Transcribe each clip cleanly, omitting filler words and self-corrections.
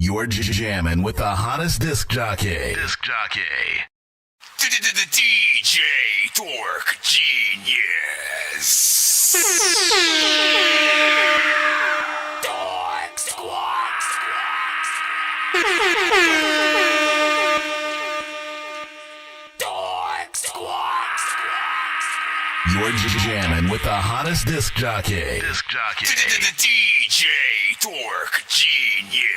You're jamming with the hottest disc jockey. DJ Dork Genius. Dork Squad. Dork Squad. You're jamming with the hottest disc jockey. DJ Dork Genius.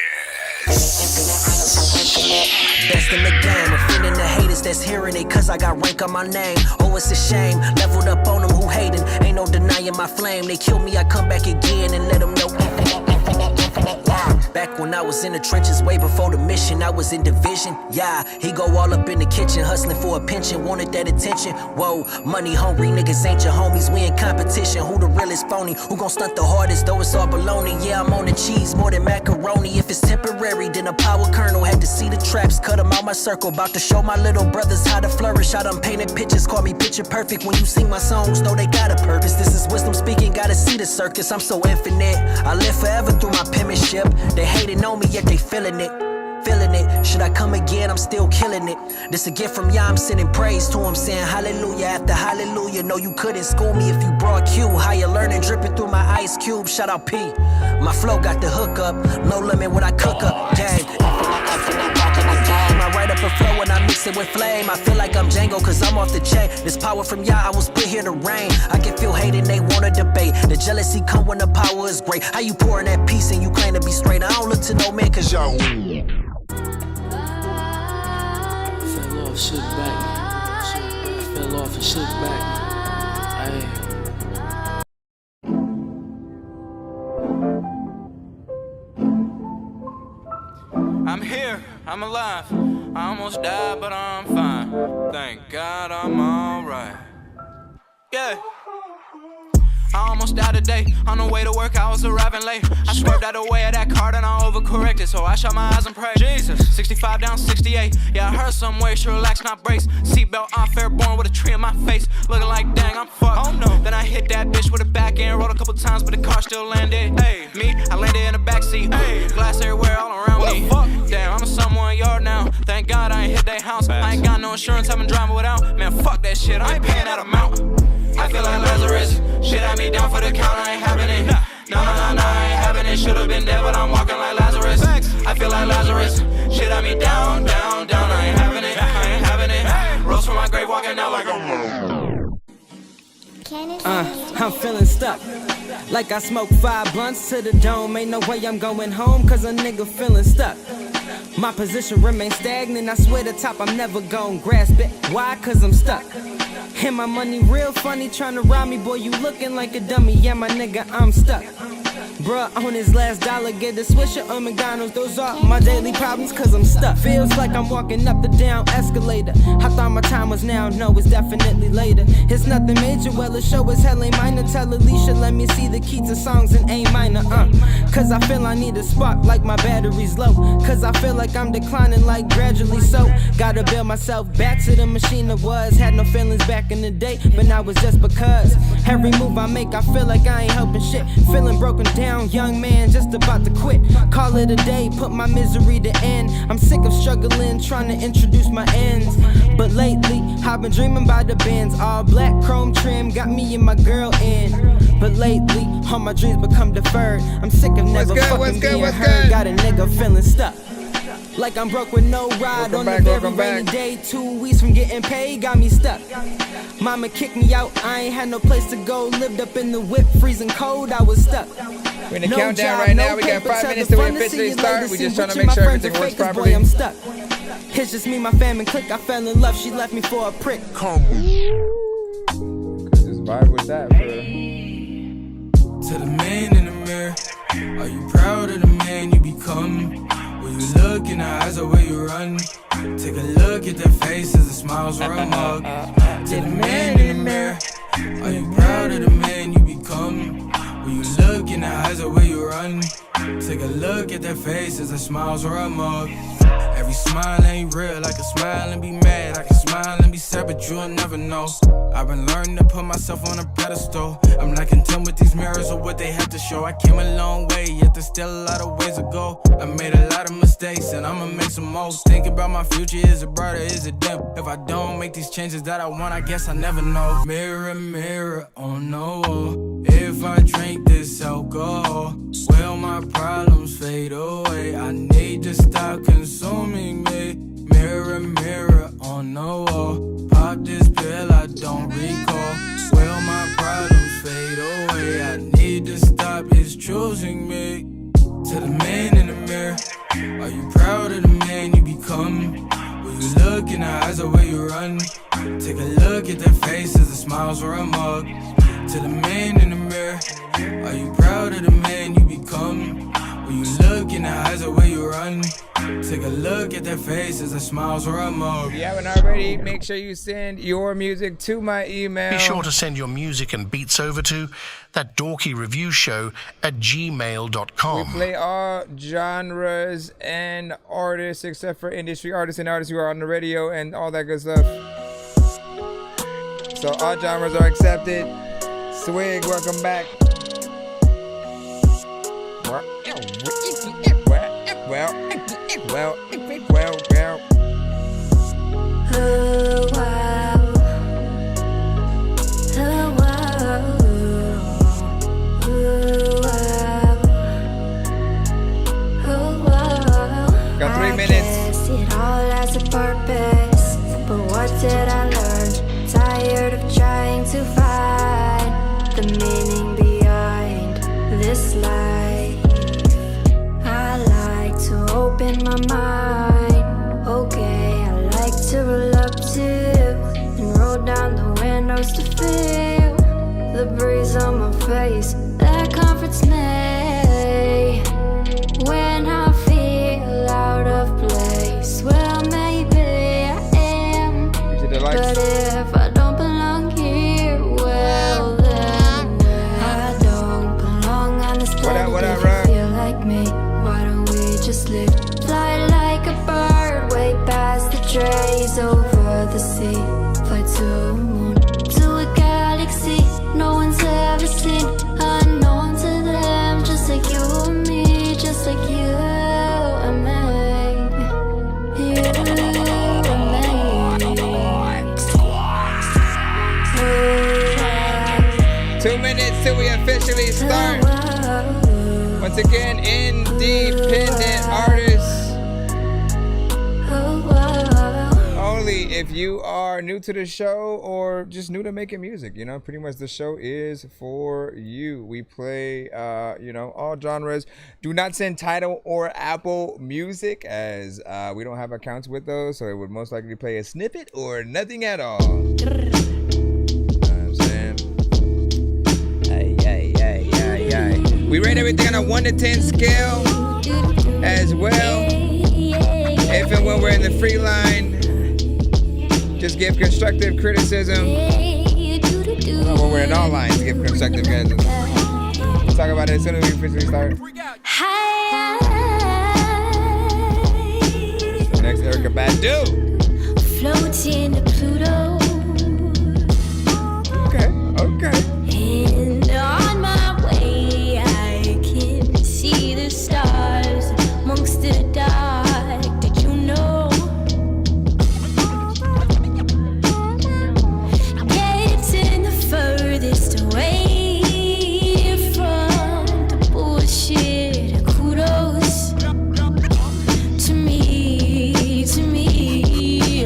Best in the game, offending the haters that's hearing it, cause I got rank on my name. Oh, it's a shame, leveled up on them who hating. Ain't no denying my flame. They kill me, I come back again and let them know. Back when I was in the trenches, way before the mission, I was in division. Yeah, he go all up in the kitchen, hustling for a pension, wanted that attention. Whoa, money hungry niggas ain't your homies, we in competition. Who the realest phony? Who gon' stunt the hardest, though it's all baloney? Yeah, I'm on the cheese, more than macaroni. If it's temporary, then a power kernel. Had to see the traps, cut them out my circle. About to show my little brothers how to flourish. I done painted pictures, call me picture perfect. When you sing my songs, know they got a purpose. This is wisdom speaking, gotta see the circus. I'm so infinite, I live forever through my penmanship. They hating on me, yet they feeling it. Should I come again? I'm still killing it. This a gift from Yah, I'm sending praise to him, saying hallelujah after hallelujah. No, you couldn't school me if you brought Q. Higher learning, dripping through my ice cube. Shout out P. My flow got the hook up. No limit when I cook up. Gang. I write up a flow and I mix it with flame. I feel like I'm Django cause I'm off the chain. This power from Yah, I was put here to reign. I can feel hate and they wanna debate. The jealousy come when the power is great. How you pouring that peace and you claim to be straight? I don't look to no man cause y'all Shook back, fell off and shook back. I'm here, I'm alive. I almost died, but I'm fine. Thank God I'm alright. Yeah. I almost died today, on the way to work I was arriving late. I swerved out the way of that car and I overcorrected, so I shut my eyes and prayed. Jesus, 65 down 68, yeah I heard some way, should relax not brace. Seatbelt on, fair born with a tree in my face. Looking like dang I'm fucked, oh no. Then I hit that bitch with a back end, rolled a couple times but the car still landed. Hey, me, I landed in the backseat, hey. Glass everywhere all around me. Fuck? Damn, I'm in someone yard now, thank God I ain't hit that house. I ain't got no insurance, I've been driving without. Man fuck that shit, I ain't paying that amount. I feel like Lazarus, shit had me down for the count, I ain't having it. No, I ain't having it, should've been dead, but I'm walking like Lazarus. I feel like Lazarus, shit had me down, I ain't having it, Rose from my grave, walking out like a I'm feeling stuck, like I smoked 5 blunts to the dome. Ain't no way I'm going home, cause a nigga feeling stuck. My position remains stagnant, I swear to top I'm never gon' grasp it. Why? Cause I'm stuck. And my money real funny, tryna rob me, boy, you looking like a dummy. Yeah, my nigga, I'm stuck. Bruh, on his last dollar, get a Swisher or McDonald's. Those are my daily problems, cause I'm stuck. Feels like I'm walking up the down escalator. I thought my time was now, no, it's definitely later. It's nothing major, well, the show is hella minor. Tell Alicia, let me see the key to songs in A minor, Cause I feel I need a spark, like my battery's low. Cause I feel like I'm declining, like gradually so. Gotta build myself back to the machine that was. Had no feelings back in the day, but now it's just because. Every move I make, I feel like I ain't helping shit. Feeling broken down, young man, just about to quit. Call it a day, put my misery to end. I'm sick of struggling, trying to introduce my ends. But lately, I've been dreaming about the Benz. All black chrome trim, got me and my girl in. But lately, all my dreams become deferred. I'm sick of never fucking being heard. Got a nigga feeling stuck, like I'm broke with no ride on the very rainy day. 2 weeks from getting paid, got me stuck. Mama kicked me out, I ain't had no place to go. Lived up in the whip, freezing cold, I was stuck. We're in the countdown right now, we got 5 minutes till we officially start. We're just trying to make sure everything works properly. I'm stuck. It's just me, my fam, and clique. I fell in love, she left me for a prick. Come on. Just vibe with that, bro. To the man in the mirror, are you proud of the man you become? When you look in the eyes of where you run, take a look at their faces, the smiles were a mug. To the man in the mirror, are you proud of the man you become? When you look in the eyes of where you run, take a look at their faces, the smiles were a mug. Every smile ain't real, I can smile and be mad, I can smile and be sad, but you'll never know. I've been learning to put myself on a pedestal. I'm not content with these mirrors or what they have to show. I came a long way, yet there's still a lot of ways to go. I made a lot of mistakes. some more. Think about my future, is it bright or is it dim? If I don't make these changes that I want, I guess I never know. Mirror, mirror on the wall, if I drink this alcohol, will my problems fade away? I need to stop consuming me. Mirror, mirror on the wall, pop this pill, I don't recall. Will my problems fade away? I need to stop, it's choosing me. To the man in the mirror, are you proud of the man you become? Will you look in the eyes or will you run? Take a look at their faces, the smiles or a mug. To the man in the mirror, are you proud of the man you become? Will you look in the eyes or will you run? Take a look at their faces, the smiles or a mug. If you haven't already, make sure you send your music to my email. Be sure to send your music and beats over to ThatDorkyReviewShow@gmail.com. We play all genres and artists except for industry artists and artists who are on the radio and all that good stuff. So all genres are accepted. Swig, welcome back. Well. Oh, wow. Oh, wow. Oh, wow. Got 3 minutes. It all has a purpose, but what did I learn? Tired of trying to find the meaning behind this life. I like to open my mind. Okay, I like to roll up too and roll down the windows to feel the breeze on my face that comforts me when I feel out of place. Well, maybe I am, but if I don't belong here, well then I don't belong on this planet. If you feel like me, why don't we just live? Fly like a bird way past the trees over the sea. Fly to the moon, to a galaxy no one's ever seen. Unknown to them, just like you and me, just like you and me. You and me. 2 minutes till we officially start. Once again, independent artists. Only if you are new to the show or just new to making music. You know, pretty much the show is for you. We play, all genres. Do not send Tidal or Apple Music as we don't have accounts with those, so it would most likely play a snippet or nothing at all. We rate everything on a 1 to 10 scale as well. If and when we're in the free line, just give constructive criticism. When we're in all lines, give constructive criticism. We'll talk about it as soon as we officially start. Next, Erica Badu. Floating to Pluto. Okay. And on my way, I can see the stars amongst the dark. Did you know? Getting the furthest away from the bullshit. Kudos to me,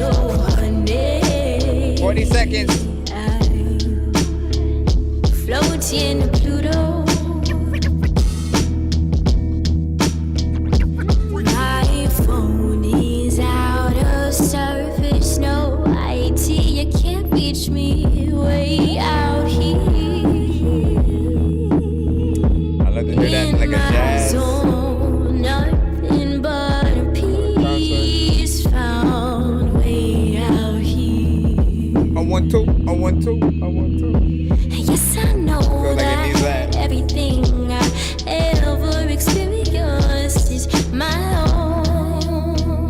oh honey. 40 seconds. Floating to Pluto. My phone is out of service. No IT, you can't reach me way out here. I love to hear that like a jazz. Nothing but a peace found way out here. I want to. Yes, I know that everything I ever experienced is my own.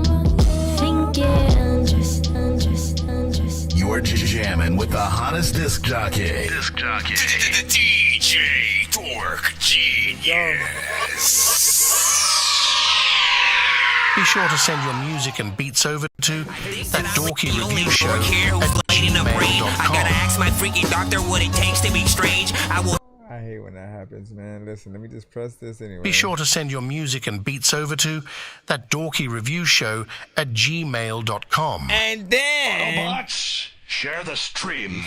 Thinking just. You're jamming with the hottest disc jockey. DJ Dork Genius. Be sure to send your music and beats over to ThatDorkyReviewShow at I gotta ask my freaking doctor what it takes to be strange. I hate when that happens, man. Listen, let me just press this anyway. Be sure to send your music and beats over to ThatDorkyReviewShow at gmail.com. And then... Autobots, share the stream.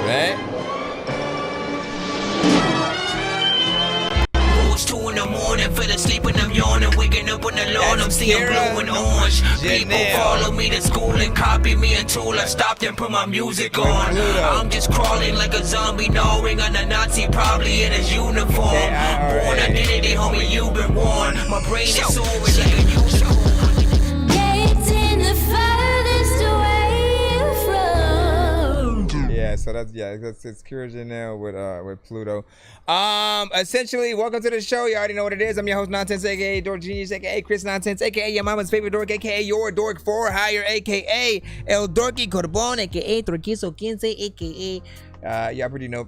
Right? It's 2 in the morning, fell asleep and I'm yawning, waking up on the lawn, I'm seeing blue and orange. People follow me to school and copy me until I stopped and put my music on. I'm just crawling like a zombie, gnawing on a Nazi, probably in his uniform. Born identity, homie, you've been warned. My brain is soaring like a unicorn. Yeah, so that's it's Kira Janelle with Pluto. Essentially, welcome to the show. You already know what it is. I'm your host Nonsense, aka Dork Genius, aka Chris Nonsense, aka your mama's favorite dork, aka your dork for hire, aka El Dorky Corbon, aka Dorquizo Quince, aka y'all pretty know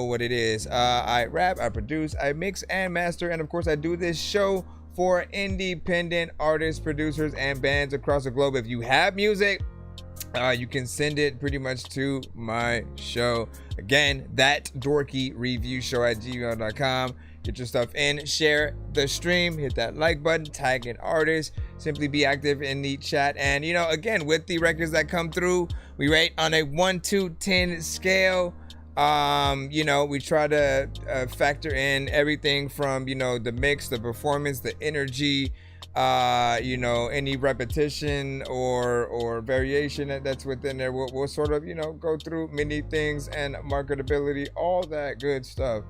what it is. I rap, I produce, I mix and master, and of course I do this show for independent artists, producers, and bands across the globe. If you have music, you can send it pretty much to my show. Again, ThatDorkyReviewShow at gmail.com. Get your stuff in, share the stream, hit that like button, tag an artist, simply be active in the chat. And, you know, again, with the records that come through, we rate on a 1 to 10 scale. You know, we try to factor in everything from, you know, the mix, the performance, the energy, you know, any repetition or variation that's within there. We'll sort of, you know, go through many things and marketability, all that good stuff.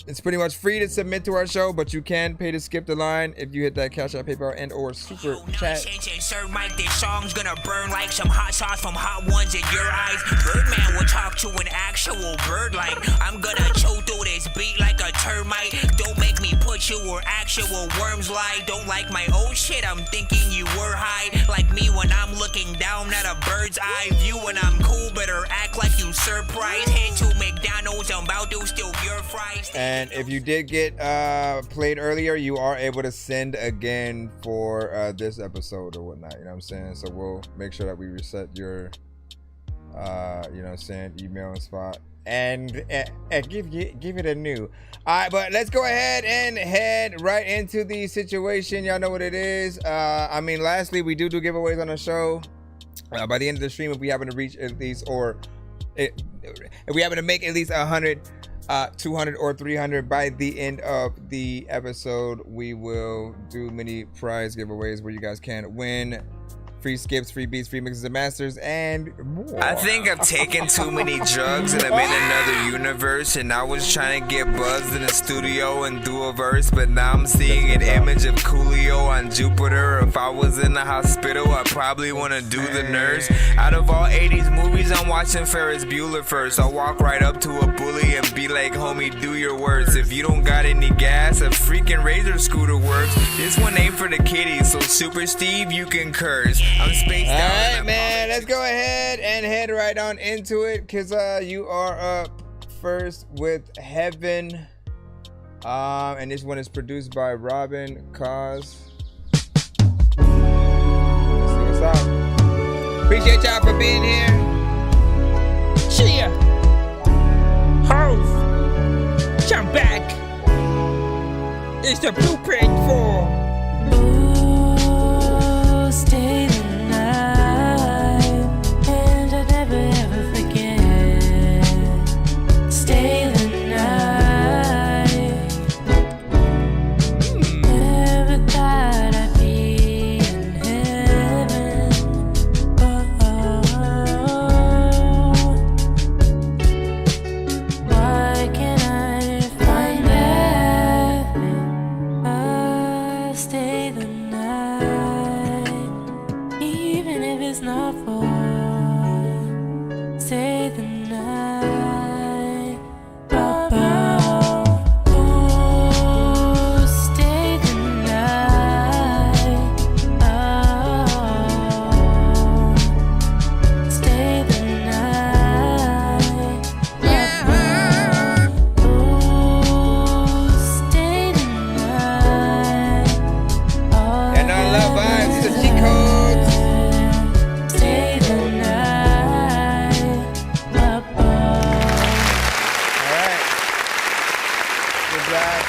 It's pretty much free to submit to our show, but you can pay to skip the line if you hit that Cash App, PayPal, and or Super Chat. Sir Mike, this song's gonna burn like some hot sauce from hot ones in your eyes. Birdman will talk to an actual bird like I'm gonna chew through this beat like a termite. Don't make me put you where actual worms lie. Don't like my old shit, I'm thinking you were high. Like me when I'm looking down at a bird's eye view. When I'm cool, better act like you surprised. Head to McDonald's, I'm about to steal your fries. And if you did get played earlier, you are able to send again for this episode or whatnot. You know what I'm saying? So we'll make sure that we reset your, you know, send email and spot and give it a new. All right, but let's go ahead and head right into the situation. Y'all know what it is. I mean, lastly, we do giveaways on the show. By the end of the stream, if we happen to reach at least, if we happen to make at least 100, 200 or 300 by the end of the episode, we will do many prize giveaways where you guys can win free skips, free beats, free mixes and masters, and more. I think I've taken too many drugs and I'm in another universe, and I was trying to get buzzed in the studio and do a verse, but now I'm seeing an image of Coolio on Jupiter. If I was in the hospital, I'd probably want to do the nurse. Out of all 80s movies, I'm watching Ferris Bueller first. I'll walk right up to a bully and be like, homie, do your worst. If you don't got any gas, a freaking Razor scooter works. This one ain't for the kiddies, so Super Steve, you can curse. I'm spaced out. All right, man, let's go ahead and head right on into it, because you are up first with Heaven. And this one is produced by Robin Cause. Let's see what's up. Appreciate y'all for being here. Cheer! Hoes! Jump back! It's the blueprint for Stay the night, and I never ever forget. Stay the night. Never thought I'd be in heaven. Why can't I find that? super chat.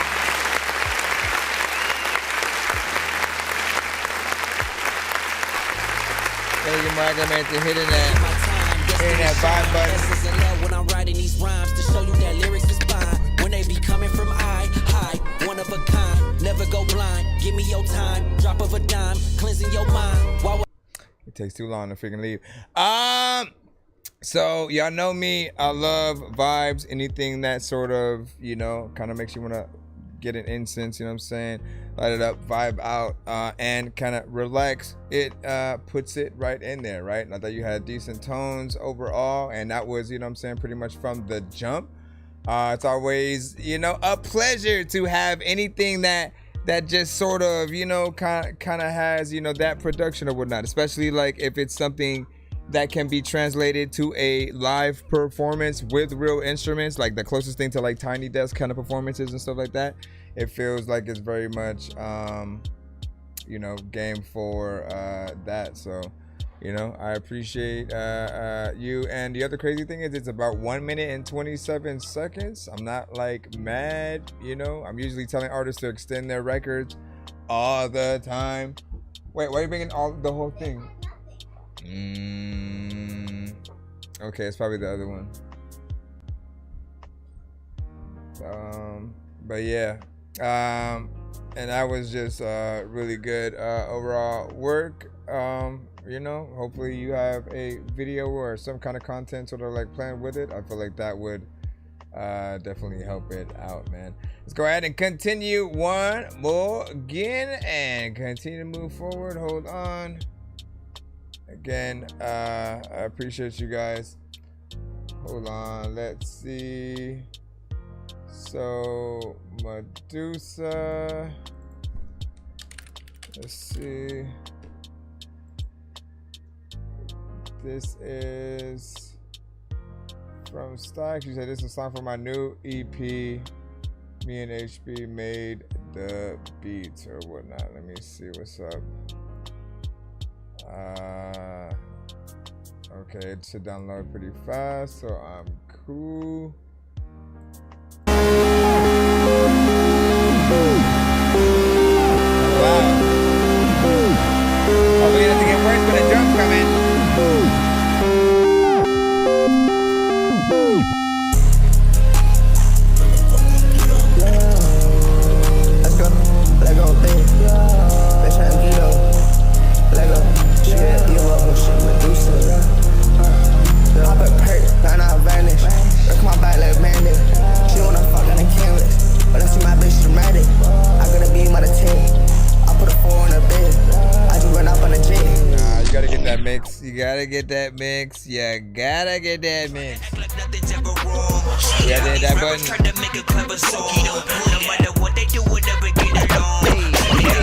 Thank you, Michael, man, to hitting that vibe button. When I'm writing these rhymes to show you that lyrics is fine. When they be coming from high, one of a kind. Never go blind. Give me your time. Drop of a dime, cleansing your mind. Why it takes too long to freaking leave. So y'all know me. I love vibes. Anything that sort of, you know, kind of makes you want to get an incense, you know what I'm saying? Light it up, vibe out, and kind of relax. It puts it right in there, right? I thought you had decent tones overall, and that was, you know what I'm saying, pretty much from the jump. It's always, you know, a pleasure to have anything that just sort of, you know, kind of has, you know, that production or whatnot, especially like if it's something that can be translated to a live performance with real instruments, like the closest thing to like Tiny Desk kind of performances and stuff like that. It feels like it's very much, you know, game for that. So, you know, I appreciate you. And the other crazy thing is it's about 1 minute and 27 seconds. I'm not like mad, you know. I'm usually telling artists to extend their records all the time. Wait, why are you bringing the whole thing? Okay, it's probably the other one. But yeah, and that was just really good overall work. You know, hopefully you have a video or some kind of content sort of like planned with it. I feel like that would definitely help it out, man. Let's go ahead and continue one more again and continue to move forward. Hold on. Again, I appreciate you guys. Hold on, let's see. So Medusa, let's see. This is from Stacks. You said this is a song for my new EP. Me and HB made the beats or whatnot. Let me see what's up. Okay, it should download pretty fast, so I'm cool. Wow. Oh, we're gonna have to get worse when the drums come in. Let's go, let go, let's try to get up. Let go, shit, you up, shit, Medusa. Pop a perk, now I vanish. Look my back like bandit. She wanna fuck on the canvas, but I see my bitch dramatic. I gotta be my 10. I put a 4 on the bed. I just run up on the jet. Nah, you gotta get that mix. You gotta get that mix. You gotta get that mix. Yeah, did that button. No matter what they do, we'll never get along.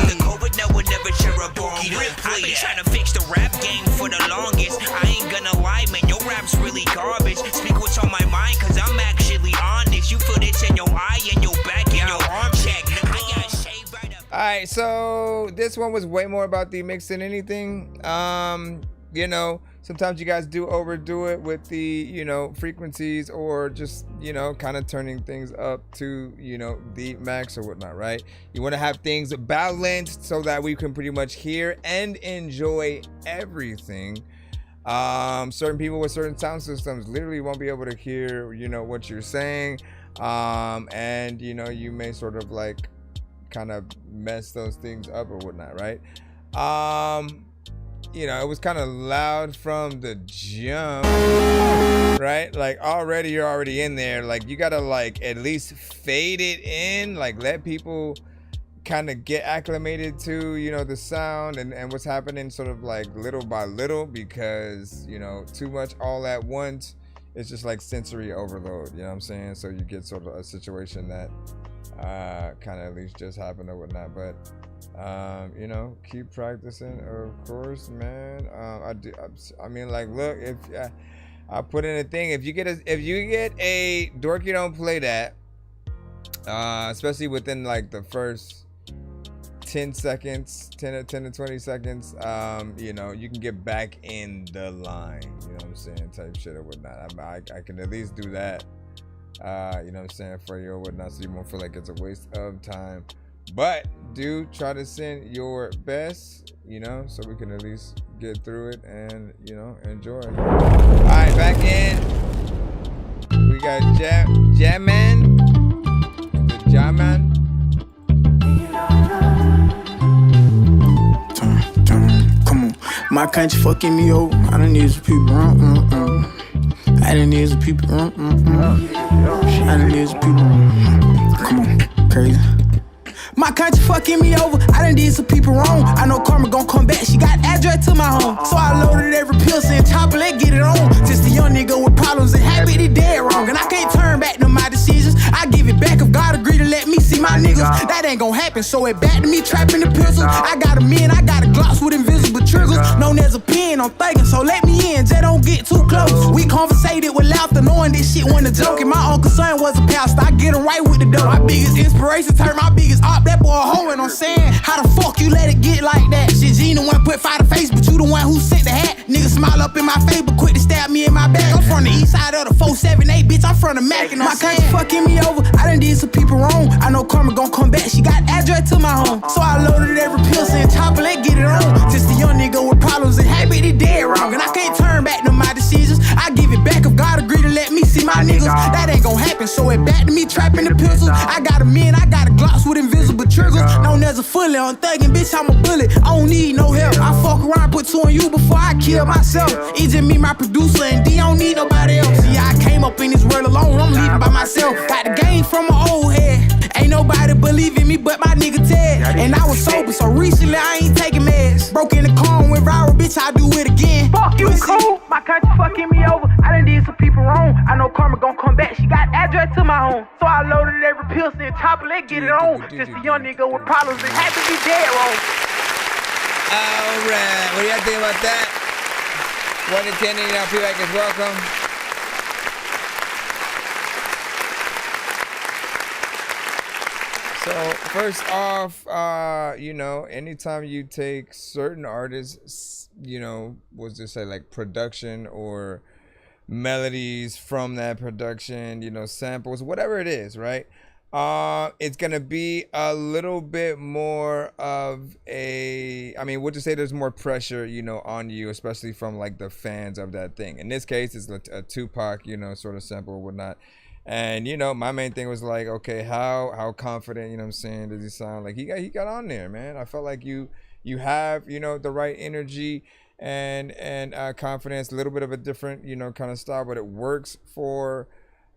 The COVID now will never share a bone. I've been trying to fix the rap game for the longest. I ain't gonna lie, man, your rap's really garbage. Speak what's on my mind, cause I'm actually honest. You feel this in your eye and your back and your arm check. I got shaved right up. Alright, so this one was way more about the mix than anything. You know, sometimes you guys do overdo it with the, you know, frequencies or just, you know, kind of turning things up to, you know, the max or whatnot, right? You want to have things balanced so that we can pretty much hear and enjoy everything. Certain people with certain sound systems literally won't be able to hear, you know, what you're saying. And, you know, you may sort of like kind of mess those things up or whatnot, right? You know, it was kind of loud from the jump, right? Like already you're already in there. Like you gotta like at least fade it in, like let people kind of get acclimated to, you know, the sound and what's happening sort of like little by little, because, you know, too much all at once, it's just like sensory overload, you know what I'm saying? So you get sort of a situation that kind of at least just happened or whatnot. But you know, keep practicing, of course, man. I mean, like, look, if I put in a thing, if you get a Dorky Don't Play That, especially within like the first 10 seconds, 10 to 20 seconds, you know, you can get back in the line, you know what I'm saying, type shit or whatnot. I can at least do that. you know what I'm saying, for you or whatnot, so you won't feel like it's a waste of time. But do try to send your best, you know, so we can at least get through it and, you know, enjoy. All right, back in. We got Jamman. The Jamman. Come on, my country fucking me over. I done need some people. I done need some people. I done need some people. Come on, crazy. My country fucking me over, I done did some people wrong. I know karma gon' come back, she got address to my home. So I loaded every pill, saying chopper, let get it on. Just a young nigga with problems and habit, he dead wrong. And I can't turn back to my decisions. I give it back if God agree to let me see my niggas. That ain't gon' happen, so it back to me trapping the pistols. I got a man, I got a Glocks with invisible triggers. Known as a pen, I'm thinking, so let me in, just don't get too close. We conversated with laughter, knowing this shit wasn't a joke. And my uncle son was a pastor, I get him right with the dough. My biggest inspiration turned my biggest op. That boy a hoe, and I'm saying, how the fuck you let it get like that? Shit, Gene the one put fire to face, but you the one who sent the hat. Niggas smile up in my face, but quick to stab me in my back. I'm from the east side of the 478, bitch, I'm from the Mac, and my country fucking me over. I done did some people wrong. I know karma gon' come back, she got address to my home. So I loaded every pill, saying chopper, let get it on. Just a young nigga with problems and habit, he dead wrong. And I can't turn back to my decisions. I give it back if God agree to let me see my niggas. That ain't gon' happen, so it back to me trapping the pistols. I got a man, I got a Glocks with invisible triggers. Known as a fully on thuggin', bitch, I'm a bullet. I don't need no help. I fuck around, put two on you before I kill myself. It's just me, my producer, and D don't need nobody else. See, I came up in this world alone, I'm leading by myself. Got the game from my old head. Ain't nobody believe in me but my nigga Ted. And I was sober, so recently I ain't taking meds. Broke in the car and went viral, bitch, I do it again. Fuck you, cool. My country fucking me over. I done did some people wrong. I know karma gon' come back. She got address to my home. So I loaded every pill, saying chopper, let get it on. Just a young nigga with problems and had to be dead wrong. Alright, what do y'all think about that? 1 to 10, and y'all feel like it's welcome. So first off, you know, anytime you take certain artists, you know, what's this say, like production or melodies from that production, you know, samples, whatever it is, right? It's gonna be a little bit more of a, I mean, what to say, there's more pressure, you know, on you, especially from like the fans of that thing. In this case, it's a Tupac, you know, sort of sample or whatnot. And, you know, my main thing was like, okay, how confident, you know what I'm saying, does he sound? Like he got on there, man. I felt like you have, you know, the right energy and confidence, a little bit of a different, you know, kind of style, but it works for,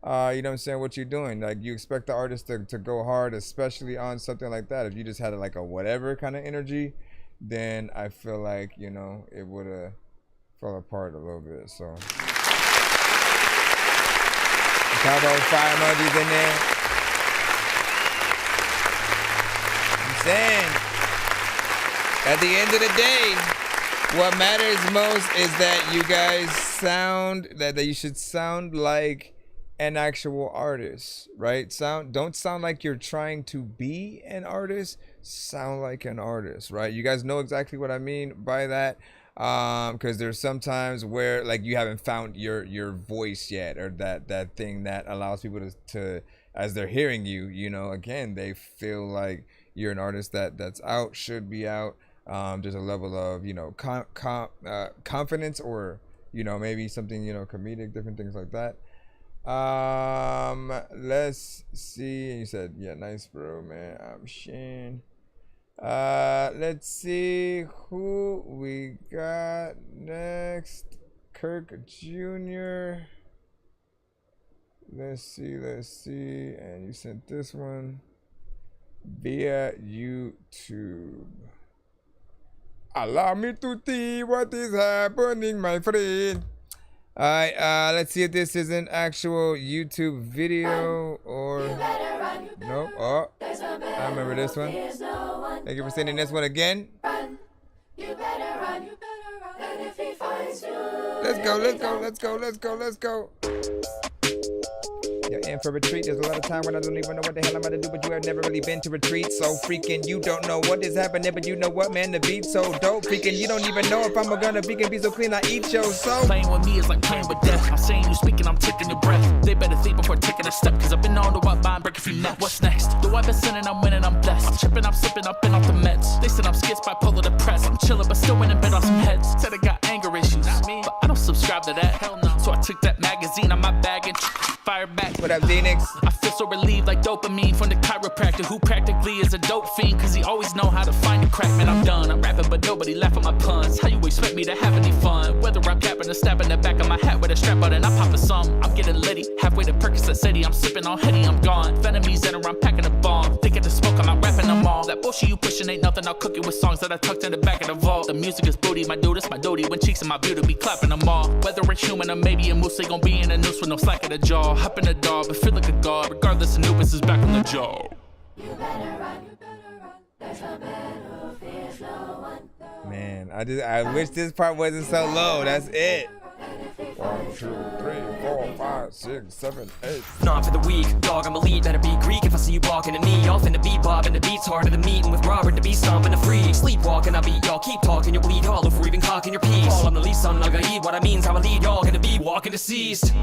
you know what I'm saying, what you're doing. Like you expect the artist to go hard, especially on something like that. If you just had like a whatever kind of energy, then I feel like, you know, it would have fell apart a little bit, so. Couple of fire emojis in there. I'm saying, at the end of the day, what matters most is that you guys sound, that you should sound like an actual artist, right? Don't sound like you're trying to be an artist. Sound like an artist, right? You guys know exactly what I mean by that. Because there's sometimes where like you haven't found your voice yet, or that thing that allows people to as they're hearing you, you know, again, they feel like you're an artist that's out, should be out. There's a level of, you know, confidence, or, you know, maybe something, you know, comedic, different things like that. Let's see. You said, yeah, nice, bro, man. I'm Shane. Let's see who we got next. Kirk Jr. Let's see. And you sent this one via YouTube. Allow me to see what is happening, my friend. Alright, let's see if this is an actual YouTube video or nope. Oh, I remember this one. Thank you for sending this one again. Let's go. Yeah, you're in for a treat. There's a lot of time when I don't even know what the hell I'm about to do, but you have never really been to retreat. So freaking you don't know what is happening, but you know what, man, the beat's so dope. Freaking you don't even know if I'm gonna freaking be so clean. I eat your soul. Playing with me is like playing with death. I'm saying you speaking, I'm taking your breath. They better think before taking a step, cause I've been on the wild line, breaking free net. What's next? Though I've been sinning, I'm winning, I'm blessed. I'm tripping, I'm sipping, I've been off the meds. They said I'm skits bipolar depressed. I'm chilling, but still winning, been on some heads. Said I got anger issues, but I don't subscribe to that. Hell no. So I took that magazine on my bag and fired back. What up, Phoenix? I feel so relieved like dopamine from the chiropractor who practically is a dope fiend, cause he always know how to find the crack. Man, I'm done. I'm rapping, but nobody laugh at my puns. How you expect me to have any fun? Whether I'm capping or stabbing the back of my hat with a strap out and I pop a some. I'm getting litty. Halfway to Percocet City, I'm sipping on Henny, I'm gone. Venomies enter, I'm packing a bomb. Thinking to smoke, I'm not rapping them all. That bullshit you pushing ain't nothing. I'll cook it with songs that I tucked in the back of the vault. The music is booty, my dude, it's my duty. When cheeks and my beauty be clapping them all. Whether it's human or maybe a moose, they gon' be in a noose with no slack in the jaw. Hop in the dog, but feel like a god. Regardless, Anubis is back on the jaw. Man, I wish this part wasn't so low. That's it. 1, 2, 3, 4, 5, 6, 7, 8. Not for the weak, dog, I'm elite. Better be Greek if I see you walking to me. Off in the beat bob, and the beat's harder than meeting with Robert to be stomping a free. Sleepwalking, I beat y'all. Keep talking, you'll bleed hollow for even cocking your piece. All I'm the least son, I gotta eat what I mean's how I lead y'all. Gonna be walking deceased.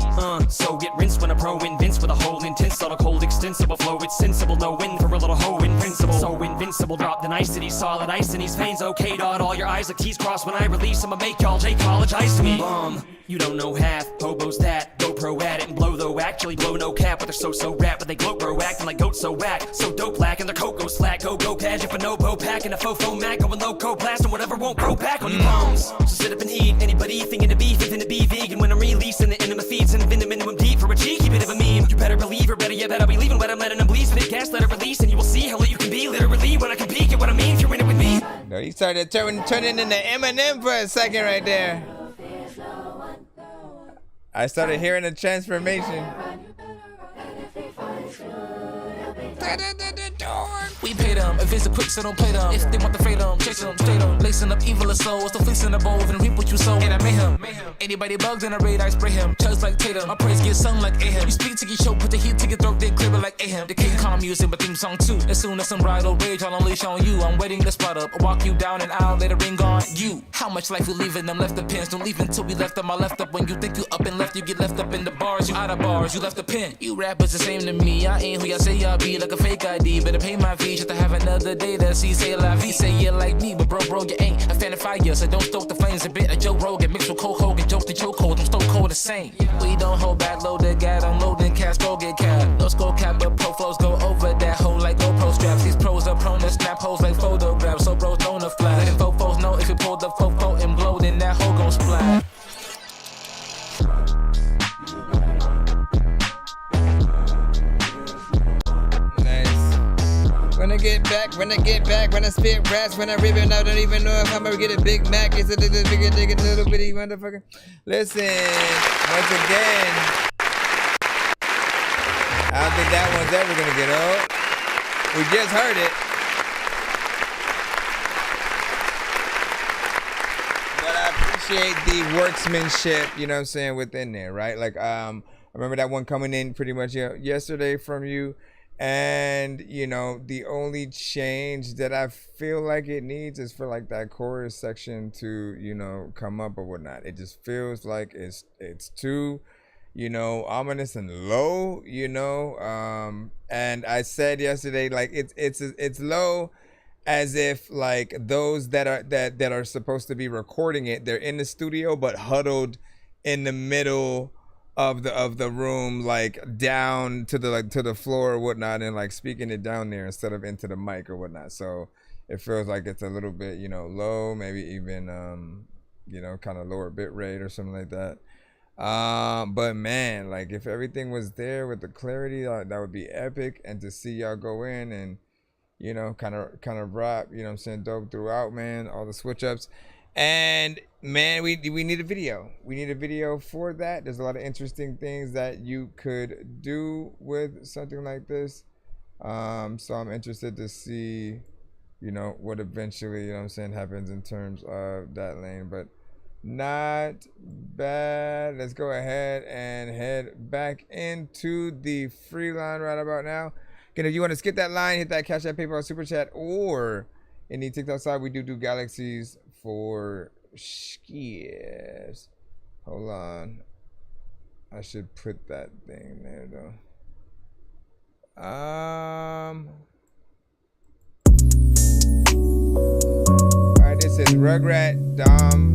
So get rinsed when I pro invince with a whole intense, on a cold, extensible flow. It's sensible, no win for a little hoe in principle. So invincible, drop the nicety, solid ice in these veins. Okay, dot all your eyes like T's crossed when I release. I'ma make y'all J college ice me. You don't know half, hobos that, GoPro at it and blow though, actually blow no cap, but they're so rap, but they gloat bro, acting like goats so whack, so dope black and their coat goes slack, go cash if a no-bo pack and a fofo mac, going loco blast and whatever won't grow back on your bones, so sit up and heat, anybody thinking to beef, if to be vegan when I'm releasing the enema feeds and the minimum deep for a cheeky bit of a meme, you better believe or better yet better be leaving when I'm letting them bleed, spit gas, let it release and you will see how lit you can be, literally when I can peek at what I mean if you're in it with me. No, he started turning into Eminem for a second right there. I started hearing a transformation. We pay them, if it's a quick so don't play them. If they want the freedom, chase them, straight them. Lacing up evil or souls, the fleece in the bowl and reap what you sow. And I mayhem. Anybody bugs in the raid, I spray him. Chugs like Tatum, my praise get sung like Ahem. You speak to your show, put the heat to your throat, then clear it like Ahem. The king calm music, but theme song too. As soon as some bridal rage, I'll unleash on you. I'm waiting to spot up, walk you down an aisle, let a ring on you. How much life we leaving them left the pins? Don't leave until we left them. I left up when you think you up and left, you get left up in the bars. You out of bars, you left the pen. You rappers the same to me. I ain't who y'all say y'all be, like a fake ID. Better pay my fee just to have another day to see. Say la vie, say yeah like me, but bro, you ain't a fan of fire, so don't stoke the flames. A bit of Joe Rogan mixed with Coke Hogan, jokes to choke hold. I'm stone cold the same. We don't hold back, load the gat, unloading cash, go get cap. No scope cap, but pro flows go over that hole like GoPro straps. These pros are prone to snap holes like photographs, so bros known to fly. Letting fofos know if you pull the fofo and blow, then that hole gon' splat. When I get back, when I spit raps, when I rip it, I don't even know if I'm gonna get a Big Mac. It's a little bitty motherfucker. Listen, once again, I don't think that one's ever gonna get old. We just heard it. But I appreciate the workmanship, you know what I'm saying, within there, right? Like, I remember that one coming in pretty much yesterday from you. And you know, the only change that I feel like it needs is for like that chorus section to, you know, come up or whatnot. It just feels like it's too, you know, ominous and low, you know. And I said yesterday, like it's low as if like those that are supposed to be recording it, they're in the studio but huddled in the middle of the room, like down to the floor or whatnot, and like speaking it down there instead of into the mic or whatnot. So it feels like it's a little bit, you know, low, maybe even you know, kind of lower bit rate or something like that. But man, like if everything was there with the clarity, that would be epic. And to see y'all go in and, you know, kind of rap, you know what I'm saying, dope throughout, man, all the switch ups. And man, we need a video. We need a video for that. There's a lot of interesting things that you could do with something like this. So I'm interested to see, you know, what eventually, you know what I'm saying, happens in terms of that lane. But Not bad. Let's go ahead and head back into the free line right about now. Again, if you want to skip that line, hit that Cash App, PayPal, Super Chat, or any TikTok side, we do galaxies for skiers. Hold on. I should put that thing there though. Alright, this is Rugrat Dom.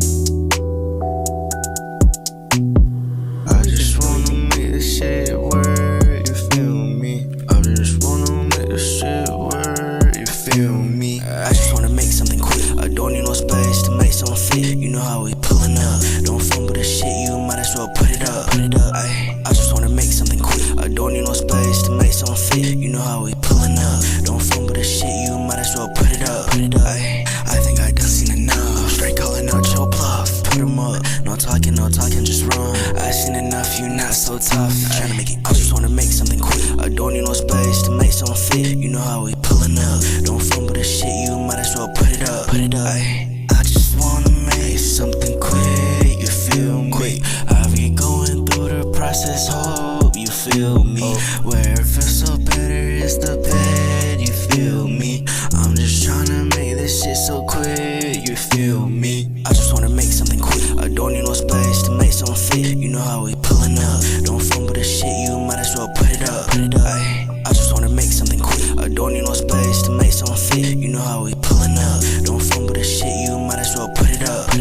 I just wanna make this shit work, you feel me? I just wanna make this shit work, you feel me? I just wanna make something quick. I don't need no space to make something fit. You know how we pulling up. Don't fumble the shit, you might as well put it up. I just wanna make something quick. I don't need no space to make something fit. You know how we pulling up. Don't fumble the shit, you might as well put it up. I think I done seen enough. Straight calling out your bluff. Put 'em up. No talking, just run. I seen enough, you not so tough. Tryna make it quick. I just wanna make something quick. I don't need no space to make something fit. You know how we pulling up. Don't fumble the shit, you might as well put it up. I just wanna make something quick, you feel me? I be going through the process, hope you feel me. Where it feels so better is the bed, you feel me? I'm just tryna make this shit so quick, you feel me? I just wanna make something quick. I don't need no space to make something fit. You know how we pulling up. Don't fumble the shit, you might as well put it up. I just wanna make something quick. I don't need no space to make something fit. You know how we pulling up. Don't fumble the shit, you might as well put it up.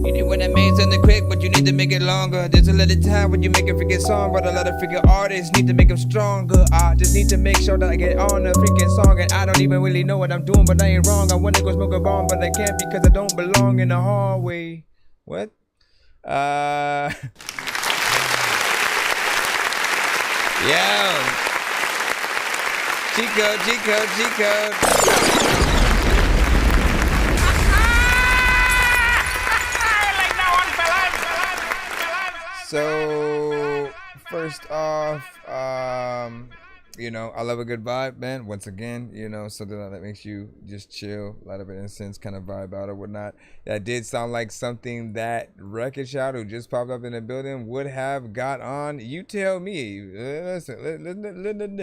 You need when I made something quick, but you need to make it longer. There's a lot of time when you make a freaking song, but a lot of freaking artists need to make them stronger. I just need to make sure that I get on the freaking song, and I don't even really know what I'm doing, but I ain't wrong. I wanna go smoke a bomb, but I can't because I don't belong in the hallway. What? Yo. G-code. So first off, you know, I love a good vibe, man. Once again, you know, something that makes you just chill, a lot of incense kind of vibe out or whatnot. That did sound like something that Wreckage Shout, who just popped up in the building, would have got on. You tell me. Listen.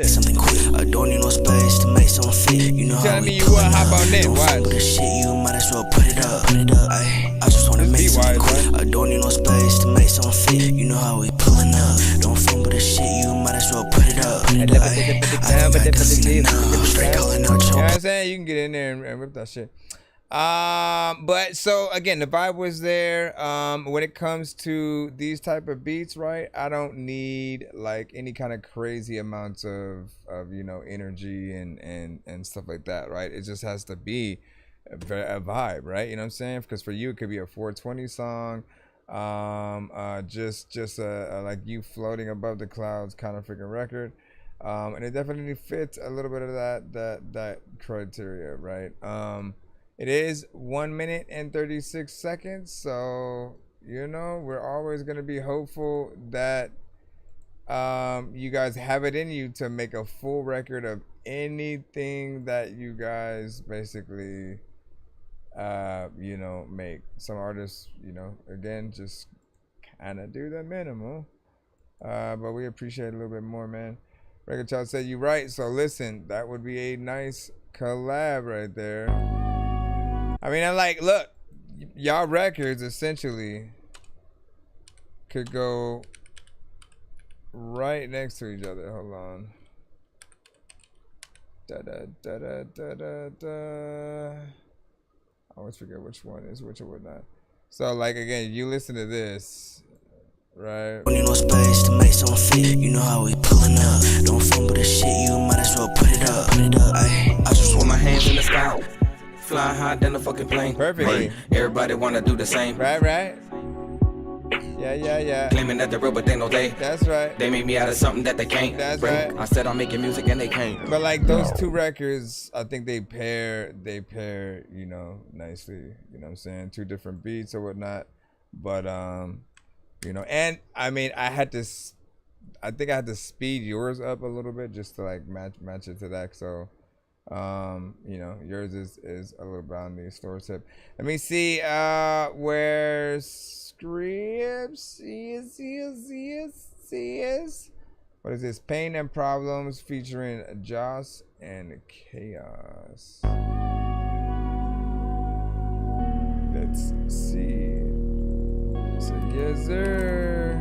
Something quick. I don't need no space to make something fit. You know tell me you would hop on that. Watch. The shit, you might as well put it up. I just wanna make something quick. I don't need no space to make something fit. You know how we pulling up. Don't fumble the shit, you might as well put it up. Straight calling out your. You know what I'm saying? You can get in there and rip that shit. But so again, the vibe was there. When it comes to these type of beats, right? I don't need like any kind of crazy amounts of you know, energy and stuff like that, right? It just has to be a vibe, right? You know what I'm saying? Because for you, it could be a 420 song. Just like you floating above the clouds kind of freaking record. And it definitely fits a little bit of that criteria, right? It is 1 minute and 36 seconds, so you know, we're always gonna be hopeful that you guys have it in you to make a full record of anything that you guys basically you know, make. Some artists, you know, again, just kind of do the minimal, but we appreciate a little bit more, man. Record Child said you right, so listen, that would be a nice collab right there. I mean, I like, look, y'all records essentially could go right next to each other. Hold on. I always forget which one is which or whatnot. So like, again, you listen to this, right? Don't need no space to make something fit. You know how we pulling up. Don't fumble the shit, you might as well put it up. I just want my hands in the sky, flying high than a fucking plane. Perfectly. Everybody wanna do the same. Right. Yeah. Claiming that they're real, but they know they. That's right. They made me out of something that they can't. That's bring. right. I said I'm making music and they can't. But like those two records, I think they pair, you know, nicely. You know what I'm saying? Two different beats or whatnot. But you know, and I mean, I think I had to speed yours up a little bit just to like match it to that. So You know, yours is a little bit on the store tip. Let me see where Scripts is. What is this? Pain and Problems featuring Joss and Chaos. Let's see. So yes, sir.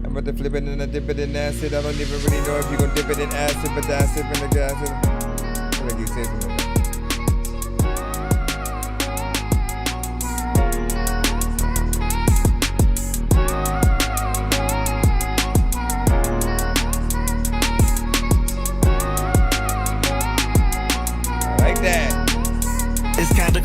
I'm about to flip it and I dip it in acid. I don't even really know if you're gonna dip it in acid, but the acid and the acid. I feel like you say something.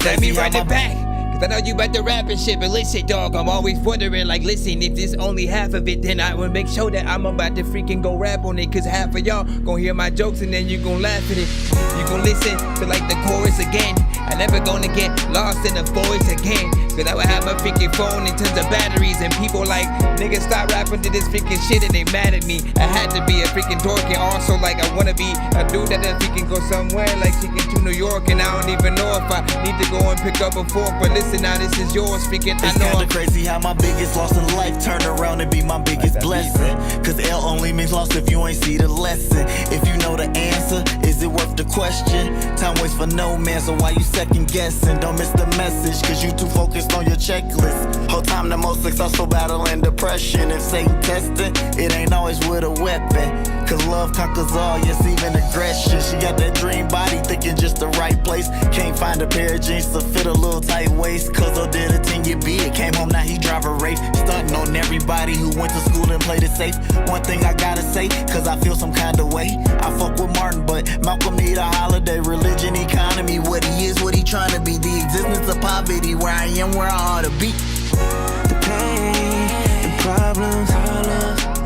Let me run it back, cause I know you about to rap and shit, but listen, dog, I'm always wondering, like, listen, if this only half of it, then I will make sure that I'm about to freaking go rap on it, cause half of y'all gon' hear my jokes and then you gon' laugh at it. You gon' listen to like the chorus again. I never gonna get lost in the voice again, cause I would have my freaking phone in tons of batteries, and people like, niggas stop rapping to this freaking shit and they mad at me. I had to be a freaking dork, and also like I wanna be a dude that freaking go somewhere like freaking to New York, and I don't even know if I need to go and pick up a fork, but listen now, this is yours freaking. It's kinda crazy how my biggest loss in life turn around and be my biggest blessing, cause L only means lost if you ain't see the lesson. If you know the answer, is it worth the question? Time waits for no man, so why you second guessing? Don't miss the message, cause you too focused on your checklist. Whole time the most successful battle and depression. If Satan testing, it ain't always with a weapon, cause love conquers all, yes, even aggression. She got that dream body, thinking just the right place. Can't find a pair of jeans to fit a little tight waist, cause I did a 10-year bid. Came home, now he drive a Wraith, stunting on everybody who went to school and played it safe. One thing I gotta say, cause I feel some kind of way. I fuck with Martin, but Malcolm need a holiday. Religion, economy, what he is, what he trying to be. The existence of poverty, where I am, where I ought to be. The pain, the problems,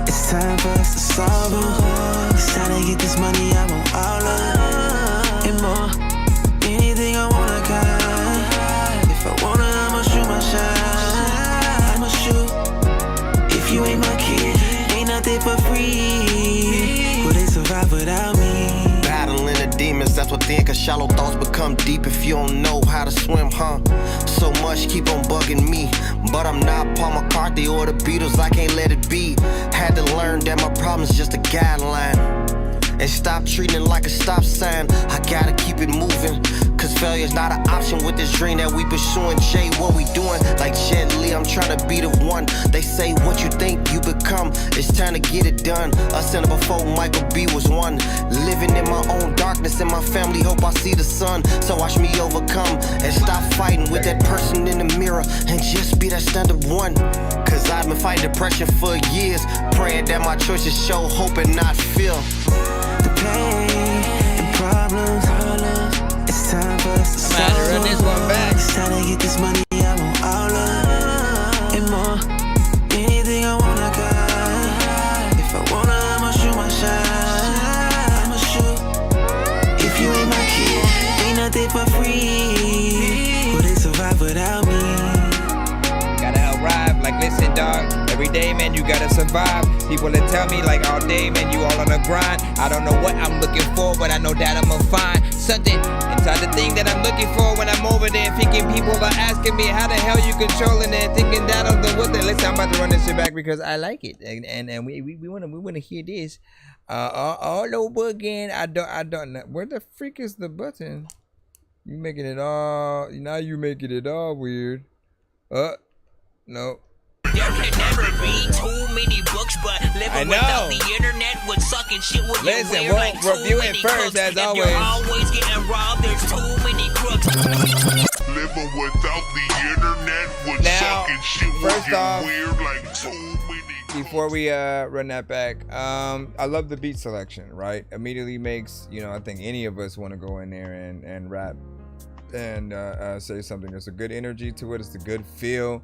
it's time for us to solve them. It's time to get this money, I want all of it and more. Anything I wanna got. If I wanna, I'ma shoot my shot. I'ma shoot. If you ain't my kid, ain't nothing for free. Will they survive without me? Battling the demons, that's what think, cause shallow thoughts become deep if you don't know how to swim, huh? So much keep on bugging me, but I'm not Paul McCartney or the Beatles, I can't let it be. Had to learn that my problem's just a guideline, and stop treating it like a stop sign. I gotta keep it moving, cause failure's not an option with this dream that we pursuing. Jay, what we doing? Like Jet Li, I'm trying to be the one. They say what you think you become, it's time to get it done. A sinner before Michael B was one. Living in my own darkness, and my family hope I see the sun. So watch me overcome, and stop fighting with that person in the mirror, and just be that stand-up one. Cause I've been fighting depression for years, praying that my choices show hope and not fear. The pain and problems, it's time for us to solve them. Run this one back. It's time to get this money, I want all of it and more. Anything I wanna got. If I wanna, I'ma shoot my shot. I'ma shoot. If you ain't my kid, ain't nothing for free. Will they survive without me? Gotta arrive, like listen dog, every day man you gotta survive. People that tell me like all day man you all on the grind. I don't know what I'm looking for, but I know that I'ma find something inside the thing that I'm looking for. When I'm over there thinking people are asking me how the hell you controlling it, thinking that I'm the what. Listen, I'm about to run this shit back because I like it, and we wanna hear this all over again. I don't know where the freak is the button. You making it all now, you making it all weird. No. There can never be too many books, but living without the internet would suck and shit would get weird. Like review it first, as if always. You're always getting robbed, there's too many crooks. Living without the internet would suck and shit would get weird. Like too many. Before we run that back, I love the beat selection, right? Immediately makes, you know, I think any of us want to go in there and rap and say something. There's a good energy to it. It's a good feel.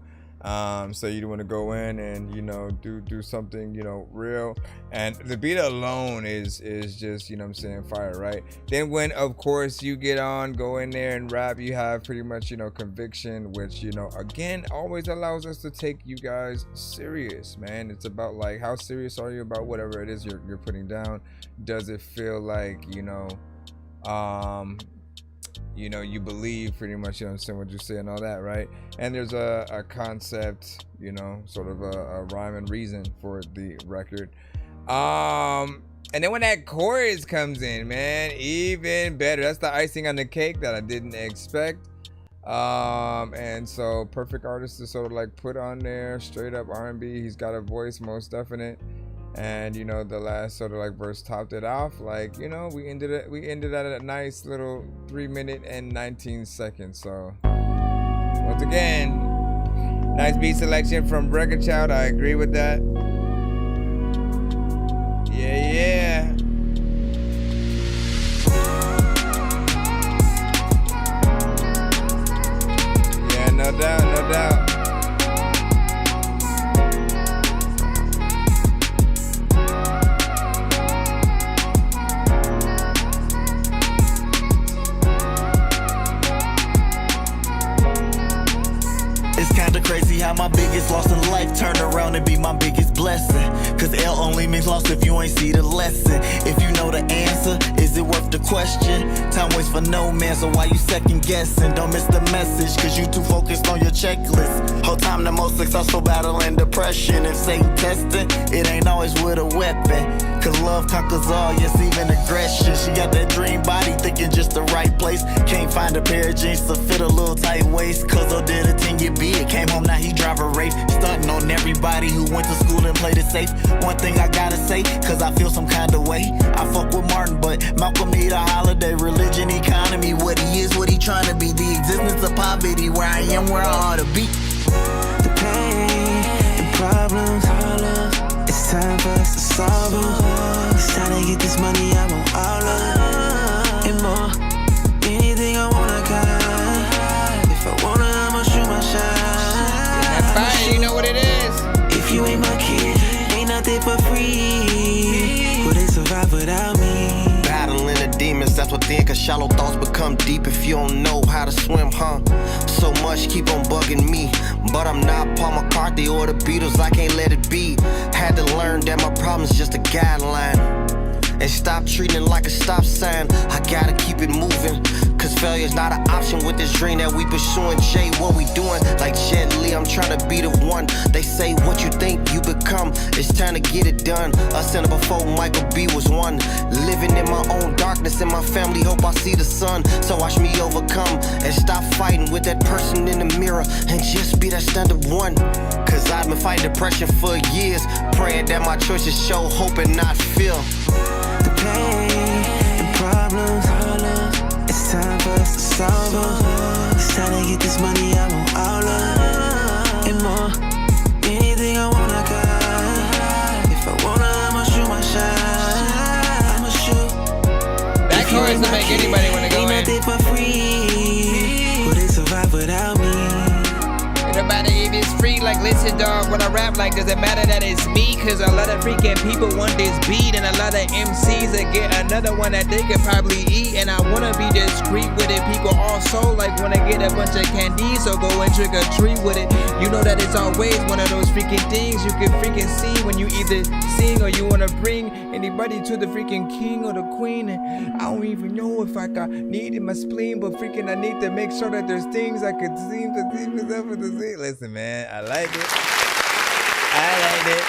So you want to go in and, you know, do something, you know, real. And the beat alone is just, you know what I'm saying, fire, right? Then when, of course, you get on, go in there and rap, you have pretty much, you know, conviction, which, you know, again, always allows us to take you guys serious, man. It's about, like, how serious are you about whatever it is you're putting down? Does it feel like, you know, you know, you believe pretty much, you understand what you say and all that, right? And there's a concept, you know, sort of a rhyme and reason for the record. And then when that chorus comes in, man, even better. That's the icing on the cake that I didn't expect. And so perfect artist to sort of like put on there, straight up R&B. He's got a voice, most definite. And you know, the last sort of like verse topped it off. Like, you know, we ended at a nice little 3 minute and 19 seconds. So once again, nice beat selection from Record Child. I agree with that. Yeah. Yeah, no doubt. It's kinda crazy how my biggest loss in life turned around and be my biggest blessing. Cause L only means lost if you ain't see the lesson. If you know the answer, is it worth the question? Time waits for no man, so why you second guessing? Don't miss the message, cause you too focused on your checklist. Whole time the most successful battling depression. If Satan testing, it ain't always with a weapon. Cause love conquers all, yes, even aggression. She got that dream body, thinking just the right place. Can't find a pair of jeans to fit a little tight waist. Cause I did a 10-year bid, came home, now he drive a Wraith. Stunting on everybody who went to school and played it safe. One thing I gotta say, cause I feel some kind of way. I fuck with Martin, but Malcolm need a holiday. Religion, economy, what he is, what he trying to be. The existence of poverty, where I am, where I ought to be. The pain, the problems, it's time for us to solve them. It's time to get this money, I want all of it and more. Anything I want, I got. If I wanna, I'ma shoot my shot. That's fine, you know what it is. If you ain't my kid, ain't nothing for free. Will they survive without me? Battling the demons, that's what then, cause shallow thoughts become deep if you don't know how to swim, huh? So much keep on bugging me, but I'm not Paul McCartney or the Beatles, I can't let it be. Had to learn that my problem's just a guideline, and stop treating it like a stop sign. I gotta keep it moving, cause failure's not an option with this dream that we pursuing. Jay, what we doing? Like Jet Li, I'm trying to be the one. They say what you think you become, it's time to get it done. A sinner before Michael B was one. Living in my own darkness, and my family hope I see the sun. So watch me overcome, and stop fighting with that person in the mirror, and just be that standard one. Cause I've been fighting depression for years, praying that my choices show hope and not fear. The pain, the problems, it's time for us to solve them. It's time to get this money, I want all of it and more. Anything I want, I got. If I wanna, I'ma shoot my shot. I'ma shoot. That chorus will make anybody wanna go in. Ain't nothing for free. Will they survive without me? It don't matter if it's free, like listen dog, when I rap like does it matter that it's me? Cause a lot of freaking people want this beat, and a lot of MCs that get another one that they could probably eat. And I wanna be discreet with it. People also like wanna get a bunch of candy, so go and trick or treat with it. You know that it's always one of those freaking things you can freaking see when you either sing or you wanna bring anybody to the freaking king or the queen. And I don't even know if I got need in my spleen, but freaking I need to make sure that there's things I could seem to see myself to see. Listen, man, I like it. I like it.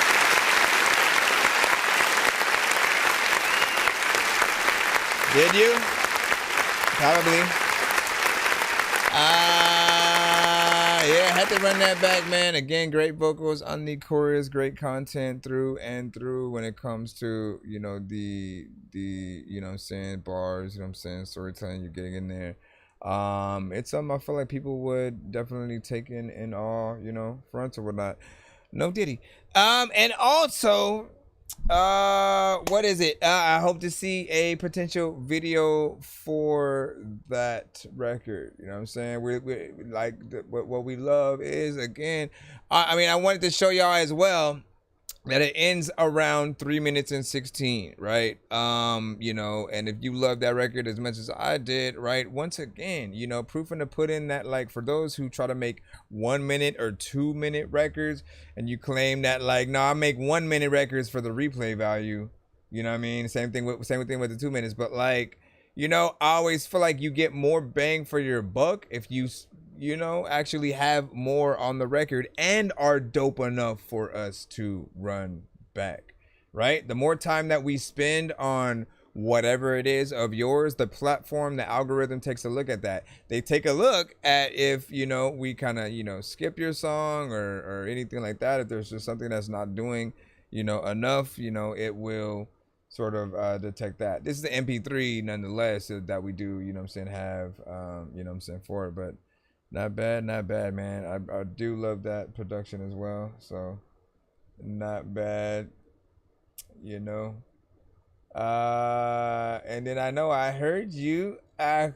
Did you? Probably. Yeah, had to run that back, man. Again, great vocals on the chorus, great content through and through when it comes to, you know, the you know what I'm saying, bars, you know what I'm saying, storytelling you're getting in there. It's something I feel like people would definitely take in all, you know, fronts or whatnot. No Diddy. And also, what is it? I hope to see a potential video for that record. You know what I'm saying? We like what we love is, again, I mean, I wanted to show y'all as well that it ends around 3 minutes and 16, right? You know, and if you love that record as much as I did, right? Once again, you know, proofing to put in that, like, for those who try to make 1 minute or 2 minute records, and you claim that, like, no, I make 1 minute records for the replay value. You know what I mean? Same thing with the 2 minutes, but like, you know, I always feel like you get more bang for your buck if you know, actually have more on the record and are dope enough for us to run back, right? The more time that we spend on whatever it is of yours, the platform, the algorithm takes a look at that. They take a look at if, you know, we kind of, you know, skip your song or anything like that. If there's just something that's not doing, you know, enough, you know, it will sort of detect that. This is the MP3 nonetheless that we do, you know what I'm saying, have, you know what I'm saying, for it. But not bad, man. I do love that production as well. So not bad, you know. And then I know I heard you, and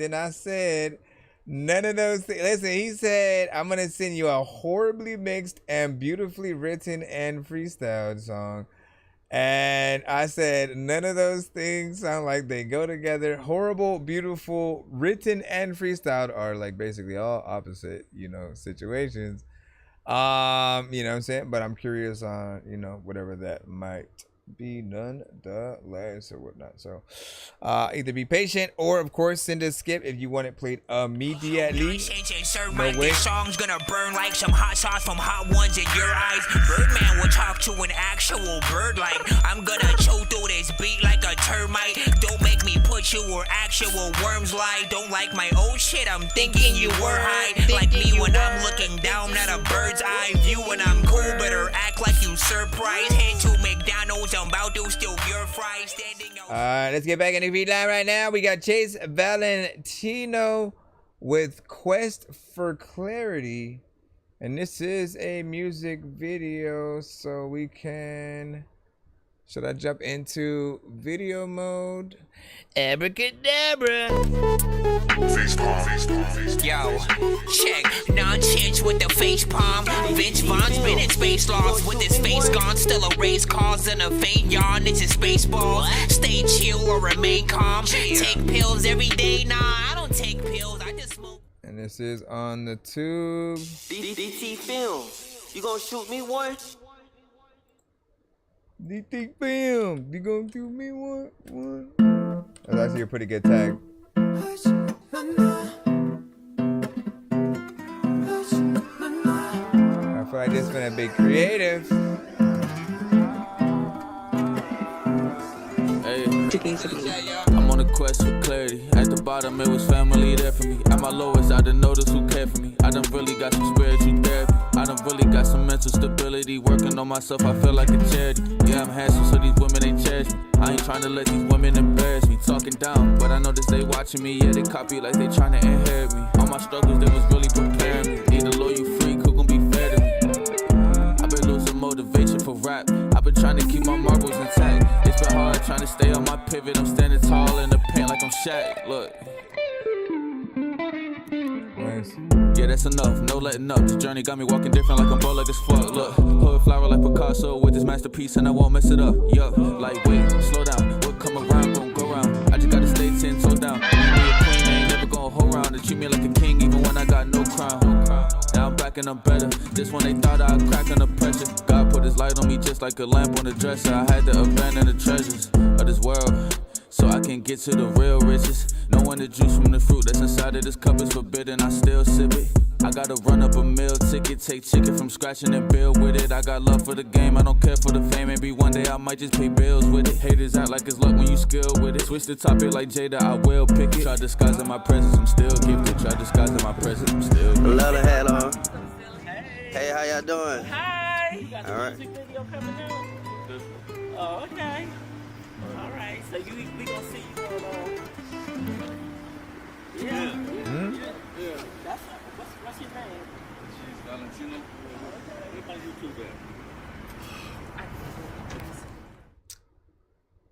then I said none of those things. Listen, he said, I'm gonna send you a horribly mixed and beautifully written and freestyled song. And I said, none of those things sound like they go together. Horrible, beautiful, written and freestyled are like basically all opposite, you know, situations. You know what I'm saying? But I'm curious on, you know, whatever that might be nonetheless or whatnot. So either be patient or of course send a skip if you want it played immediately. No way. This song's gonna burn like some hot sauce from hot ones in your eyes. Birdman will talk to an actual bird like I'm gonna chew through this beat like a termite. Don't make me put you where actual worms lie. Don't like my old shit, I'm thinking you were high. Like me when I'm looking down at a bird's eye view when I'm cool, better act like you surprised. Head to McDonald's, I'm about to steal your fries. Standing out. Let's get back in the feed line right now. We got Chase Valentino with Quest for Clarity. And this is a music video, so we can... Should I jump into video mode? Abracadabra. Yo, check nonsense with the face palm. Vince Vaughn's been in space lost with his face gone. Still a race cause and a faint yawn. It's a space balls. Stay chill or remain calm. Take pills every day. Nah, I don't take pills. I just smoke. And this is on the tube. DT Films. You gonna shoot me one? DT Film, you gonna do me one? That's actually a pretty good tag. I feel like this is gonna be creative. Hey, I'm on a quest for clarity. At the bottom, it was family there for me. At my lowest, I didn't notice who cared for me. I done really got some spiritual therapy. I done really got some mental stability. Working on myself, I feel like a charity. Yeah, I'm handsome, so these women, they cherish me. I ain't trying to let these women embarrass me. Talking down, but I know this they watching me. Yeah, they copy like they trying to inherit me. All my struggles, they was really preparing me. Need a loyal freak who gon' be fair to me. I've been losing motivation for rap. I've been trying to keep my marbles intact. It's been hard trying to stay on my pivot. I'm standing tall in the paint like I'm Shaq. Look. Nice. Yeah, that's enough, no letting up. The journey got me walking different like I'm bowleg as fuck. Look, put a flower like Picasso with this masterpiece and I won't mess it up. Yo, like wait, slow down. What come around, gon' go round. I just gotta stay 10 toes down. You be a queen, I ain't never gonna hold round. They treat me like a king even when I got no crown. Now I'm back and I'm better. This one they thought I'd crack under pressure. God put his light on me just like a lamp on a dresser. I had to abandon the treasures of this world so I can get to the real riches. Knowing the juice from the fruit that's inside of this cup is forbidden, I still sip it. I gotta run up a meal ticket, take chicken from scratch and then build with it. I got love for the game, I don't care for the fame. Maybe one day I might just pay bills with it. Haters act like it's luck when you skilled with it. Switch the topic like Jada, I will pick it. Try disguising my presence, I'm still gifted. Try disguising my presence, I'm still gifted. Love the hat on. Hey, how y'all doing? Hi. You got All right. music video coming out? Oh, okay. All right. So we gonna see you on. Yeah. Yeah. That's what's your name? She's Valentino. Look on YouTube there.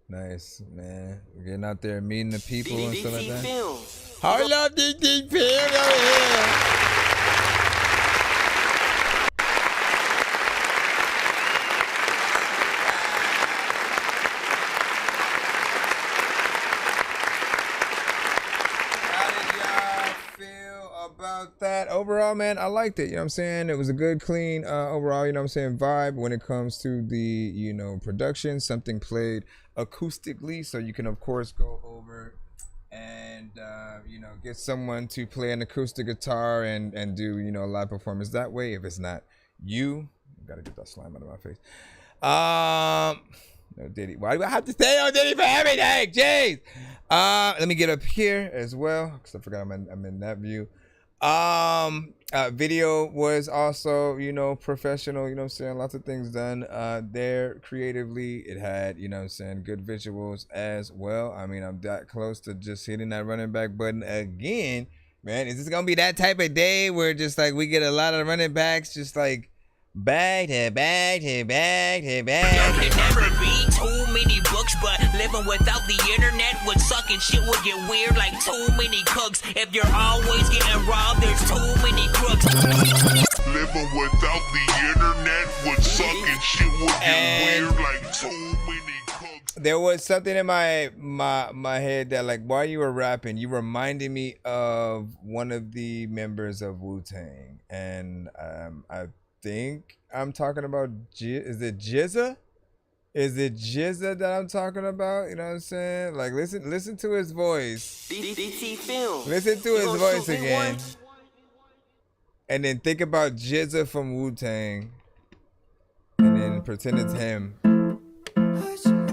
Nice, man. We're getting out there, meeting the people and stuff like that. Films. I love DT Films over here. That overall, man, I liked it. You know what I'm saying? It was a good, clean overall, you know what I'm saying, vibe when it comes to the, you know, production. Something played acoustically, so you can of course go over you know, get someone to play an acoustic guitar and do, you know, a live performance that way. If it's not you, gotta get that slime out of my face. No Diddy. Why do I have to stay on Diddy for everything? Jeez. Let me get up here as well, because I forgot I'm in that view. Video was also, you know, professional, you know what I'm saying? Lots of things done there creatively. It had, you know what I'm saying, good visuals as well. I mean, I'm that close to just hitting that running back button again. Man, is this gonna be that type of day where just like we get a lot of running backs just like back to back to back to back? There can never be too many books, but living without the internet would suck and shit would get weird like too many cooks. If you're always getting robbed, there's too many crooks. Living without the internet would suck and shit would get weird like too many cooks. There was something in my head that, like, while you were rapping, you reminded me of one of the members of Wu-Tang, and I think I'm talking about is it Jizza? Is it Jizza that I'm talking about? You know what I'm saying? Like, listen to his voice. DT Film. Listen to his voice again. And then think about Jizza from Wu-Tang. And then pretend it's him.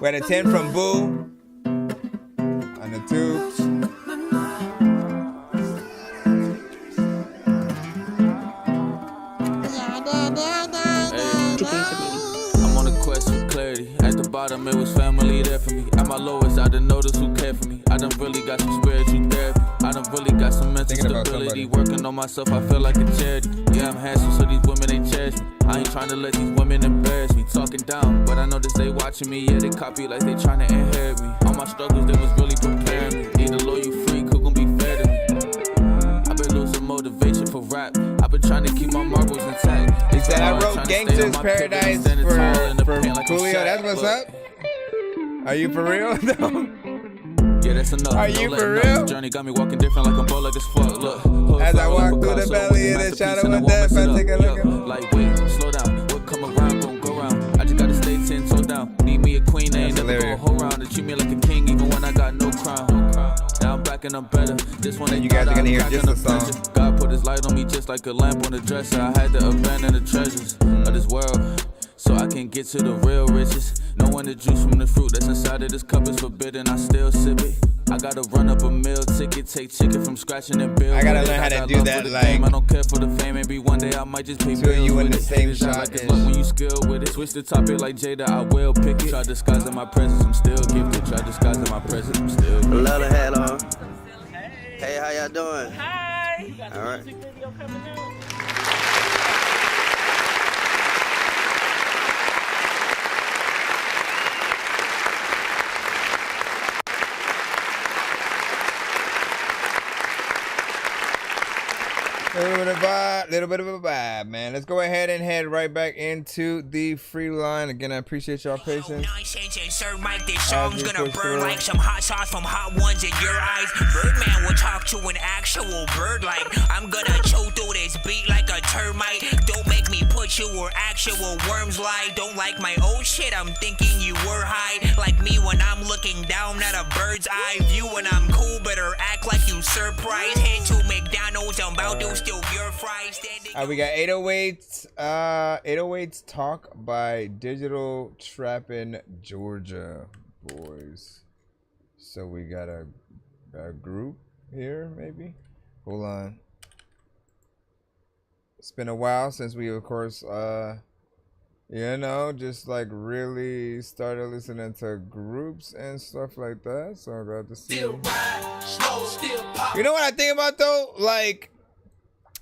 We had a 10 from Boo. On the 2. I'm on a quest for clarity. At the bottom, it was family there for me. At my lowest, I done noticed who cared for me. I done really got some spiritual therapy. I done really got some mental stability. Working on myself, I feel like a charity. Yeah, I'm handsome, so these women ain't cherish me. I ain't trying to let these women embarrass me. Talking down, but I notice they watching me. Yeah, they copy like they trying to inherit me. All my struggles, they was really preparing me. Need a loyal freak who gon' be fair to me. I've been losing motivation for rap. I've been trying to keep my marbles intact. He said I wrote Gangster's Paradise for Coolio. That's what's up? Are you for real? Yeah, that's enough. Are you for real? Journey got me walking different like I'm Bolow as fuck. Look, as I walk through the valley of the shadow of death, I take a look at. Like, wait, slow down. What come around, gon' go round. I just gotta stay 10 toe down. Need me a queen, I ain't never go a whole round. They treat me like a king, even when I got no crown. Now I'm back and I'm better. This one, you guys are gonna hear just the song. God put his light on me just like a lamp on a dresser. I had to abandon the treasures of this world, so I can get to the real riches. Knowing the juice from the fruit that's inside of this cup is forbidden, I still sip it. I gotta run up a meal ticket, take chicken from scratching and build. I gotta learn how to do that, like, I don't care for the fame, maybe one day I might just pay bills you in the it. same It's shot. like it's luck when you skill with it. Switch the topic like Jada, I will pick it. Try disguising my presence, I'm still gifted. Try disguising my presence, I'm still gifted. Love the hat on. Hey, how y'all doing? Hi. You got All right. music video coming out? Little bit of a vibe, man. Let's go ahead and head right back into the free line. Again, I appreciate y'all patience. Sir Mike, this song's gonna burn like some hot sauce from hot ones in your eyes. Birdman will talk to an actual bird like I'm gonna chew through this beat like a termite. Don't make me put you where actual worms lie. Don't like my old shit, I'm thinking you were high. Like me when I'm looking down at a bird's eye view. When I'm cool, better act like you surprised. Head to McDonald's, I'm about to steal your fries. We got 808s. 808s Talk by Digital Trappin' Georgia boys. So we got a group here, maybe. Hold on. It's been a while since we, of course, you know, just like really started listening to groups and stuff like that. So I'm glad to see. You know what I think about though? Like,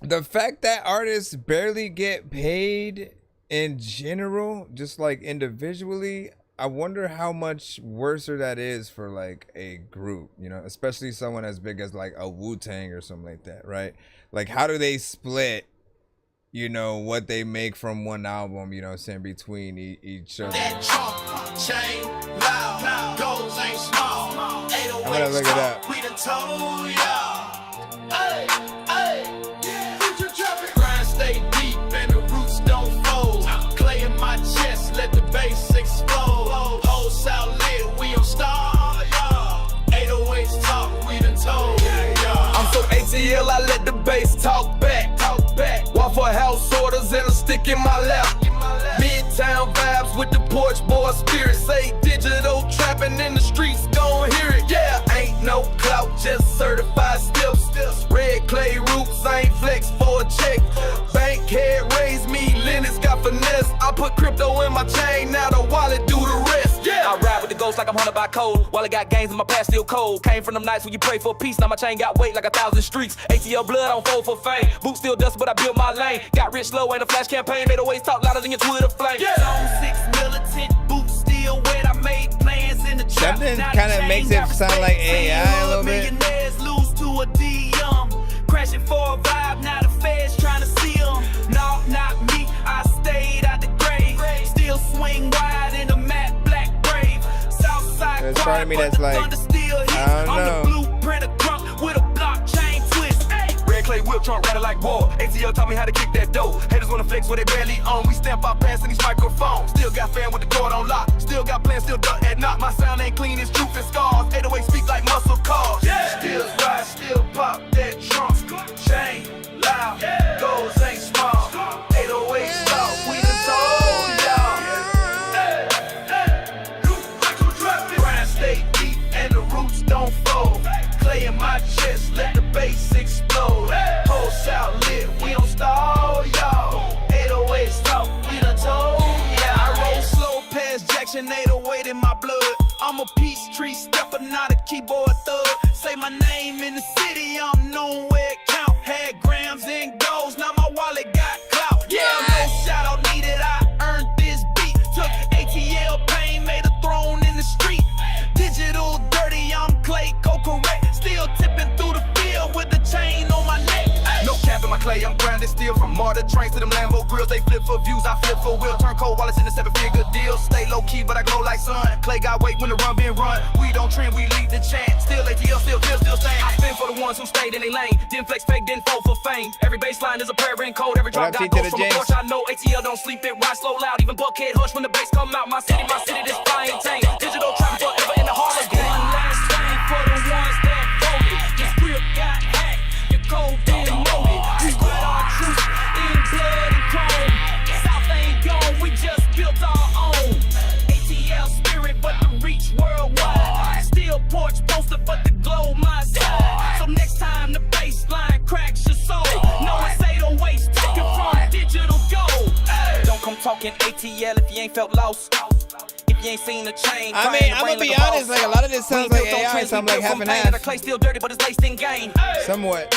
the fact that artists barely get paid in general, just like individually, I wonder how much worse that is for like a group, you know, especially someone as big as like a Wu-Tang or something like that, right? Like, how do they split, you know, what they make from one album, you know, saying between each other? I'm gonna look it up. We done told y'all. Hey, hey. Grind stay deep and the roots don't fold. Clay in my chest, let the bass explode. Whole South lit, we on star. 808s talk, we done told. ATL, I let the bass talk back. Waffle House orders and a stick in my lap. Midtown vibes with the porch boy spirit. Say digital trapping in the streets, gon' hear it. Yeah, ain't no clout, just certified steps. Red clay roots, I ain't flex for a check. Bank head raised me, Lennox got finesse. I put crypto in my chain, now the wallet do the rest. Yeah, I ride with the ghost like I'm haunted by cold. While I got gains in my past still cold. Came from them nights when you pray for peace. Now my chain got weight like 1,000 streets. ATL blood, I don't fold for fame. Boots still dust, but I built my lane. Got rich slow, ain't a flash campaign. Made always talk louder than your Twitter flame. Yeah. Zone 6 militant, boots still wet. I made plans in the trap. Something kind of makes it sound like AI a little bit. Millionaires lose to a DM. Crashing for a vibe, now the feds trying to see them. No, not me, I stayed out the grave. Still swing wide in a matte black brave. Southside There's part of me that's like, I don't know. I'm the blueprint of crunk with a blockchain twist. Red clay whip trunk rattle like war. ATL taught me how to kick that dough. Haters wanna flex where they barely own. We stamp our pants in these microphones. Still got fan with the door on lock. Still got plans, still duck at knock. My sound ain't clean, it's truth and scars. 808 speak like muscle cars. Yeah. Still ride, still pop that trunk. Chain loud, goals ain't small. 808 stop, we done told y'all. Grind stay deep and the roots don't fold. Clay in my chest, let the bass explode. Whole south lit, we don't stall, y'all. 808 stop, we done told y'all. I roll slow past Jackson, 808 in my blood. I'm a peace tree stepper, not a keyboard thug. Say my name in the city, I'm known where it count. Had grams and goals, now my wallet got clout. Yeah, no shout out needed, I earned this beat. Took ATL pain, made a throne in the street. Digital dirty, I'm clay, go correct. Still tipping through the field with the chain on my neck. No cap in my clay, I'm grounded still. From Marta trains to them Lambo grills, they flip for views, I flip for wheel. Turn cold wallets into 7-figure deals. Stay low key, but I glow like sun. Clay got weight when the run been run. We don't trend, we lead the chant. Still ATL, still stand. I spin for the ones who stayed in their lane. Didn't flex fake, didn't fold for fame. Every baseline is a prayer in code. Every drop got goes from a porch. I know ATL don't sleep, it ride slow loud. Even Buckhead hush when the bass come out. My city, this flying tank. Digital trapping forever in the Hall of Game. One last thing for the ones that voted. Your script got hacked, your code didn't know it. We put our truth in blood and chrome. South ain't gone, we just built our own. ATL spirit, but the reach worldwide. Still porch poster, but the glow my side. So next time the baseline cracks your soul, no it's 808's taken from digital gold. Don't come talking ATL if you ain't felt lost. If you ain't seen the chain. I mean, I'm gonna be honest, like a lot of this sounds like AI, so I'm like half and half. Clay still dirty, but it's laced in game. Somewhat.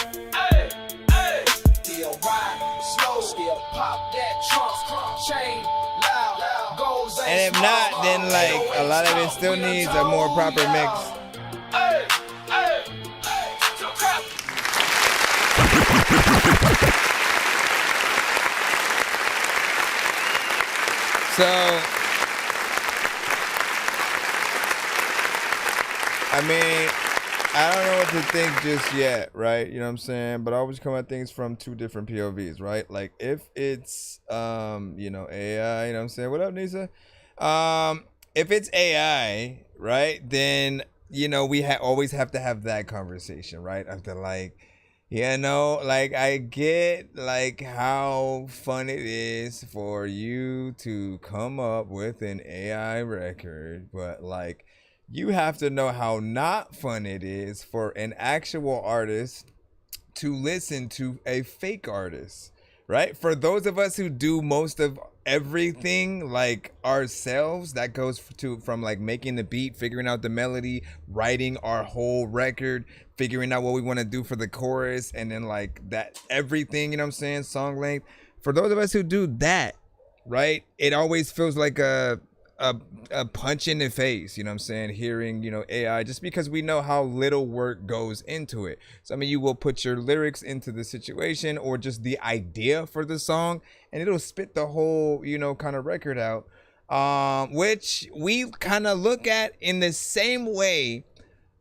Still ride, slow, still pop that trunk, chain loud, goals ain't And if not, then like a lot of it still needs a more proper mix. So, I mean, I don't know what to think just yet, right? You know what I'm saying? But I always come at things from two different POVs, right? Like if it's you know, AI, you know what I'm saying? What up, Nisa? If it's AI, right, then you know, we always have to have that conversation, right? After like, you know, like I get like how fun it is for you to come up with an AI record, but like you have to know how not fun it is for an actual artist to listen to a fake artist, right? For those of us who do most of everything like ourselves, that goes from like making the beat, figuring out the melody, writing our whole record, figuring out what we want to do for the chorus, and then like that everything, you know what I'm saying, song length. For those of us who do that, right, it always feels like a punch in the face, you know what I'm saying, hearing, you know, AI, just because we know how little work goes into it. Some of you will put your lyrics into the situation or just the idea for the song, and it'll spit the whole, you know, kind of record out, which we kind of look at in the same way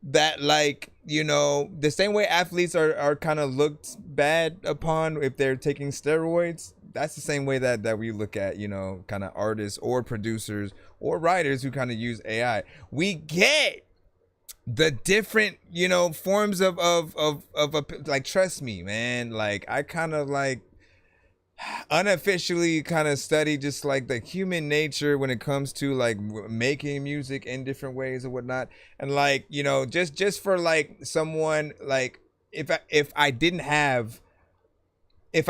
that, like, you know, the same way athletes are kind of looked bad upon if they're taking steroids. That's the same way that we look at, you know, kind of artists or producers or writers who kind of use AI. We get the different, you know, forms of like, trust me, man, like I kind of like unofficially kind of study just like the human nature when it comes to like making music in different ways and whatnot. And like, you know, just for like someone like if I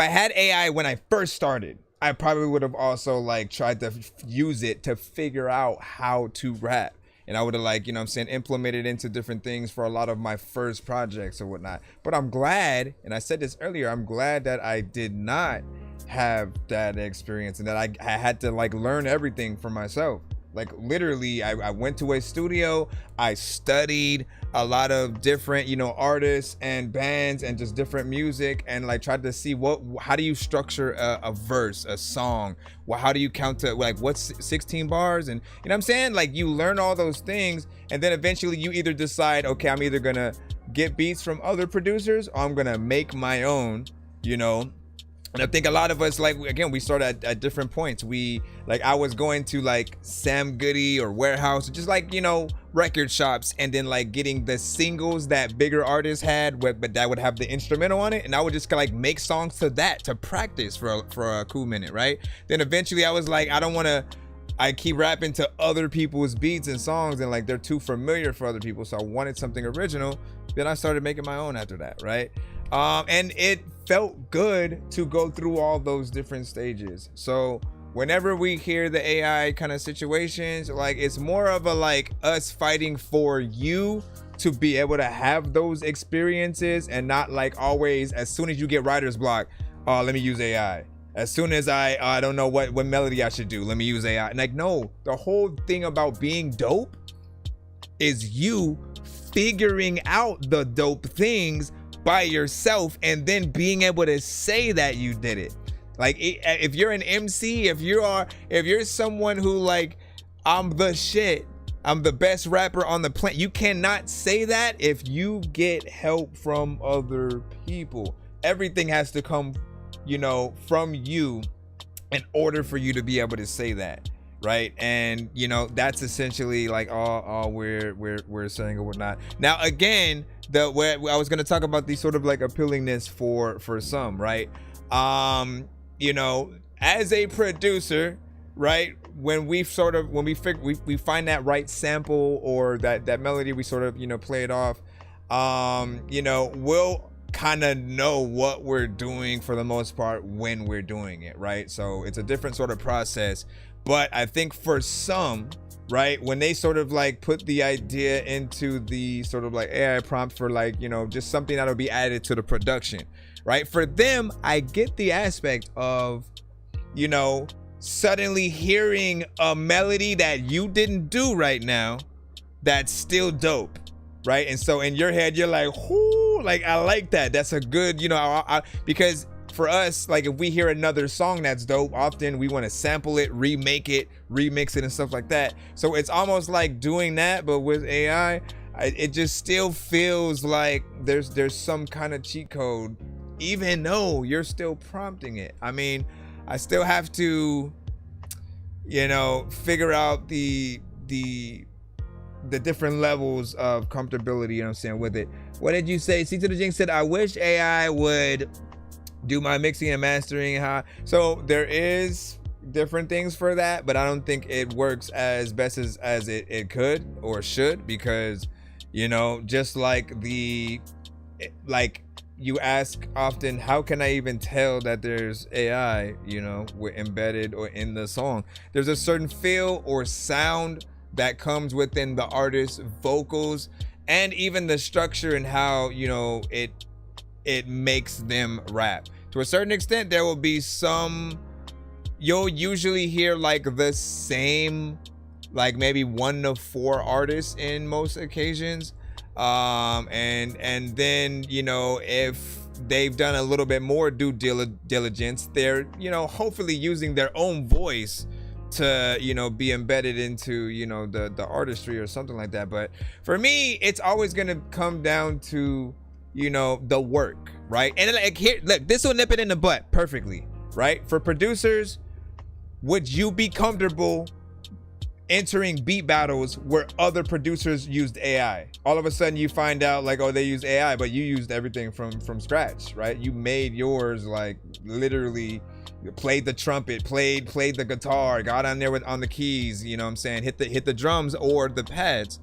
had AI when I first started, I probably would have also like tried to use it to figure out how to rap. And I would have like, you know what I'm saying, implemented into different things for a lot of my first projects or whatnot. But I'm glad, and I said this earlier, I'm glad that I did not have that experience and that I had to like learn everything for myself. Like literally, I went to a studio, I studied a lot of different, you know, artists and bands and just different music, and like tried to see how do you structure a verse, a song? Well, how do you count to like what's 16 bars? And you know what I'm saying? Like you learn all those things, and then eventually you either decide, okay, I'm either gonna get beats from other producers or I'm gonna make my own, you know. And I think a lot of us, like, again, we start at different points. I was going to like Sam Goody or Warehouse, just like, you know, record shops, and then like getting the singles that bigger artists had, but that would have the instrumental on it. And I would just like make songs to that to practice for a cool minute, right? Then eventually I was like, I keep rapping to other people's beats and songs, and like they're too familiar for other people. So I wanted something original. Then I started making my own after that, right? And it felt good to go through all those different stages. So whenever we hear the AI kind of situations, like it's more of a like us fighting for you to be able to have those experiences, and not like always as soon as you get writer's block, oh, let me use AI. As soon as I don't know what melody I should do, let me use AI. And like, no, the whole thing about being dope is you figuring out the dope things by yourself and then being able to say that you did it. Like if you're an MC, if you're someone who like, I'm the shit, I'm the best rapper on the planet, you cannot say that if you get help from other people. Everything has to come, you know, from you in order for you to be able to say that, right? And you know, that's essentially like all we're saying or whatnot. Now again, I was gonna talk about the sort of like appealingness for some, right? You know, as a producer, right, when we find that right sample or that melody, we sort of, you know, play it off, you know, we'll kind of know what we're doing for the most part when we're doing it, right? So it's a different sort of process. But I think for some, right, when they sort of like put the idea into the sort of like AI prompt for like, you know, just something that'll be added to the production, right? For them, I get the aspect of, you know, suddenly hearing a melody that you didn't do right now that's still dope, right? And so in your head, you're like, whoo, like, I like that. That's a good, you know, because for us, like if we hear another song that's dope, often we want to sample it, remake it, remix it and stuff like that. So it's almost like doing that, but with AI, it just still feels like there's some kind of cheat code, even though you're still prompting it. I mean, I still have to, you know, figure out the different levels of comfortability, you know what I'm saying, with it. What did you say? C to the Jinx said, I wish AI would do my mixing and mastering. So there is different things for that, but I don't think it works as best as it could or should, because, you know, just like you ask often, how can I even tell that there's AI, you know, embedded or in the song? There's a certain feel or sound that comes within the artist's vocals, and even the structure and how, you know, it makes them rap. To a certain extent, there will be some, you'll usually hear like the same, like maybe 1 to 4 artists in most occasions. And then, you know, if they've done a little bit more due diligence, they're, you know, hopefully using their own voice to, you know, be embedded into, you know, the artistry or something like that. But for me, it's always going to come down to, you know, the work, right? And like here, look, this will nip it in the butt perfectly, right? For producers, would you be comfortable entering beat battles where other producers used AI. All of a sudden you find out like, oh, they use AI, but you used everything from scratch, right? You made yours like literally played the trumpet, played the guitar, got on there on the keys, you know what I'm saying? Hit the drums or the pads,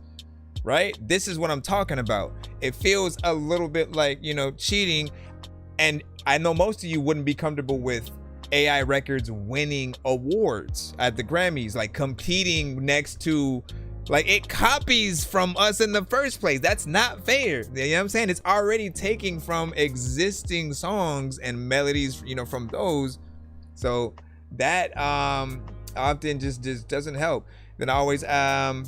right? This is what I'm talking about. It feels a little bit like, you know, cheating. And I know most of you wouldn't be comfortable with AI records winning awards at the Grammys, like competing next to, like, it copies from us in the first place. That's not fair. You know what I'm saying? It's already taking from existing songs and melodies, you know, from those. So that often just doesn't help. Then I always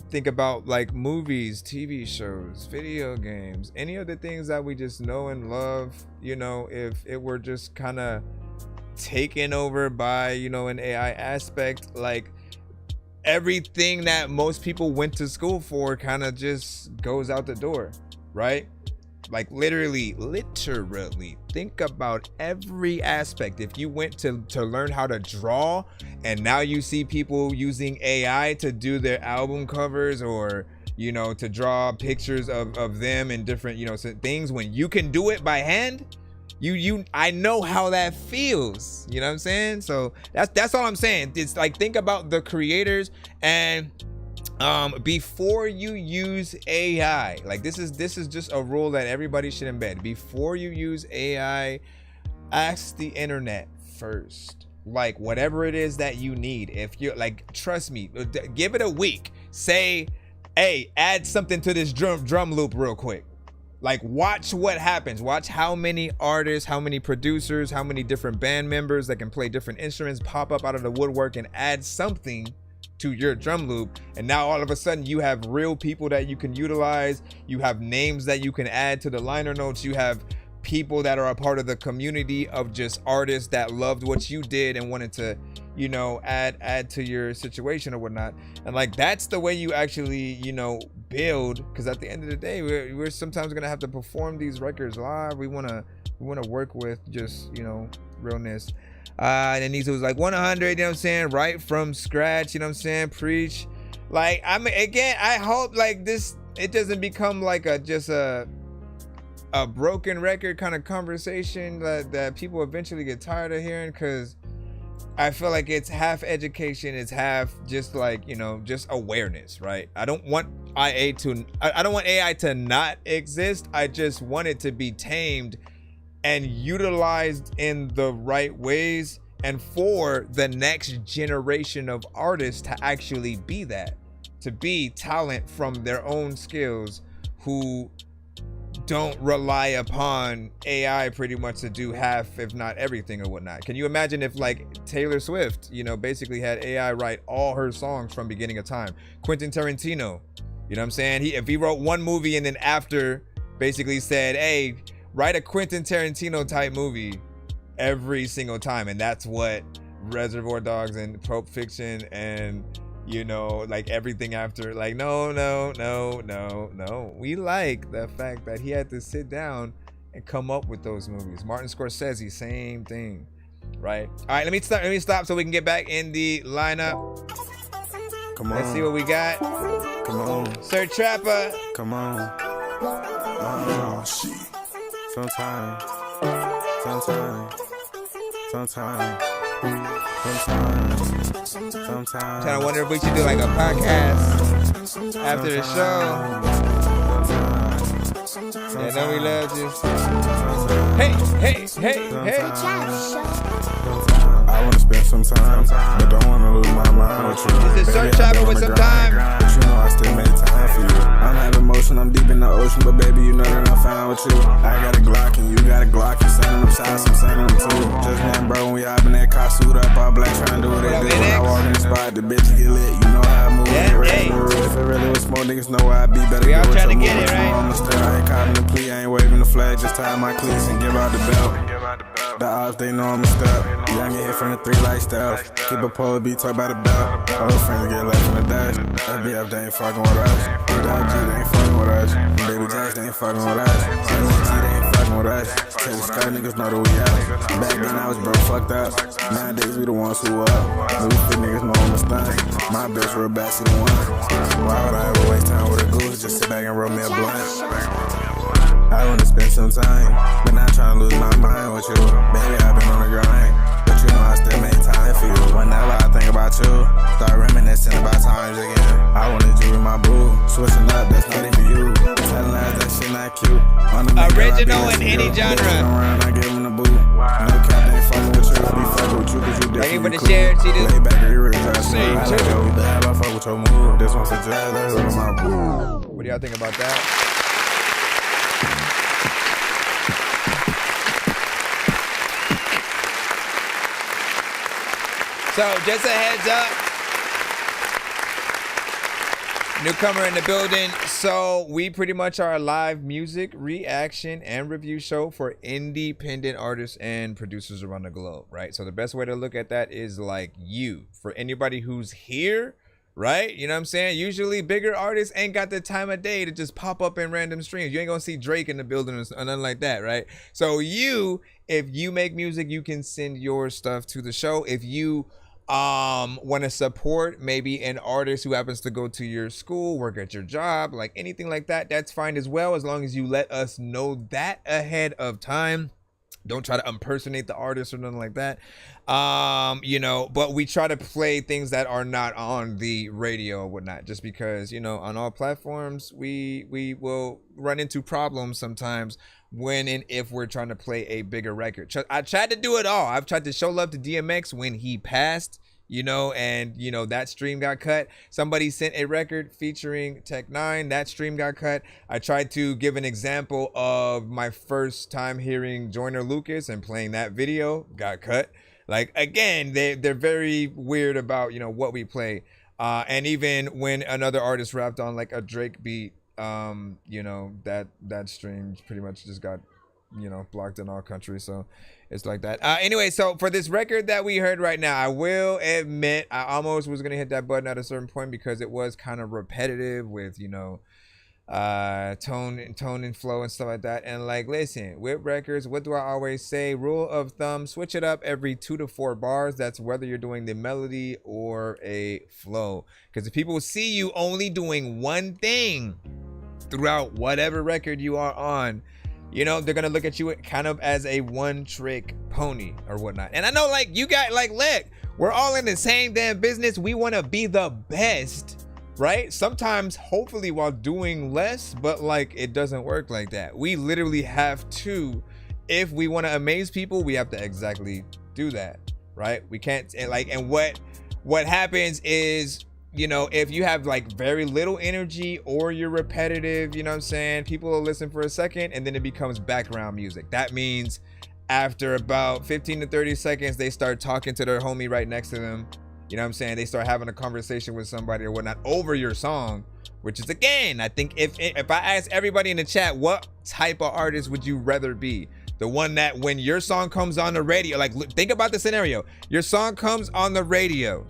think about like movies, TV shows, video games, any of the things that we just know and love, you know, if it were just kind of taken over by, you know, an AI aspect, like everything that most people went to school for kind of just goes out the door, right? Like literally think about every aspect. If you went to learn how to draw and now you see people using AI to do their album covers, or, you know, to draw pictures of them and different, you know, things, when you can do it by hand, I know how that feels, you know what I'm saying? So that's all I'm saying. It's like, think about the creators, and before you use AI, like this is just a rule that everybody should embed. Before you use AI, ask the internet first, like whatever it is that you need. If you're like, trust me, give it a week. Say, hey, add something to this drum loop real quick. Like, watch what happens. Watch how many artists, how many producers, how many different band members that can play different instruments pop up out of the woodwork and add something to your drum loop. And now all of a sudden you have real people that you can utilize. You have names that you can add to the liner notes. You have people that are a part of the community of just artists that loved what you did and wanted to, you know, add to your situation or whatnot. And like, that's the way you actually, you know, build, because at the end of the day, we're sometimes gonna have to perform these records live. We wanna work with just, you know, realness. And then he was like 100, you know what I'm saying, right from scratch, you know what I'm saying, preach. Like, I mean, again, I hope like this, it doesn't become like just a broken record kind of conversation that people eventually get tired of hearing, because I feel like it's half education, it's half just like, you know, just awareness, right? I don't want AI to not exist. I just want it to be tamed and utilized in the right ways, and for the next generation of artists to actually be that, to be talent from their own skills, who don't rely upon AI pretty much to do half, if not everything or whatnot. Can you imagine if like Taylor Swift, you know, basically had AI write all her songs from beginning of time? Quentin Tarantino, you know what I'm saying? If he wrote one movie and then after basically said, hey, write a Quentin Tarantino type movie every single time. And that's what Reservoir Dogs and Pulp Fiction and, you know, like everything after, like, no. We like the fact that he had to sit down and come up with those movies. Martin Scorsese, same thing, right? All right, let me stop so we can get back in the lineup. Come on. Let's see what we got. Come on. Sir Trapper. Come on. Oh, shit. Sometimes. I'm trying to wonder if we should do like a podcast after the show. Yeah, know we love you. Hey. I wanna spend some time, but don't wanna lose my mind with you. This is Sir Trapper with some time. But you know I still make time for you. I'm having motion, I'm deep in the ocean, but baby, you know that I'm fine with you. I got a Glock and you got a Glock. You sending them shots, I'm sending them too. Just then, bro, when we hop in that car, suit up, all black, trying to do what they do. When I walk in the spot, the bitch get lit. You know how I move. If it really was small, niggas know where I be. Better we all get trying to your get move. it, right? I ain't copping the plea, I ain't waving the flag. Just tie my cleats and give out the belt. The odds, they know I'm a step. Young get hit from the 3 lifestyles. Keep a pole beat, talk about a belt. All the friends get left in the dash. SBF, they ain't fucking with us. DG, they ain't fucking with us. Baby Jacks, they ain't fucking with us. G, they ain't fucking with us. fucking with us. Cause sky niggas know that we out. Back then I was broke, fucked up. Nowadays we the ones who up. New fit niggas know I'm a stunt. My bitch real bad, she the one. Why would I ever waste time with a goose? Just sit back and roll me a blunt. I wanna spend some time, but not trying to lose my mind with you. Baby, I've been on the grind, but you know I still make time for you. Whenever I think about you, start reminiscing about times again. I wanted you with my boo, switching up, that's not even you. Telling lies, that shit not cute. Original in any genre. Around, I give him the boo. No cap, they ain't fucking with you. I be fucking with you, cause you different. Thank you for the share, Cheetah. Lay back, you really try to see. I like yo, bad, I fuck with your move. This one's a jazz, that's what my boo. What do y'all think about that? So, just a heads up, newcomer in the building. So, we pretty much are a live music reaction and review show for independent artists and producers around the globe, right? So, the best way to look at that is like you. For anybody who's here, right? You know what I'm saying? Usually, bigger artists ain't got the time of day to just pop up in random streams. You ain't gonna see Drake in the building or nothing like that, right? So, if you make music, you can send your stuff to the show. If you want to support maybe an artist who happens to go to your school, work at your job, like anything like that, that's fine as well, as long as you let us know that ahead of time. Don't try to impersonate the artist or nothing like that. You know, but we try to play things that are not on the radio or whatnot, just because, you know, on all platforms we will run into problems sometimes when and if we're trying to play a bigger record. I tried to do it all. I've tried to show love to DMX when he passed, you know, and you know that stream got cut. Somebody sent a record featuring Tech-9, that stream got cut. I tried to give an example of my first time hearing Joyner Lucas and playing that video, got cut. Like, again, they're very weird about, you know, what we play. And even when another artist rapped on like a Drake beat, you know, that stream pretty much just got, you know, blocked in all countries. So it's like that. Anyway, so for this record that we heard right now, I will admit I almost was gonna hit that button at a certain point because it was kind of repetitive with, you know, tone and flow and stuff like that. And like, listen, with records, what do I always say? Rule of thumb, switch it up every 2 to 4 bars. That's whether you're doing the melody or a flow, because if people see you only doing one thing throughout whatever record you are on, you know, they're gonna look at you kind of as a one-trick pony or whatnot. And I know, like, you got, like, look, we're all in the same damn business. We want to be the best, right? Sometimes, hopefully, while doing less, but like, it doesn't work like that. We literally have to, if we want to amaze people, we have to exactly do that, right? We can't, like, and what happens is, you know, if you have like very little energy or you're repetitive, you know what I'm saying, people will listen for a second and then it becomes background music. That means after about 15 to 30 seconds, they start talking to their homie right next to them. You know what I'm saying? They start having a conversation with somebody or whatnot over your song, which is, again, I think if I ask everybody in the chat, what type of artist would you rather be? The one that when your song comes on the radio, like, think about the scenario. Your song comes on the radio.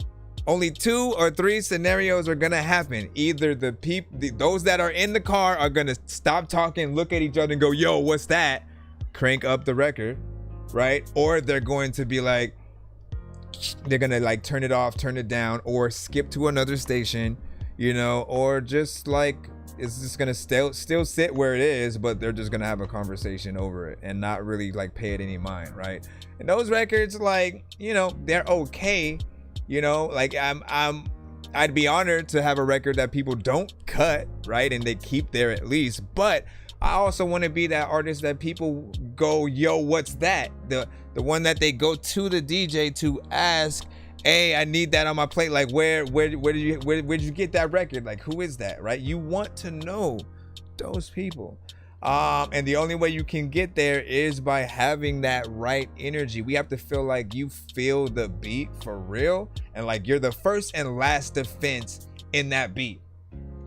Only 2 or 3 scenarios are gonna happen. Either those that are in the car are gonna stop talking, look at each other and go, yo, what's that? Crank up the record, right? Or they're going to be like, they're gonna like turn it off, turn it down, or skip to another station, you know, or just like, it's just gonna still sit where it is, but they're just gonna have a conversation over it and not really like pay it any mind, right? And those records, like, you know, they're okay. You know, like I'd be honored to have a record that people don't cut, right? And they keep there at least. But I also want to be that artist that people go, yo, what's that? The one that they go to the DJ to ask, hey, I need that on my plate. Like, where'd you get that record? Like, who is that, right? You want to know those people. And the only way you can get there is by having that right energy. We have to feel like you feel the beat for real, and like you're the first and last defense in that beat,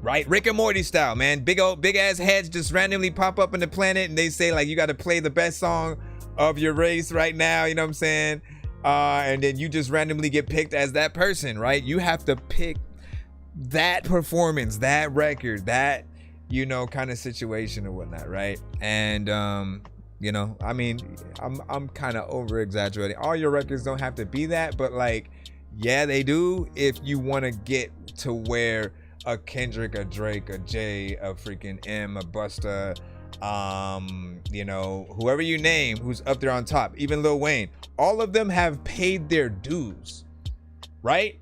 right? Rick and Morty style, man. Big ass heads just randomly pop up in the planet and they say like, you got to play the best song of your race right now, you know what I'm saying? And then you just randomly get picked as that person, right? You have to pick that performance, that record, that, you know, kind of situation or whatnot, right? And You know, I mean, I'm kind of over exaggerating. All your records don't have to be that, but like, yeah, they do. If you want to get to where a Kendrick, a Drake, a Jay, a freaking M, a Busta, you know, whoever you name, who's up there on top, even Lil Wayne, all of them have paid their dues, right?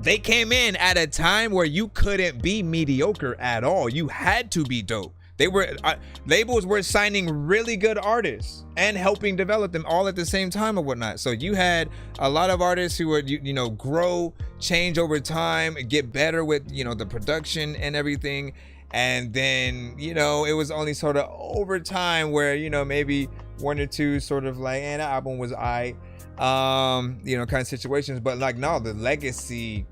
They came in at a time where you couldn't be mediocre at all. You had to be dope. They were labels were signing really good artists and helping develop them all at the same time or whatnot. So you had a lot of artists who would, you know, grow, change over time, get better with, you know, the production and everything. And then, you know, it was only sort of over time where, you know, maybe one or two sort of like, and the album was you know, kind of situations. But like, no, the legacy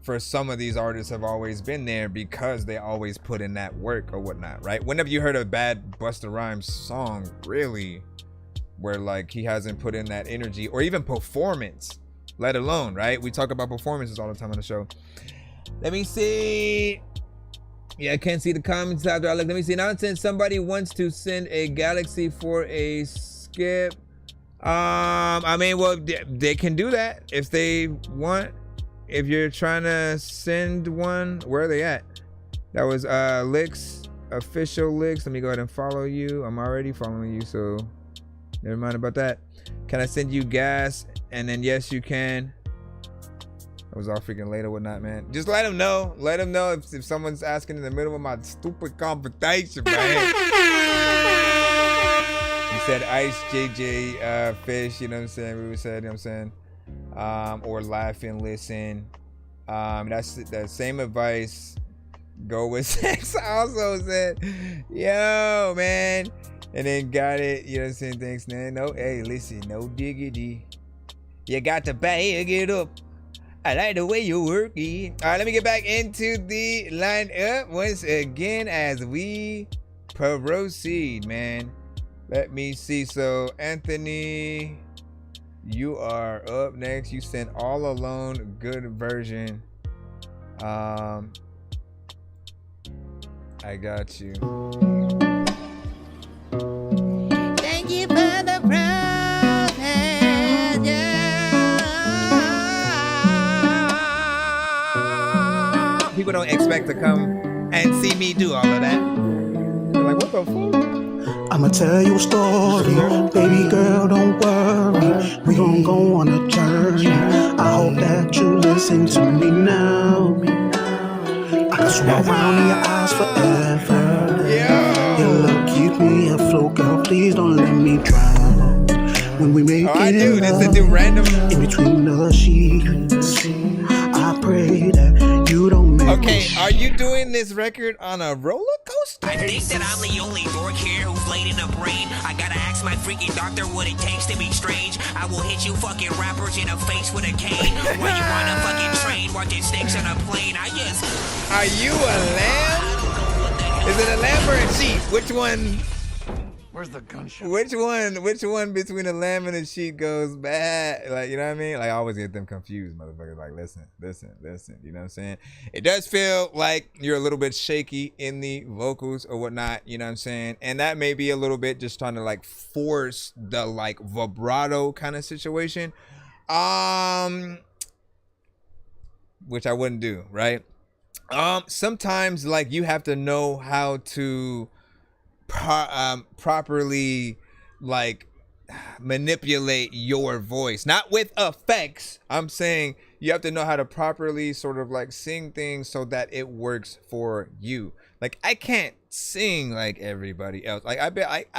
for some of these artists have always been there because they always put in that work or whatnot, right? When have you heard a bad Busta Rhymes song, really, where like he hasn't put in that energy or even performance, let alone, right? We talk about performances all the time on the show. Let me see. Yeah, I can't see the comments out there. Let me see. Nonsense. Somebody wants to send a Galaxy for a skip. I mean, well, they can do that if they want. If you're trying to send one, where are they at? That was Licks, official Licks. Let me go ahead and follow you. I'm already following you, so never mind about that. Can I send you gas? And then yes, you can. I was all freaking late or whatnot, man. Just let them know. Let them know if someone's asking in the middle of my stupid conversation, man. You said Ice, JJ, Fish, you know what I'm saying? We said, you know what I'm saying? Or laugh and listen. That's the same advice. Go with sex. I also said, yo, man. And then got it, you know what I'm saying? Thanks, man. No, hey, listen, no diggity. You got to bag it up. I like the way you work it. All right, let me get back into the lineup once again as we proceed, man. Let me see. So, Anthony, you are up next. You sent All Alone, good version. I got you. Thank you for the process, yeah. People don't expect to come and see me do all of that. They're like, what the fuck? I'ma tell you a story, baby girl, don't worry. We gon' go on a journey. I hope that you listen to me now. I can swim around in your eyes forever. Your love keep me afloat, girl. Please don't let me drown. When we make it love, in between the sheets, I pray that you don't make Okay, are you doing this record on a roller coaster? I think that I'm the only dork here who's laid in the brain. I gotta ask my freaking doctor what it takes to be strange. I will hit you fucking rappers in the face with a cane. While you on a fucking train, watching snakes on a plane. I just... Are you a lamb? Is it a lamb or a sheep? Which one? Where's the gunshot? Which one between a lamb and a sheep goes bad? Like, you know what I mean? Like, I always get them confused, motherfuckers. Like, listen. You know what I'm saying? It does feel like you're a little bit shaky in the vocals or whatnot. You know what I'm saying? And that may be a little bit just trying to like force the like vibrato kind of situation. Which I wouldn't do, right? Sometimes like you have to know how to properly like manipulate your voice, not with effects. I'm saying you have to know how to properly sort of like sing things so that it works for you. Like I can't sing like everybody else. Like I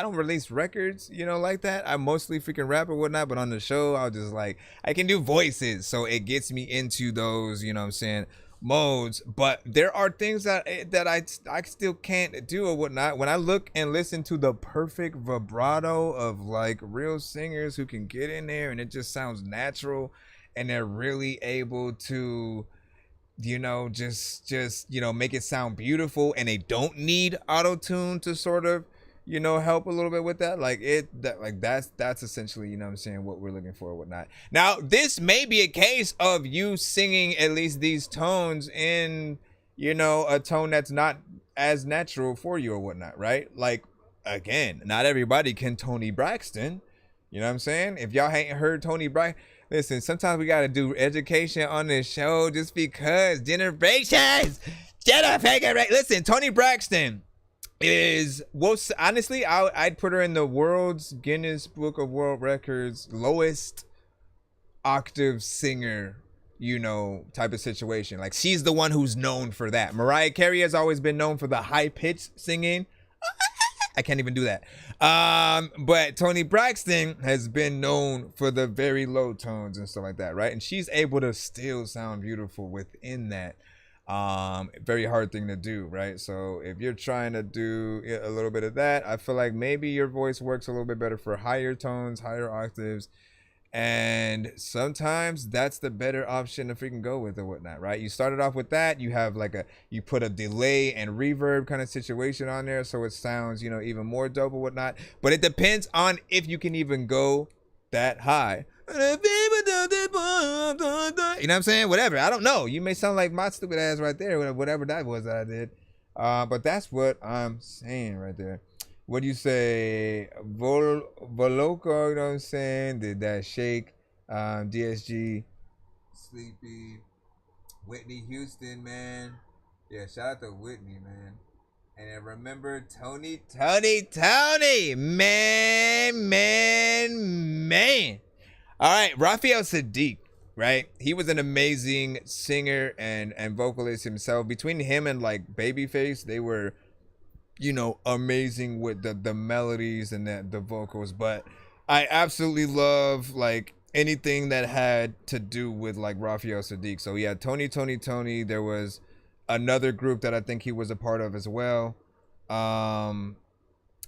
don't release records, you know, like that. I mostly freaking rap or whatnot, but on the show I'll just like I can do voices, so it gets me into those, you know what I'm saying, modes. But there are things that I still can't do or whatnot. When I look and listen to the perfect vibrato of like real singers who can get in there and it just sounds natural and they're really able to, you know, just you know, make it sound beautiful, and they don't need auto-tune to sort of, you know, help a little bit with that. Like that's essentially, you know what I'm saying, what we're looking for or whatnot. Now, this may be a case of you singing at least these tones in, you know, a tone that's not as natural for you or whatnot, right? Like again, not everybody can Tony Braxton. You know what I'm saying? If y'all ain't heard Tony Braxton, listen, sometimes we got to do education on this show just because generations. Listen, Tony Braxton is, well, honestly, I'd put her in the world's Guinness Book of World Records lowest octave singer, you know, type of situation. Like, she's the one who's known for that. Mariah Carey has always been known for the high-pitched singing. I can't even do that. But Toni Braxton has been known for the very low tones and stuff like that, right? And she's able to still sound beautiful within that. Very hard thing to do, right? So if you're trying to do a little bit of that, I feel like maybe your voice works a little bit better for higher tones, higher octaves. And sometimes that's the better option to freaking go with or whatnot, right? You started off with that, you have like you put a delay and reverb kind of situation on there, so it sounds, you know, even more dope or whatnot. But it depends on if you can even go that high. You know what I'm saying? Whatever. I don't know. You may sound like my stupid ass right there, whatever that was that I did. But that's what I'm saying right there. What do you say? Bolow, you know what I'm saying? Did that shake? DSG, Sleepy, Whitney Houston, man. Yeah, shout out to Whitney, man. And then remember Tony, man. All right, Raphael Sadiq, right? He was an amazing singer and vocalist himself. Between him and like Babyface, they were, you know, amazing with the melodies and the vocals. But I absolutely love like anything that had to do with like Raphael Sadiq. So yeah, Tony. There was another group that I think he was a part of as well.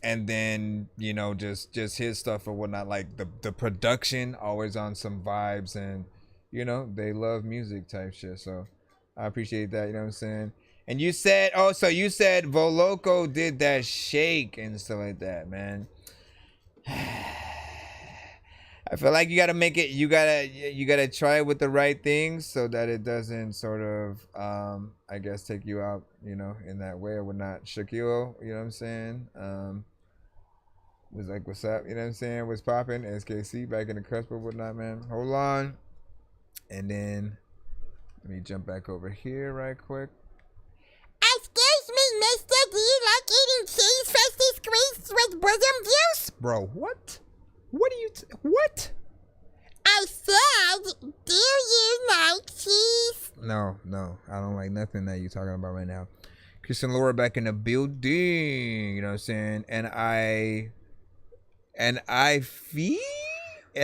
And then, you know, just his stuff or whatnot, like the production always on some vibes, and you know, they love music type shit. So I appreciate that, you know what I'm saying? And you said, oh, so you said Voloco did that shake and stuff like that, man. I feel like you gotta make it, you gotta try it with the right things so that it doesn't sort of, I guess, take you out, you know, in that way or whatnot. Shaquille, you know what I'm saying? Was like, what's up? You know what I'm saying? What's popping? SKC back in the cusp or whatnot, man. Hold on. And then let me jump back over here right quick. Excuse me, mister, do you like eating cheese freshly squeezed with bosom juice? Bro, what? What are you, what? I said, do you like cheese? No, I don't like nothing that you're talking about right now. Christian Laura back in the building, you know what I'm saying? And I feel, I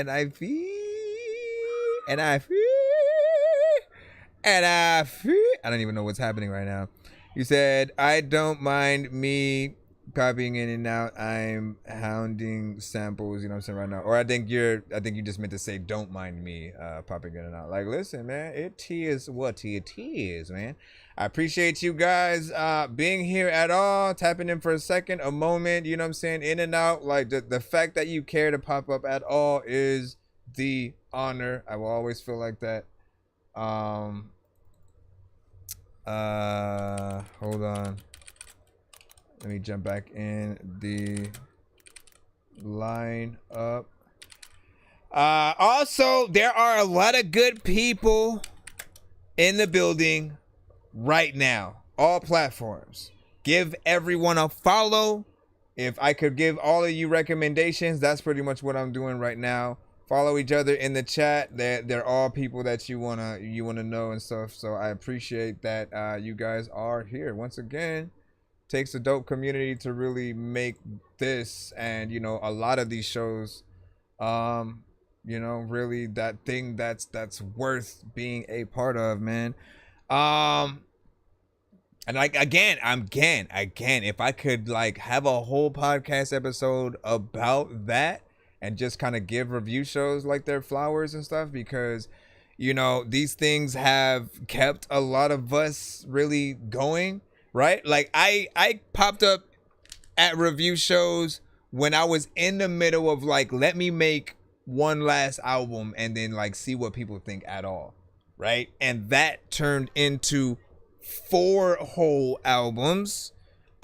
don't even know what's happening right now. You said, I don't mind me copying in and out. I'm hounding samples, you know what I'm saying, right now. Or I think you just meant to say, don't mind me popping in and out. Like, listen, man, it is what it is, man. I appreciate you guys being here at all, tapping in for a second, a moment, you know what I'm saying, in and out. Like, the fact that you care to pop up at all is the honor. I will always feel like that. Hold on. Let me jump back in the line up. Also, there are a lot of good people in the building right now, all platforms. Give everyone a follow. If I could give all of you recommendations, that's pretty much what I'm doing right now. Follow each other in the chat. They're all people that you wanna know and stuff. So I appreciate that you guys are here. Once again, takes a dope community to really make this and, you know, a lot of these shows, you know, really that thing that's worth being a part of, man. And like, again, if I could like have a whole podcast episode about that and just kind of give review shows like their flowers and stuff, because, you know, these things have kept a lot of us really going, right? Like I popped up at review shows when I was in the middle of like, let me make one last album and then like see what people think at all, right? And that turned into 4 whole albums,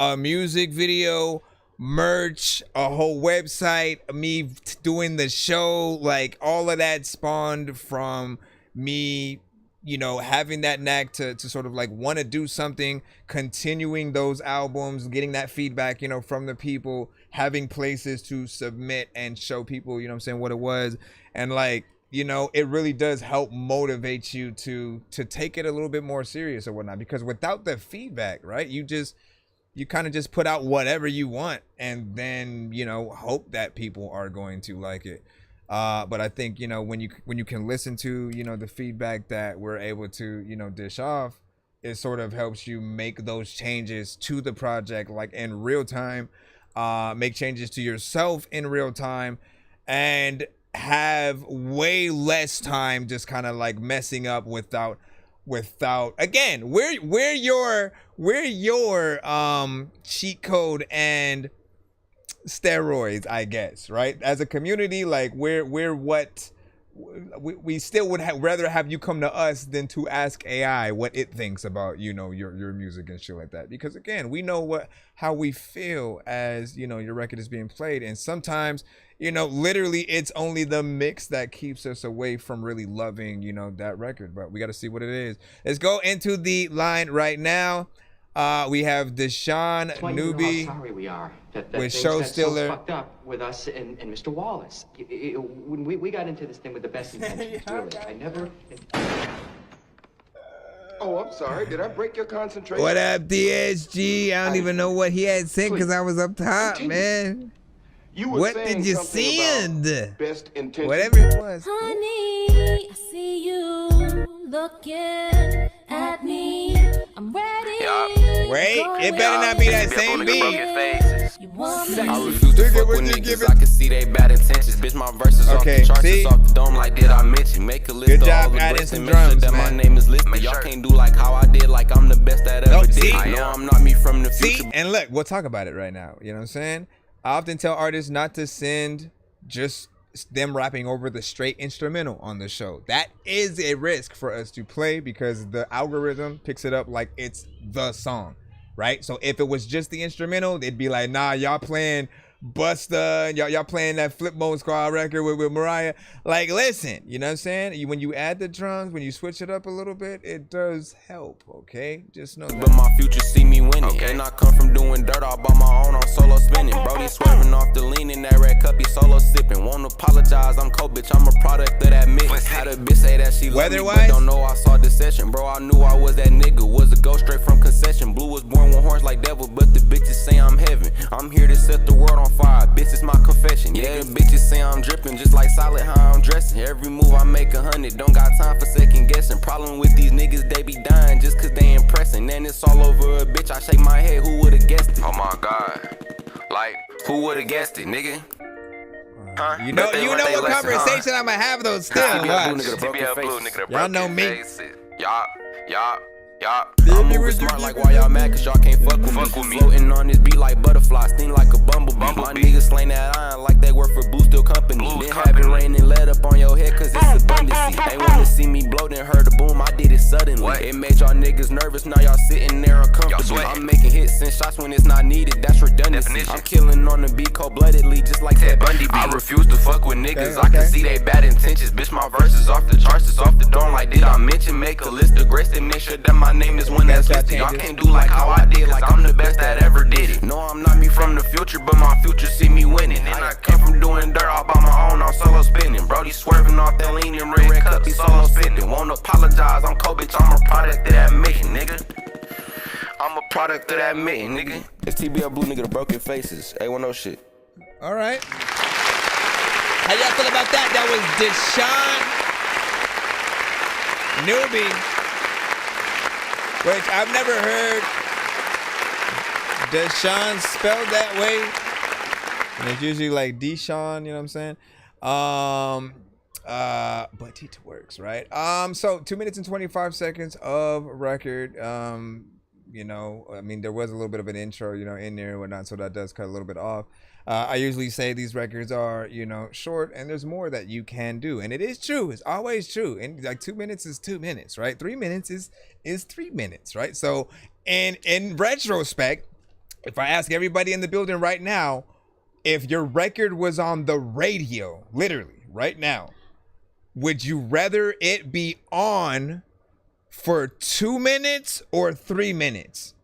a music video, merch, a whole website, me doing the show, like all of that spawned from me, you know, having that knack to sort of like want to do something, continuing those albums, getting that feedback, you know, from the people, having places to submit and show people, you know what I'm saying, what it was. And like, you know, it really does help motivate you to take it a little bit more serious or whatnot, because without the feedback, right, you kind of just put out whatever you want and then, you know, hope that people are going to like it. But I think, you know, when you can listen to, you know, the feedback that we're able to, you know, dish off, it sort of helps you make those changes to the project, like in real time, make changes to yourself in real time, and have way less time just kind of like messing up without again, we're your cheat code and steroids, I guess, right? As a community, like we're what we still would rather have you come to us than to ask AI what it thinks about, you know, your music and shit like that, because again, we know how we feel as, you know, your record is being played, and sometimes, you know, literally it's only the mix that keeps us away from really loving, you know, that record. But we got to see what it is. Let's go into the line right now. We have Deshaun Newbie. Sorry we are with Show Stealer. So fucked up with us and Mr. Wallace. When we got into this thing with the best intentions, really. I never. Oh, I'm sorry. Did I break your concentration? What up, DSG? I don't even know what he had sent because I was up top, man. What did you send? Best intentions. Whatever it was. Honey, I see you looking at me. I'm ready. Wait, it better not be that same beat. I refuse to fuck with niggas. I can see they bad intentions. Bitch, my verses off the charts, it's off the dome. Like did I mention? Make a list of all the greats and make sure that my name is listed. Y'all can't do like how I did, like I'm the best that ever did. I know I'm not me from the future. See, and look, we'll talk about it right now. You know what I'm saying? I often tell artists not to send just them rapping over the straight instrumental on the show. That is a risk for us to play because the algorithm picks it up like it's the song, right? So if it was just the instrumental, they'd be like, nah, y'all playing Busta, y'all playing that Flip Mode Squad record with Mariah. Like, listen, you know what I'm saying? When you add the drums, when you switch it up a little bit, it does help, okay? Just know that. But my future see me winning. Okay. And I come from doing dirt all by my own on solo spinning. Brody swerving off the lean in that red cup, he solo sipping. Won't apologize, I'm cold, bitch, I'm a product of that mix. Had a bitch say that she loved me, but don't know I saw deception. Bro, I knew I was that nigga, was a ghost straight from concession. Blue was born with horns like devil, but the bitches say I'm heaven. I'm here to set the world on fire, bitch, it's my confession. Yeah, the bitches say I'm dripping, just like solid how I'm dressing. Every move I make 100, don't got time for second guessing. Problem with these niggas, they be dying just cause they impressing. Then it's all over a bitch, I shake my head, who would've guessed it? Oh my god, like, who would've guessed it, nigga? Huh? You know what conversation I'ma have those still. Y'all know me. I'm moving smart like why y'all mad cause y'all can't fuck with me. Floating on this beat like butterfly, sting like a bumblebee. My niggas slang that iron like they work for Blue Steel Company. Then have it rain and let up on your head cause it's abundance. They wanna see me blow, then heard the boom, I did it suddenly. It made y'all niggas nervous, now y'all sitting there uncomfortable. I'm making hits and shots when it's not needed, that's redundancy. I'm killing on the beat cold-bloodedly just like Ted Bundy. I refuse to fuck with niggas, I can see they bad intentions. Bitch, my verses off the charts, it's off the dome. Like did I mention? Make a list of greats and make sure that my name is one that's listed. Y'all can't do like how I did, like I'm the best that ever did it. No, I'm not me from the future, but my future see me winning. And I came from doing dirt all by my own, I'm solo spinning. Brody swerving off that lean and red cup, he solo spinning. Won't apologize, I'm cold, bitch, I'm a product of that mission, nigga. I'm a product of that mission, nigga. It's TBL Blue, nigga, the broken faces. A10 shit. All right. How y'all feel about that? That was Deshaun Newbie, which I've never heard Deshaun spelled that way. And it's usually like Deshaun, you know what I'm saying? But it works, right? So 2 minutes and 25 seconds of record. You know, I mean, there was a little bit of an intro, you know, in there and whatnot, so that does cut a little bit off. I usually say these records are, you know, short and there's more that you can do. And it is true. It's always true. And like 2 minutes is 2 minutes, right? 3 minutes is 3 minutes, right? So, and in retrospect, if I ask everybody in the building right now, if your record was on the radio, literally right now, would you rather it be on for 2 minutes or 3 minutes?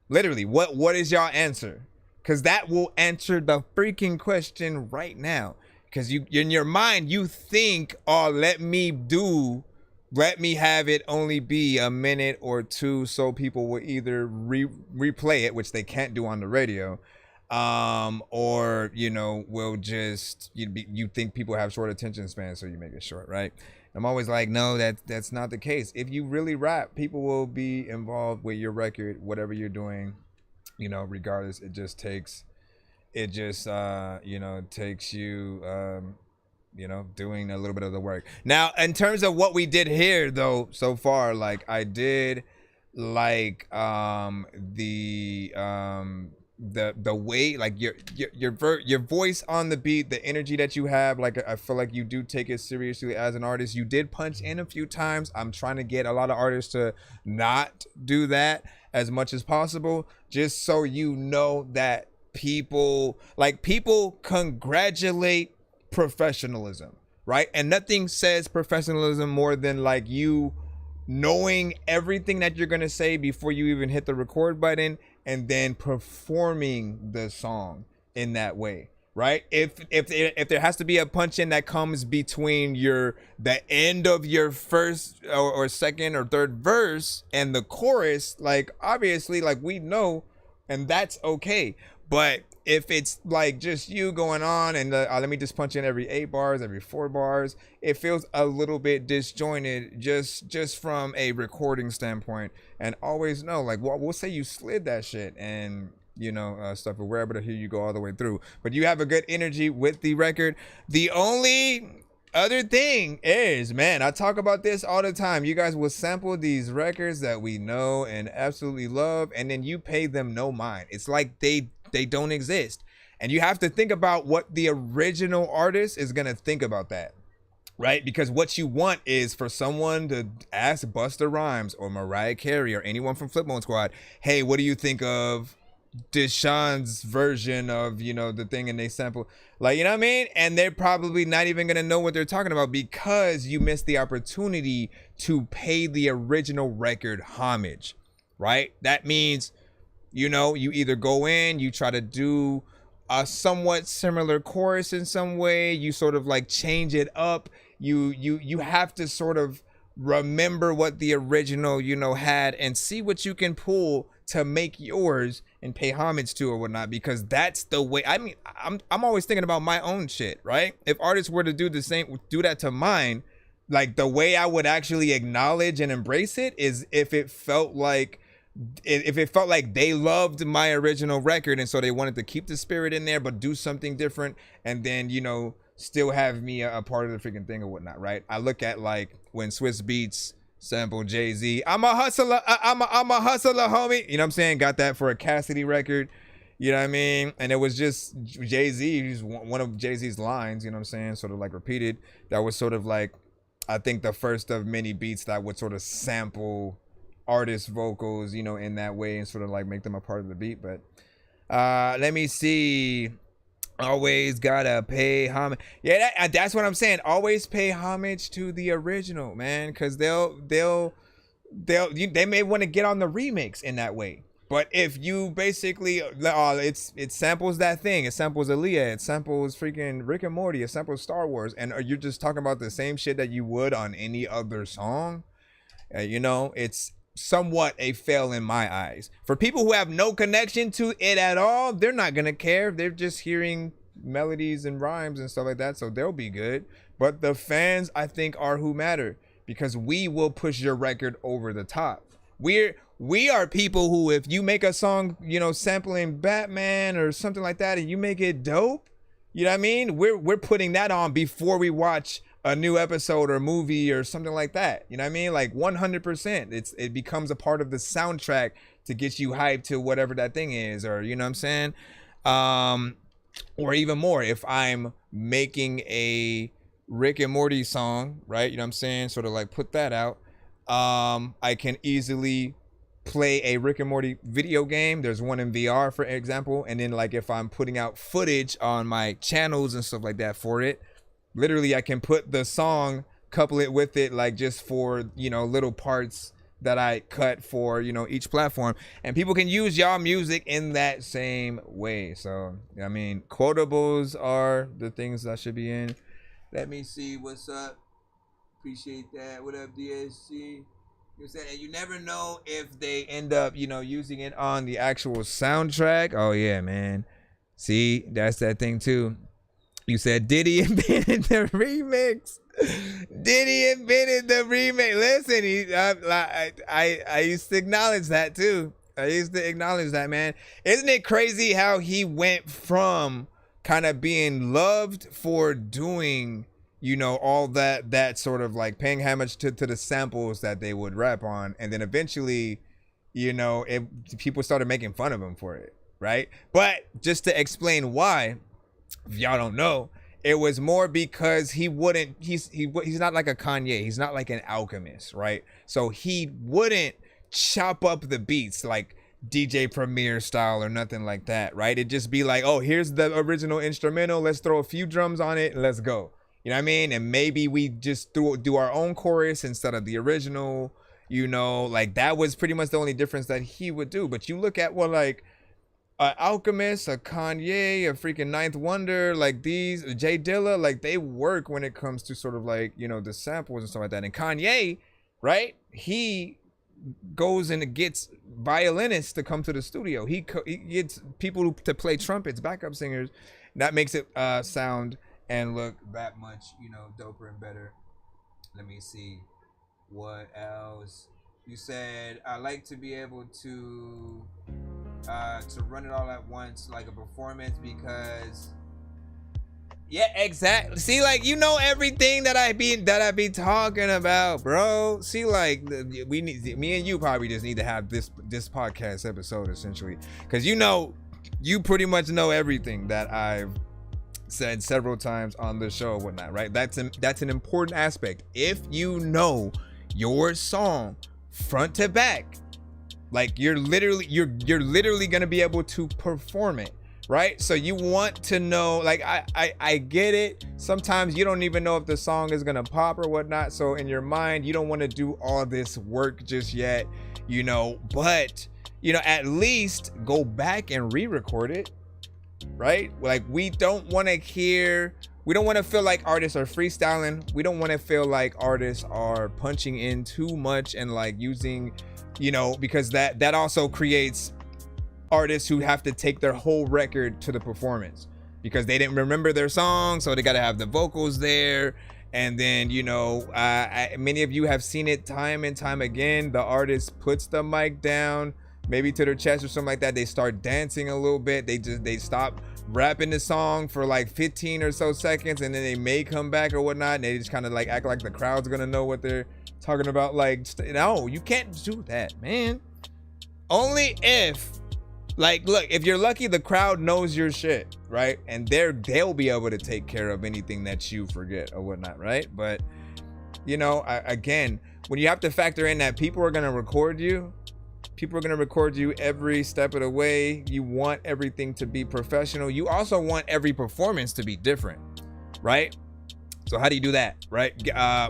Literally, what is y'all answer? Because that will answer the freaking question right now. Because you, in your mind, you think, oh, let me have it only be a minute or two, so people will either replay it, which they can't do on the radio, or, you know, will just, you think people have short attention spans, so you make it short, right? I'm always like, no, that's not the case. If you really rap, people will be involved with your record, whatever you're doing, you know, regardless. It just takes you, you know, doing a little bit of the work. Now, in terms of what we did here, though, so far, like, I did like the way, like, your voice on the beat, the energy that you have, like, I feel like you do take it seriously as an artist. You did punch in a few times. I'm trying to get a lot of artists to not do that as much as possible, just so you know that people congratulate professionalism, right? And nothing says professionalism more than like you knowing everything that you're gonna say before you even hit the record button, and then performing the song in that way, right? If there has to be a punch in that comes between the end of your first or second or third verse and the chorus, like, obviously, like, we know, and that's okay. But if it's like just you going on and let me just punch in every 8 bars, every 4 bars, it feels a little bit disjointed just from a recording standpoint. And always know, like, we'll say you slid that shit and, you know, stuff, but we're able to hear you go all the way through. But you have a good energy with the record. The only other thing is, man, I talk about this all the time. You guys will sample these records that we know and absolutely love, and then you pay them no mind. It's like they don't exist. And you have to think about what the original artist is going to think about that, right? Because what you want is for someone to ask Busta Rhymes or Mariah Carey or anyone from Flipmode Squad, hey, what do you think of Deshaun's version of, you know, the thing, and they sample, like, you know what I mean? And they're probably not even going to know what they're talking about because you missed the opportunity to pay the original record homage, right? That means, you know, you either go in, you try to do a somewhat similar chorus in some way, you sort of like change it up. You have to sort of remember what the original, you know, had and see what you can pull to make yours and pay homage to or whatnot, because that's the way. I mean, I'm always thinking about my own shit, right? If artists were to do that to mine, like, the way I would actually acknowledge and embrace it is if it felt like they loved my original record, and so they wanted to keep the spirit in there but do something different, and then, you know, still have me a part of the freaking thing or whatnot, right? I look at, like, when Swiss Beats sample Jay-Z, I'm a hustler, I'm a hustler, homie, you know what I'm saying? Got that for a Cassidy record, you know what I mean? And it was just Jay-Z, one of Jay-Z's lines, you know what I'm saying, sort of like repeated. That was sort of like, I think, the first of many beats that would sort of sample artist vocals, you know, in that way, and sort of like make them a part of the beat. But let me see. Always gotta pay homage. Yeah, that's what I'm saying. Always pay homage to the original, man, because they may want to get on the remix in that way. But if you basically, it samples that thing, it samples Aaliyah, it samples freaking Rick and Morty, it samples Star Wars, and you're just talking about the same shit that you would on any other song, you know, it's somewhat a fail in my eyes. For people who have no connection to it at all, they're not gonna care. They're just hearing melodies and rhymes and stuff like that, so they'll be good. But the fans, I think, are who matter, because we will push your record over the top. We are people who, if you make a song, you know, sampling Batman or something like that, and you make it dope, you know what I mean? We're putting that on before we watch a new episode or movie or something like that. You know what I mean? Like 100%. It becomes a part of the soundtrack to get you hyped to whatever that thing is, or, you know what I'm saying? Or even more, if I'm making a Rick and Morty song, right? You know what I'm saying? Sort of like put that out. I can easily play a Rick and Morty video game. There's one in VR, for example. And then like if I'm putting out footage on my channels and stuff like that for it, literally I can put the song, couple it with it, like just for, you know, little parts that I cut for, you know, each platform, and people can use y'all music in that same way. So I mean, quotables are the things that should be in. Let me see what's up. Appreciate that. What up, DSC? You said, and you never know if they end up, you know, using it on the actual soundtrack. Oh yeah, man. See, that's that thing too. You said Diddy invented the remix. Diddy invented the remix. Listen, I used to acknowledge that too. I used to acknowledge that, man. Isn't it crazy how he went from kind of being loved for doing, you know, all that sort of like paying homage to the samples that they would rap on, and then eventually, you know, people started making fun of him for it, right? But just to explain why, if y'all don't know, it was more because he's not like a Kanye. He's not like an alchemist, right? So he wouldn't chop up the beats like DJ Premier style or nothing like that, right? It'd just be like, oh, here's the original instrumental. Let's throw a few drums on it and let's go. You know what I mean? And maybe we just do our own chorus instead of the original, you know, like that was pretty much the only difference that he would do. But you look at what like Alchemist, a Kanye, a freaking Ninth Wonder, like these, Jay Dilla, like they work when it comes to sort of like, you know, the samples and stuff like that. And Kanye, right? He goes and gets violinists to come to the studio. He gets people to play trumpets, backup singers. That makes it sound and look that much, you know, doper and better. Let me see. What else? You said, I like to be able to run it all at once, like a performance, because yeah, exactly. See, like, you know, everything that I be talking about, bro. See, like, me and you probably just need to have this podcast episode essentially, because you know, you pretty much know everything that I've said several times on the show and whatnot, right? That's an important aspect. If you know your song front to back, like you're literally gonna be able to perform it, right? So you want to know, like, I get it. Sometimes you don't even know if the song is gonna pop or whatnot. So in your mind, you don't want to do all this work just yet, you know, but you know, at least go back and re-record it, right? Like we don't want to feel like artists are freestyling. We don't want to feel like artists are punching in too much and like using, you know, because that also creates artists who have to take their whole record to the performance because they didn't remember their song, so they got to have the vocals there. And then, you know, many of you have seen it time and time again. The artist puts the mic down, maybe to their chest or something like that. They start dancing a little bit. They stop rapping the song for like 15 or so seconds, and then they may come back or whatnot, and they just kind of like act like the crowd's gonna know what they're talking about. Like, no, you can't do that, man. Only if, like, look, if you're lucky, the crowd knows your shit, right? And they'll be able to take care of anything that you forget or whatnot, right? But, you know, again, when you have to factor in that people are gonna record you every step of the way. You want everything to be professional. You also want every performance to be different, right? So how do you do that, right?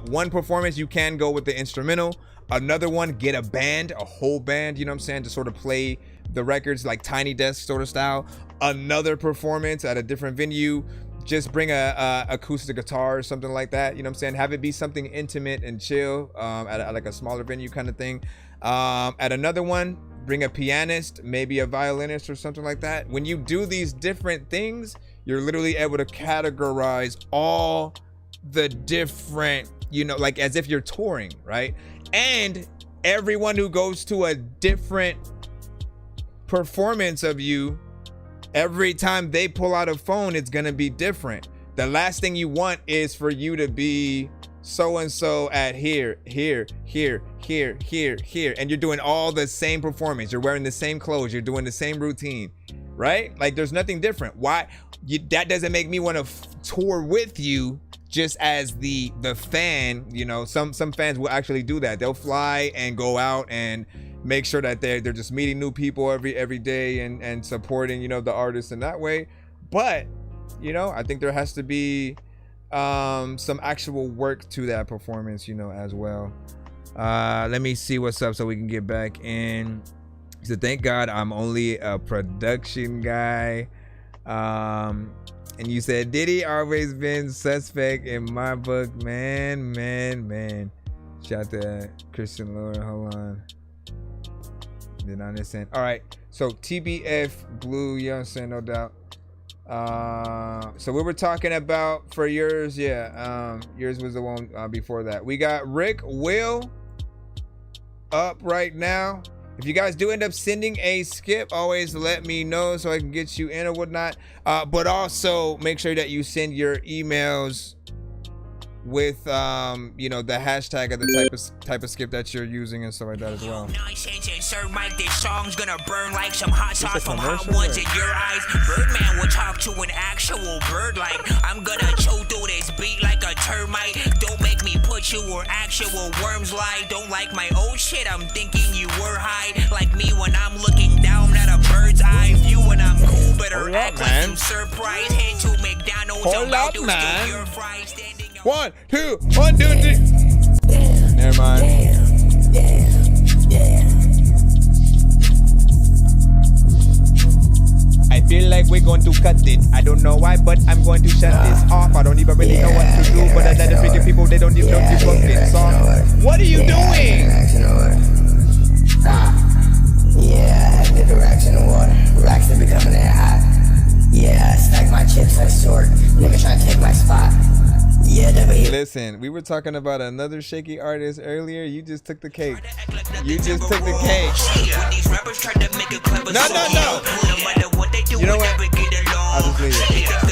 One performance, you can go with the instrumental. Another one, get a band, a whole band, you know what I'm saying, to sort of play the records like Tiny Desk sort of style. Another performance at a different venue, just bring a acoustic guitar or something like that, you know what I'm saying? Have it be something intimate and chill at like a smaller venue kind of thing. At another one, bring a pianist, maybe a violinist or something like that. When you do these different things, you're literally able to categorize all the different, you know, like as if you're touring, right? And everyone who goes to a different performance of you, every time they pull out a phone, it's gonna be different. The last thing you want is for you to be so-and-so at here, and you're doing all the same performance. You're wearing the same clothes. You're doing the same routine, right? Like there's nothing different. Why? That doesn't make me want to tour with you just as the fan. You know, some fans will actually do that. They'll fly and go out and, make sure that they're just meeting new people every day and supporting, you know, the artists in that way. But, you know, I think there has to be some actual work to that performance, you know, as well. Let me see what's up so we can get back in. So thank God I'm only a production guy. And you said Diddy always been suspect in my book. Man. Shout out to Christian Lord. Hold on. Didn't understand. All right. So TBF Blue, you know what I'm saying? No doubt. So we were talking about for yours. Yeah. Yours was the one before that. We got Rick Will up right now. If you guys do end up sending a skip, always let me know so I can get you in or whatnot. But also make sure that you send your emails with you know, the hashtag of the type of skip that you're using and stuff like that as well. Sir Mike, this song's gonna burn like some hot sauce from hot ones in your eyes. Birdman will talk to an actual bird like I'm gonna choke through this beat like a termite. Don't make me put you where actual worms lie. Don't like my old shit, I'm thinking you were high. Like me when I'm looking down at a bird's eye view when I'm cool, better act like some surprise. Head to McDonald's, hold up, man. Your fries standing. 1, 2, 1, 2, 3. Never mind. I feel like we're going to cut it. I don't know why, but I'm going to shut this off. I don't even really know what to do, but I let the freaking people, they don't even know the fucking song. What are you doing? Yeah, I did the racks in the water. Racks are becoming that hot. Yeah, I stack my chips like sword. Nigga trying to take my spot. Yeah, listen, we were talking about another shaky artist earlier. You just took the cake. You just took the cake. No. You know what? I'll just leave it. I've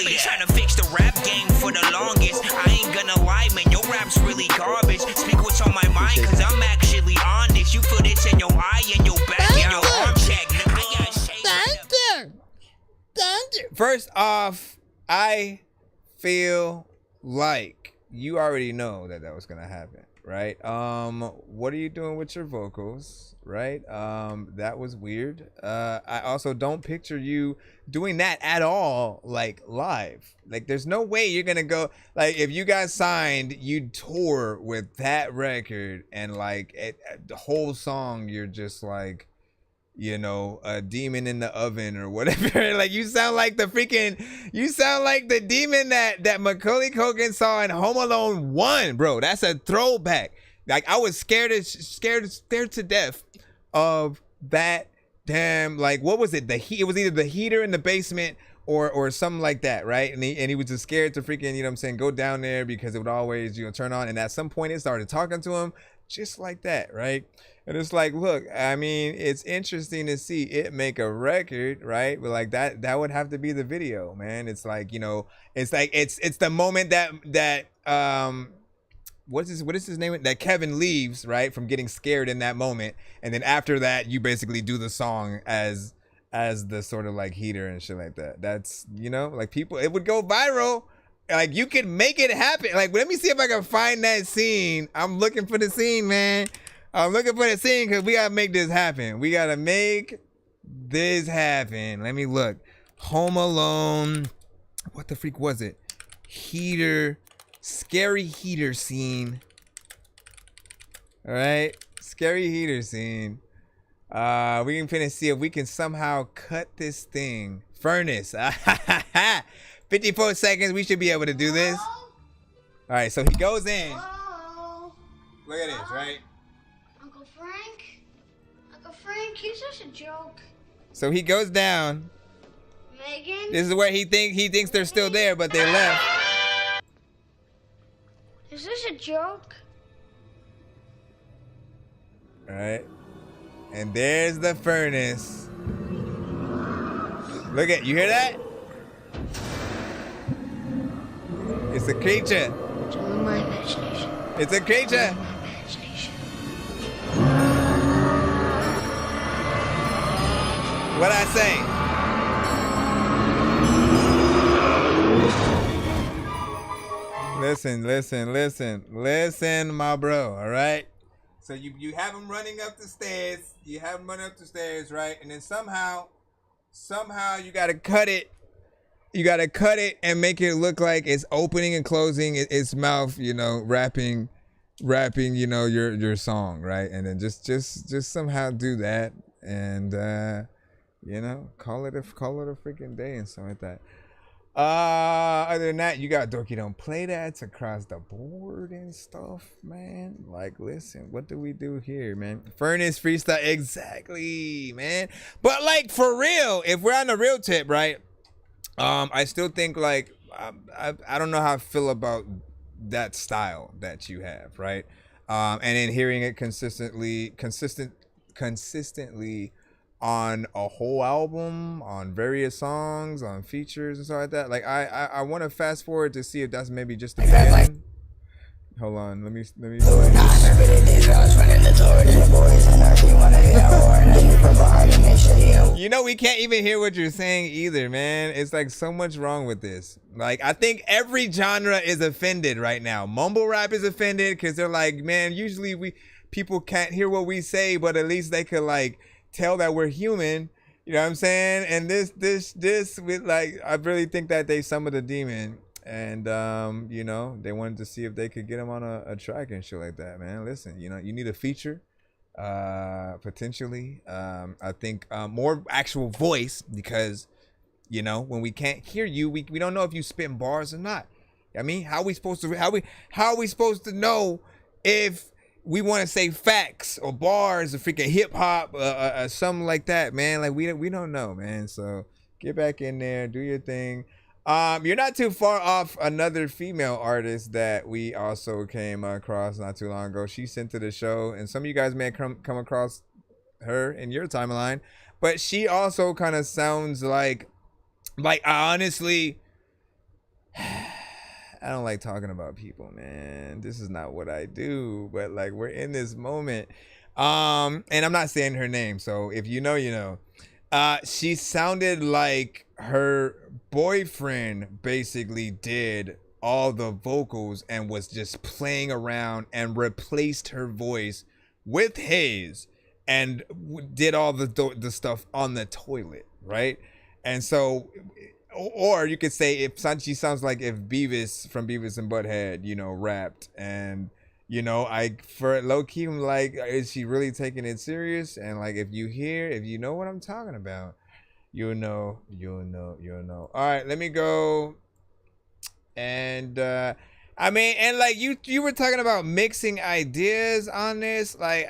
been trying to fix the rap game for the longest. I ain't gonna lie, man, your rap's really garbage. Speak what's on my mind, cause I'm actually honest. You feel this in your eye and your back and your arm check. Thank you. First off, I feel like you already know that was gonna happen, right? What are you doing with your vocals, right? That was weird. I also don't picture you doing that at all, like live. Like there's no way you're gonna go, like if you got signed, you'd tour with that record and like the whole song you're just like, you know, a demon in the oven or whatever. Like you sound like the demon that Macaulay Culkin saw in Home Alone 1, bro. That's a throwback. Like I was scared to death of that damn, like what was it? It was either the heater in the basement or something like that, right? And he was just scared to freaking, you know what I'm saying, go down there because it would always, you know, turn on. And at some point it started talking to him just like that, right? And it's like, look, I mean, it's interesting to see it make a record, right? But like that would have to be the video, man. It's like, you know, it's like it's the moment that what is his name? That Kevin leaves, right? From getting scared in that moment. And then after that, you basically do the song as the sort of like heater and shit like that. That's, you know, like people, it would go viral. Like you could make it happen. Like, let me see if I can find that scene. I'm looking for the scene, man. I'm looking for the scene because we gotta make this happen. We gotta make this happen. Let me look. Home Alone. What the freak was it? Heater. Scary heater scene. All right. Scary heater scene. We can finish see if we can somehow cut this thing. Furnace. 54 seconds. We should be able to do this. All right. So he goes in. Look at this, right? Uncle Frank, he's just a joke. So he goes down. Megan? This is where he thinks they're still there, but they left. Is this a joke? All right. And there's the furnace. Look at, you hear that? It's a creature. It's only my imagination. It's a creature. What'd I say? Listen, my bro, all right? So So you have him running up the stairs. You have him running up the stairs, right? And then somehow you gotta cut it. You gotta cut it and make it look like it's opening and closing its mouth. You know, rapping. You know, your song, right? And then just somehow do that, and you know, call it a freaking day and something like that. Other than that, you got Dorky Don't Play That's across the board and stuff, man. Like, listen, what do we do here, man? Furnace freestyle, exactly, man. But like, for real, if we're on the real tip, right? I still think like I don't know how I feel about that style that you have, right? And then hearing it consistently on a whole album, on various songs, on features and stuff like that. Like I want to fast forward to see if that's maybe just the beginning. Hold on, let me. You know, we can't even hear what you're saying either, man. It's like so much wrong with this. Like, I think every genre is offended right now. Mumble rap is offended because they're like, man, usually people can't hear what we say, but at least they could like tell that we're human. You know what I'm saying? And this with like, I really think that they summoned a demon. And you know, they wanted to see if they could get him on a track and shit like that, man. Listen, you know, you need a feature, potentially. I think more actual voice, because you know, when we can't hear you, we don't know if you spitting bars or not. I mean, how are we supposed to know if we want to say facts or bars or freaking hip hop or something like that, man? Like we don't know, man. So get back in there, do your thing. You're not too far off another female artist that we also came across not too long ago. She sent to the show, and some of you guys may have come across her in your timeline, but she also kind of sounds like I honestly, I don't like talking about people, man. This is not what I do, but like, we're in this moment. And I'm not saying her name, so if you know, you know. She sounded like her boyfriend basically did all the vocals and was just playing around and replaced her voice with his and did all the stuff on the toilet, right? And so, or you could say if she sounds like if Beavis from Beavis and Butthead, you know, rapped. And you know, for low key, I'm like, is she really taking it serious? And like, if you know what I'm talking about, you'll know. All right, let me go. And I mean, and like you were talking about mixing ideas on this. Like,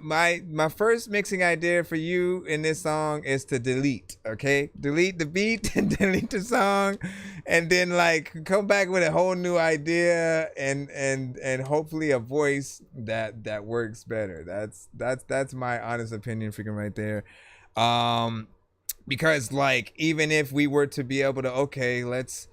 my first mixing idea for you in this song is to delete. Okay, delete the beat and delete the song, and then like come back with a whole new idea and hopefully a voice that works better. That's my honest opinion, freaking right there. Because like, even if we were to be able to, okay, let's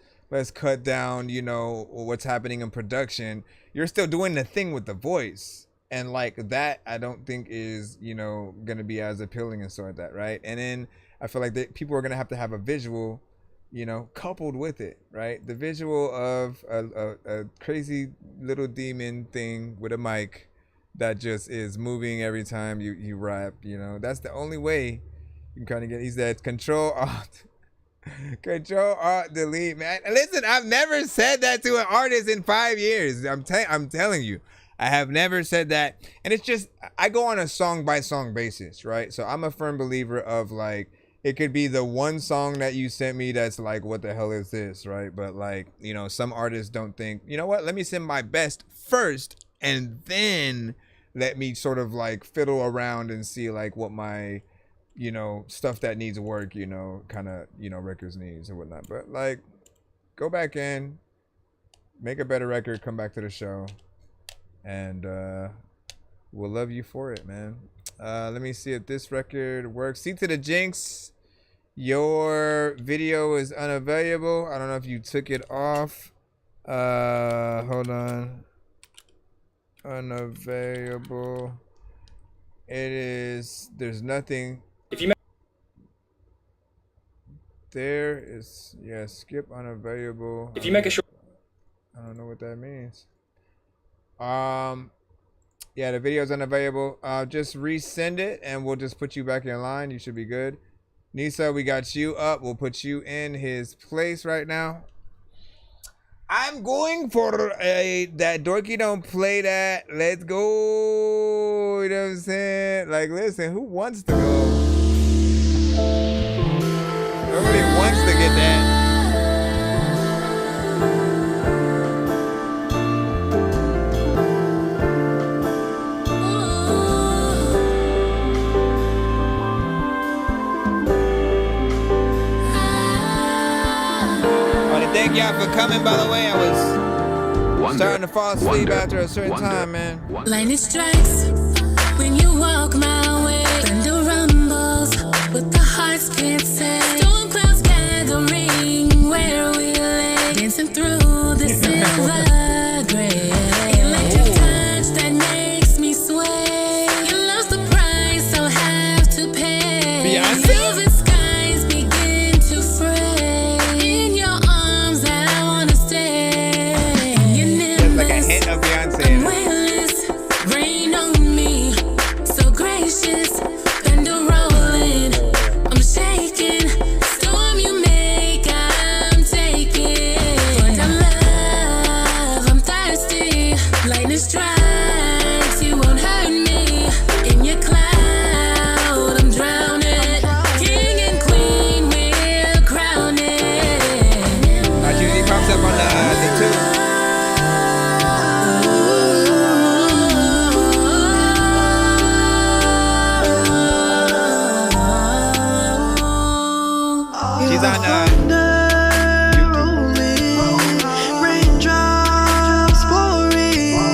cut down, you know, what's happening in production, you're still doing the thing with the voice. And like that, I don't think is, you know, going to be as appealing and sort of that, right? And then I feel like people are going to have a visual, you know, coupled with it, right? The visual of a crazy little demon thing with a mic that just is moving every time you rap, you know. That's the only way you can kind of get. He said, Control Alt Delete, man. Listen, I've never said that to an artist in 5 years. I'm telling you, I have never said that. And it's just, I go on a song by song basis, right? So I'm a firm believer of like, it could be the one song that you sent me that's like, what the hell is this, right? But like, you know, some artists don't think, you know what, let me send my best first and then let me sort of like fiddle around and see like what my, you know, stuff that needs work, you know, kind of, you know, records needs or whatnot. But like, go back in, make a better record, come back to the show, and we'll love you for it, man. Let me see if this record works. See to the Jinx, your video is unavailable. I don't know if you took it off. Hold on. Unavailable. It is, there's nothing. If you there is, yeah, skip unavailable. If you make a short, I don't know what that means. Yeah, the video's unavailable. Just resend it and we'll just put you back in line. You should be good. Nisa, we got you up. We'll put you in his place right now. I'm going for that Dorky don't play that. Let's go. You know what I'm saying? Like, listen, who wants to go? Nobody wants to get that. Thank y'all for coming, by the way. I was starting to fall asleep after a certain time, man. Lightning strikes when you walk my way. Thunder rumbles, but the hearts can't say. Storm clouds gathering where we lay. Dancing through the silver gray. Electric touch that makes me sway. Your love's the price I'll have to pay. Beyonce? Velvet skies begin to fray. In your arms I wanna stay. There's like a hint of Beyonce in it. Weightless, rain on me, so gracious, thunder rolling, I'm shaking, storm you make, I'm taking. For the love, I'm thirsty, lightning strikes, you won't hurt me. In your cloud, I'm drowning, king and queen, we're crowning. Usually pops up on the thing too. She's on Raindrops pouring,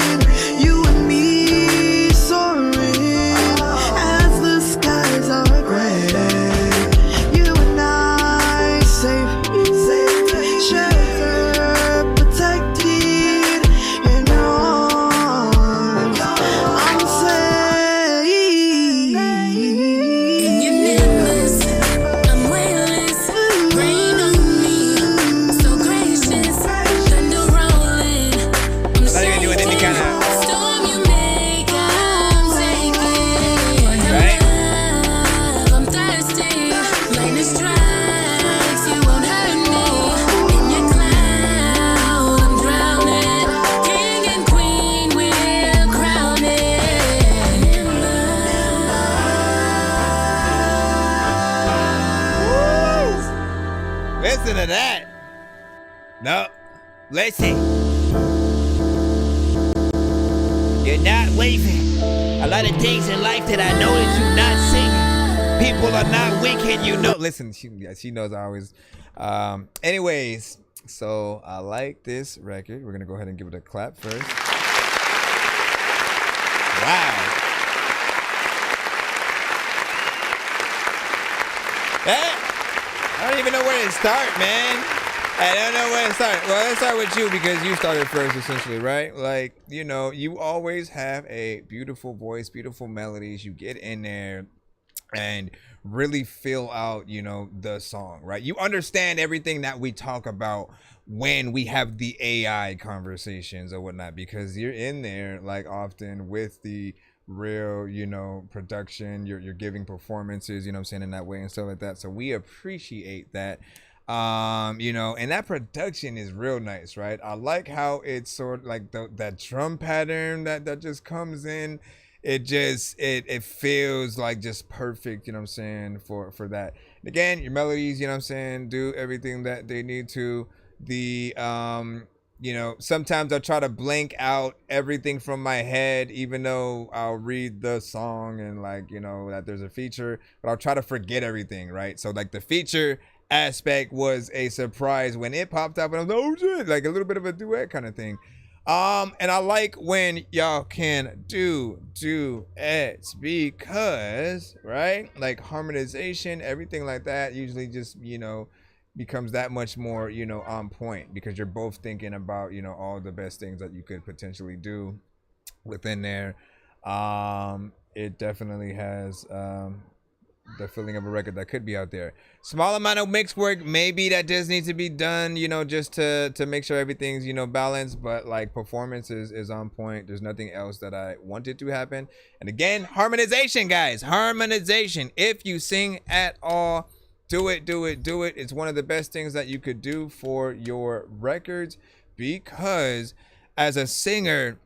you and me soaring as the skies are gray. You and I safe, shelter, protected in your arms. I'm safe. In your nimbus, I'm weightless, rain on me, so gracious, thunder rolling, I'm not even doing any kind of. storm you make, I'm taking. Right? I'm thirsty, lightning strikes, you won't hurt me. In your cloud, I'm drowning, king and queen, we're crowning. Listen to that. No, listen. You're not waving. A lot of things in life that I know that you're not singing. People are not winking, you know. Listen, she knows I always. Anyways, so I like this record. We're gonna go ahead and give it a clap first. Wow. I don't even know where to start, man. I don't know where to start. Well, let's start with you because you started first, essentially, right? Like, you know, you always have a beautiful voice, beautiful melodies. You get in there and really fill out, you know, the song, right? You understand everything that we talk about when we have the AI conversations or whatnot, because you're in there like often with the real, you know, production. You're giving performances, you know what I'm saying, in that way and stuff like that. So we appreciate that. You know, and that production is real nice, right? I like how it's sort of like that drum pattern that just comes in. It just it feels like just perfect, you know what I'm saying, for that. And again, your melodies, you know what I'm saying, do everything that they need to. The you know, sometimes I'll try to blank out everything from my head, even though I'll read the song and, like, you know, that there's a feature, but I'll try to forget everything, right? So like the feature aspect was a surprise when it popped up, and I was like, oh shit, like a little bit of a duet kind of thing. And I like when y'all can do duets because, right, like harmonization, everything like that usually just, you know, becomes that much more, you know, on point, because you're both thinking about, you know, all the best things that you could potentially do within there. It definitely has the feeling of a record that could be out there. Small amount of mix work, maybe that just needs to be done, you know, just to make sure everything's, you know, balanced. But like performance is on point. There's nothing else that I wanted to happen. And again, harmonization, guys, harmonization. If you sing at all, do it. It's one of the best things that you could do for your records, because as a singer,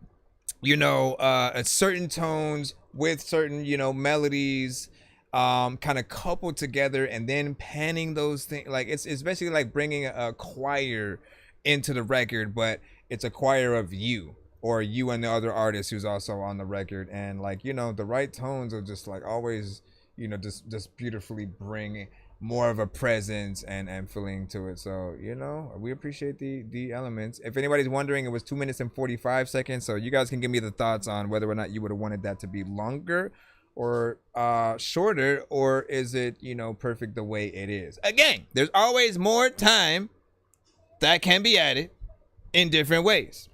you know, certain tones with certain, you know, melodies, kind of coupled together, and then panning those things, like it's basically like bringing a choir into the record, but it's a choir of you, or you and the other artist who's also on the record. And like, you know, the right tones will just like always, you know, just beautifully bring more of a presence and feeling to it. So, you know, we appreciate the elements. If anybody's wondering, it was 2 minutes and 45 seconds. So you guys can give me the thoughts on whether or not you would have wanted that to be longer or shorter, or is it, you know, perfect the way it is. Again, there's always more time that can be added in different ways,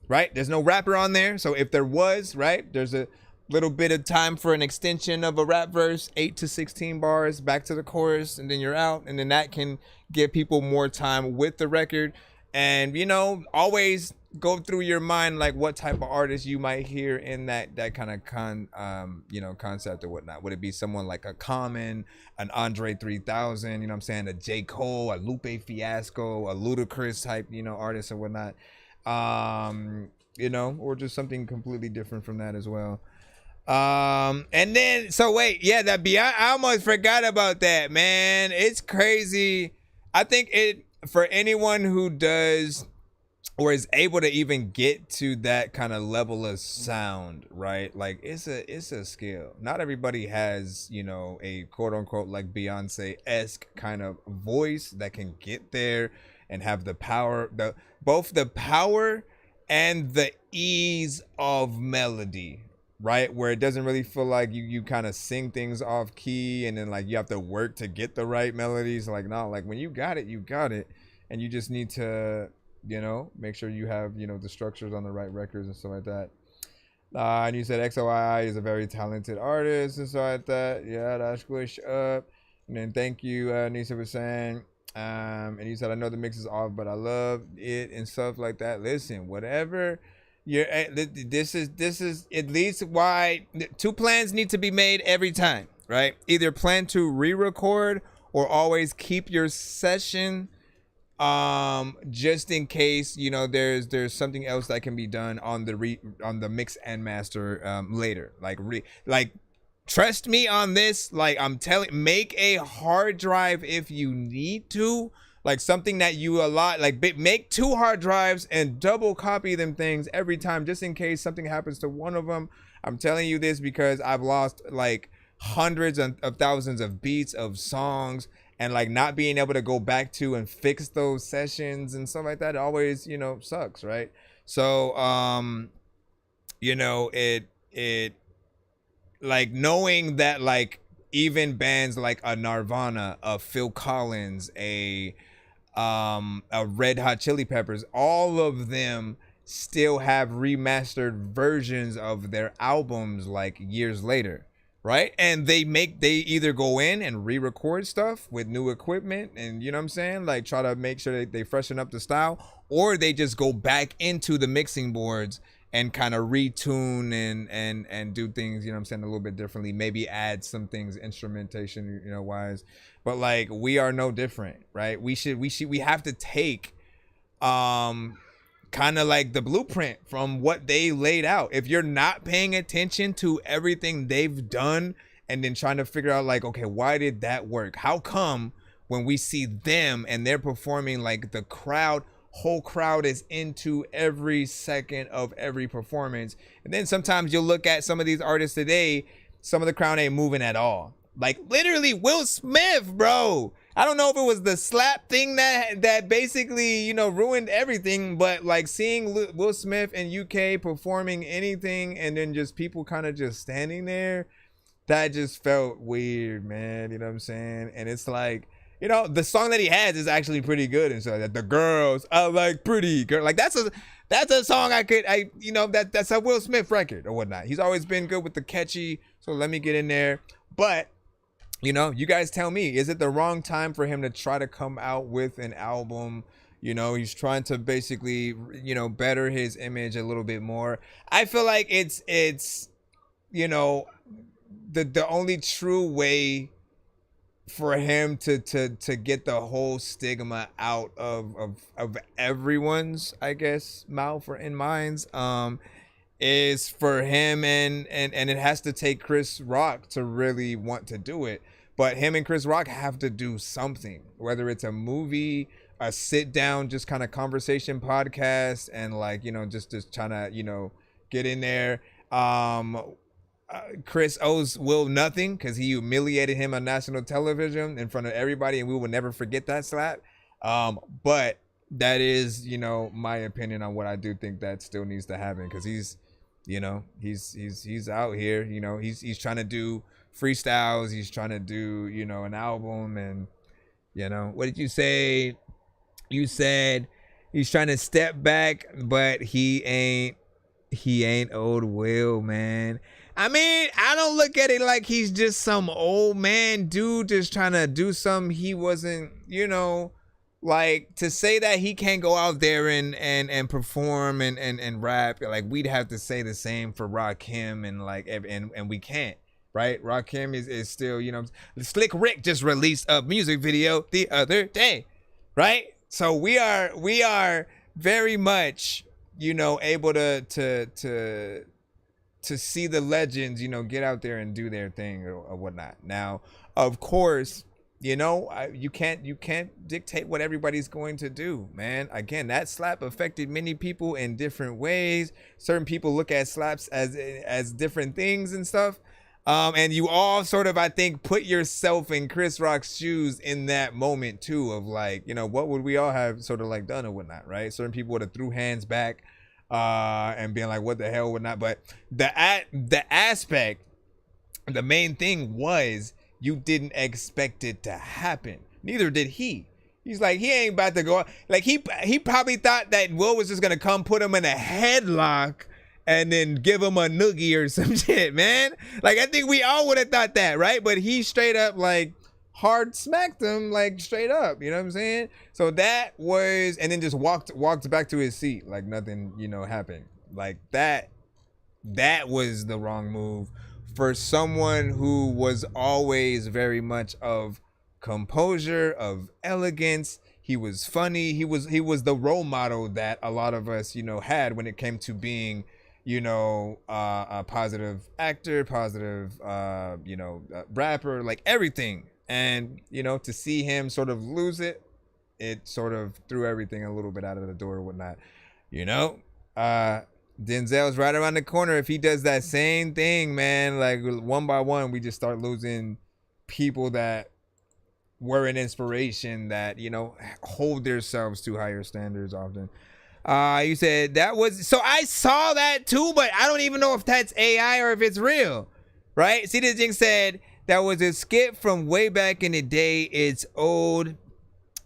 right? There's no rapper on there. So if there was, right, there's a little bit of time for an extension of a rap verse, 8 to 16 bars back to the chorus, and then you're out. And then that can give people more time with the record. And, you know, always go through your mind like what type of artist you might hear in that kind of you know, concept or whatnot. Would it be someone like a Common, an Andre 3000, you know what I'm saying, a J. Cole, a Lupe Fiasco, a Ludacris type, you know, artist or whatnot, you know, or just something completely different from that as well. And then, so wait, yeah, that Beyond, I almost forgot about that, man. It's crazy. I think it, for anyone who does or is able to even get to that kind of level of sound, right? Like it's a skill. Not everybody has, you know, a quote unquote like Beyonce-esque kind of voice that can get there and have the power, both the power and the ease of melody, right? Where it doesn't really feel like you kind of sing things off key and then like you have to work to get the right melodies. Like, no, like when you got it, and you just need to, you know, make sure you have, you know, the structures on the right records and stuff like that. And you said XOII is a very talented artist and stuff like that. Yeah, that's squish up. And then thank you, Nisa, for saying, and you said, I know the mix is off, but I love it and stuff like that. Listen, whatever you're, this is at least why two plans need to be made every time, right? Either plan to re-record or always keep your session just in case, you know, there's something else that can be done on the mix and master later. Like trust me on this. Like I'm telling, make a hard drive if you need to, like something that you like make 2 hard drives and double copy them things every time, just in case something happens to one of them. I'm telling you this because I've lost like hundreds of thousands of beats of songs, and like not being able to go back to and fix those sessions and stuff like that always, you know, sucks, right? So you know, it like knowing that like even bands like a Nirvana, a Phil Collins, a Red Hot Chili Peppers, all of them still have remastered versions of their albums like years later, right? And they either go in and re-record stuff with new equipment and, you know what I'm saying, like try to make sure they freshen up the style, or they just go back into the mixing boards and kind of retune and do things, you know what I'm saying, a little bit differently, maybe add some things instrumentation, you know, wise. But like we are no different, right? We have to take kind of like the blueprint from what they laid out. If you're not paying attention to everything they've done and then trying to figure out like, okay, why did that work? How come when we see them and they're performing, like the whole crowd is into every second of every performance? And then sometimes you'll look at some of these artists today, some of the crowd ain't moving at all. Like literally Will Smith, bro. I don't know if it was the slap thing that basically, you know, ruined everything, but like seeing Will Smith in UK performing anything and then just people kind of just standing there, that just felt weird, man. You know what I'm saying? And it's like, you know, the song that he has is actually pretty good, and so that the girls are like pretty girl, like that's a song you know, that's a Will Smith record or whatnot. He's always been good with the catchy, so let me get in there. But You know, you guys tell me, is it the wrong time for him to try to come out with an album? You know, he's trying to basically, you know, better his image a little bit more. I feel like it's you know, the only true way for him to get the whole stigma out of everyone's, I guess, mouth or in minds, is for him and it has to take Chris Rock to really want to do it. But him and Chris Rock have to do something, whether it's a movie, a sit down, just kind of conversation podcast, and like, you know, just trying to, you know, get in there. Chris owes Will nothing because he humiliated him on national television in front of everybody, and we will never forget that slap. But that is, you know, my opinion on what I do think that still needs to happen, because he's, you know, he's out here, you know, he's trying to do freestyles, he's trying to do, you know, an album, and, you know, what did you say? You said he's trying to step back, but he ain't old Will, man. I mean, I don't look at it like he's just some old man dude just trying to do something he wasn't, you know, like, to say that he can't go out there and perform and rap, like, we'd have to say the same for Rakim, and like, and we can't, right? Rakim is still, you know, Slick Rick just released a music video the other day, right? So we are very much, you know, able to see the legends, you know, get out there and do their thing or whatnot. Now, of course, you know, you can't dictate what everybody's going to do, man. Again, that slap affected many people in different ways. Certain people look at slaps as different things and stuff. And you all sort of, I think, put yourself in Chris Rock's shoes in that moment too, of like, you know, what would we all have sort of like done or whatnot, right? Certain people would have threw hands back and being like, what the hell, whatnot. But the aspect, the main thing was, you didn't expect it to happen. Neither did he. He's like, he ain't about to go. Like, he probably thought that Will was just gonna come put him in a headlock and then give him a noogie or some shit, man. Like, I think we all would have thought that, right? But he straight up, like, hard smacked him, like, straight up. You know what I'm saying? So that was, and then just walked back to his seat like nothing, you know, happened. Like, that was the wrong move for someone who was always very much of composure, of elegance. He was funny. He was the role model that a lot of us, you know, had when it came to being, you know, a positive actor, positive, you know, rapper, like everything. And, you know, to see him sort of lose it, it sort of threw everything a little bit out of the door or whatnot, you know. Denzel's right around the corner. If he does that same thing, man, like one by one, we just start losing people that were an inspiration, that, you know, hold themselves to higher standards often. You said that was, so I saw that too, but I don't even know if that's AI or if it's real, right? See, this thing said that was a skit from way back in the day. It's old.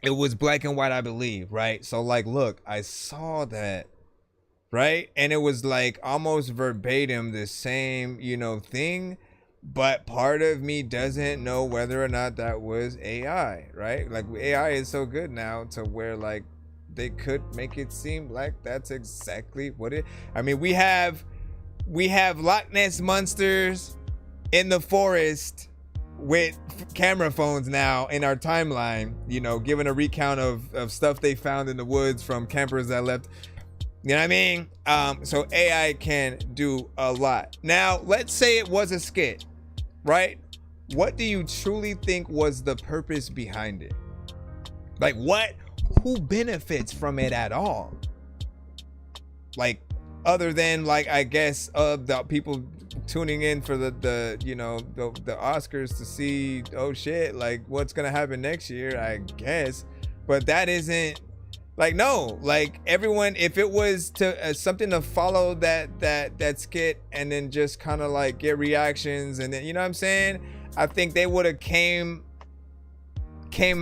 It was black and white, I believe, right? So like, look, I saw that. Right? And it was like almost verbatim the same, you know, thing, but part of me doesn't know whether or not that was AI, right? Like, AI is so good now to where like they could make it seem like that's exactly what it, I mean, we have Loch Ness monsters in the forest with camera phones now in our timeline, you know, giving a recount of stuff they found in the woods from campers that left. You know what I mean? So AI can do a lot. Now, let's say it was a skit, right? What do you truly think was the purpose behind it? Like, who benefits from it at all? Like, other than, like, I guess, the people tuning in for the you know, the Oscars to see, oh shit, like, what's gonna happen next year, I guess. But that isn't, like, no, like, everyone, if it was to something to follow that skit and then just kind of like get reactions, and then, you know what I'm saying, I think they would have came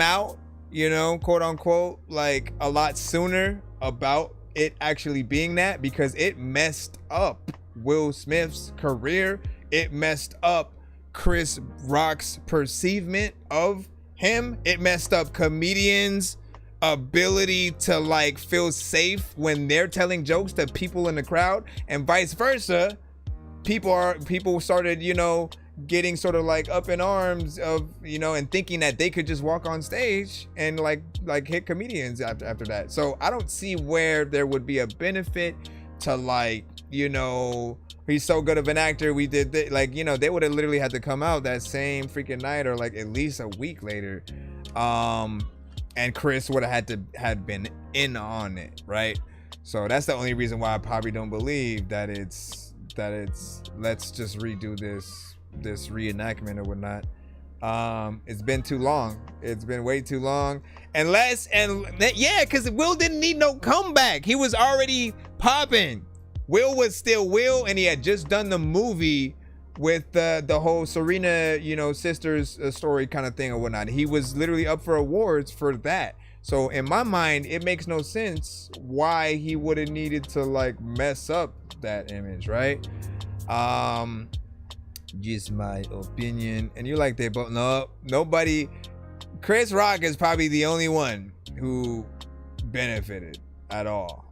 out, you know, quote unquote, like a lot sooner about it actually being that, because it messed up Will Smith's career. It messed up Chris Rock's perceivement of him. It messed up comedians' ability to like feel safe when they're telling jokes to people in the crowd, and vice versa. People started, you know, getting sort of like up in arms of, you know, and thinking that they could just walk on stage and like hit comedians after that. So I don't see where there would be a benefit to like, you know, he's so good of an actor, we did like, you know, they would have literally had to come out that same freaking night or like at least a week later, and Chris would have had been in on it, right? So that's the only reason why I probably don't believe that it's let's just redo this reenactment or whatnot. It's been too long. It's been way too long. Because Will didn't need no comeback. He was already popping. Will was still Will, and he had just done the movie with the whole Serena, you know, sisters story kind of thing or whatnot. He was literally up for awards for that. So in my mind, it makes no sense why he would have needed to like mess up that image, right? Just my opinion. And you're like, they both, no, nobody. Chris Rock is probably the only one who benefited at all.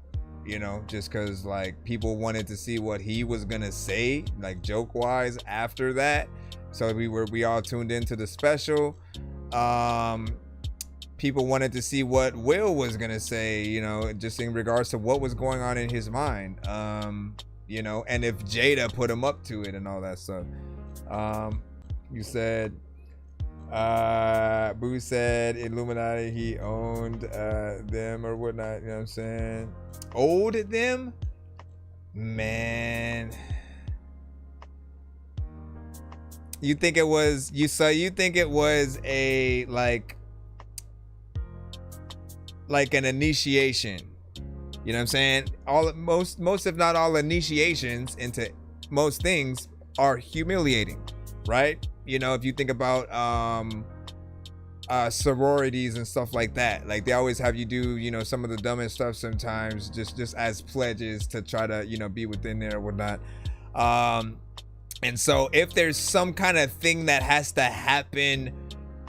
You know, just because like people wanted to see what he was gonna say, like joke wise after that. So we all tuned into the special. People wanted to see what Will was gonna say, you know, just in regards to what was going on in his mind. You know, and if Jada put him up to it and all that stuff. You said Boo said Illuminati, he owned them or whatnot, you know what I'm saying? Owed them? Man. You think it was a like an initiation. You know what I'm saying? Most if not all initiations into most things are humiliating, right? You know, if you think about sororities and stuff like that, like they always have you do, you know, some of the dumbest stuff sometimes just as pledges to try to, you know, be within there or whatnot. And so if there's some kind of thing that has to happen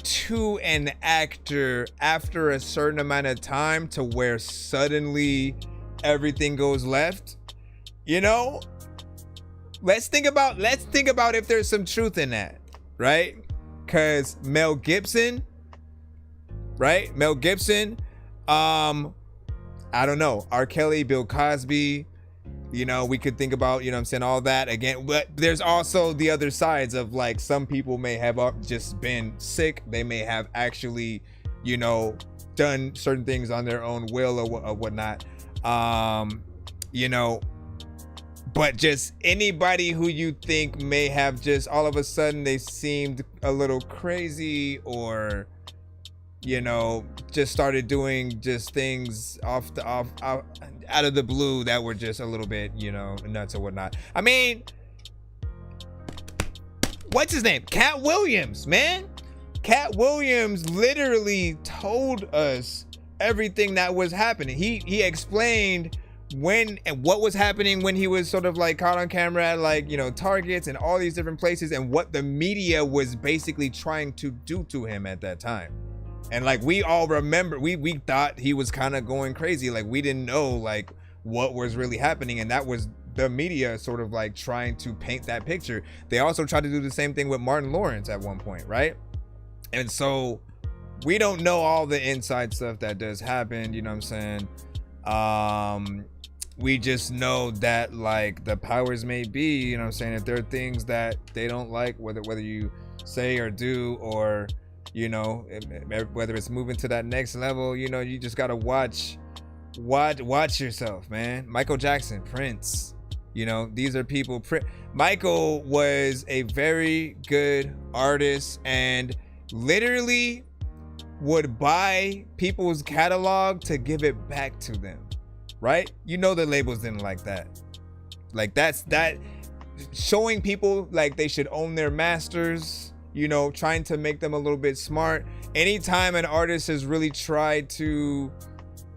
to an actor after a certain amount of time to where suddenly everything goes left, you know, let's think about if there's some truth in that, right? Because Mel Gibson, I don't know, R. Kelly, Bill Cosby, you know, we could think about, you know what I'm saying, all that again. But there's also the other sides of like some people may have just been sick. They may have actually, you know, done certain things on their own will or whatnot. You know, but just anybody who you think may have just all of a sudden they seemed a little crazy or, you know, just started doing just things out of the blue that were just a little bit, you know, nuts or whatnot. I mean, what's his name? Cat Williams, man. Cat Williams literally told us everything that was happening. He explained when and what was happening when he was sort of like caught on camera at like, you know, Targets and all these different places and what the media was basically trying to do to him at that time. And like we all remember, we thought he was kind of going crazy. Like we didn't know like what was really happening. And that was the media sort of like trying to paint that picture. They also tried to do the same thing with Martin Lawrence at one point, right? And so we don't know all the inside stuff that does happen, you know what I'm saying? We just know that like the powers may be, you know what I'm saying, if there are things that they don't like, whether you say or do, or, you know, whether it's moving to that next level, you know, you just gotta watch yourself, man. Michael Jackson, Prince, you know, these are people. Michael was a very good artist and literally would buy people's catalog to give it back to them, right? You know, the labels didn't like that. Like that showing people like they should own their masters, you know, trying to make them a little bit smart. Anytime an artist has really tried to,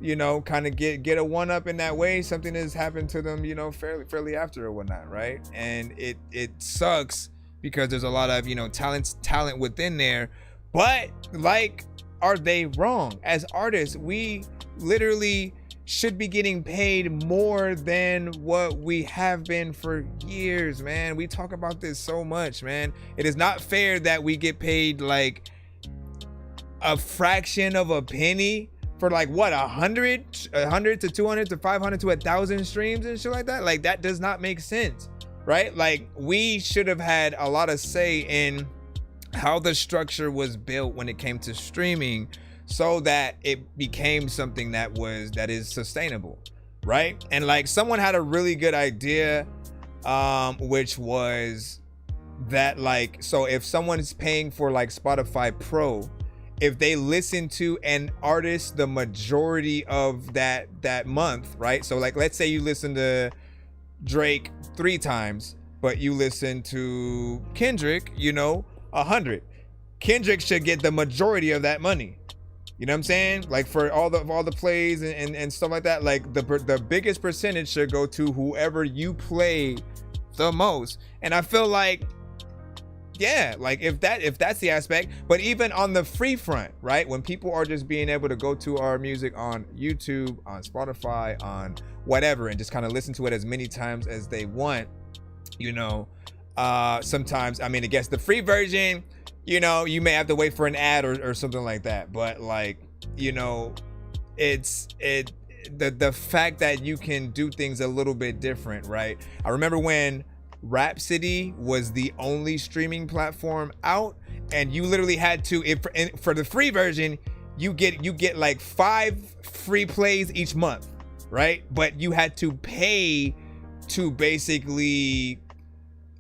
you know, kind of get a one up in that way, something has happened to them, you know, fairly after or whatnot, right? And it sucks because there's a lot of, you know, talent within there. But like, are they wrong? As artists, we literally should be getting paid more than what we have been for years, man. We talk about this so much, man. It is not fair that we get paid like a fraction of a penny for like what, 100 to 200 to 500 to 1,000 streams and shit like that. Like, that does not make sense, right? Like, we should have had a lot of say in how the structure was built when it came to streaming, so that it became something that is sustainable, right? And like, someone had a really good idea, which was that like, so if someone's paying for like Spotify Pro, if they listen to an artist the majority of that month, right? So like, let's say you listen to Drake 3 times, but you listen to Kendrick, you know, 100. Kendrick should get the majority of that money. You know what I'm saying? Like, for all the plays and stuff like that, like the biggest percentage should go to whoever you play the most. And I feel like, yeah, like if that's the aspect, but even on the free front, right? When people are just being able to go to our music on YouTube, on Spotify, on whatever, and just kind of listen to it as many times as they want, you know, sometimes, I mean, I guess the free version, you know, you may have to wait for an ad or something like that. But like, you know, the fact that you can do things a little bit different, right? I remember when Rhapsody was the only streaming platform out, and you literally had to, for the free version, you get like 5 free plays each month, right? But you had to pay to basically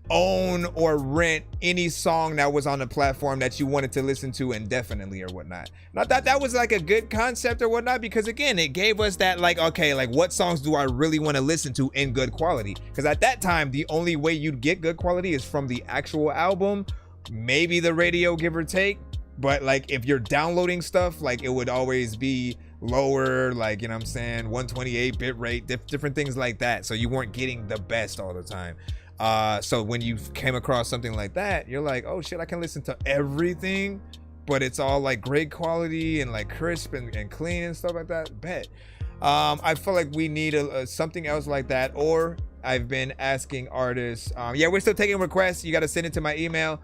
own or rent any song that was on the platform that you wanted to listen to indefinitely or whatnot. And I thought that was like a good concept or whatnot, because again, it gave us that like, okay, like what songs do I really want to listen to in good quality? Because at that time, the only way you'd get good quality is from the actual album, maybe the radio, give or take. But like, if you're downloading stuff, like it would always be lower, like, you know what I'm saying, 128 bit rate, different things like that. So you weren't getting the best all the time. So when you came across something like that, you're like, oh shit, I can listen to everything, but it's all like great quality and like crisp and clean and stuff like that. Bet. I feel like we need something else like that. Or I've been asking artists, yeah, we're still taking requests. You got to send it to my email,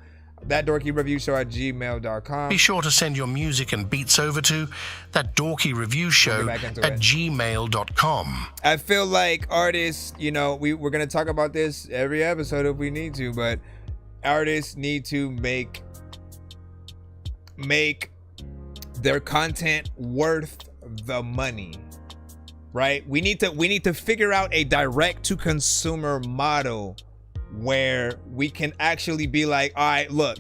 ThatDorkyReviewShow@gmail.com. Be sure to send your music and beats over to ThatDorkyReviewShow@gmail.com. I feel like artists, you know, we're going to talk about this every episode if we need to, but artists need to make their content worth the money, right? We need to figure out a direct to consumer model where we can actually be like, all right, look,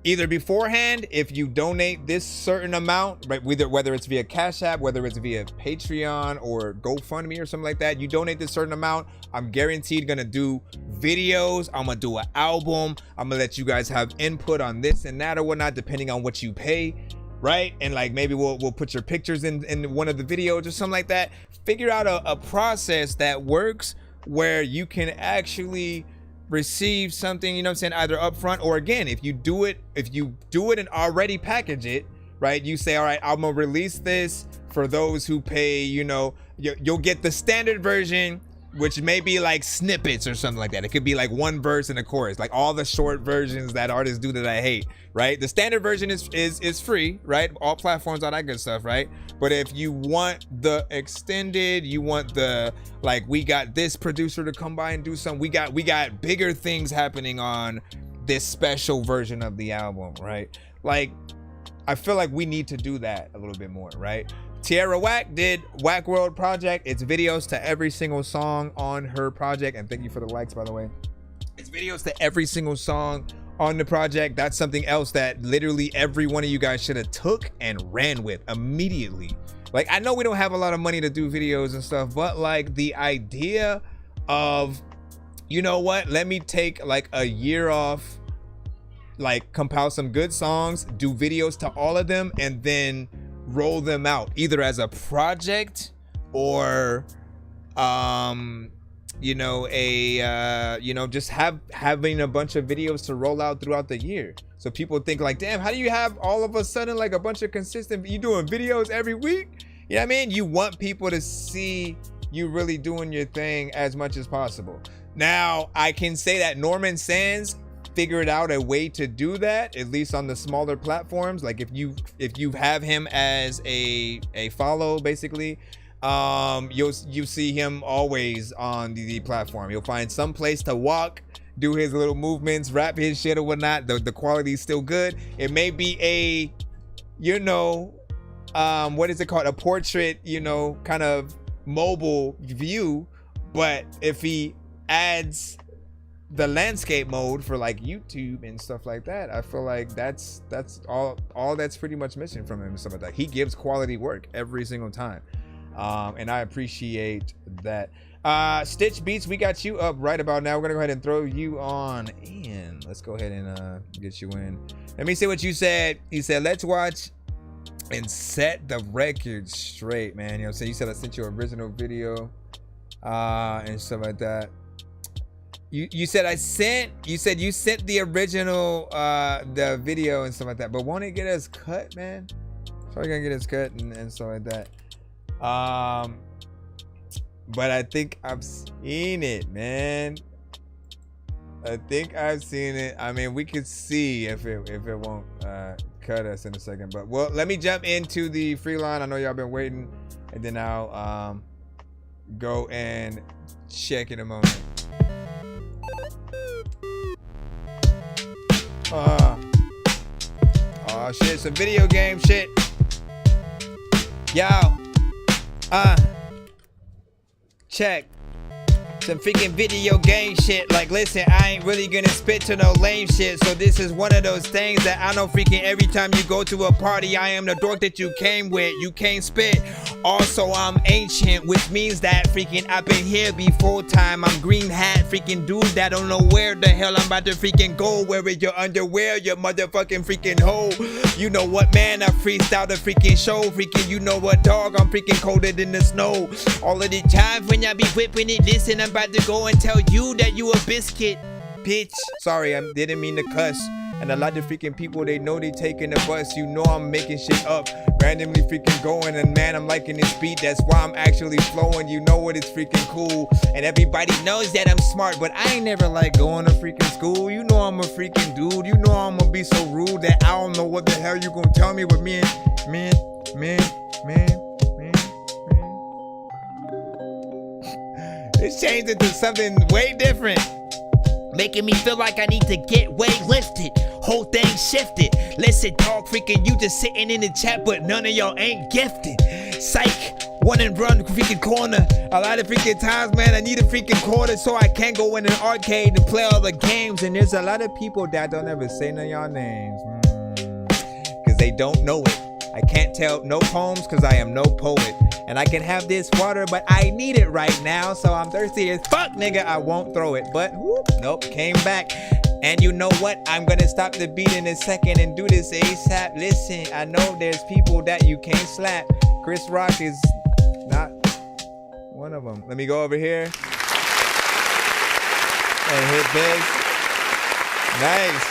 either beforehand, if you donate this certain amount, right, whether it's via Cash App, whether it's via Patreon or GoFundMe or something like that, you donate this certain amount, I'm guaranteed gonna do videos, I'm gonna do an album, I'm gonna let you guys have input on this and that or whatnot, depending on what you pay, right? And like, maybe we'll put your pictures in one of the videos or something like that. Figure out a process that works where you can actually receive something, you know what I'm saying, either upfront or again, if you do it and already package it, right? You say, all right, I'm gonna release this for those who pay, you know, you'll get the standard version, which may be like snippets or something like that. It could be like one verse and a chorus, like all the short versions that artists do that I hate, right? The standard version is free, right? All platforms, all that good stuff, right? But if you want the extended, you want the, like, we got this producer to come by and do something, we got bigger things happening on this special version of the album, right? Like, I feel like we need to do that a little bit more, right? Tierra Whack did Whack World Project. It's videos to every single song on her project. And thank you for the likes, by the way. It's videos to every single song on the project. That's something else that literally every one of you guys should have took and ran with immediately. Like, I know we don't have a lot of money to do videos and stuff, but like the idea of, you know what, let me take like a year off, like compile some good songs, do videos to all of them, and then roll them out either as a project or you know, just having a bunch of videos to roll out throughout the year. So people think like, damn, how do you have all of a sudden like a bunch of consistent, you doing videos every week? You know what I mean? You want people to see you really doing your thing as much as possible. Now, I can say that Norman Sands figured out a way to do that, at least on the smaller platforms. Like if you have him as a follow, basically, you see him always on the platform. You'll find some place to walk, do his little movements, rap his shit or whatnot. The quality is still good. It may be a, you know, what is it called? A portrait, you know, kind of mobile view. But if he adds the landscape mode for like YouTube and stuff like that, I feel like that's all that's pretty much missing from him and stuff like that. He gives quality work every single time. And I appreciate that. Stitch Beats, we got you up right about now. We're gonna go ahead and throw you on in. Let's go ahead and get you in. Let me see what you said. He said, let's watch and set the record straight, man. You know what I'm saying? You said I sent you an original video and stuff like that. You said you sent the original the video and stuff like that, but won't it get us cut, man? Probably gonna get us cut and stuff like that. But I think I've seen it, man. I think I've seen it. I mean, we could see if it won't cut us in a second. But well, let me jump into the free line. I know y'all been waiting, and then I'll go and check in a moment. Oh shit, some video game shit. Yo, check. Some freaking video game shit. Like, listen, I ain't really gonna spit to no lame shit. So this is one of those things that I know freaking every time you go to a party, I am the dork that you came with. You can't spit. Also, I'm ancient, which means that freaking I've been here before time. I'm green hat, freaking dude that don't know where the hell I'm about to freaking go. Wearing your underwear, your motherfucking freaking hoe. You know what, man? I freestyled a freaking show. Freaking, you know what, dog? I'm freaking colder than the snow. All of the times when I be whipping it, listen, I'm about to go and tell you that you a biscuit, bitch. Sorry, I didn't mean to cuss. And a lot of freaking people, they know they taking the bus. You know I'm making shit up, randomly freaking going. And man, I'm liking this beat. That's why I'm actually flowing. You know what? It's freaking cool. And everybody knows that I'm smart, but I ain't never like going to freaking school. You know I'm a freaking dude. You know I'm gonna be so rude that I don't know what the hell you gonna tell me. But man. It's changed into something way different. Making me feel like I need to get way lifted. Whole thing shifted. Listen, dog, freaking you just sitting in the chat, but none of y'all ain't gifted. Psych, one and run freaking corner. A lot of freaking times, man, I need a freaking quarter so I can't go in an arcade and play all the games. And there's a lot of people that don't ever say none of y'all names. Cause they don't know it. I can't tell no poems cause I am no poet. And I can have this water, but I need it right now. So I'm thirsty as fuck, nigga. I won't throw it. But whoop, nope, came back. And you know what? I'm gonna stop the beat in a second and do this ASAP. Listen, I know there's people that you can't slap. Chris Rock is not one of them. Let me go over here and hit this. Nice.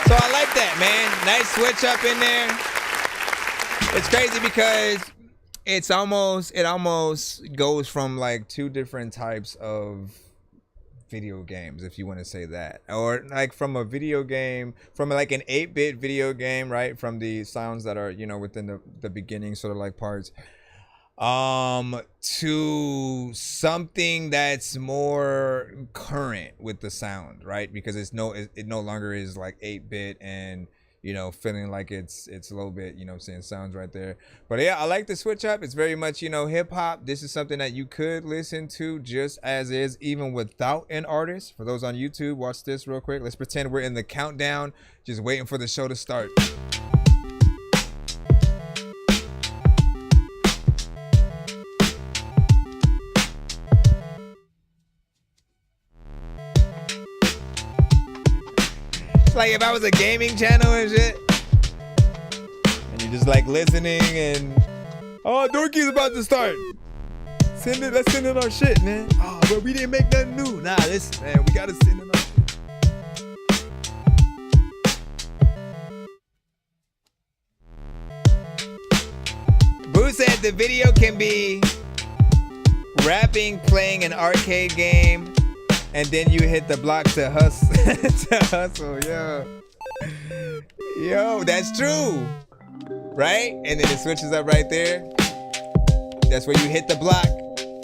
So I like that, man. Nice switch up in there. It's crazy because it almost goes from like two different types of video games, if you want to say that, or like from a video game, from like an 8-bit video game, right? From the sounds that are, you know, within the beginning sort of like parts, to something that's more current with the sound, right? Because it no longer is like 8-bit and, you know, feeling like it's a little bit, you know, saying sounds right there. But yeah, I like the switch up. It's very much, you know, hip hop. This is something that you could listen to just as is, even without an artist. For those on YouTube, watch this real quick. Let's pretend we're in the countdown, just waiting for the show to start. Like if I was a gaming channel and shit, and you're just like listening and Oh, Dorky's about to start. Let's send in our shit, man. Oh, but we didn't make nothing new. Nah, listen, man, we gotta send in our shit. Boo said the video can be rapping, playing an arcade game, and then you hit the block to hustle. To hustle, yo, that's true, right? And then it switches up right there. That's where you hit the block.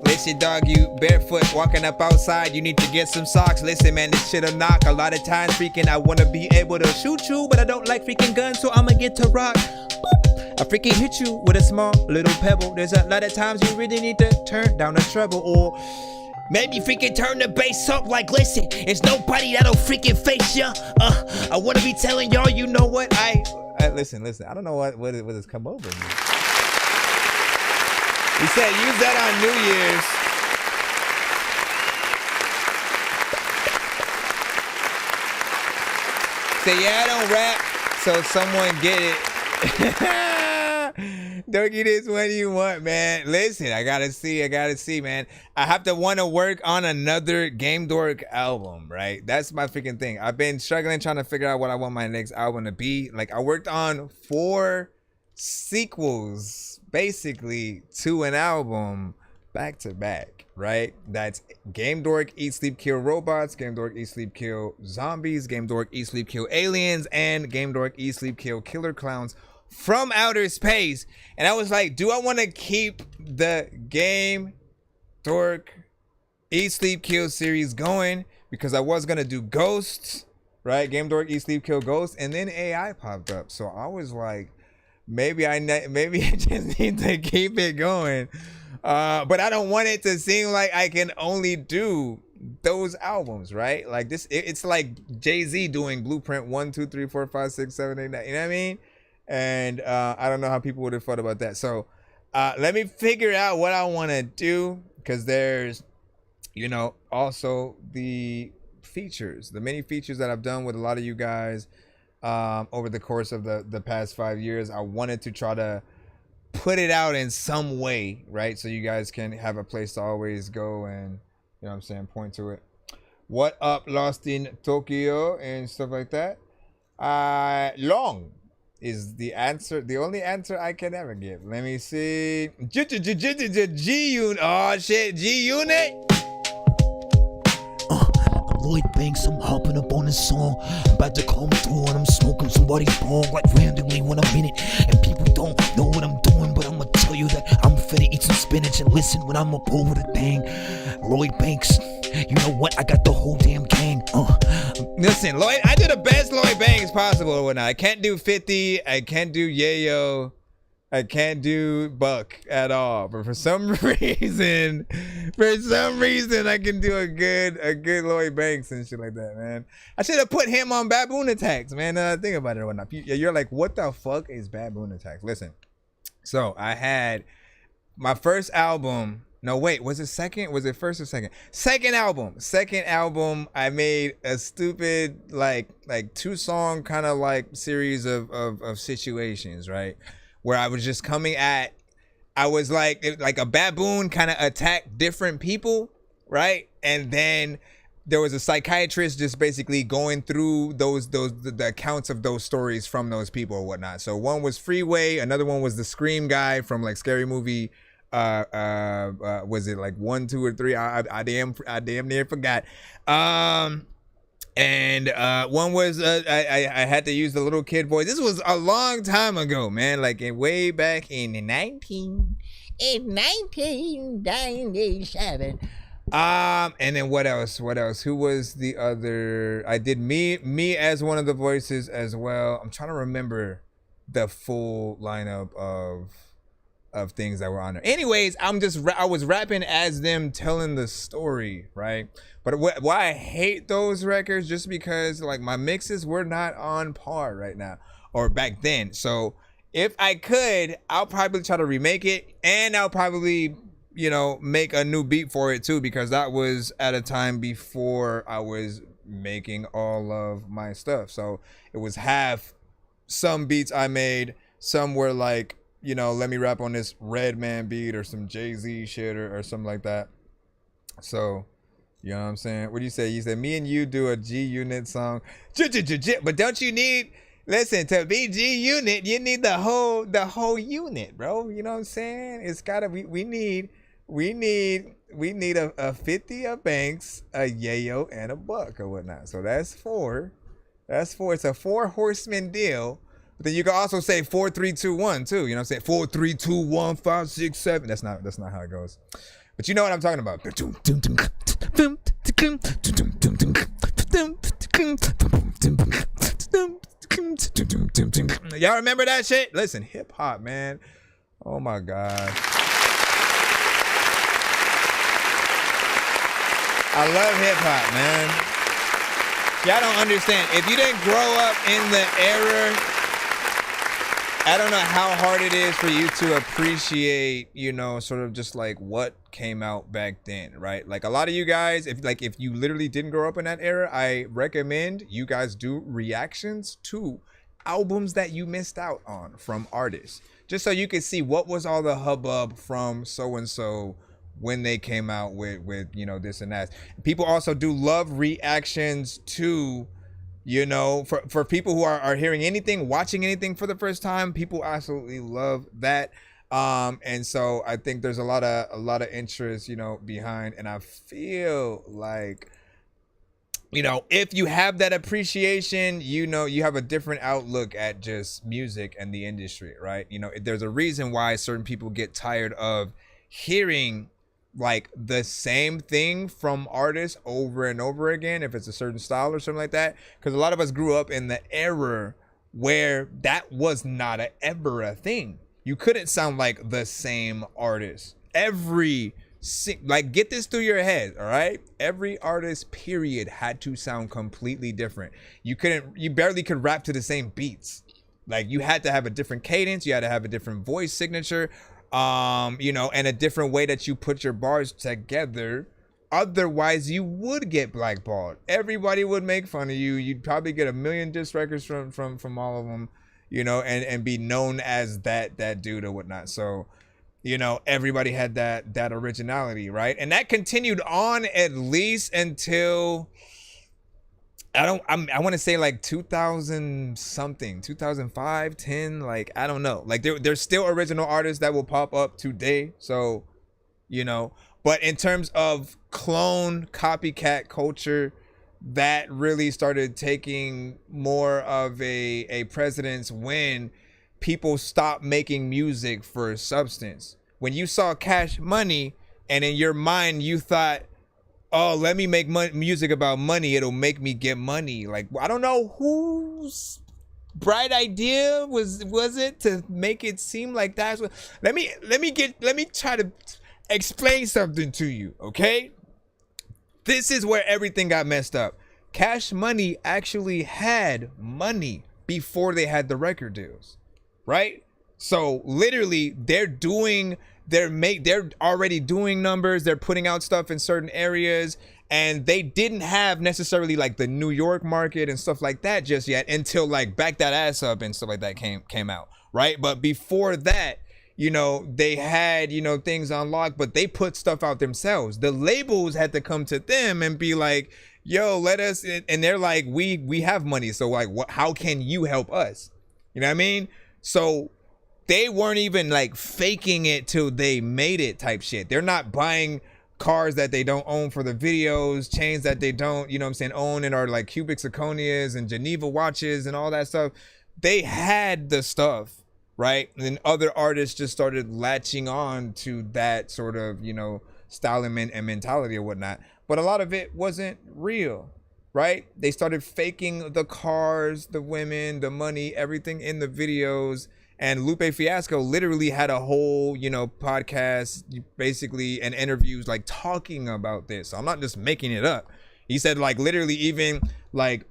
Listen, dog, you barefoot walking up outside. You need to get some socks. Listen, man, this shit'll knock. A lot of times, freaking, I wanna be able to shoot you, but I don't like freaking guns, so I'ma get to rock. I freaking hit you with a small little pebble. There's a lot of times you really need to turn down the treble, or maybe freaking turn the bass up. Like, listen, it's nobody that'll freaking face ya. I wanna be telling y'all, you know what? Listen. I don't know what has come over me. He said use that on New Year's. Say, yeah, I don't rap, so someone get it. Dorky, this what you want, man. Listen, I gotta see, man. I have to want to work on another Game Dork album, right? That's my freaking thing. I've been struggling trying to figure out what I want my next album to be. Like, I worked on 4 sequels, basically, to an album back to back, right? That's Game Dork, Eat, Sleep, Kill Robots, Game Dork, Eat, Sleep, Kill Zombies, Game Dork, Eat, Sleep, Kill Aliens, and Game Dork, Eat, Sleep, Kill Killer Clowns from outer space. And I was like, do I want to keep the Game Dork, Eat, Sleep, Kill series going? Because I was going to do Ghosts, right? Game Dork, Eat, Sleep, Kill Ghosts, and then AI popped up. So I was like, maybe I just need to keep it going. But I don't want it to seem like I can only do those albums, right? Like this, it's like Jay-Z doing Blueprint 1, 2, 3, 4, 5, 6, 7, 8, 9. You know what I mean? And I don't know how people would have thought about that. So let me figure out what I want to do, because there's, also the features, the many features that I've done with a lot of you guys over the course of the past 5 years. I wanted to try to put it out in some way, right? So you guys can have a place to always go and, point to it. What up, Lost in Tokyo and stuff like that? Long is the answer, the only answer I can ever give. Let me see. G-Unit. Oh, shit. G-Unit. Lloyd Banks, I'm hopping up on this song. I'm about to come through and I'm smoking somebody's bong like randomly when I'm in it. And people don't know what I'm doing, but I'ma tell you that I'm finna eat some spinach and listen when I'm up over the thing. Lloyd Banks, you know what? I got the whole damn gang. Listen, Lloyd, I do the best Lloyd Banks possible or whatnot. I can't do 50. I can't do Yayo. I can't do Buck at all. But for some reason, I can do a good Lloyd Banks and shit like that, man. I should have put him on Baboon Attacks, man. Think about it or whatnot. You're like, what the fuck is Baboon Attacks? Listen. So I had my first album. No, wait, was it second? Was it first or second? Second album, I made a stupid, like 2-song kind of like series of situations, right? Where I was just I was like a baboon kind of attacked different people, right? And then there was a psychiatrist just basically going through the accounts of those stories from those people or whatnot. So one was Freeway, another one was the Scream guy from like Scary Movie. Was it like 1, 2, or 3? I damn near forgot. And one was I had to use the little kid voice. This was a long time ago, man. Like way back in 1997. And then what else? Who was the other? I did me as one of the voices as well. I'm trying to remember the full lineup of things that were on there. Anyways, I was rapping as them telling the story, right? But why I hate those records, just because like my mixes were not on par right now or back then. So if I could, I'll probably try to remake it, and I'll probably make a new beat for it too, because that was at a time before I was making all of my stuff. So it was half some beats I made, some were like you know, let me rap on this Redman beat or some Jay-Z shit or something like that. So, you know what I'm saying? What do you say? You said me and you do a G-Unit song. But don't you need, listen, to be G-Unit, you need the whole unit, bro. You know what I'm saying? It's gotta, we need a 50, a Banks, a Yayo, and a Buck or whatnot. So that's 4. That's 4. It's a 4 horseman deal. But then you can also say 4, 3, 2, 1 too. You know what I'm saying? 4, 3, 2, 1, 5, 6, 7. That's not how it goes. But you know what I'm talking about. Y'all remember that shit? Listen, hip hop, man. Oh my God. I love hip hop, man. Y'all don't understand. If you didn't grow up in the era, I don't know how hard it is for you to appreciate, you know, sort of just like what came out back then, right? Like a lot of you guys, if you literally didn't grow up in that era, I recommend you guys do reactions to albums that you missed out on from artists, just so you can see what was all the hubbub from so-and-so when they came out with you know, this and that. People also do love reactions to, you know, for people who are hearing anything, watching anything for the first time, people absolutely love that. And so I think there's a lot of interest, you know, behind, and I feel like, you know, if you have that appreciation, you know, you have a different outlook at just music and the industry, right? You know, there's a reason why certain people get tired of hearing like the same thing from artists over and over again, if it's a certain style or something like that, because a lot of us grew up in the era where that was not ever a thing. You couldn't sound like the same artist. Like, get this through your head, all right? Every artist, period, had to sound completely different. You barely could rap to the same beats. Like, you had to have a different cadence, you had to have a different voice signature, you know, and a different way that you put your bars together. Otherwise, you would get blackballed. Everybody would make fun of you. You'd probably get a million diss records from all of them, you know, and be known as that dude or whatnot. So, you know, everybody had that originality, right? And that continued on at least until I want to say like 2000 something, 2005, 10, like, I don't know. Like there's still original artists that will pop up today. So, you know, but in terms of clone copycat culture, that really started taking more of a precedence when people stopped making music for substance. When you saw Cash Money and in your mind you thought, oh, let me make music about money, it'll make me get money. Like, I don't know whose bright idea was it to make it seem like that's what. Let me try to explain something to you, okay? This is where everything got messed up. Cash Money actually had money before they had the record deals, right? So literally they're already doing numbers, they're putting out stuff in certain areas, and they didn't have necessarily like the New York market and stuff like that just yet until like Back That Ass Up and stuff like that came out, right? But before that, you know, they had, you know, things unlocked, but they put stuff out themselves. The labels had to come to them and be like, yo, let us, and they're like, we have money, so like, how can you help us? You know what I mean? So they weren't even like faking it till they made it type shit. They're not buying cars that they don't own for the videos, chains that they don't, you know what I'm saying, own, and are like cubic zirconias and Geneva watches and all that stuff. They had the stuff, right? And then other artists just started latching on to that sort of, you know, style and mentality or whatnot. But a lot of it wasn't real, right? They started faking the cars, the women, the money, everything in the videos. And Lupe Fiasco literally had a whole, you know, podcast, basically, and interviews like talking about this. So I'm not just making it up. He said like literally even like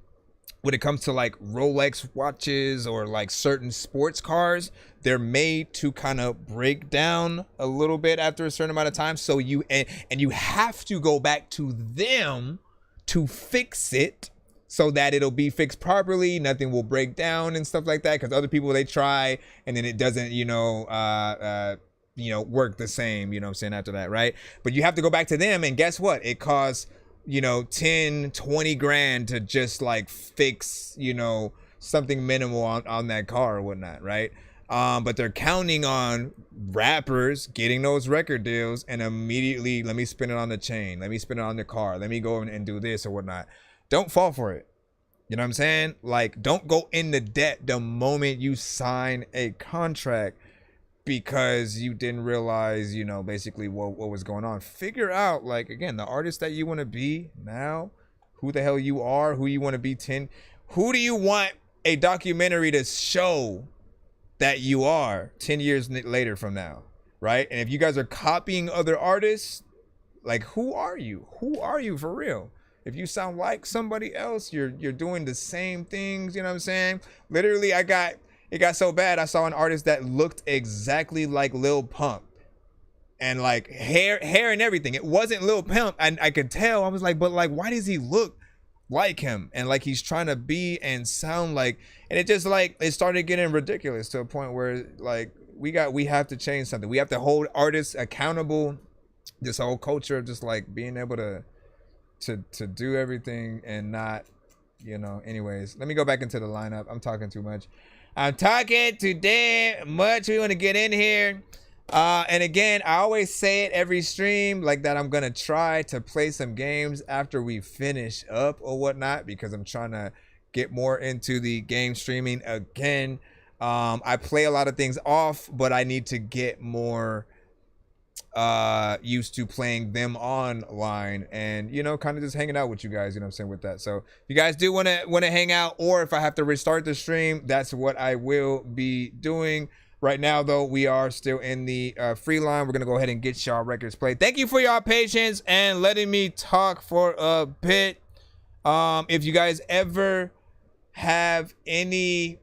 when it comes to like Rolex watches or like certain sports cars, they're made to kind of break down a little bit after a certain amount of time. So you and you have to go back to them to fix it so that it'll be fixed properly, nothing will break down and stuff like that, because other people, they try and then it doesn't, work the same, you know what I'm saying, after that, right? But you have to go back to them, and guess what? It costs, 10, 20 grand to just like fix, something minimal on that car or whatnot, right? But they're counting on rappers getting those record deals and immediately, let me spin it on the chain, let me spin it on the car, let me go and do this or whatnot. Don't fall for it. You know what I'm saying? Like, don't go into debt the moment you sign a contract because you didn't realize, basically what was going on. Figure out, like, again, the artist that you want to be now, who the hell you are, who you want to be 10. Who do you want a documentary to show that you are 10 years later from now, right? And if you guys are copying other artists, like, who are you? Who are you for real? If you sound like somebody else, you're doing the same things, you know what I'm saying? Literally, it got so bad, I saw an artist that looked exactly like Lil Pump. And like hair and everything. It wasn't Lil Pump, and I could tell. I was like, but like, why does he look like him? And like, he's trying to be and sound like, and it just like, it started getting ridiculous to a point where like, we have to change something. We have to hold artists accountable. This whole culture of just like being able to do everything and not, anyways. Let me go back into the lineup. I'm talking too much. I'm talking too damn much. We want to get in here. And again, I always say it every stream like that. I'm going to try to play some games after we finish up or whatnot, because I'm trying to get more into the game streaming again. I play a lot of things off, but I need to get more used to playing them online and kind of just hanging out with you guys, you know what I'm saying, with that. So if you guys do want to hang out, or if I have to restart the stream, that's what I will be doing. Right now though, we are still in the free line. We're gonna go ahead and get y'all records played. Thank you for y'all patience and letting me talk for a bit. If you guys ever have any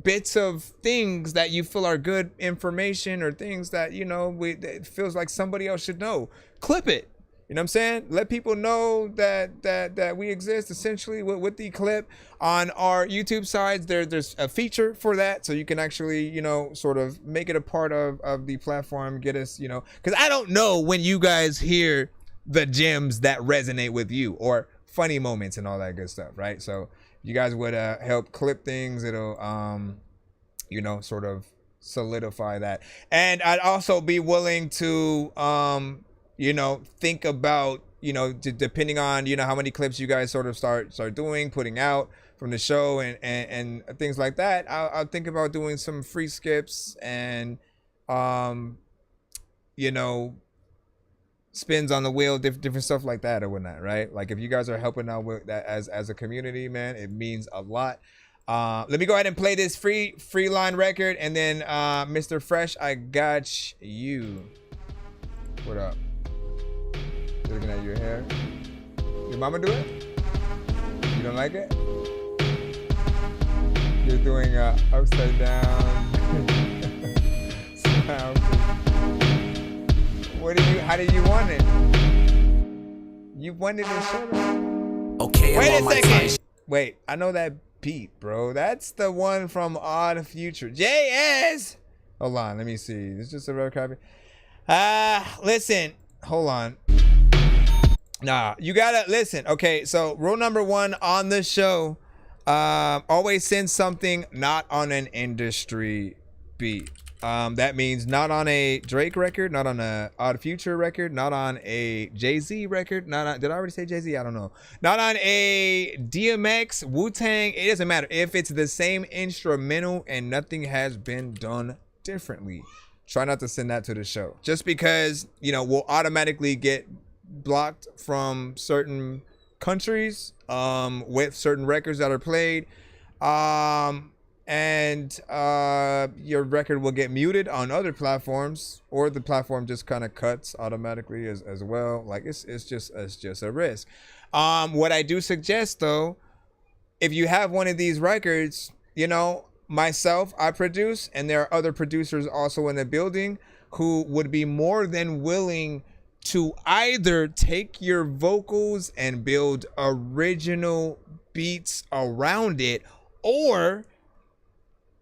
bits of things that you feel are good information, or things that it feels like somebody else should know, clip it. You know what I'm saying? Let people know that we exist, essentially, with the clip. On our YouTube sides, there's a feature for that, so you can actually sort of make it a part of the platform. Get us, because I don't know when you guys hear the gems that resonate with you, or funny moments and all that good stuff, right? So you guys would help clip things, it'll sort of solidify that. And I'd also be willing to think about, depending on how many clips you guys sort of start putting out from the show and things like that. I'll think about doing some free skips and spins on the wheel, different stuff like that or whatnot, right? Like, if you guys are helping out with that as a community, man, it means a lot. Let me go ahead and play this free line record, and then Mr. Fresh, I got you. What up? Looking at your hair. Your mama do it? You don't like it? You're doing upside down. How do you want it? You wanted it shorter. Okay, wait a second. Wait, I know that beat, bro. That's the one from Odd Future. JS. Hold on, let me see. It's just a rare copy. Listen, hold on. Nah, you gotta listen. Okay, so rule number 1 on the show, always send something not on an industry beat. That means not on a Drake record, not on a Odd Future record, not on a Jay-Z record, not on, did I already say Jay-Z? I don't know. Not on a DMX, Wu-Tang, it doesn't matter. If it's the same instrumental and nothing has been done differently, try not to send that to the show. Just because, we'll automatically get blocked from certain countries with certain records that are played. And your record will get muted on other platforms, or the platform just kind of cuts automatically as well. Like, it's just a risk. What I do suggest though, if you have one of these records, myself, I produce, and there are other producers also in the building who would be more than willing to either take your vocals and build original beats around it, or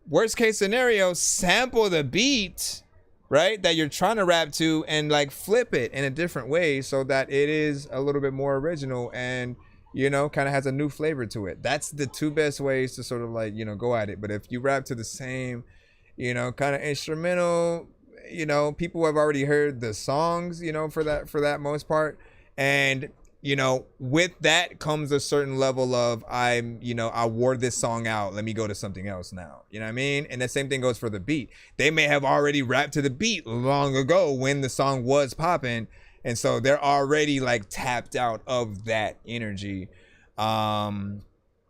worst case scenario, sample the beat, right, that you're trying to rap to and like flip it in a different way so that it is a little bit more original and, you know, kind of has a new flavor to it. That's the two best ways to sort of like, you know, go at it. But if you rap to the same, you know, kind of instrumental, you know, people have already heard the songs, you know, for that most part. And, you know, with that comes a certain level of you know, I wore this song out. Let me go to something else now. You know what I mean? And the same thing goes for the beat. They may have already rapped to the beat long ago when the song was popping. And so they're already like tapped out of that energy.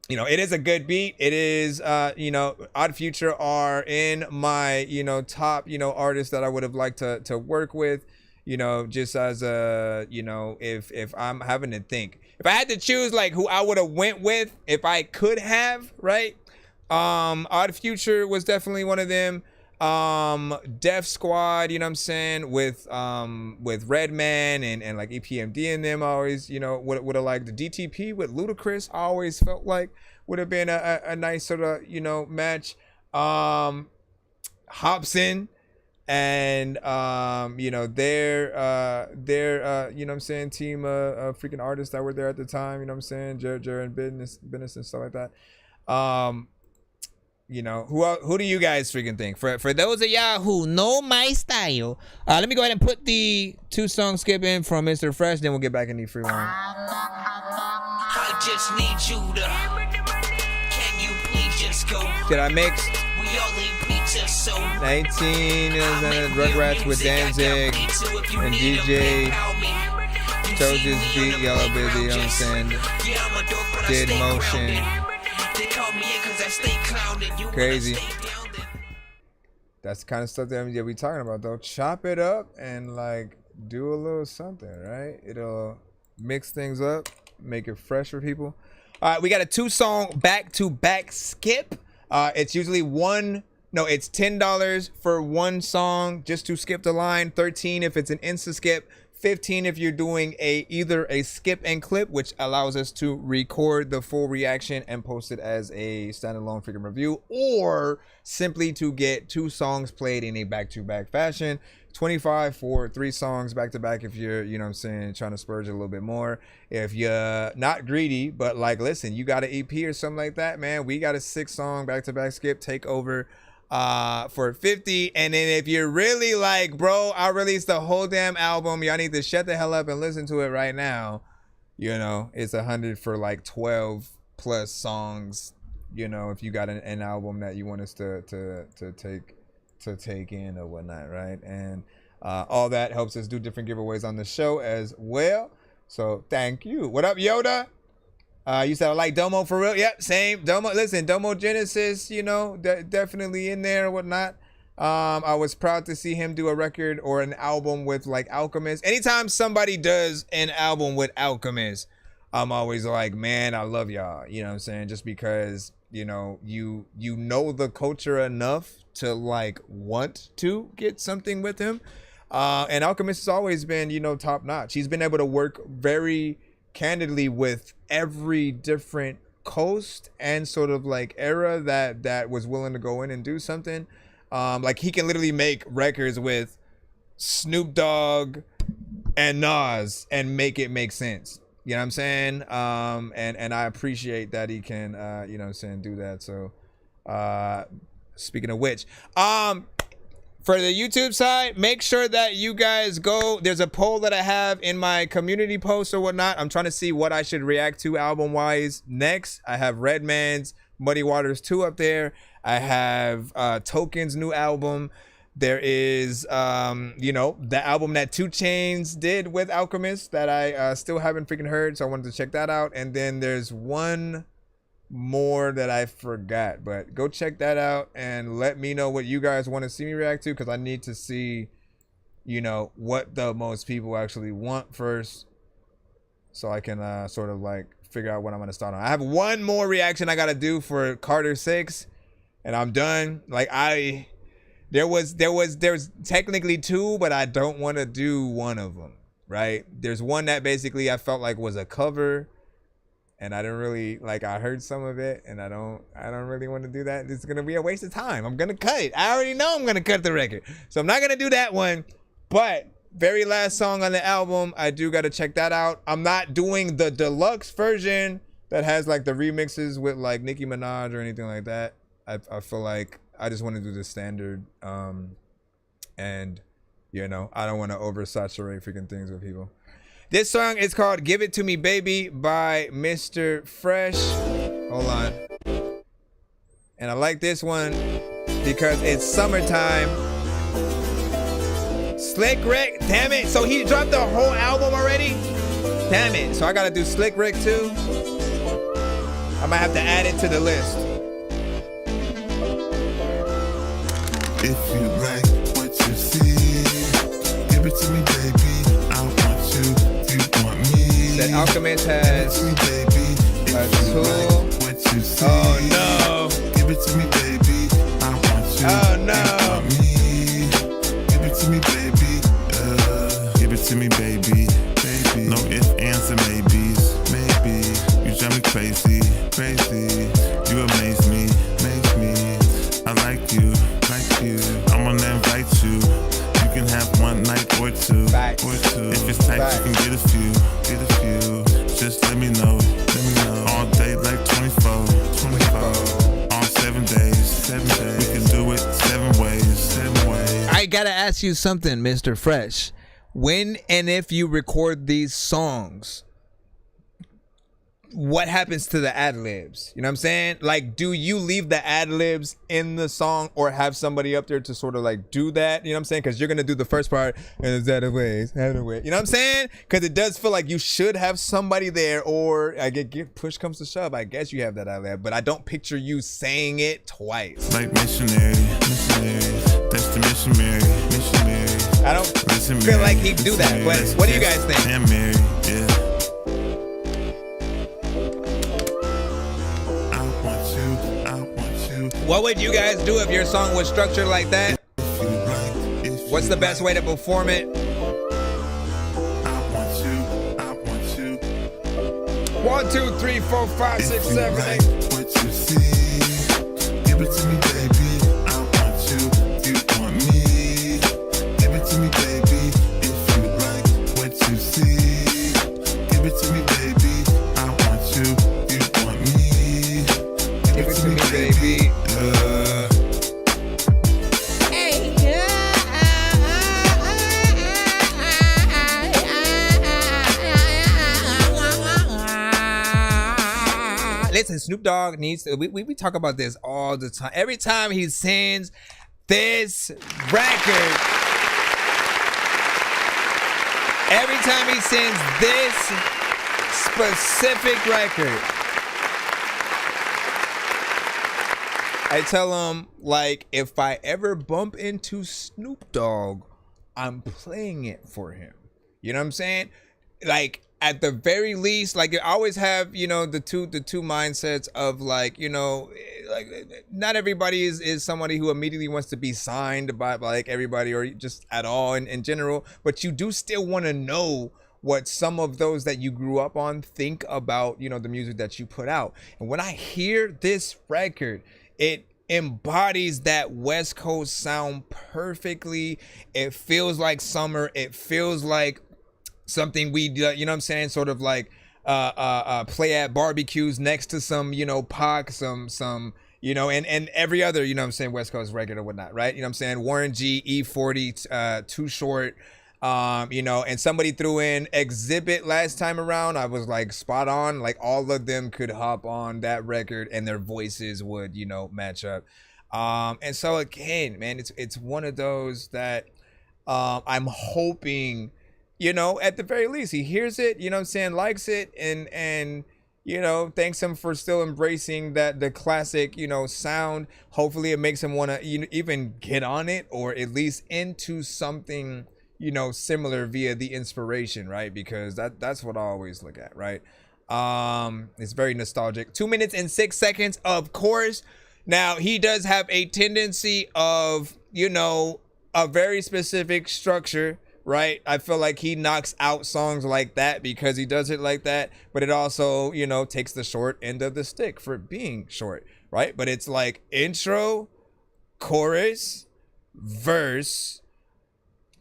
You know, it is a good beat. It is, you know, Odd Future are in my, you know, top, you know, artists that I would have liked to work with. You know, just as a, you know, if I'm having to think, if I had to choose like who I would have went with, if I could have, right? Odd Future was definitely one of them. Def Squad, you know what I'm saying, with Redman and like EPMD and them, I always, you know, would have liked. The DTP with Ludacris, I always felt like would have been a nice sort of, you know, match. Hobson and you know, their you know what I'm saying, team of freaking artists that were there at the time, you know what I'm saying, Jared and business and stuff like that. You know, who do you guys freaking think? For those of y'all who know my style, let me go ahead and put the 2-song skip in from Mr. Fresh, then we'll get back in the free one. I just need you to. Can you please just go? Did I mix? We all eat pizza, so 19, you know, Rugrats with Danzig and DJ Choja's beat, Yellow Baby, you know what I'm saying? Did Motion. Crazy. That's the kind of stuff that we talking about though. Chop it up and like do a little something, right? It'll mix things up, make it fresh for people. All right, we got a 2-song back-to-back skip. It's usually it's $10 for one song just to skip the line, $13 if it's an insta skip, $15 if you're doing either a skip and clip, which allows us to record the full reaction and post it as a standalone freaking review, or simply to get 2 songs played in a back-to-back fashion. $25 for 3 songs back-to-back if you're, you know what I'm saying, trying to splurge a little bit more. If you're not greedy, but like, listen, you got an EP or something like that, man, we got a 6-song back-to-back skip takeover for $50. And then if you're really like, bro, I released the whole damn album, y'all need to shut the hell up and listen to it right now, you know, it's $100 for like 12 plus songs, you know, if you got an album that you want us to take in or whatnot, right? And all that helps us do different giveaways on the show as well, so thank you. What up, Yoda? You said I like Domo for real. Yep, same. Domo, listen, Domo Genesis, you know, definitely in there or whatnot. I was proud to see him do a record or an album with like Alchemist. Anytime somebody does an album with Alchemist, I'm always like, man, I love y'all. You know what I'm saying? Just because, you know, you know the culture enough to like want to get something with him. And Alchemist has always been, you know, top notch. He's been able to work very candidly with every different coast and sort of like era that was willing to go in and do something. Like he can literally make records with Snoop Dogg and Nas and make it make sense. You know what I'm saying? And I appreciate that he can, you know what I'm saying, do that. So speaking of which, for the YouTube side, make sure that you guys go. There's a poll that I have in my community post or whatnot. I'm trying to see what I should react to album-wise next. I have Redman's Muddy Waters 2 up there. I have Token's new album. There is, you know, the album that 2 Chainz did with Alchemist that I still haven't freaking heard, so I wanted to check that out. And then there's one more that I forgot, but go check that out and let me know what you guys want to see me react to, because I need to see, you know, what the most people actually want first, so I can sort of like figure out what I'm gonna start on. I have one more reaction I gotta do for Carter 6 and I'm done. Like there's technically 2, but I don't want to do one of them, right? There's one that basically I felt like was a cover, and I didn't really like. I heard some of it, and I don't really want to do that. It's gonna be a waste of time. I'm gonna cut it. I already know I'm gonna cut the record, so I'm not gonna do that one. But very last song on the album, I do gotta check that out. I'm not doing the deluxe version that has like the remixes with like Nicki Minaj or anything like that. I feel like I just want to do the standard, and you know, I don't want to oversaturate freaking things with people. This song is called "Give It To Me Baby" by Mr. Fresh. Hold on. And I like this one because it's summertime. Slick Rick, damn it. So he dropped the whole album already? Damn it. So I gotta do Slick Rick too. I might have to add it to the list. If you like what you see, give it to me, baby. I want you, you want me. That Alchemist has give it to me, baby. a tool. What you see, oh no. Give it to me, baby. I want you, oh no. You want me. Give it to me, baby. Give it to me, baby. Baby. No ifs, ands, and maybes. Maybe you drive me crazy, crazy. You amaze me, make me. I like you. I'm gonna invite you. You can have one night or two. If it's tight, you can get a few. Just let me know. All day like 24. All 7 days. We can do it 7 ways. I gotta ask you something, Mr. Fresh. When and if you record these songs, what happens to the ad-libs? You know what I'm saying? Like, do you leave the ad-libs in the song or have somebody up there to sort of like do that? You know what I'm saying? Because you're going to do the first part and it's that way. You know what I'm saying? Because it does feel like you should have somebody there, or I get push comes to shove, I guess you have that ad-lib, but I don't picture you saying it twice. Like missionary. That's the missionary. I don't feel like he'd do that, but what do you guys think? And Mary, yeah. What would you guys do if your song was structured like that? What's the best way to perform it? I want you. 1, 2, 3, 4, 5, 6, 7, 8. What you see, give it to me, baby. I want you, you want me. Give it to me, baby. If you like what you see, give it to me, baby. I want you, you want me. Give it to me, baby. Listen, Snoop Dogg needs to, we talk about this all the time. Every time he sends this record, every time he sends this specific record, I tell him, like, if I ever bump into Snoop Dogg, I'm playing it for him. You know what I'm saying? Like, at the very least, like, you always have, you know, the two mindsets of, like, you know, like, not everybody is somebody who immediately wants to be signed by like everybody or just at all in general, but you do still want to know what some of those that you grew up on think about, you know, the music that you put out. And when I hear this record, it embodies that West Coast sound perfectly. It feels like summer. It feels like something we, you know what I'm saying, sort of like play at barbecues next to some, you know, Pac, some you know, and every other, you know what I'm saying, West Coast record or whatnot, right? You know what I'm saying? Warren G, E40, Too Short, you know, and somebody threw in Exhibit last time around. I was like spot on. Like, all of them could hop on that record and their voices would, you know, match up. And so again, man, it's one of those that I'm hoping, you know, at the very least, he hears it, you know what I'm saying, likes it, and you know, thanks him for still embracing the classic, you know, sound. Hopefully it makes him want to even get on it, or at least into something, you know, similar via the inspiration, right? Because that's what I always look at, right? It's very nostalgic. 2 minutes and 6 seconds, of course. Now, he does have a tendency of, you know, a very specific structure right? I feel like he knocks out songs like that because he does it like that, but it also, you know, takes the short end of the stick for being short, right? But it's like intro, chorus, verse,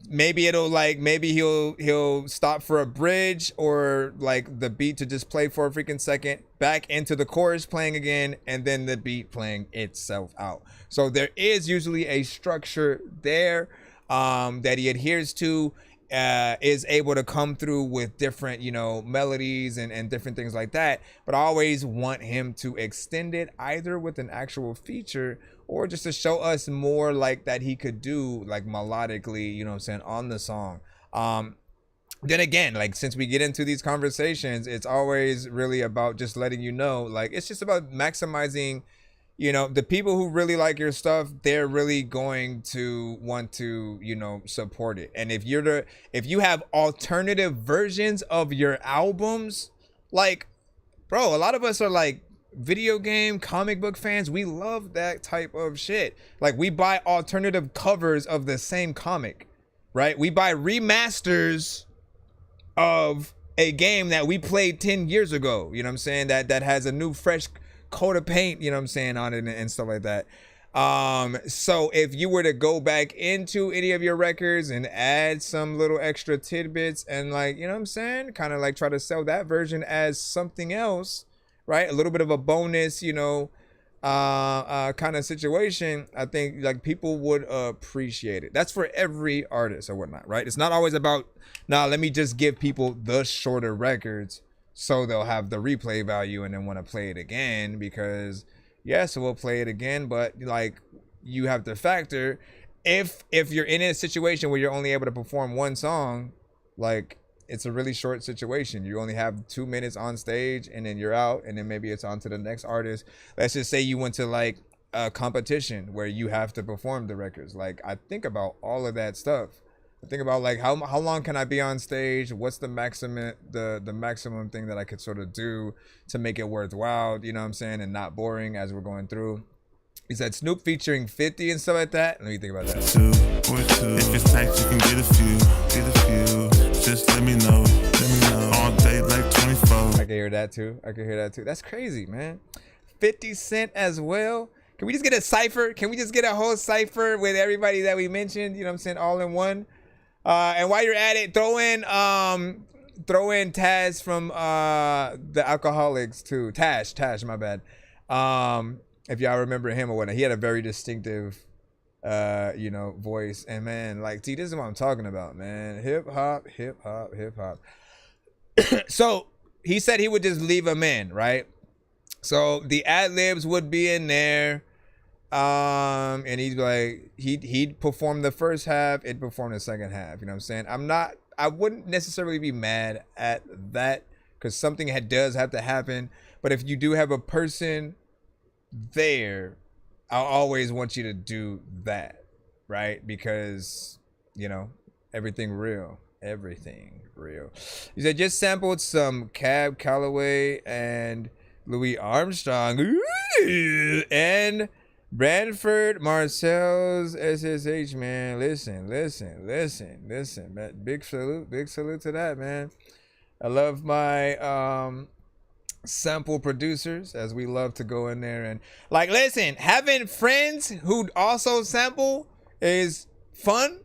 maybe it'll like, maybe he'll stop for a bridge or like the beat to just play for a freaking second, back into the chorus playing again, and then the beat playing itself out. So there is usually a structure there that he adheres to, is able to come through with different, you know, melodies and different things like that. But I always want him to extend it either with an actual feature or just to show us more like that he could do like melodically, you know what I'm saying, on the song. Then again, like since we get into these conversations, it's always really about just letting you know, like it's just about maximizing, you know, the people who really like your stuff, they're really going to want to, you know, support it. And if you have alternative versions of your albums, like, bro, a lot of us are like video game, comic book fans. We love that type of shit. Like we buy alternative covers of the same comic, right? We buy remasters of a game that we played 10 years ago, you know what I'm saying? That has a new fresh coat of paint, you know what I'm saying, on it and stuff like that. So if you were to go back into any of your records and add some little extra tidbits and like, you know what I'm saying, kind of like try to sell that version as something else, right? A little bit of a bonus, you know, kind of situation, I think like people would appreciate it. That's for every artist or whatnot, right? It's not always about, nah, let me just give people the shorter records so they'll have the replay value and then want to play it again, because yes, we'll play it again, but like you have to factor if you're in a situation where you're only able to perform one song, like it's a really short situation. You only have 2 minutes on stage and then you're out, and then maybe it's on to the next artist. Let's just say you went to like a competition where you have to perform the records. Like I think about all of that stuff. I think about like how long can I be on stage? What's the maximum thing that I could sort of do to make it worthwhile, you know what I'm saying, and not boring as we're going through. He said Snoop featuring 50 and stuff like that. Let me think about that. If it's tight, you can get a few. Just let me know. All day like 24. I can hear that too. That's crazy, man. 50 Cent as well. Can we just get a cypher? Can we just get a whole cypher with everybody that we mentioned, you know what I'm saying, all in one? And while you're at it, throw in Taz from the Alcoholics too. Tash, my bad. If y'all remember him or whatnot, he had a very distinctive you know, voice. And man, like, see, this is what I'm talking about, man. Hip hop. So he said he would just leave him in, right? So the ad-libs would be in there. And he's like, he'd perform the first half, it'd perform the second half. You know what I'm saying? I wouldn't necessarily be mad at that because something does have to happen. But if you do have a person there, I'll always want you to do that, right? Because, you know, everything real. He said just sampled some Cab Calloway and Louis Armstrong and Branford Marcel's SSH, man. Listen, man. Big salute to that, man. I love my sample producers, as we love to go in there and like, listen, having friends who also sample is fun,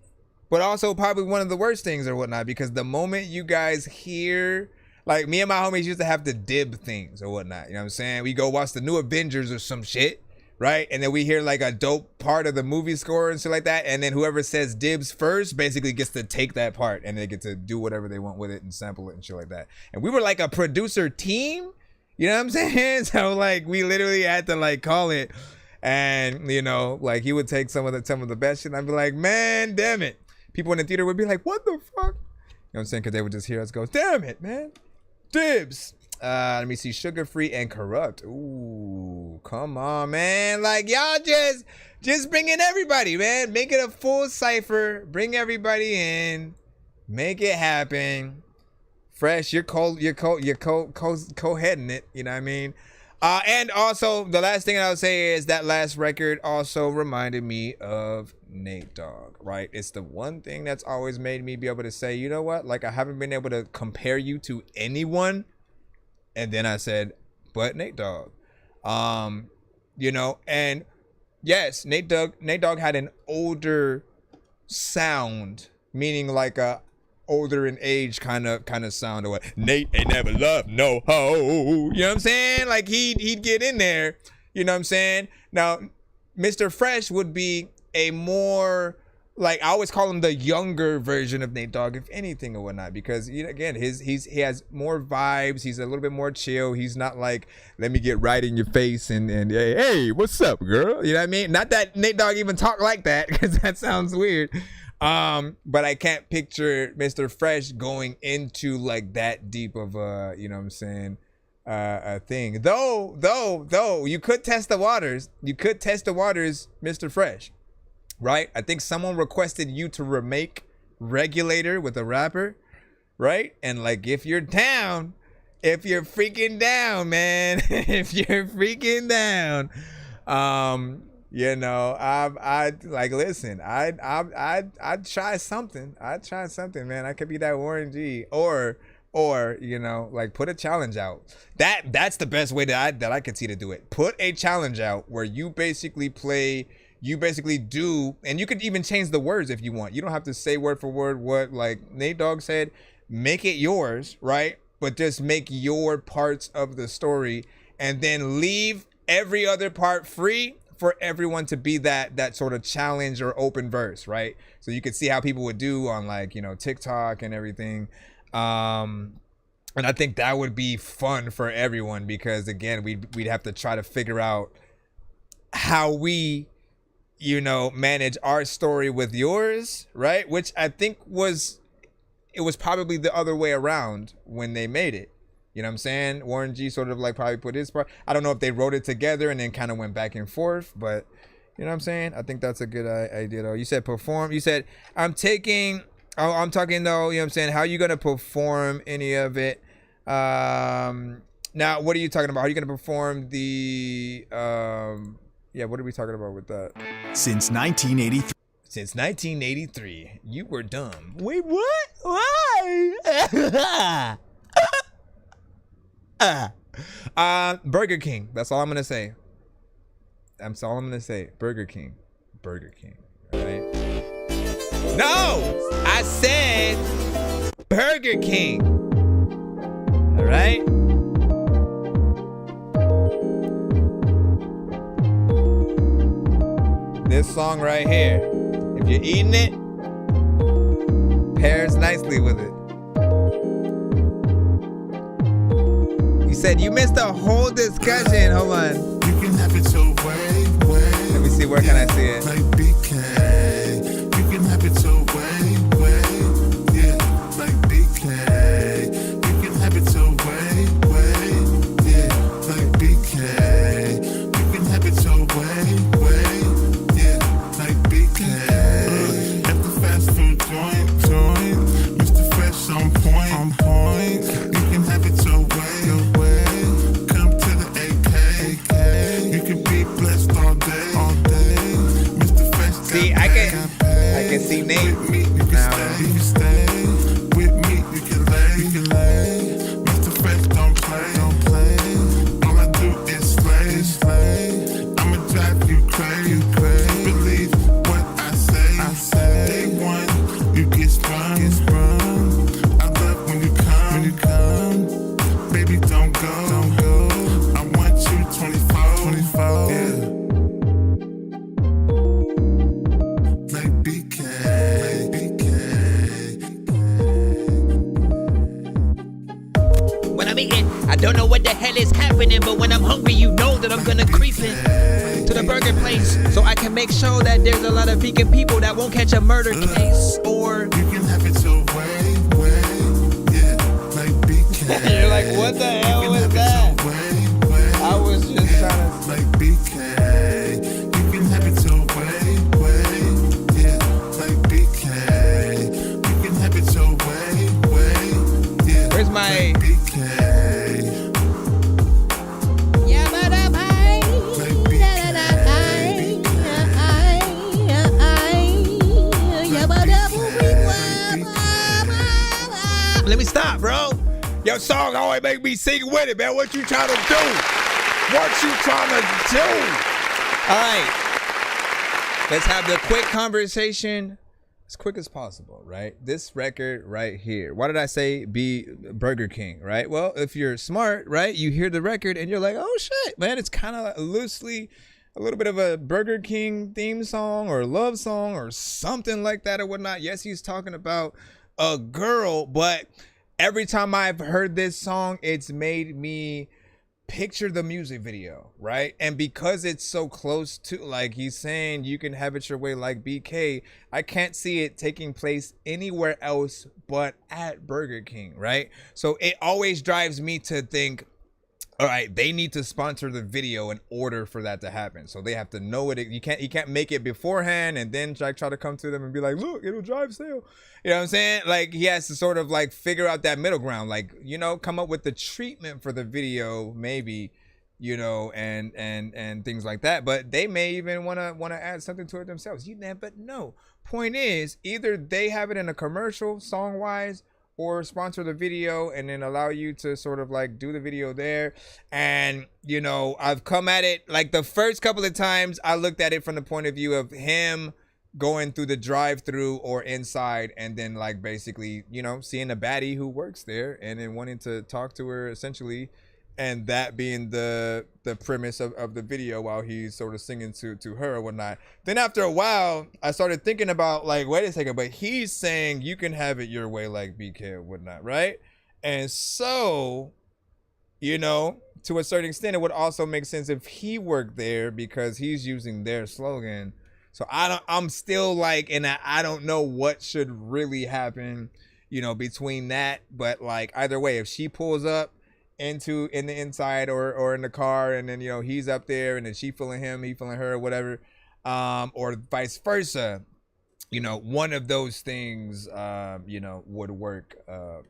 but also probably one of the worst things or whatnot, because the moment you guys hear, like me and my homies used to have to dib things or whatnot, you know what I'm saying? We go watch the new Avengers or some shit, right? And then we hear like a dope part of the movie score and shit like that, and then whoever says dibs first basically gets to take that part and they get to do whatever they want with it and sample it and shit like that. And we were like a producer team, you know what I'm saying? So like we literally had to like call it, and you know, like he would take some of the best shit and I'd be like, man, damn it. People in the theater would be like, what the fuck? You know what I'm saying? Because they would just hear us go, damn it, man. Dibs. Let me see. Sugar Free and Corrupt. Ooh, come on, man. Like y'all just bring in everybody, man. Make it a full cipher. Bring everybody in. Make it happen. Fresh. You're co-heading it. You know what I mean? And also the last thing I would say is that last record also reminded me of Nate Dogg, right? It's the one thing that's always made me be able to say, you know what? Like, I haven't been able to compare you to anyone. And then I said, but Nate Dogg. You know, and yes, Nate Dogg had an older sound, meaning like a older in age kind of sound of what Nate ain't never loved no hoe. You know what I'm saying? Like he'd get in there. You know what I'm saying? Now, Mr. Fresh would be a more, like, I always call him the younger version of Nate Dogg, if anything or whatnot, because again, he has more vibes. He's a little bit more chill. He's not like, let me get right in your face and hey, what's up, girl? You know what I mean? Not that Nate Dogg even talk like that, because that sounds weird. But I can't picture Mr. Fresh going into like that deep of a, you know what I'm saying, a thing. Though you could test the waters. You could test the waters, Mr. Fresh. Right? I think someone requested you to remake Regulator with a rapper, right? And like, if you're down, if you're freaking down, man, if you're freaking down, you know, I'd like, listen, I'd try something. I'd try something, man. I could be that Warren G, or you know, like, put a challenge out. That's the best way that I could see to do it. Put a challenge out where you basically do, and you could even change the words if you want. You don't have to say word for word what like Nate Dogg said. Make it yours, right? But just make your parts of the story, and then leave every other part free for everyone to be that sort of challenge or open verse, right? So you could see how people would do on, like, you know, TikTok and everything. And I think that would be fun for everyone, because again, we'd have to try to figure out how we, you know, manage our story with yours, right? Which I think was probably the other way around when they made it. You know what I'm saying? Warren G sort of like probably put his part. I don't know if they wrote it together and then kind of went back and forth, but you know what I'm saying? I think that's a good idea though. You said perform. You said I'm talking though, you know what I'm saying? How are you going to perform any of it? Now, what are you talking about? How are you going to perform the yeah, what are we talking about with that? Since 1983. Since 1983, you were dumb. Wait, what? Why? Burger King. That's all I'm gonna say. That's all I'm gonna say. Burger King. Burger King. All right. No, I said Burger King. All right. This song right here, if you're eating it, pairs nicely with it. You said you missed the whole discussion. Hold on. You can have it your way. Let me see, where can I see it? Like BK. You can have it your way. Yeah, like BK. You can have it your way. Yeah, like BK. You can have it your way. Yeah, like BK. At the fast food joint. Mr. Fresh on point. You can have it your way. Come to the AK. You can be blessed all day. Mr. Fresh. See, I can see Nate. You can stay with me. You can lay. Mr. Fresh don't play. All I do is slay. I'ma drive you crazy. Believe what I say. Day one, you get sprung. I love when you come. Baby, don't go. I want you 24. Yeah. Like BK. When I'm eating, I don't know what the hell is happening, but when I'm hungry, you know that I'm gonna creep in to the burger place so I can make sure that there's a lot of vegan people that won't catch a murder case. Or you can have it your way. Yeah, like BK. You're like, what the hell was that? I was just trying to like BK. You can have it your way. Yeah, like BK. You can have it your way. Yeah. Where's my Your song always make me sing with it, man. What you trying to do? What you trying to do? All right. Let's have the quick conversation as quick as possible, right? This record right here. Why did I say be Burger King, right? Well, if you're smart, right, you hear the record and you're like, oh shit, man, it's kind of loosely a little bit of a Burger King theme song or love song or something like that or whatnot. Yes, he's talking about a girl, but every time I've heard this song, it's made me picture the music video, right? And because it's so close to, like he's saying, you can have it your way like BK, I can't see it taking place anywhere else but at Burger King, right? So it always drives me to think, all right, they need to sponsor the video in order for that to happen. So they have to know it. You can't make it beforehand and then try to come to them and be like, look, it'll drive sale. You know what I'm saying? Like he has to sort of like figure out that middle ground, like, you know, come up with the treatment for the video, maybe, you know, and things like that. But they may even want to add something to it themselves. You never know. Point is, either they have it in a commercial song wise, or sponsor the video and then allow you to sort of like do the video there. And, you know, I've come at it like the first couple of times I looked at it from the point of view of him going through the drive-through or inside and then like basically, you know, seeing a baddie who works there and then wanting to talk to her essentially. And that being the premise of the video while he's sort of singing to her or whatnot. Then after a while, I started thinking about like, wait a second, but he's saying you can have it your way like BK or whatnot, right? And so, you know, to a certain extent, it would also make sense if he worked there because he's using their slogan. So I'm still like, and I don't know what should really happen, you know, between that. But like either way, if she pulls up in the inside or in the car and then, you know, he's up there and then she feeling him, he feeling her, whatever, or vice versa, you know, one of those things, you know, would work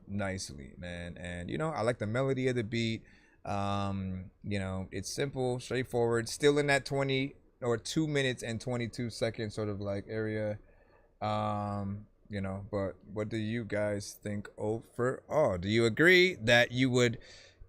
nicely, man. And, you know, I like the melody of the beat. You know, it's simple, straightforward, still in that 2 minutes and 22 seconds sort of like area. You know, but what do you guys think overall? Do you agree that you would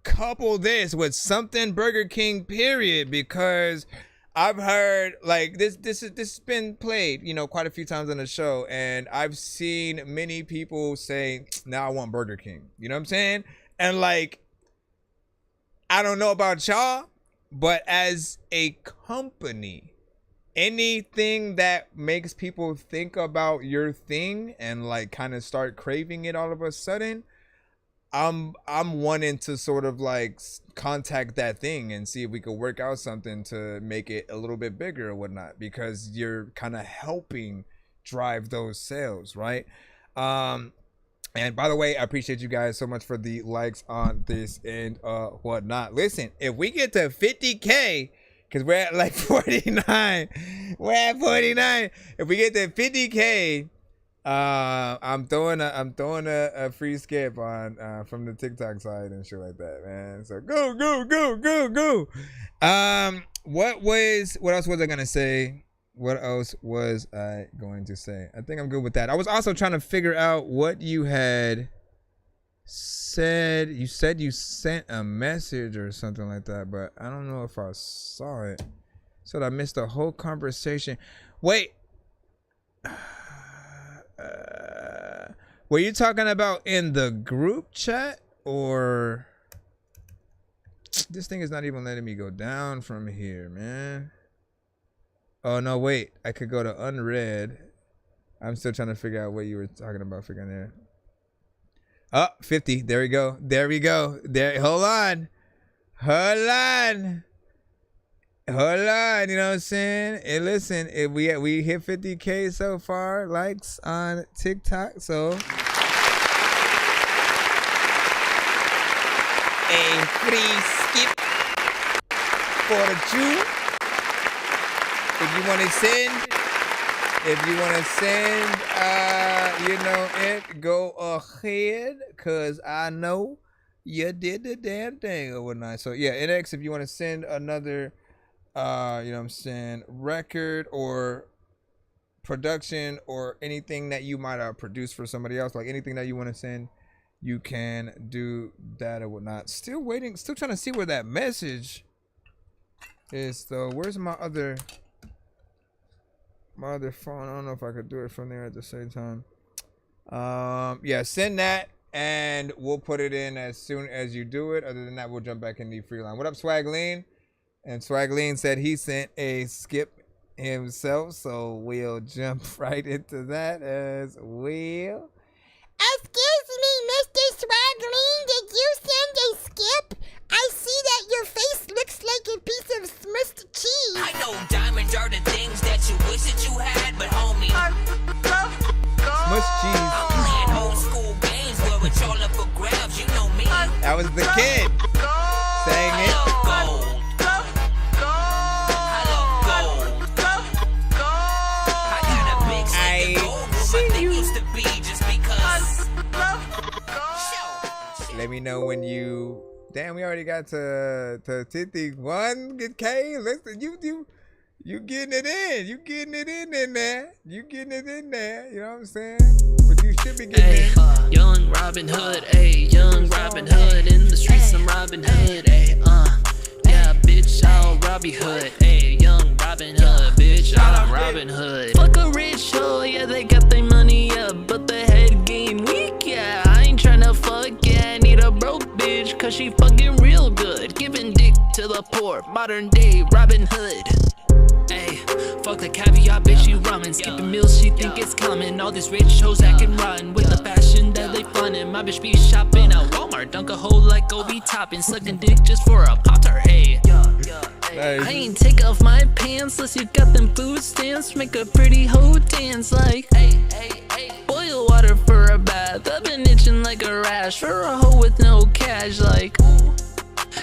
couple this with something Burger King, period? Because I've heard like this has been played, you know, quite a few times on the show, and I've seen many people say, now I want Burger King. You know what I'm saying? And like, I don't know about y'all, but as a company, anything that makes people think about your thing and like kind of start craving it all of a sudden, I'm wanting to sort of like contact that thing and see if we could work out something to make it a little bit bigger or whatnot, because you're kind of helping drive those sales, right? And by the way, I appreciate you guys so much for the likes on this and whatnot. Listen, if we get to 50K, because we're at like 49, we're at 49. If we get to 50K, I'm throwing a free skip on from the TikTok side and shit like that, man. So go. What else was I gonna say? What else was I going to say? I think I'm good with that. I was also trying to figure out what you had said. You said you sent a message or something like that, but I don't know if I saw it. So I missed the whole conversation. Wait. Were you talking about in the group chat, or this thing is not even letting me go down from here, man? Oh no, wait, I could go to unread. I'm still trying to figure out what you were talking about freaking there. Oh, 50. There we go. There, hold on. You know what I'm saying? And listen, if we hit 50K so far, likes on TikTok, so a free skip for the Jew. If you want to send, you know, it, go ahead, cause I know you did the damn thing or whatnot. So yeah, NX, if you want to send another, you know what I'm saying, record or production or anything that you might produce for somebody else, like anything that you want to send, you can do that or whatnot. Still waiting, still trying to see where that message is though. Where's my other phone? I don't know if I could do it from there at the same time. Yeah, send that and we'll put it in as soon as you do it. Other than that, we'll jump back in the free line. What up, Swagleen? And Swagleen said he sent a skip himself, so we'll jump right into that as well. Excuse me, Mr. Swagleen, did you send a skip? I see that your face looks like a piece of smushed cheese. I know diamonds are the things that you wish that you had, but homie, Smushed cheese. I'm playing old school games where it's all up for grabs. You know me. That was the kid saying it. Let me know when you. Damn, we already got to 51K. Listen, you getting it in. You getting it in there. You getting it in there. You know what I'm saying? But you should be getting it. Young Robin Hood, ayy. Young Robin Hood in the streets. I'm Robin Hood, ayy. Yeah, bitch, I'll Robbie Hood, ayy. Young Robin Hood, bitch, I'm Robin Hood. Fuck a rich hoe, yeah, they got their money up, but the head game weak, yeah. I ain't tryna fuck, yeah, I need a broke bitch, cause she fucking real good. Giving dick to the poor, modern day Robin Hood. Ayy, fuck the caviar, bitch, you ramen. Skipping meals, she think it's common. All these rich hoes acting rotten with the fashion that they funnin'. My bitch be shopping at Walmart, dunk a hole like Obi Toppin'. Sucking dick just for a Pop-Tart, hey. I ain't take off my pants unless you got them food stamps. Make a pretty hoe dance like boil water for a bath. I've been itching like a rash for a hoe with no cash like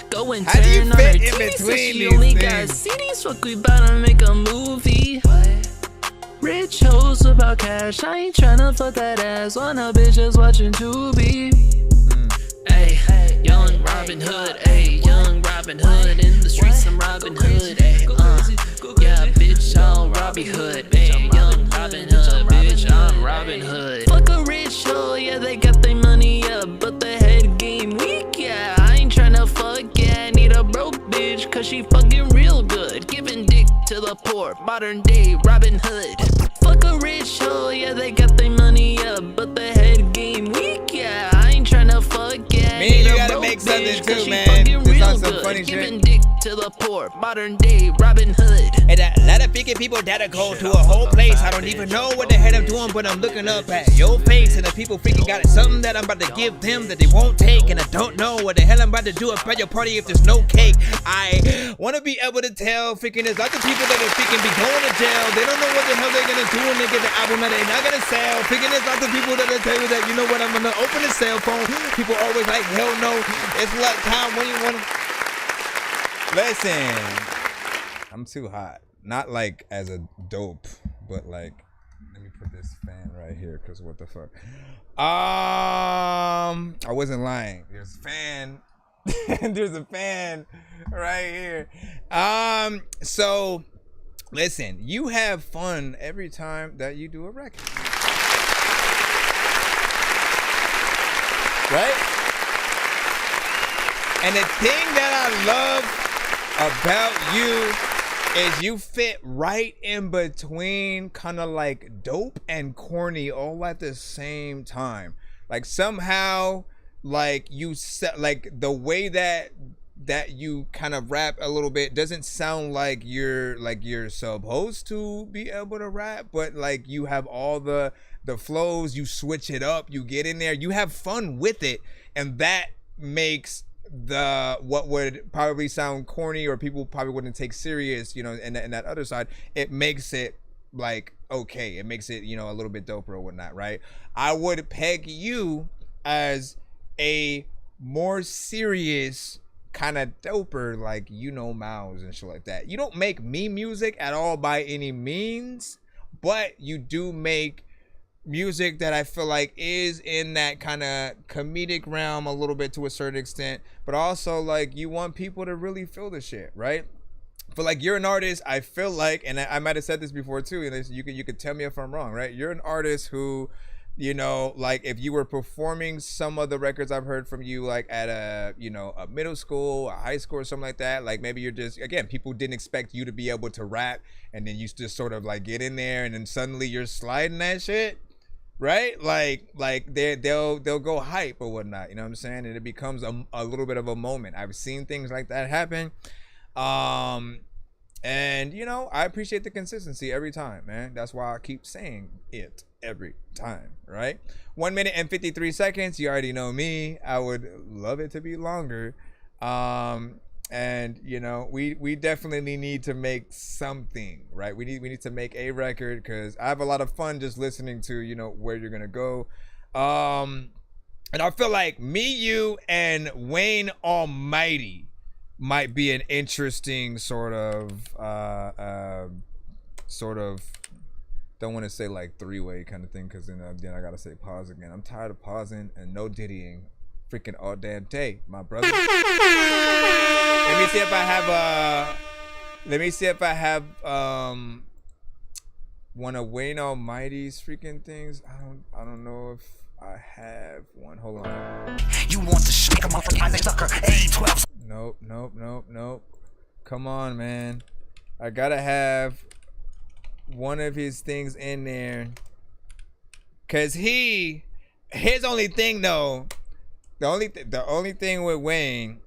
go and turn on her TV so she only got CDs. Fuck, we bout to make a movie. Rich hoes about cash, I ain't tryna fuck that ass on a bitch just watching Tubi. Ayy, young Robin Hood, ayy, young Robin Hood in the streets. I'm Robin Hood, ayy, yeah, bitch, I'll Robbie Hood, ayy, young Robin Hood, bitch, I'm Robin Hood. Fuck a rich hoe, yeah, they got their money up, but the head game weak, yeah. I ain't tryna fuck, yeah, I need a broke bitch, cause she fucking real good. Giving dick to the poor, modern day Robin Hood. Fuck a rich hoe, yeah, they got their money up, but the head game weak, yeah. I ain't tryna fuck, yeah. Man, you gotta make something too, man. This on some funny shit. Giving dick to the poor, modern day Robin Hood. And a lot of freaking people that'll go to a whole place. I don't even know what the hell I'm doing, but I'm looking up at your face. And the people freaking got something that I'm about to give them that they won't take. And I don't know what the hell I'm about to do at your party if there's no cake. I want to be able to tell freaking there's lots of people that are freaking be going to jail. They don't know what the hell they're gonna do when they get the album that they're not gonna sell. Freaking there's lots of people that will tell you that, you know what, I'm gonna open a cell phone. People always like, hell no, it's like time when you wanna. Listen, I'm too hot. Not like as a dope, but like, let me put this fan right here, cause what the fuck. I wasn't lying. There's a fan. There's a fan right here. So listen, you have fun every time that you do a record, right? And the thing that I love about you is you fit right in between kind of like dope and corny all at the same time. Like somehow, like you like the way that you kind of rap a little bit doesn't sound like you're supposed to be able to rap, but like you have all the flows, you switch it up, you get in there, you have fun with it, and that makes the what would probably sound corny or people probably wouldn't take serious, you know, and that other side, it makes it like okay, it makes it, you know, a little bit doper or whatnot, right? I would peg you as a more serious kind of doper, like, you know, Mouse and shit like that. You don't make me music at all by any means, but you do make music that I feel like is in that kind of comedic realm a little bit to a certain extent, but also like you want people to really feel the shit, right? But like you're an artist, I feel like, and I might have said this before too, and you could tell me if I'm wrong, right? You're an artist who you know, like if you were performing some of the records I've heard from you, like at a, you know, a middle school, a high school or something like that, like maybe you're just, again, people didn't expect you to be able to rap, and then you just sort of like get in there and then suddenly you're sliding that shit, right? Like they'll go hype or whatnot, you know what I'm saying? And it becomes a little bit of a moment. I've seen things like that happen. And you know, I appreciate the consistency every time, man. That's why I keep saying it every time, right? 1 minute and 53 seconds. You already know me. I would love it to be longer. And you know, we definitely need to make something, right? We need to make a record, because I have a lot of fun just listening to, you know, where you're gonna go. And I feel like me, you, and Wayne Almighty might be an interesting sort of don't want to say like three-way kind of thing, because then I gotta say pause again. I'm tired of pausing and no diddying freaking all damn day, my brother. Let me see if I have one of Wayne Almighty's freaking things. I don't know if I have one. Hold on. You want to shake a motherfucking Isaac Tucker, A12. Nope. Come on, man. I gotta have one of his things in there, cause his only thing though, the only thing with Wayne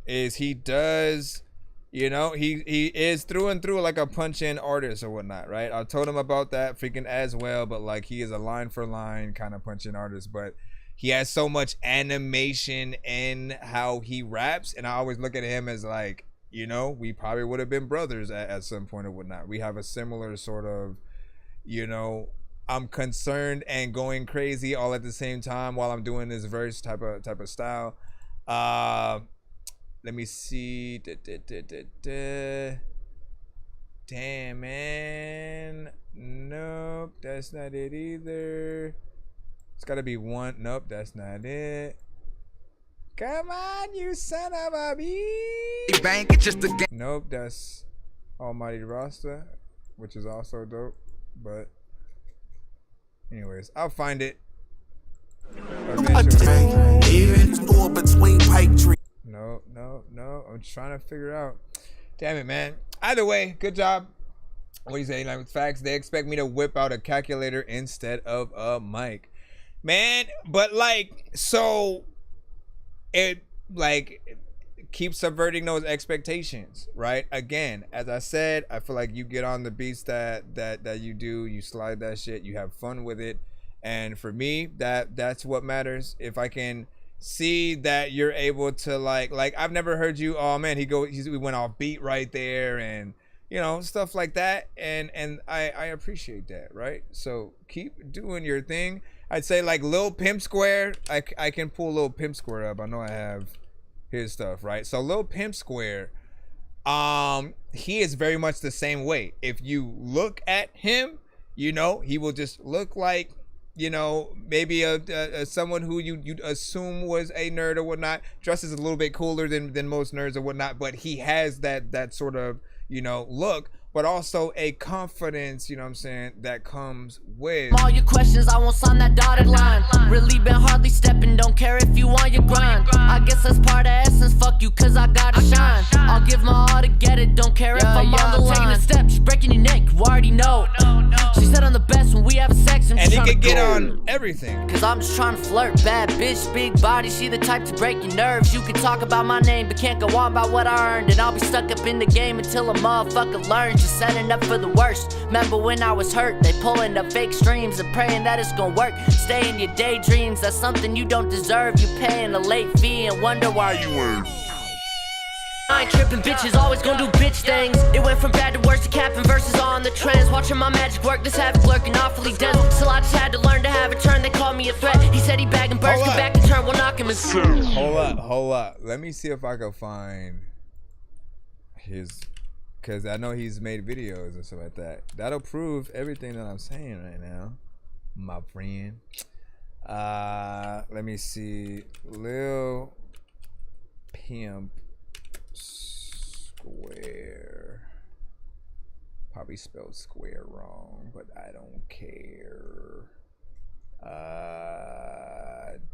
is he does, you know, he is through and through like a punch-in artist or whatnot, right? I told him about that freaking as well, but like he is a line for line kind of punch-in artist, but he has so much animation in how he raps, and I always look at him as like, you know, we probably would have been brothers at some point or whatnot. We have a similar sort of, you know, I'm concerned and going crazy all at the same time while I'm doing this verse type of style. Let me see. Damn, man. Nope, that's not it either. It's gotta be one. Nope, that's not it. Come on, you son of a bitch. Bank, it's just a game. Nope, that's Almighty Rasta, which is also dope. But anyways, I'll find it eventually. Even more between pipe trees. No. I'm trying to figure out. Damn it, man. Either way, good job. What do you say? Like, facts, they expect me to whip out a calculator instead of a mic. Man, but like, so it like keeps subverting those expectations, right? Again, as I said, I feel like you get on the beats that you do, you slide that shit, you have fun with it, and for me, that's what matters. If I can see that you're able to like I've never heard you, oh man, we went off beat right there, and you know, stuff like that, and I appreciate that, right? So keep doing your thing. I'd say like Lil Pimp Square, I can pull Lil Pimp Square up. I know I have his stuff, right? So Lil Pimp Square, he is very much the same way. If you look at him, you know, he will just look like, you know, maybe a someone who you'd assume was a nerd or whatnot. Dresses a little bit cooler than most nerds or whatnot, but he has that sort of, you know, look, but also a confidence, you know what I'm saying, that comes with all your questions. I won't sign that dotted line. Really been hardly stepping, don't care if you on your grind. I guess that's part of essence, fuck you, cause I gotta shine. I'll give my all to get it, don't care if I'm on the line. Taking a step, she's breaking your neck, you already know. She said I'm the best when we have sex, and he could get on everything. Cause I'm just trying to flirt, bad bitch, big body, she the type to break your nerves. You can talk about my name, but can't go on about what I earned. And I'll be stuck up in the game until a motherfucker learns. Just setting up for the worst. Remember when I was hurt, they pulling the fake streams and praying that it's gonna work. Stay in your daydreams, that's something you don't deserve. You paying a late fee and wonder why you weren't. I ain't tripping, bitches always gonna do bitch things. It went from bad to worse to capping verses on the trends. Watching my magic work, this havoc lurking awfully dense. Still I just had to learn to have a turn, they call me a threat. He said he bagging birds, come back and turn, we'll knock him in. Hold up. Let me see if I can find his, because I know he's made videos and stuff like that. That'll prove everything that I'm saying right now, my friend. Let me see. Lil Pimp Square. Probably spelled square wrong, but I don't care.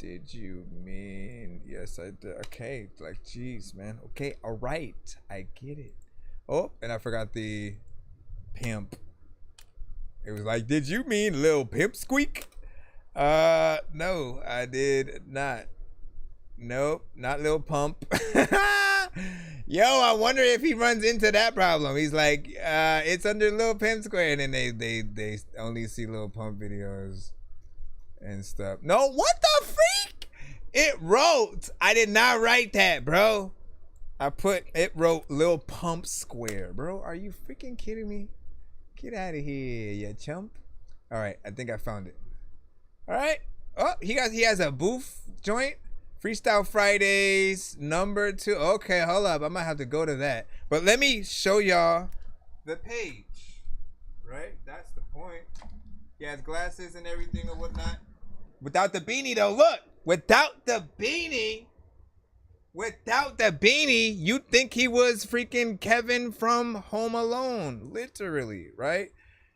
did you mean? Yes, I did. Okay, like, jeez, man. Okay, all right, I get it. Oh, and I forgot the pimp. It was like, did you mean Lil Pimp Squeak? No, I did not. Nope, not Lil Pump. Yo, I wonder if he runs into that problem. He's like, it's under Lil Pimp Square, and then they only see Lil Pump videos and stuff. No, what the freak? It wrote. I did not write that, bro. It wrote Lil Pump Square, bro. Are you freaking kidding me? Get out of here, you chump. All right, I think I found it. All right. Oh, he has a booth joint. Freestyle Fridays #2. Okay, hold up. I might have to go to that. But let me show y'all the page. Right? That's the point. He has glasses and everything or whatnot. Without the beanie though, look. Without the beanie, you'd think he was freaking Kevin from Home Alone. Literally, right?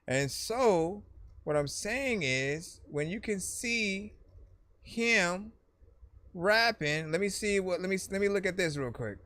And so, what I'm saying is, when you can see him rapping, let me look at this real quick.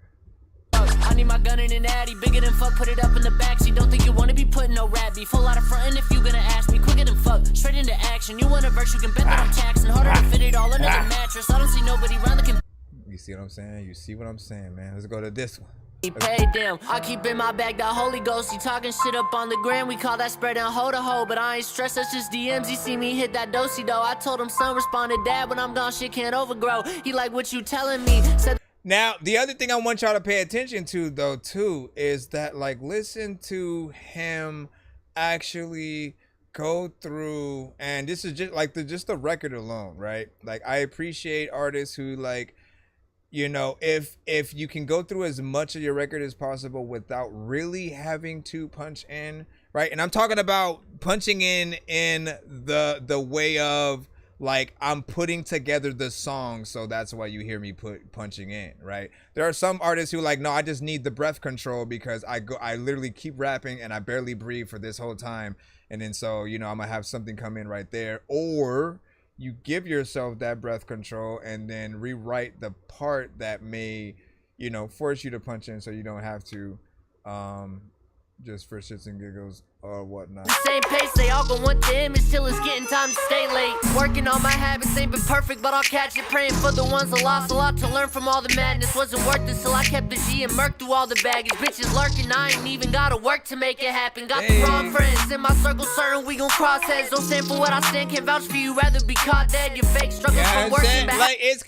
I need my gun in an addy, bigger than fuck, put it up in the backseat. Don't think you wanna be putting no rap beef. Full lot of frontin' if you gonna ask me, quicker than fuck, straight into action. You want a verse, you can bet that I'm taxing. Harder to fit it all under the mattress. I don't see nobody round the You see what I'm saying? You see what I'm saying, man? Let's go to this one. Paid them. I keep in my bag the Holy Ghost. He talking shit up on the gram. We call that spread and hold a hoe. But I ain't stressed, that's just DMs. He see me hit that dosey though. I told him son responded dad when I'm gone shit can't overgrow. He like what you telling me. Said now the other thing I want y'all to pay attention to though too is that like listen to him actually go through, and this is just like just the record alone, right? Like I appreciate artists who like, you know, if you can go through as much of your record as possible without really having to punch in, right? And I'm talking about punching in the way of like I'm putting together the song, so that's why you hear me punching in, right? There are some artists who like, no, I just need the breath control because I literally keep rapping and I barely breathe for this whole time, and then so you know I'm gonna have something come in right there, or you give yourself that breath control and then rewrite the part that may, you know, force you to punch in so you don't have to, just for shits and giggles or whatnot. the same pace, they all gon' want the image till it's getting time to stay late. Working on my habits ain't been perfect, but I'll catch it. Praying for the ones that lost a lot to learn from all the madness. Wasn't worth it, till I kept the G and murk through all the baggage. Bitches lurking, I ain't even gotta work to make it happen. Got the wrong friends in my circle, certain we gon' cross heads. Don't stand for what I stand, can't vouch for you, rather be caught dead. Your fake struggles from working back. Like it's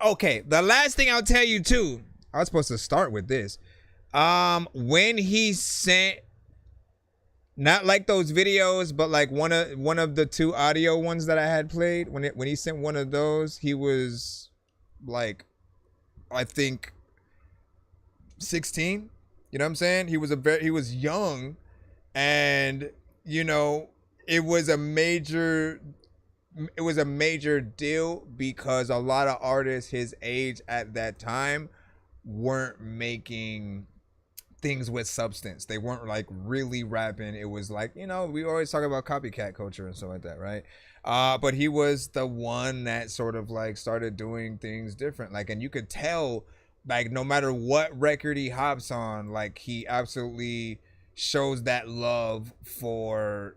okay, the last thing I'll tell you too, I was supposed to start with this. When he sent, not like those videos, but like one of the two audio ones that I had played, when he sent one of those, he was like, I think 16. You know what I'm saying? He was young, and you know, it was a major deal because a lot of artists his age at that time weren't making things with substance. They weren't like really rapping. It was like, you know, we always talk about copycat culture and stuff like that, right? But he was the one that sort of like started doing things different. Like, and you could tell, like, no matter what record he hops on, like he absolutely shows that love for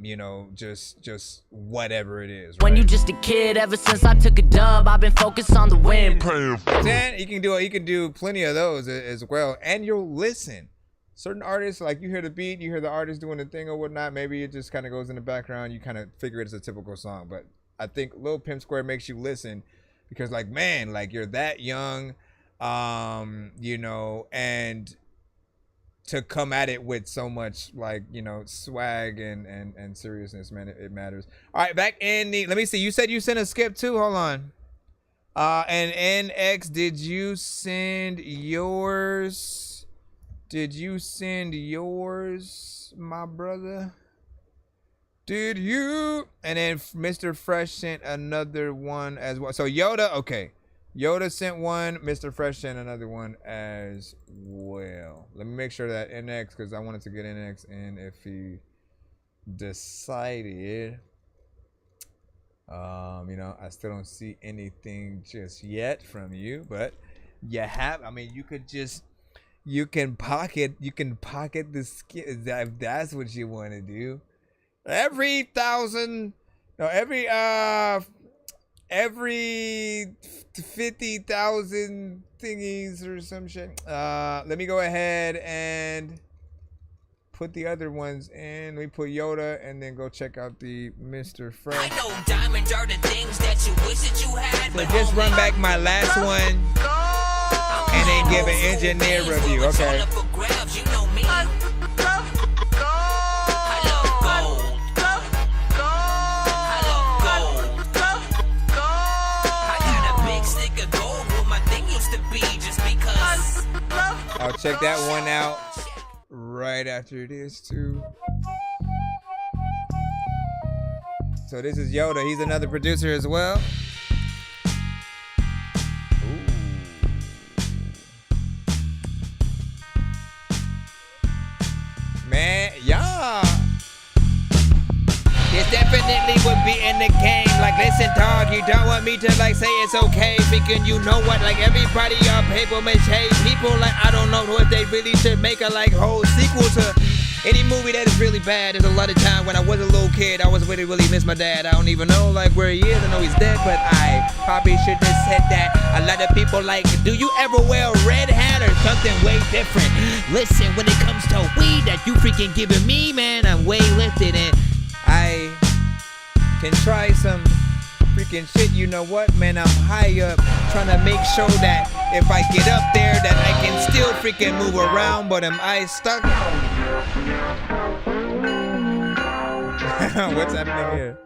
you know, just whatever it is, right? When you just a kid, ever since I took a dub, I've been focused on the win. Then he can do plenty of those as well, and you'll listen. Certain artists, like you hear the beat, you hear the artist doing the thing or whatnot, maybe it just kind of goes in the background, you kind of figure it's a typical song. But I think Lil Pimp Square makes you listen because, like, man, like you're that young, you know, and to come at it with so much, like, you know, swag and seriousness, man, it matters. All right, back in the, let me see, you said you sent a skip too, hold on. And NX, did you send yours? Did you send yours, my brother? Did you? And then Mr. Fresh sent another one as well. So Yoda, okay. Yoda sent one. Mr. Fresh sent another one as well. Let me make sure that NX, because I wanted to get NX in if he decided. You know, I still don't see anything just yet from you, but you have. I mean, you can pocket the skill if that's what you want to do. Every 50,000 thingies or some shit. Let me go ahead and put the other ones in. We put Yoda and then go check out the Mr. Fresh. I know diamonds are the things that you wish that you had. So just run back my last one and then give an engineer review. Okay. You know me. I love gold. I love gold. I got a big stick of gold where my thing used to be just because. I'll check that one out right after this too. So this is Yoda. He's another producer as well. Man, y'all. It definitely would be in the game. Like, listen, dog, you don't want me to like say it's okay. Thinking you know what, like everybody are paper mache. People like, I don't know if they really should make a like whole sequel to any movie that is really bad. There's a lot of time when I was a little kid, I was really miss my dad. I don't even know like where he is. I know he's dead, but I probably should have said that. A lot of people like, do you ever wear a red hat or something way different? Listen, when it comes to weed that you freaking giving me, man, I'm way lifted and I can try some freaking shit. You know what, man? I'm high up, trying to make sure that if I get up there, that I can still freaking move around. But am I stuck? What's happening here?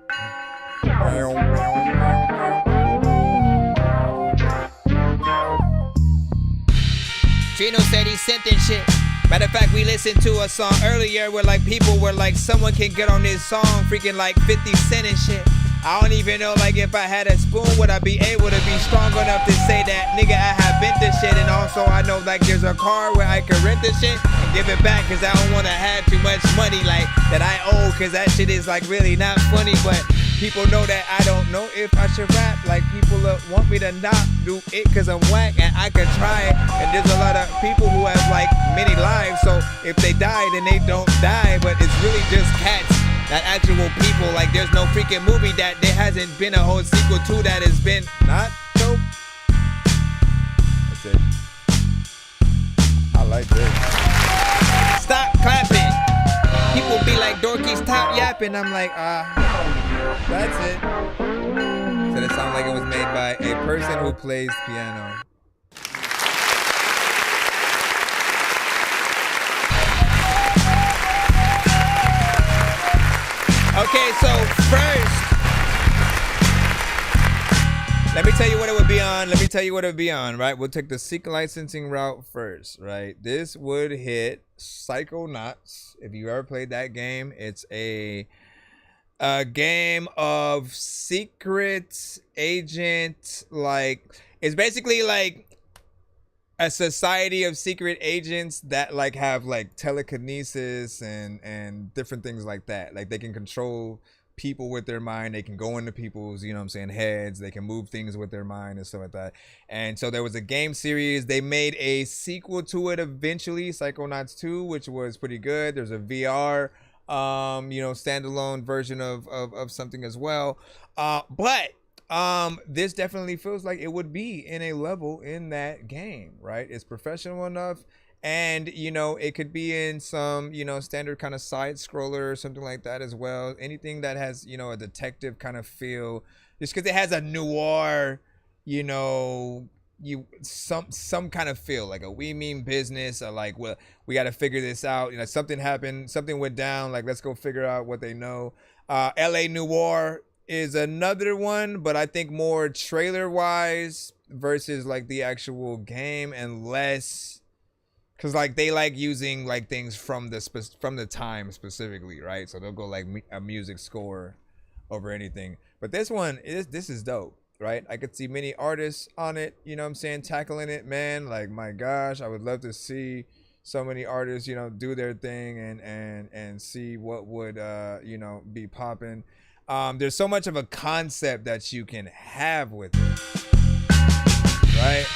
Trino said he sent this shit. Matter of fact, we listened to a song earlier where like people were like, someone can get on this song freaking like 50 Cent and shit. I don't even know like if I had a spoon, would I be able to be strong enough to say that, nigga, I have been this shit. And also I know like there's a car where I can rent this shit and give it back, cause I don't wanna have too much money like that I owe, cause that shit is like really not funny. But people know that I don't know if I should rap. Like people want me to not do it cause I'm whack, and I could try it. And there's a lot of people who have like many lives, so if they die then they don't die. But it's really just cats, not actual people. Like there's no freaking movie that there hasn't been a whole sequel to that has been not dope. That's it. I like this. Stop clapping. People be like, Dorky, stop yapping. I'm like, that's it. So it sounds like it was made by a person who plays piano. Okay, so first, let me tell you what it would be on. Right? We'll take the secret licensing route first, right? This would hit Psychonauts. If you ever played that game, it's a game of secret agent, like it's basically like a society of secret agents that like have like telekinesis and different things like that. Like they can control people with their mind. They can go into people's, you know what I'm saying, heads. They can move things with their mind and stuff like that. And so there was a game series. They made a sequel to it eventually, Psychonauts 2, which was pretty good. There's a VR standalone version of something as well. But this definitely feels like it would be in a level in that game, right? It's professional enough, and it could be in some standard kind of side scroller or something like that as well. Anything that has a detective kind of feel, just because it has a noir, some kind of feel, like a we mean business, or like, well, we got to figure this out. Something happened, something went down, like let's go figure out what they know. LA Noir is another one, but I think more trailer wise versus like the actual game, and less because like they like using like things from the time specifically, right? So they'll go like a music score over anything. But this one this is dope, right? I could see many artists on it, tackling it, man. Like, my gosh, I would love to see so many artists do their thing and see what would be popping. there's so much of a concept that you can have with it, right?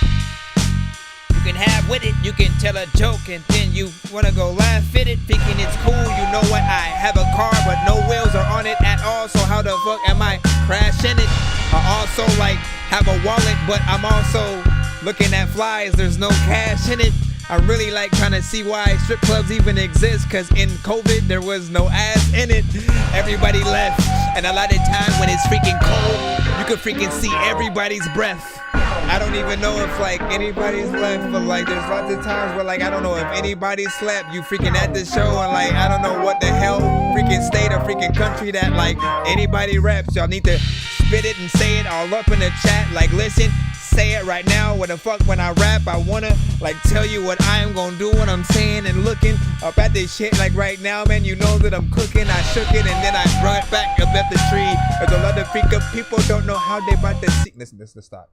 You can have with it, you can tell a joke and then you wanna go laugh at it, thinking it's cool. You know what? I have a car but no wheels are on it at all, so how the fuck am I crashing it? I also like have a wallet, but I'm also looking at flies, there's no cash in it. I really like trying to see why strip clubs even exist, cause in COVID there was no ass in it. Everybody left, and a lot of time when it's freaking cold, you can freaking see everybody's breath. I don't even know if like anybody's left, but like there's lots of times where like I don't know if anybody slept. You freaking at the show and like I don't know what the hell freaking state or freaking country that like anybody reps. Y'all need to spit it and say it all up in the chat. Like listen, say it right now. What the fuck when I rap, I wanna like tell you what I am gonna do when I'm saying and looking up at this shit. Like right now, man, you know that I'm cooking. I shook it and then I brought it back up at the tree. There's a lot of freak up people don't know how they about to see. Listen, stop.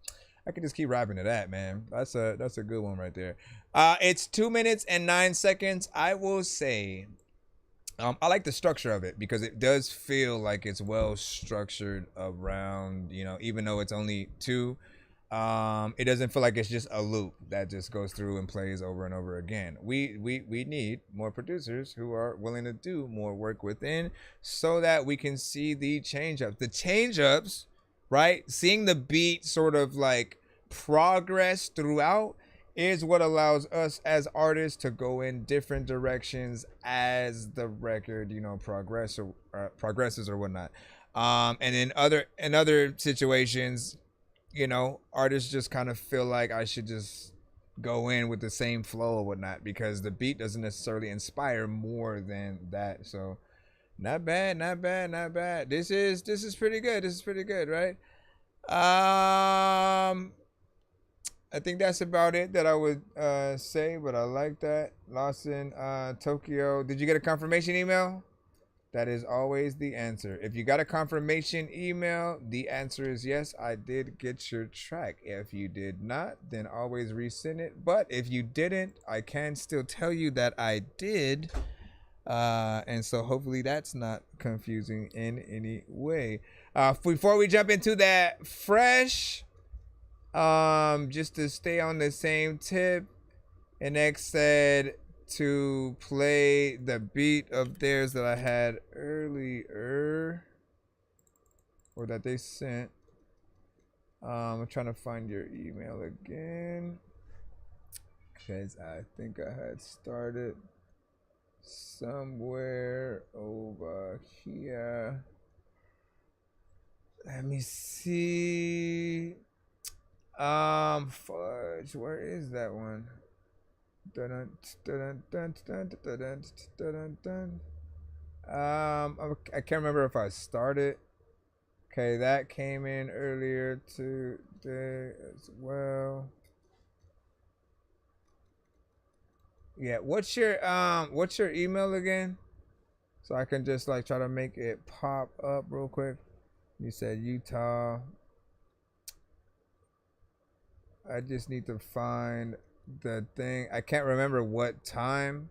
I can just keep rapping to that, man. That's a good one right there. It's 2 minutes and 9 seconds. I will say, I like the structure of it because it does feel like it's well structured around, you know, even though it's only 2. It doesn't feel like it's just a loop that just goes through and plays over and over again. We need more producers who are willing to do more work within so that we can see the change-ups. The change-ups, right? Seeing the beat sort of like progress throughout is what allows us as artists to go in different directions as the record, you know, progresses or whatnot. And in other situations, you know, artists just kind of feel like I should just go in with the same flow or whatnot because the beat doesn't necessarily inspire more than that. So not bad. This is pretty good. This is pretty good, right? I think that's about it that I would say, but I like that. Lawson, Tokyo, did you get a confirmation email? That is always the answer. If you got a confirmation email, the answer is yes, I did get your track. If you did not, then always resend it. But if you didn't, I can still tell you that I did. And so hopefully that's not confusing in any way. Before we jump into that fresh, just to stay on the same tip, NX said to play the beat of theirs that I had earlier, or that they sent. I'm trying to find your email again, because I think I had started somewhere over here. Let me see. Fudge, where is that one? I can't remember if I started. Okay, that came in earlier today as well. Yeah, what's your email again? So I can just like try to make it pop up real quick. You said Utah. I just need to find the thing. I can't remember what time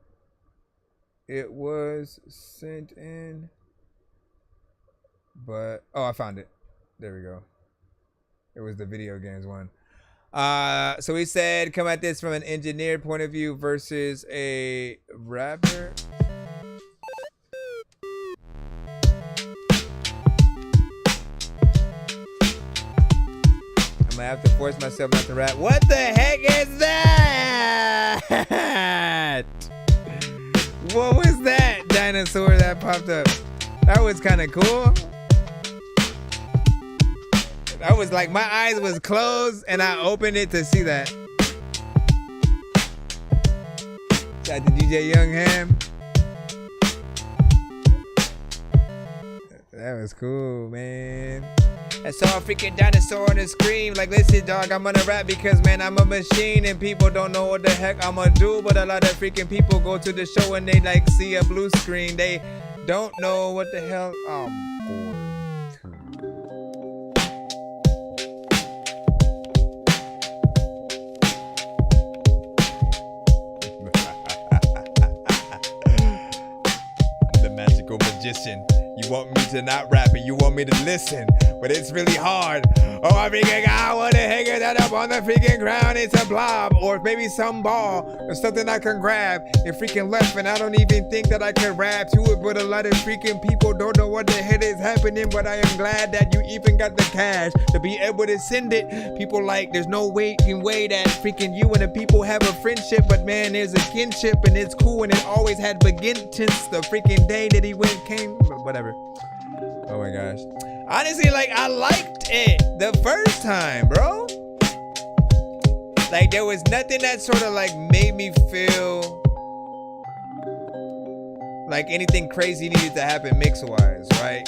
it was sent in, but oh, I found it. There we go. It was the video games one. So he said, come at this from an engineer point of view versus a rapper. I have to force myself not to rap. What the heck is that? What was that dinosaur that popped up? That was kind of cool. That was like my eyes was closed and I opened it to see that. Shout out to DJ Young Ham. That was cool, man. I saw a freaking dinosaur on the screen. Like, listen, dog, I'm gonna rap because, man, I'm a machine and people don't know what the heck I'ma do. But a lot of freaking people go to the show and they, like, see a blue screen. They don't know what the hell. The magical magician. You want me to not rap and you want me to listen, but it's really hard. Oh, I freaking I wanna hang it up on the freaking ground. It's a blob or maybe some ball or something I can grab and freaking left, and I don't even think that I can rap to it. But a lot of freaking people don't know what the hell is happening. But I am glad that you even got the cash to be able to send it. People like there's no way that freaking you and the people have a friendship, but man, there's a kinship and it's cool and it always had beginnings. The freaking day that he came, whatever. Oh my gosh. Honestly, like, I liked it the first time, bro. Like, there was nothing that sort of like made me feel like anything crazy needed to happen mix-wise, right?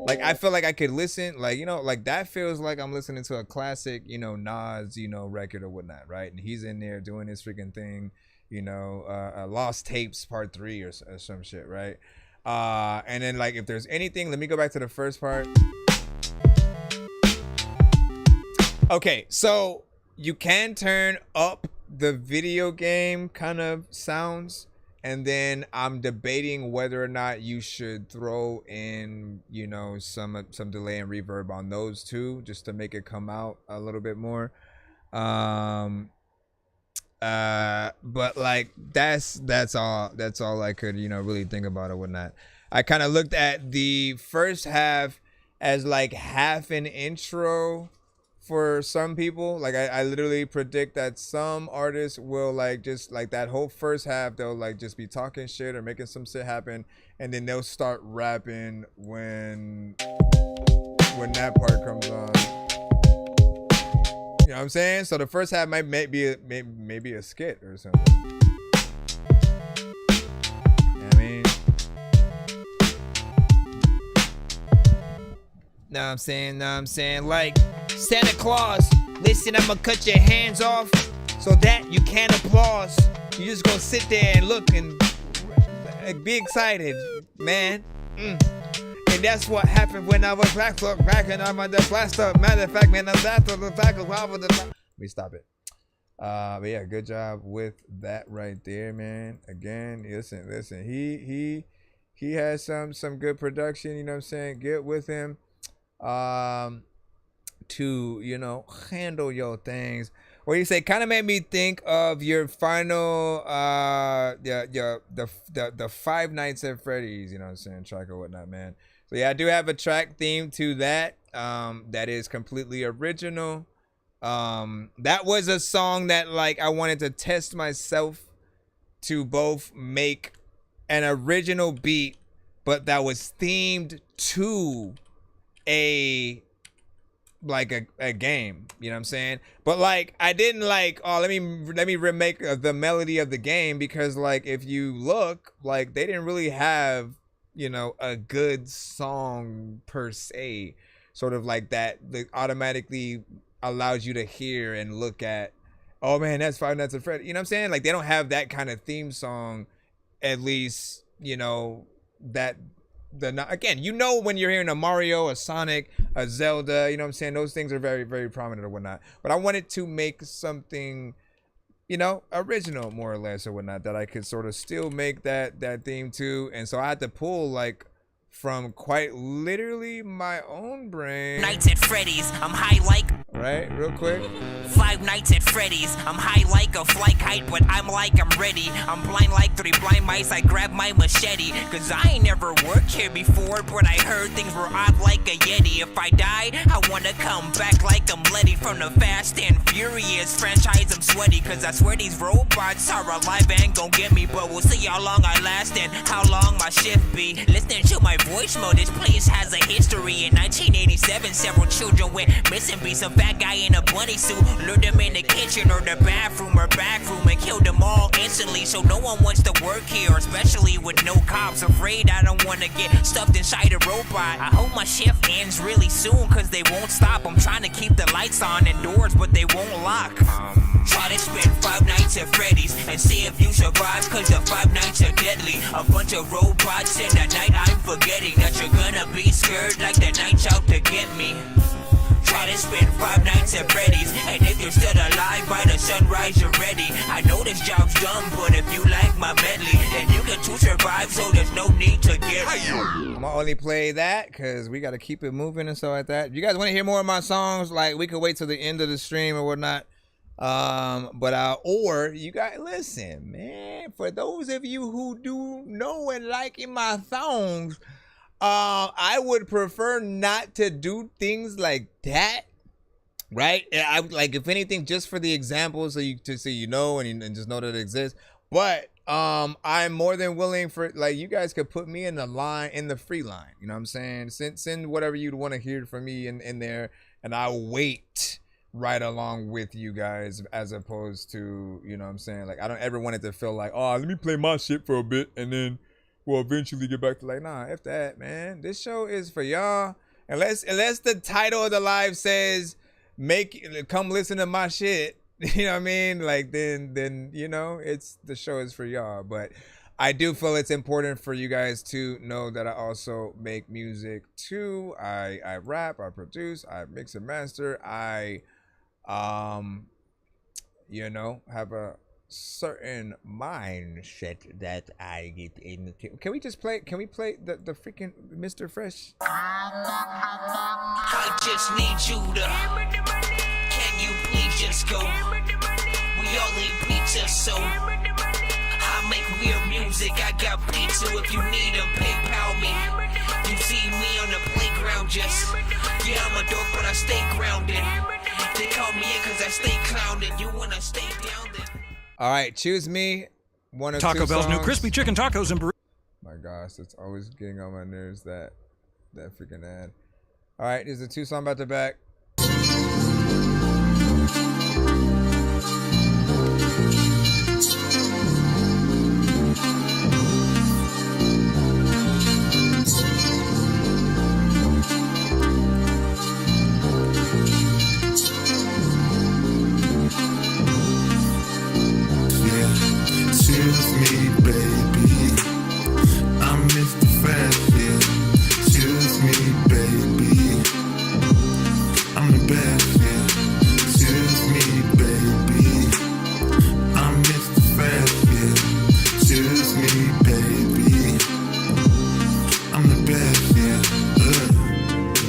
Like, I feel like I could listen, like, you know, like that feels like I'm listening to a classic, you know, Nas, you know, record or whatnot, right? And he's in there doing his freaking thing, you know, Lost Tapes Part 3 or some shit, right? And then, like, if there's anything, let me go back to the first part. Okay, so you can turn up the video game kind of sounds, and then I'm debating whether or not you should throw in, you know, some delay and reverb on those too, just to make it come out a little bit more. But like that's all I could, you know, really think about or whatnot. I kind of looked at the first half as like half an intro for some people. Like I literally predict that some artists will like just like that whole first half, they'll like just be talking shit or making some shit happen, and then they'll start rapping when that part comes on. You know what I'm saying? So the first half might be a skit or something. You know what I mean? Know what I'm saying? Like Santa Claus, listen, I'ma cut your hands off so that you can't applaud. You just gonna sit there and look and be excited, man. And that's what happened when I was back and I'm on the blast up. Matter of fact, man, I'm after the fact of let me stop it. But yeah, good job with that right there, man. Again, listen. He has some good production, you know what I'm saying? Get with him. To, you know, handle your things. What do you say? Kind of made me think of your final the Five Nights at Freddy's, you know what I'm saying, track or whatnot, man. So yeah, I do have a track theme to that that is completely original. That was a song that like I wanted to test myself to both make an original beat, but that was themed to a game, you know what I'm saying? But like I didn't like, oh, let me remake the melody of the game, because like if you look, like they didn't really have, you know, a good song per se, sort of like that automatically allows you to hear and look at, oh man, that's Five Nights at Freddy's, you know what I'm saying? Like they don't have that kind of theme song, at least, you know, that again, you know, when you're hearing a Mario, a Sonic, a Zelda, you know what I'm saying, those things are very, very prominent or whatnot. But I wanted to make something, you know, original more or less or whatnot, that I could sort of still make that theme to. And so I had to pull like from quite literally my own brain. Nights at Freddy's, I'm high like. Right, real quick. Five Nights at Freddy's, I'm high like a flight kite, but I'm like I'm ready. I'm blind like 3 blind mice, I grab my machete. Cause I ain't never worked here before, but I heard things were odd like a Yeti. If I die, I wanna come back like I'm Letty from the Fast and Furious franchise. I'm sweaty, cause I swear these robots are alive and gon' get me. But we'll see how long I last and how long my shift be. Listening to my voice mode, this place has a history. In 1987, several children went missing. Be some fat guy in a bunny suit lured them in the kitchen or the bathroom or back room and killed them all instantly. So no one wants to work here, especially with no cops. Afraid I don't want to get stuffed inside a robot. I hope my shift ends really soon, cause they won't stop. I'm trying to keep the lights on and doors, but they won't lock. Try to spend 5 nights at Freddy's and see if you survive, cause the 5 nights are deadly. A bunch of robots in the night, I'm forgetting that you're gonna be scared like the night's out to get me. Gotta spend 5 nights at Freddy's. And if you're still alive by the sunrise, you're ready. I know this job's dumb, but if you like my medley, then you get to survive, so there's no need to get I'm gonna only play that because we gotta keep it moving and stuff like that. If you guys want to hear more of my songs, like we could wait till the end of the stream or whatnot. Or you guys listen, man. For those of you who do know and liking my songs, I would prefer not to do things like that. Right? I like, if anything, just for the example, so you know and just know that it exists. But I'm more than willing for, like, you guys could put me in the line, in the free line. You know what I'm saying? Send whatever you'd want to hear from me in there, and I'll wait right along with you guys, as opposed to, you know what I'm saying? Like, I don't ever want it to feel like, oh, let me play my shit for a bit and then we'll eventually get back to, like, nah, F that, man. This show is for y'all. Unless the title of the live says, come listen to my shit. You know what I mean? Like, then you know, the show is for y'all. But I do feel it's important for you guys to know that I also make music too. I rap, I produce, I mix and master. I you know, have a certain mindset that I get into. Can we play the freaking Mr. Fresh? I just need you to. Can you please just go? We all eat pizza, so I make weird music. I got beats, so if you need them, PayPal me. You see me on the playground, just yeah, I'm a dork, but I stay grounded. They call me in cause I stay clowned, you wanna stay down then. All right, choose me. One of Taco two Bell's new songs. crispy chicken tacos and burritos. My gosh, it's always getting on my nerves, that freaking ad. All right, there's a 2 song back to back. Choose me, baby. I'm Mr. Fresh, yeah. Choose me, baby. I'm the best, yeah. Choose me, baby. I'm Mr. Fresh, yeah. Choose me, baby. I'm the best, yeah.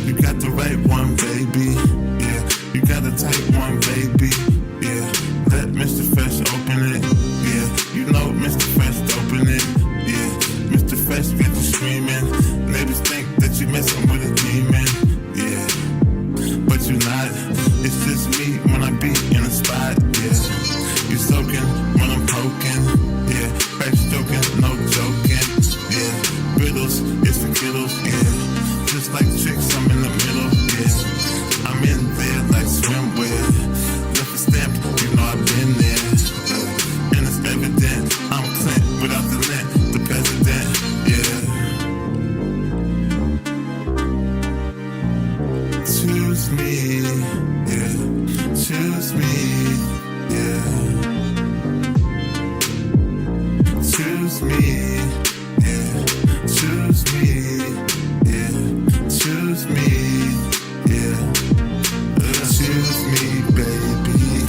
You got the right one, baby. Yeah. You got the type one, baby. Yeah. Let Mr. Fresh open it. Yeah, you know Mr. Fresh open it. Yeah, Mr. Fresh got you screaming. Neighbors think that you messing with a demon. Yeah, but you're not. It's just me when I be in a spot. Yeah, you soaking when I'm poking. Yeah, back stroking, no joking. Yeah, riddles, it's for kiddles. Yeah, just like tricks, I'm in the middle. Yeah, I'm in there like swimwear. Left a stamp, you know I've been there. Evident, I'm Clint without the lint, the president, yeah. Choose me, yeah. Choose me, yeah. Choose me, yeah. Choose me, yeah. Choose me, yeah. Choose me, baby.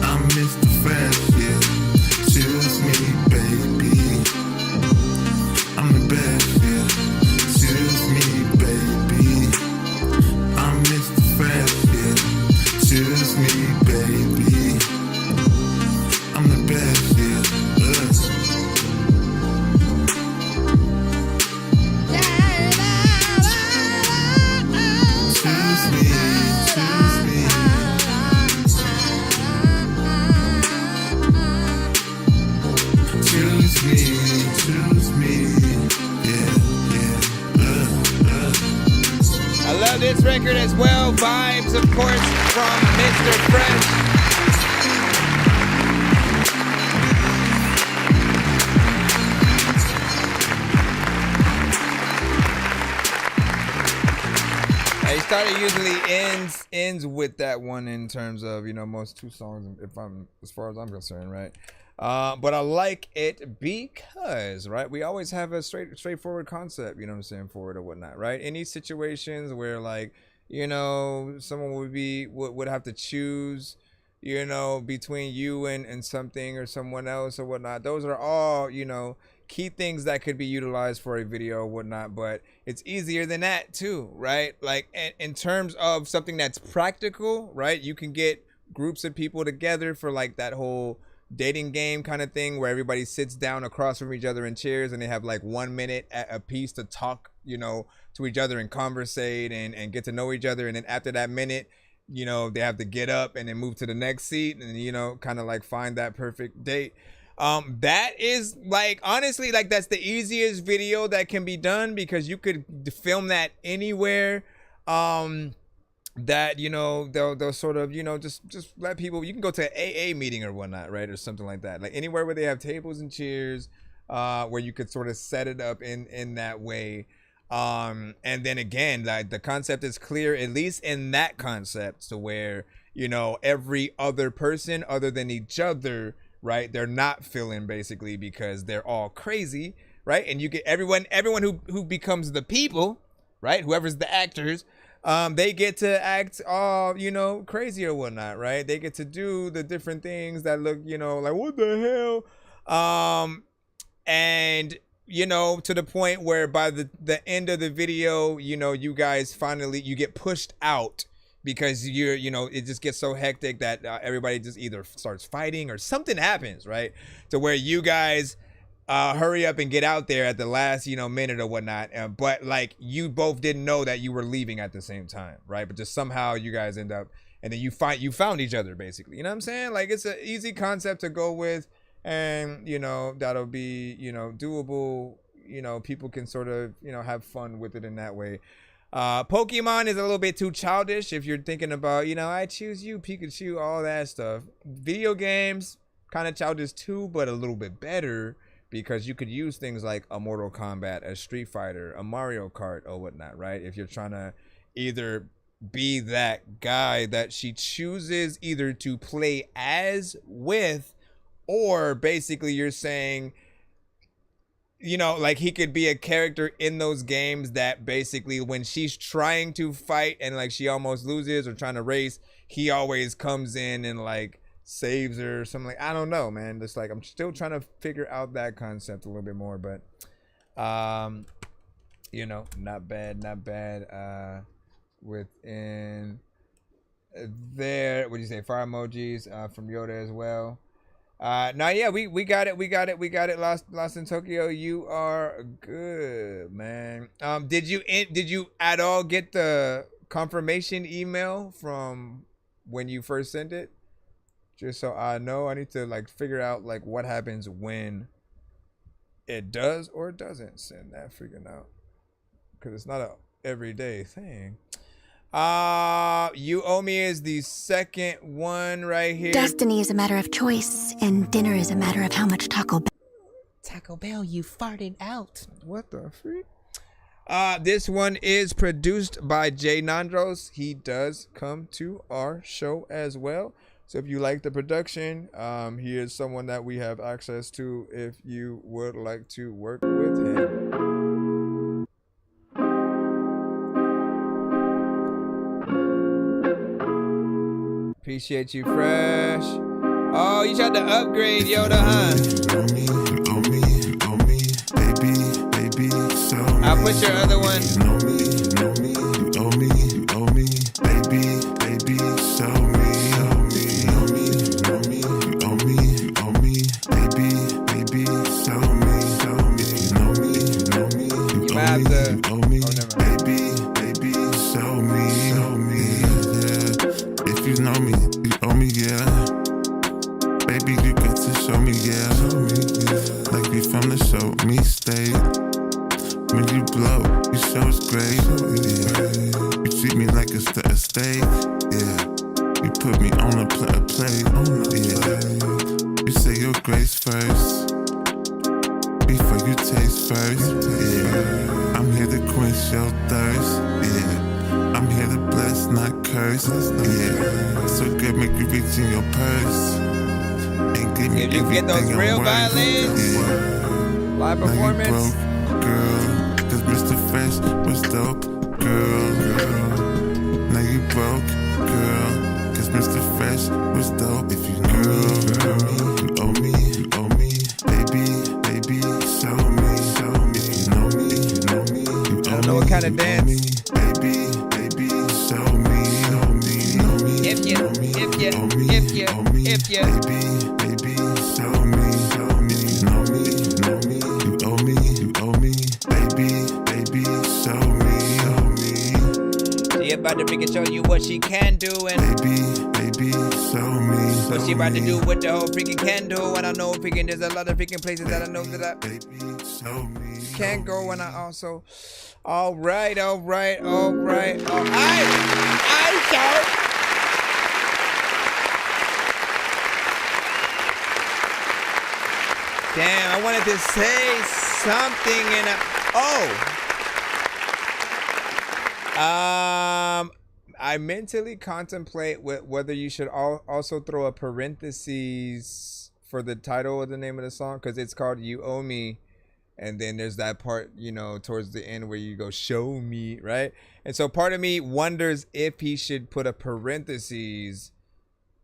I'm Mr. Fresh, yeah. Choose me, baby. I'm the best, yeah. Choose me, baby. I'm Mr. Fresh, yeah. Choose me, baby. I'm the best, yeah. Choose me, choose me. Choose me, yeah, I love this record as well. Vibes, of course, from Mr. Fresh. He started usually ends with that one in terms of, you know, most 2 songs, as far as I'm concerned, right? But I like it because, right, we always have a straightforward concept, you know what I'm saying, for it or whatnot, right? Any situations where, like, you know, someone would have to choose, you know, between you and something or someone else or whatnot. Those are all, you know, key things that could be utilized for a video or whatnot, but it's easier than that too, right? Like in terms of something that's practical, right? You can get groups of people together for like that whole dating game kind of thing where everybody sits down across from each other in chairs and they have like 1 minute a piece to talk, you know, to each other and conversate and get to know each other. And then after that minute, you know, they have to get up and then move to the next seat and, you know, kind of like find that perfect date. That is like, honestly, like that's the easiest video that can be done because you could film that anywhere. That, you know, they'll sort of, you know, just let people, you can go to an AA meeting or whatnot, right? Or something like that. Like anywhere where they have tables and chairs, where you could sort of set it up in that way. And then again, like the concept is clear, at least in that concept, to where, you know, every other person other than each other, right? They're not feeling basically because they're all crazy, right? And you get everyone who becomes the people, right? Whoever's the actors, they get to act all, you know, crazy or whatnot, right? They get to do the different things that look, you know, like what the hell? And, you know, to the point where by the end of the video, you know, you guys finally, you get pushed out because you're, you know, it just gets so hectic that everybody just either starts fighting or something happens, right? To where you guys hurry up and get out there at the last, you know, minute or whatnot. But like you both didn't know that you were leaving at the same time, right? But just somehow you guys end up, and then you found each other basically. You know what I'm saying? Like it's an easy concept to go with, and you know that'll be, you know, doable. You know, people can sort of, you know, have fun with it in that way. Pokemon is a little bit too childish if you're thinking about, you know, I choose you, Pikachu, all that stuff. Video games kind of childish too, but a little bit better. Because you could use things like a Mortal Kombat, a Street Fighter, a Mario Kart or whatnot, right? If you're trying to either be that guy that she chooses either to play as with, or basically you're saying, you know, like he could be a character in those games that basically when she's trying to fight and like she almost loses or trying to race, he always comes in and like saves her or something. Like I don't know, man. Just like I'm still trying to figure out that concept a little bit more, but you know, not bad within there. What do you say? Fire emojis from Yoda as well. Now yeah, we got it. Lost in Tokyo, you are good, man. Did you at all get the confirmation email from when you first sent it? Just so I know, I need to like figure out like what happens when it does or doesn't send that freaking out, because it's not a everyday thing. You Owe Me is the second one right here. Destiny is a matter of choice, and dinner is a matter of how much Taco Bell you farted out. What the freak? This one is produced by Jay Nandros. He does come to our show as well. So if you like the production, he is someone that we have access to if you would like to work with him. Appreciate you, Fresh. Oh, you tried to upgrade Yoda, huh? Baby, so I'll put your other one. You owe me, baby, show me. If you get those real violins, live performance. Girl, 'cause Mr. Fresh was dope, girl. price was dope. If you know me, you owe me, you owe me. Baby, show me. If you know me, you owe me. I don't know what kind of dance. Baby, show me. If you, baby, show me. If you know me, you owe me. Baby, show me. She about to freaking show you what she can do, and baby, show me. What she about to do with the whole freaking can do. And I know freaking there's a lot of freaking places that I know that I can't go, and I also. All right. Damn, I wanted to say something I mentally contemplate whether you should also throw a parentheses for the title of the name of the song, because it's called You Owe Me, and then there's that part, you know, towards the end where you go show me, right? And so part of me wonders if he should put a parentheses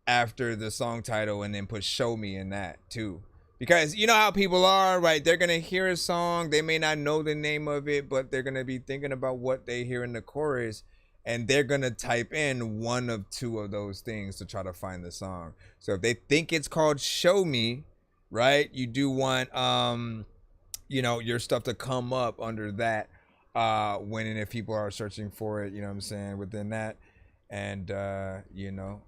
after the song title and then put show me in that too. Because you know how people are, right? They're going to hear a song. They may not know the name of it, but they're going to be thinking about what they hear in the chorus. And they're going to type in one of two of those things to try to find the song. So if they think it's called Show Me, right? You do want, you know, your stuff to come up under that when and if people are searching for it, you know what I'm saying, within that. And, you know,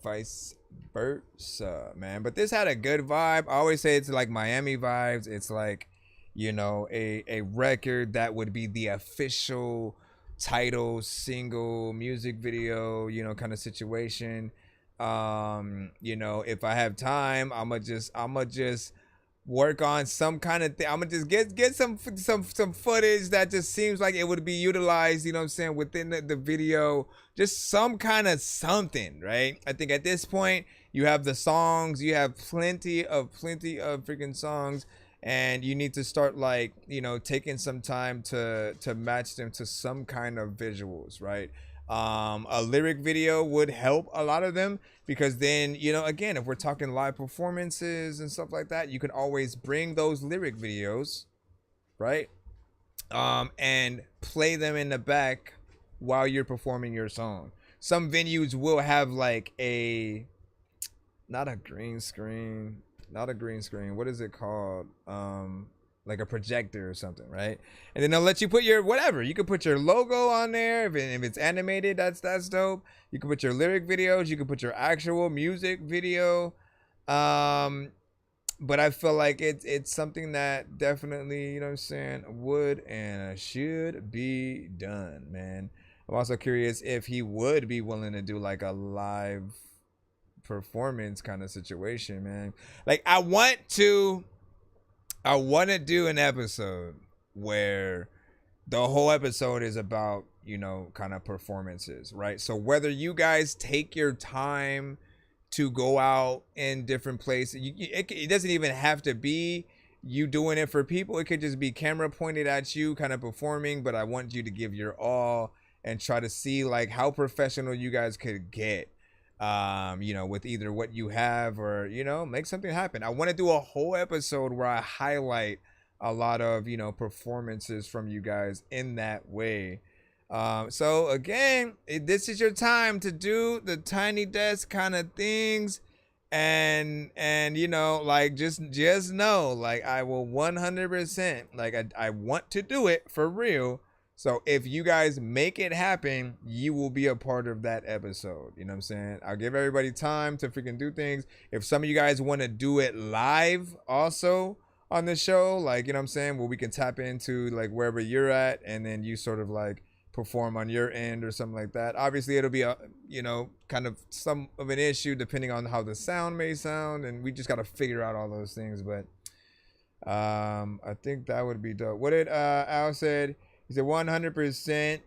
vice versa, man. But this had a good vibe. I always say it's like Miami vibes. It's like, you know, a record that would be the official title, single, music video, you know, kind of situation. You know, if I have time, I'ma just work on some kind of thing. I'ma just get some footage that just seems like it would be utilized, you know what I'm saying, within the video. Just some kind of something, right? I think at this point you have the songs, you have plenty of freaking songs, and you need to start, like, you know, taking some time to match them to some kind of visuals, right? A lyric video would help a lot of them, because then, you know, again, if we're talking live performances and stuff like that, you can always bring those lyric videos, right? And play them in the back while you're performing your song. Some venues will have like not a green screen. What is it called? Like a projector or something, right? And then they'll let you put your whatever. You can put your logo on there. If it's animated, that's dope. You can put your lyric videos. You can put your actual music video. But I feel like it's something that definitely, you know what I'm saying, would and should be done, man. I'm also curious if he would be willing to do like a live performance kind of situation, man. Like I want to do an episode where the whole episode is about, you know, kind of performances, right? So whether you guys take your time to go out in different places, it doesn't even have to be you doing it for people. It could just be camera pointed at you kind of performing, but I want you to give your all and try to see like how professional you guys could get, you know, with either what you have or, you know, make something happen. I want to do a whole episode where I highlight a lot of, you know, performances from you guys in that way. So again, this is your time to do the tiny desk kind of things, and you know, like just know, like I will 100%, like I want to do it for real. So if you guys make it happen, you will be a part of that episode. You know what I'm saying? I'll give everybody time to freaking do things. If some of you guys want to do it live also on the show, like, you know what I'm saying, where we can tap into like wherever you're at, and then you sort of like perform on your end or something like that. Obviously it'll be a, you know, kind of some of an issue depending on how the sound may sound, and we just got to figure out all those things. But I think that would be dope. What did Al said? He said 100%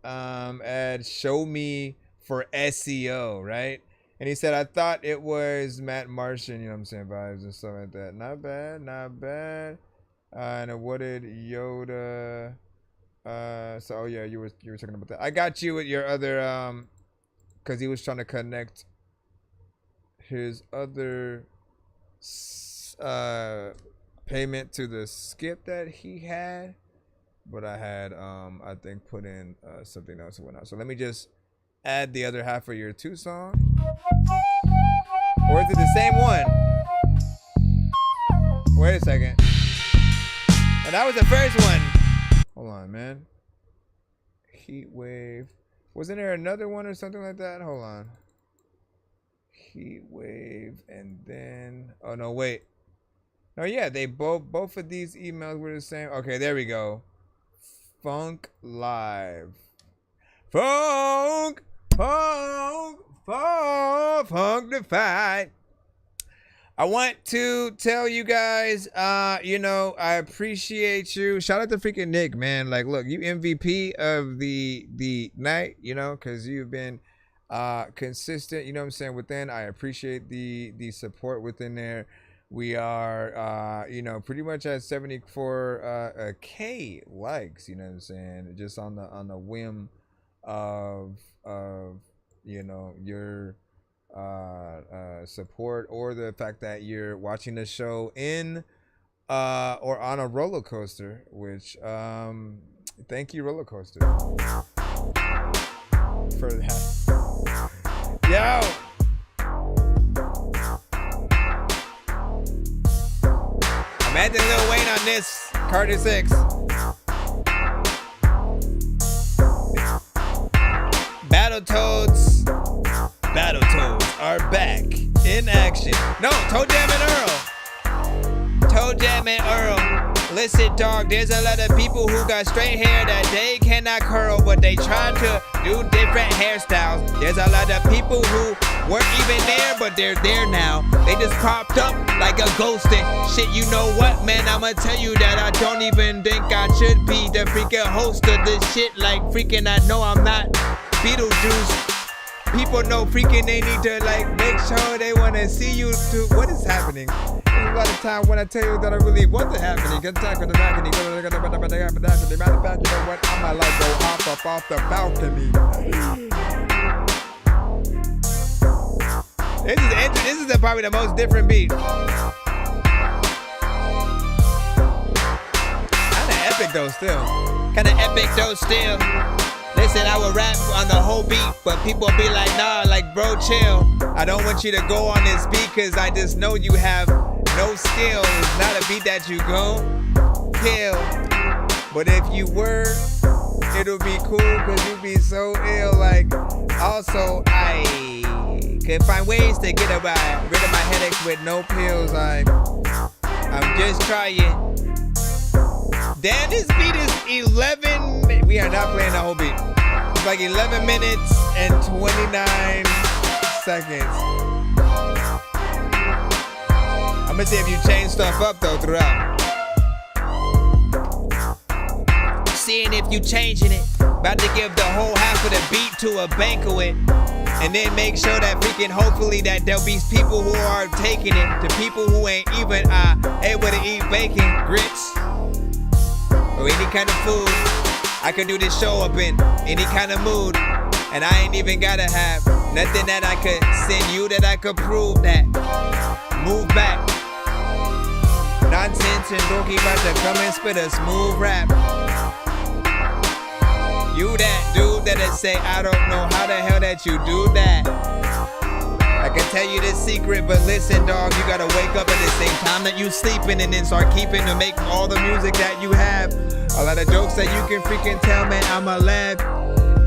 add show me for SEO, right? And he said, I thought it was Matt Martian, you know what I'm saying, vibes and stuff like that. Not bad. And what did Yoda? So oh yeah, you were talking about that. I got you with your other because he was trying to connect his other payment to the skip that he had, but I had I think put in something else and whatnot. So let me just add the other half of your 2 song, or is it the same one? Wait a second. Oh, that was the first one. Hold on, man. Heat wave. Wasn't there another one or something like that? Hold on. Heat wave, and then oh no, wait. Oh yeah, they both of these emails were the same. Okay, there we go. Funk live. Funkified. I want to tell you guys, you know, I appreciate you. Shout out to freaking Nick, man. Like, look, you MVP of the night, you know, because you've been consistent, you know what I'm saying, within. I appreciate the support within there. We are, you know, pretty much at 74K likes, you know what I'm saying, just on the whim of you know, your support, or the fact that you're watching the show in or on a roller coaster, which thank you, roller coaster, for that. Yo, I'm adding Lil Wayne on this Carter 6. Battletoads are back in action. No, Toe Jam and Earl. Toe Jam and Earl. Listen, dog, there's a lot of people who got straight hair that they cannot curl, but they trying to do different hairstyles. There's a lot of people who weren't even there, but they're there now. They just popped up like a ghost and shit. You know what, man? I'ma tell you that I don't even think I should be the freaking host of this shit. Like, freaking, I know I'm not Beetlejuice. People know freaking they need to like make sure they want to see you too. What is happening? There's a lot of time when I tell you that I really want to happening. Get back on the balcony. Matter of fact, you know what? I might like go hop up off the balcony. This is probably the most different beat. Kinda epic though still. Listen, I will rap on the whole beat, but people be like, nah, like, bro, chill. I don't want you to go on this beat, cause I just know you have no skill. It's not a beat that you gon' kill. But if you were, it'll be cool, cause you be so ill. Like, also, I can find ways to get rid of my headaches with no pills. I'm just trying. Damn, this beat is 11. We are not playing the whole beat. It's like 11 minutes and 29 seconds. I'm gonna see if you change stuff up though throughout. Seeing if you changing it. About to give the whole half of the beat to a banquet. And then make sure that freaking hopefully that there'll be people who are taking it. To people who ain't even able to eat bacon, grits, or any kind of food. I could do this show up in any kind of mood, and I ain't even gotta have nothing that I could send you that I could prove that. Move back. Nonsense and Dorky about to come and spit a smooth rap. You that dude that'll say, I don't know how the hell that you do that. I can tell you this secret, but listen, dog, you gotta wake up at the same time that you sleeping, and then start keeping to make all the music that you have. A lot of jokes that you can freaking tell, man, I'ma laugh.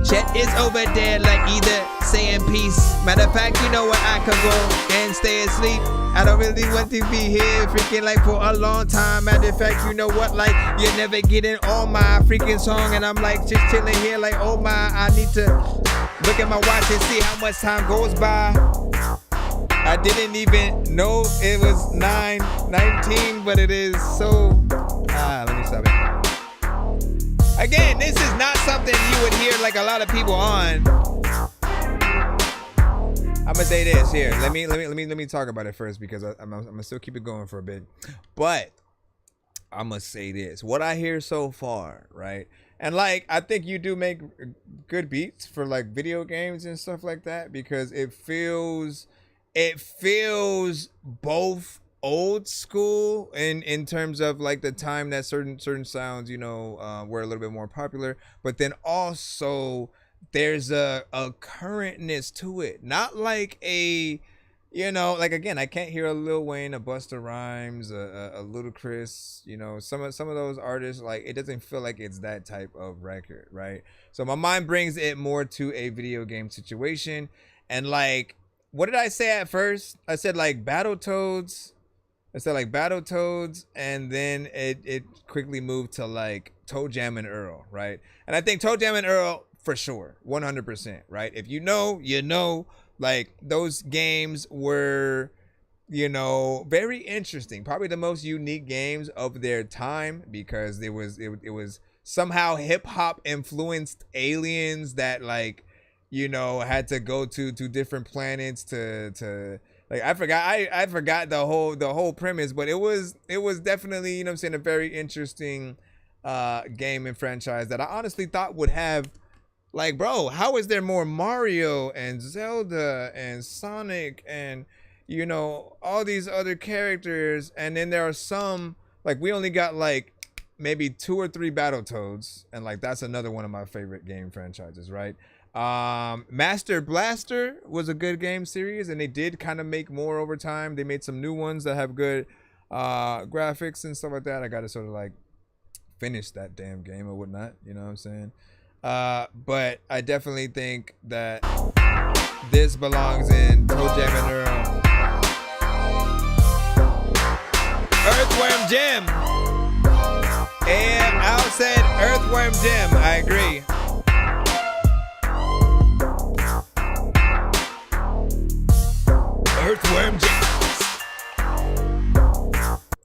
Chet is over there like either saying peace. Matter of fact, you know what, I could go and stay asleep. I don't really want to be here freaking like for a long time. Matter of fact, you know what, like you're never getting on my freaking song, and I'm like just chilling here like, oh my, I need to look at my watch and see how much time goes by. I didn't even know it was 9:19, but it is so. Let me stop it. Again, this is not something you would hear like a lot of people on. I'm gonna say this here. Let me talk about it first, because I'm gonna still keep it going for a bit. But I'm gonna say this: what I hear so far, right? And like, I think you do make good beats for like video games and stuff like that, because it feels it feels both old school in terms of like the time that certain sounds, you know, were a little bit more popular, but then also there's a currentness to it. Not like a, you know, like again, I can't hear a Lil Wayne, a Busta Rhymes, a Ludacris, you know, some of those artists, like it doesn't feel like it's that type of record, right? So my mind brings it more to a video game situation. And like, what did I say at first? I said like Battletoads. I said like Battletoads, and then it quickly moved to like Toe Jam and Earl, right? And I think Toe Jam and Earl for sure, 100%, right? If you know, you know. Like those games were, you know, very interesting. Probably the most unique games of their time, because it was somehow hip hop influenced aliens that, like, you know, had to go to different planets to like, I forgot the whole premise, but it was definitely, you know what I'm saying, a very interesting game and franchise that I honestly thought would have, like, bro, how is there more Mario and Zelda and Sonic and, you know, all these other characters, and then there are some, like, we only got like maybe 2 or 3 Battletoads, and like that's another one of my favorite game franchises, right? Master Blaster was a good game series, and they did kind of make more over time. They made some new ones that have good graphics and stuff like that. I gotta sort of like finish that damn game or whatnot, you know what I'm saying? But I definitely think that this belongs in Toe Jam and Earl. Earthworm Jim. And Al said Earthworm Jim. I agree. Earthworm Jim.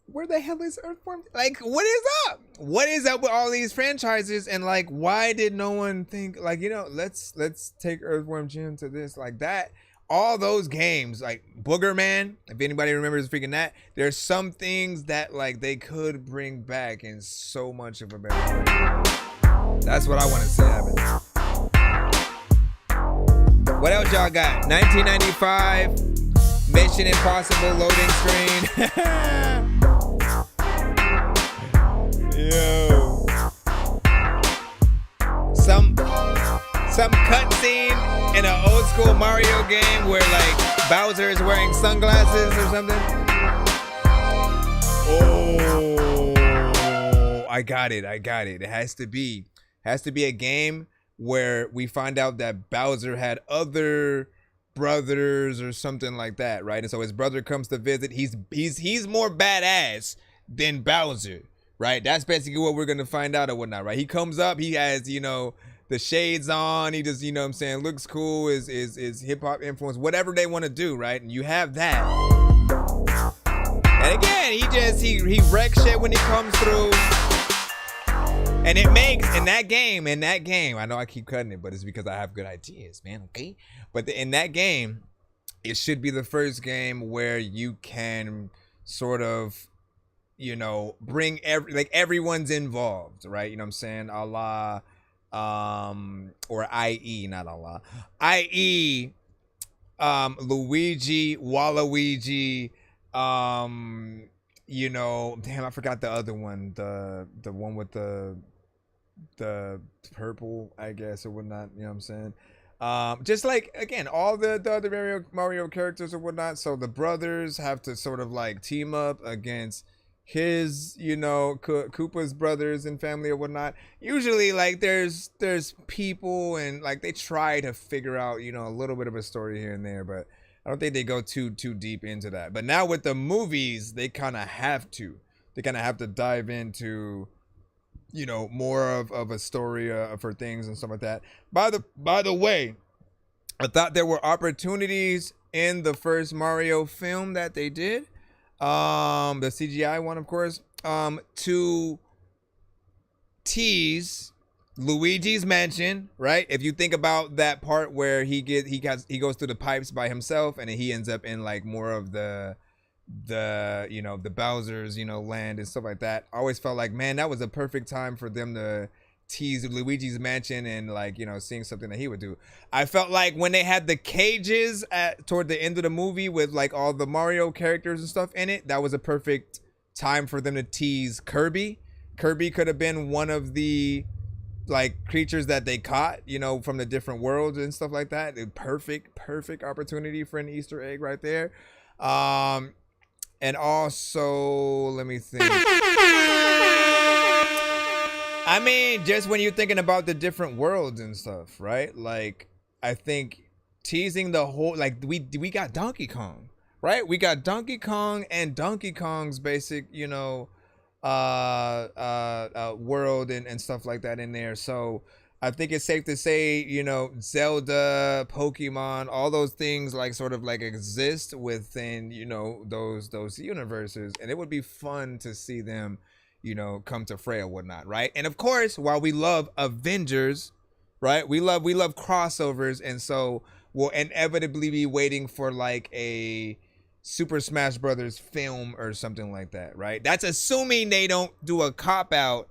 Where the hell is Earthworm? Like, what is up? What is up with all these franchises? And like, why did no one think, like, you know, let's take Earthworm Jim to this, like that? All those games, like Booger Man, if anybody remembers freaking that, there's some things that like they could bring back in so much of a better way. That's what I want to see happen. What else y'all got? 1995, Mission Impossible loading screen. Yo. Some cutscene in an old school Mario game where like Bowser is wearing sunglasses or something. Oh, I got it. It has to be a game where we find out that Bowser had other brothers or something like that, right? And so his brother comes to visit. He's more badass than Bowser, right? That's basically what we're gonna find out or whatnot, right? He comes up, he has, you know, the shades on, he just, you know what I'm saying, looks cool, is hip-hop influence, whatever they want to do, right? And you have that. And again, he wrecks shit when he comes through. And it makes, in that game, I know I keep cutting it, but it's because I have good ideas, man, okay? But in that game, it should be the first game where you can sort of, you know, bring everyone's involved, right? You know what I'm saying? A la, or i.e., not a la, i.e., Luigi, Waluigi, you know, damn, I forgot the other one, the one with the purple, I guess, or whatnot, you know what I'm saying? Just like, again, all the other Mario characters or whatnot. So the brothers have to sort of like team up against his, you know, Koopa's brothers and family or whatnot. Usually, like, there's people, and like they try to figure out, you know, a little bit of a story here and there, but I don't think they go too deep into that. But now with the movies, they kind of have to. They kind of have to dive into, you know, more of a story for things and stuff like that. By the way, I thought there were opportunities in the first Mario film that they did, the CGI one, of course, to tease Luigi's Mansion, right? If you think about that part where he goes through the pipes by himself, and then he ends up in like more of the you know, the Bowser's, you know, land and stuff like that. I always felt like, man, that was a perfect time for them to tease Luigi's Mansion and like, you know, seeing something that he would do. I felt like when they had the cages toward the end of the movie with like all the Mario characters and stuff in it, that was a perfect time for them to tease Kirby. Kirby could have been one of the like creatures that they caught, you know, from the different worlds and stuff like that. Perfect opportunity for an Easter egg right there. And also, let me think. I mean, just when you're thinking about the different worlds and stuff, right? Like, I think teasing the whole, like, we got Donkey Kong, right? We got Donkey Kong and Donkey Kong's basic, you know, world and stuff like that in there. So I think it's safe to say, you know, Zelda, Pokemon, all those things like sort of like exist within, you know, those universes, and it would be fun to see them, you know, come to fray or whatnot, right? And of course, while we love Avengers, right, we love crossovers, and so we'll inevitably be waiting for like a Super Smash Brothers film or something like that, right? That's assuming they don't do a cop out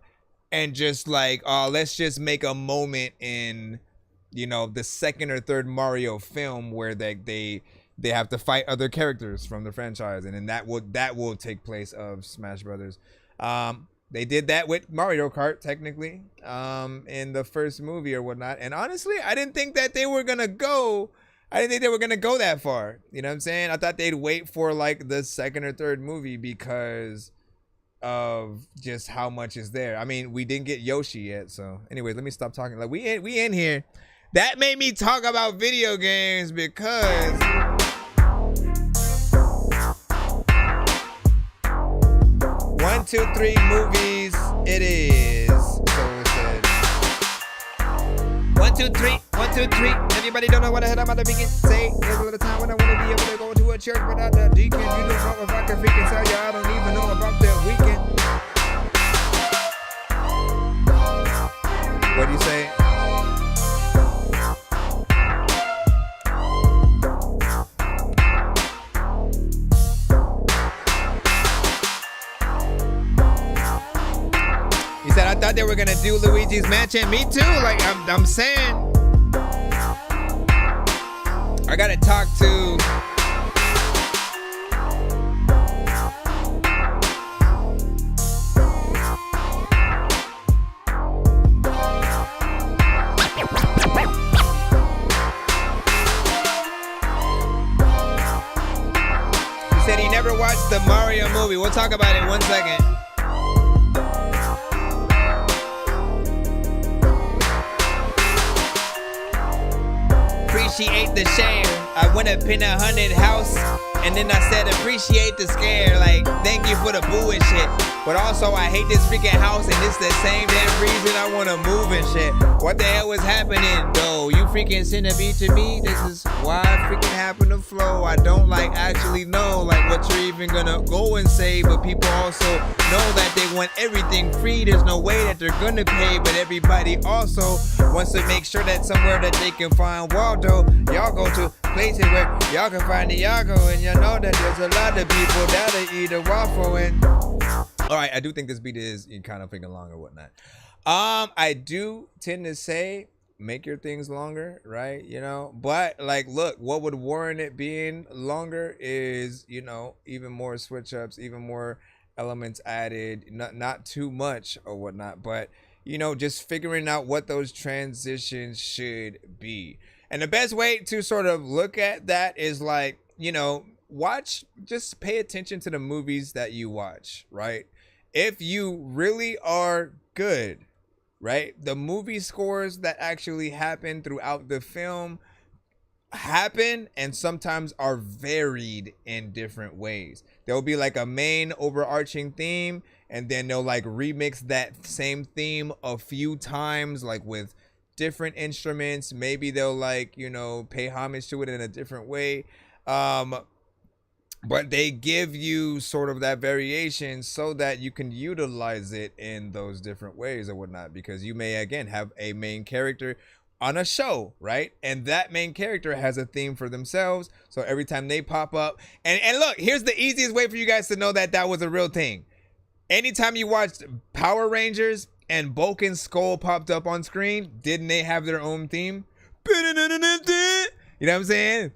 and just like, oh, let's just make a moment in, you know, the second or third Mario film where they have to fight other characters from the franchise, and then that will take place of Smash Brothers. They did that with Mario Kart technically in the first movie or whatnot, and honestly, I didn't think that they were gonna go. I didn't think they were gonna go that far. You know what I'm saying? I thought they'd wait for like the second or third movie because of just how much is there. I mean, we didn't get Yoshi yet, so anyways, let me stop talking. Like we in here. That made me talk about video games because 1, 2, 3 movies it is. So it said 1, 2, 3, 1, 2, 3. Everybody don't know what the hell I'm about to begin. Say there's a little time when I want to be able to go to a church without the deacon. You don't know if I can freaking tell you I don't even know about the weekend. What do you say? He said, I thought they were gonna do Luigi's Mansion. Me too. Like I'm saying, I gotta talk to. He said he never watched the Mario movie. We'll talk about it in 1 second. Appreciate the share. I went up in a 100 house, and then I said appreciate the scare. Like, thank you for the boo and shit. But also, I hate this freaking house, and it's the same damn reason I want to move and shit. What the hell was happening, though? You freaking sent a beat to me? This is why I freaking happen to flow. I don't like actually know like what you're even gonna go and say, but people also know that they want everything free. There's no way that they're gonna pay, but everybody also wants to make sure that somewhere that they can find Waldo. Y'all go to places where y'all can find Iago, and you know that there's a lot of people that'll eat a waffle. And all right, I do think this beat is kind of freaking long or whatnot. I do tend to say make your things longer, right? You know, but like, look, what would warrant it being longer is, you know, even more switch ups, even more elements added, not too much or whatnot, but you know, just figuring out what those transitions should be. And the best way to sort of look at that is like, you know, just pay attention to the movies that you watch, right? If you really are good, right? The movie scores that actually happen throughout the film happen and sometimes are varied in different ways. There'll be like a main overarching theme, and then they'll like remix that same theme a few times, like with different instruments. Maybe they'll like, you know, pay homage to it in a different way. But they give you sort of that variation so that you can utilize it in those different ways or whatnot, because you may again have a main character on a show, right? And that main character has a theme for themselves. So every time they pop up, and look, here's the easiest way for you guys to know that that was a real thing. Anytime you watched Power Rangers and Bulkin's skull popped up on screen, didn't they have their own theme? You know what I'm saying?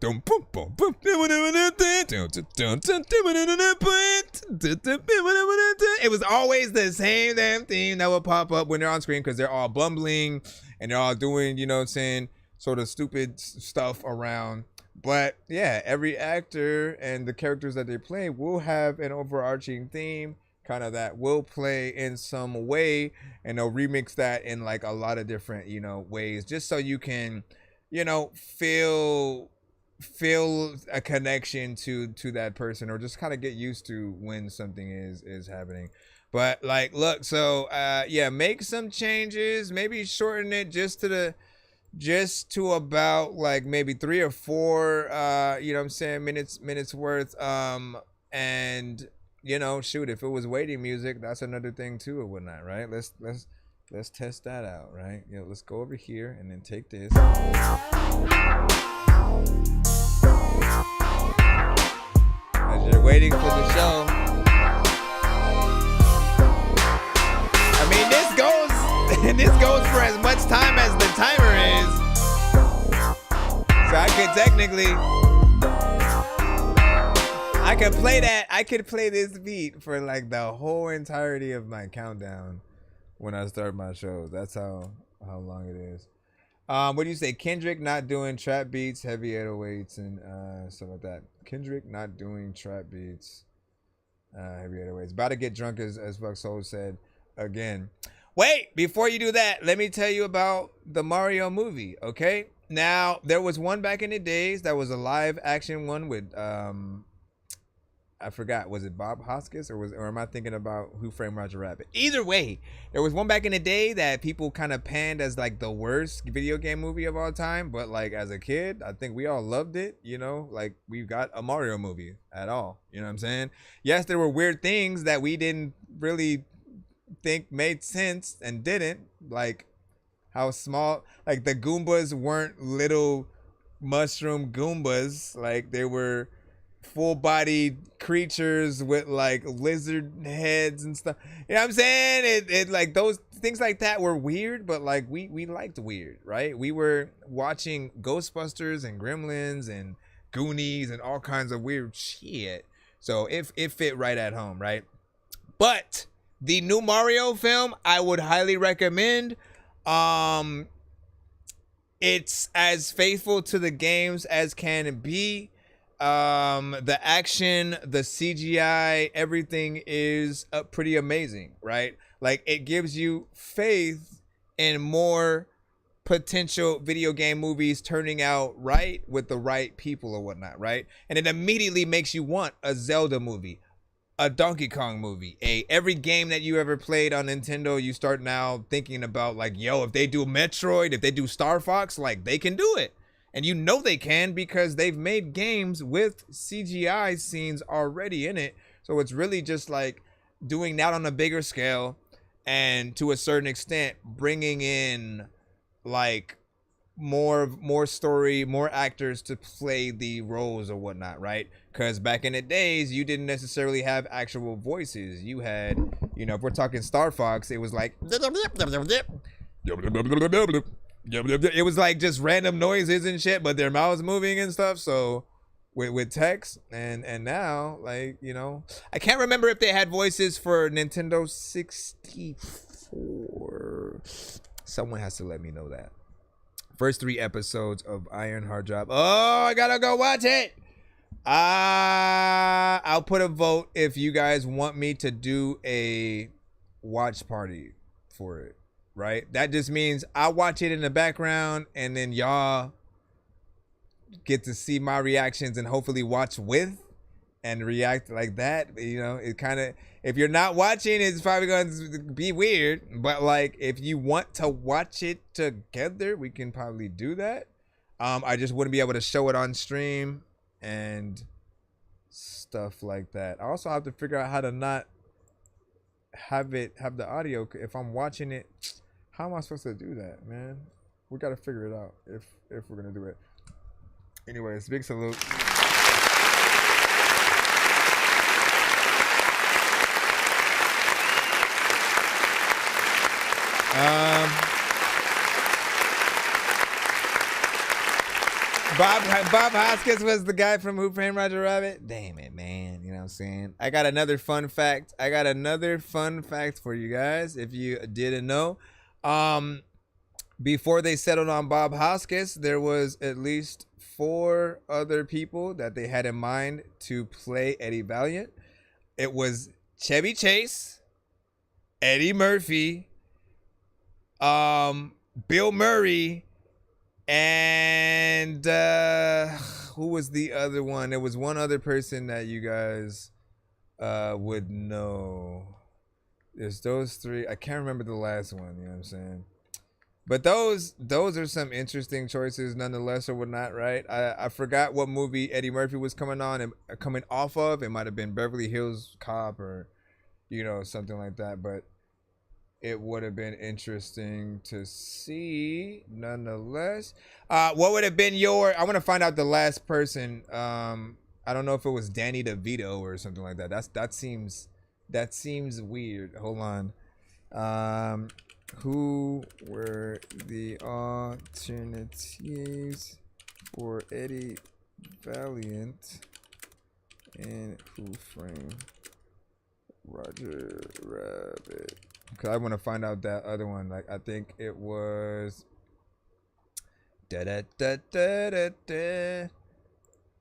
It was always the same damn theme that would pop up when they're on screen because they're all bumbling and they're all doing, you know what I'm saying, sort of stupid stuff around. But yeah, every actor and the characters that they play will have an overarching theme kind of that will play in some way, and they'll remix that in like a lot of different, you know, ways, just so you can, you know, feel a connection to that person, or just kind of get used to when something is happening. But like, look, so yeah, make some changes, maybe shorten it just to about like maybe 3 or 4 you know what I'm saying, minutes worth, and you know, shoot, if it was waiting music, that's another thing too or whatnot, right? Let's test that out, right? You know, let's go over here and then take this. As you're waiting for the show. I mean, this goes for as much time as the timer is. So I could play this beat for like the whole entirety of my countdown when I start my shows. That's how long it is. What do you say? Kendrick not doing trap beats, heavy 808s, and stuff like that. Kendrick not doing trap beats, heavy 808s. About to get drunk, as Buck Soul said again. Wait, before you do that, let me tell you about the Mario movie, okay? Now, there was one back in the days that was a live action one with, I forgot, was it Bob Hoskins or am I thinking about Who Framed Roger Rabbit? Either way, there was one back in the day that people kind of panned as like the worst video game movie of all time, but like as a kid, I think we all loved it, you know, like we got a Mario movie at all, you know what I'm saying? Yes, there were weird things that we didn't really think made sense and didn't, like how small, like the Goombas weren't little mushroom Goombas, like they were full-bodied creatures with like lizard heads and stuff. You know what I'm saying? It like those things like that were weird, but like we liked weird, right? We were watching Ghostbusters and Gremlins and Goonies and all kinds of weird shit. So it fit right at home, right? But the new Mario film, I would highly recommend. It's as faithful to the games as can be. The action, the CGI, everything is pretty amazing, right? Like it gives you faith in more potential video game movies turning out right with the right people or whatnot, right? And it immediately makes you want a Zelda movie, a Donkey Kong movie, every game that you ever played on Nintendo, you start now thinking about like, yo, if they do Metroid, if they do Star Fox, like they can do it. And you know they can because they've made games with CGI scenes already in it. So it's really just like doing that on a bigger scale and to a certain extent bringing in like more story, more actors to play the roles or whatnot, right? Because back in the days, you didn't necessarily have actual voices. You had, you know, if we're talking Star Fox, it was like... It was like just random noises and shit, but their mouths moving and stuff. So with text and now, like, you know, I can't remember if they had voices for Nintendo 64. Someone has to let me know that. First 3 episodes of Iron Hard Drop. Oh, I gotta go watch it. I'll put a vote if you guys want me to do a watch party for it. Right? That just means I watch it in the background and then y'all get to see my reactions and hopefully watch with and react like that. You know, it kind of, if you're not watching, it's probably going to be weird. But like, if you want to watch it together, we can probably do that. I just wouldn't be able to show it on stream and stuff like that. I also have to figure out how to not have the audio. If I'm watching it, how am I supposed to do that, man? We got to figure it out if we're gonna do it. Anyways, big salute. Bob Hoskins was the guy from Who Framed Roger Rabbit. Damn it, man. You know what I'm saying? I got another fun fact. For you guys, if you didn't know. Before they settled on Bob Hoskins, there was at least 4 other people that they had in mind to play Eddie Valiant. It was Chevy Chase, Eddie Murphy, Bill Murray, and who was the other one? There was one other person that you guys would know. There's those 3. I can't remember the last one, you know what I'm saying? But those are some interesting choices nonetheless or whatnot, right? I forgot what movie Eddie Murphy was coming off of. It might have been Beverly Hills Cop or, you know, something like that. But it would have been interesting to see nonetheless. What would have been your... I want to find out the last person. I don't know if it was Danny DeVito or something like that. That seems weird. Hold on. Who were the alternatives for Eddie Valiant and Who Framed Roger Rabbit? Because I want to find out that other one. Like, I think it was...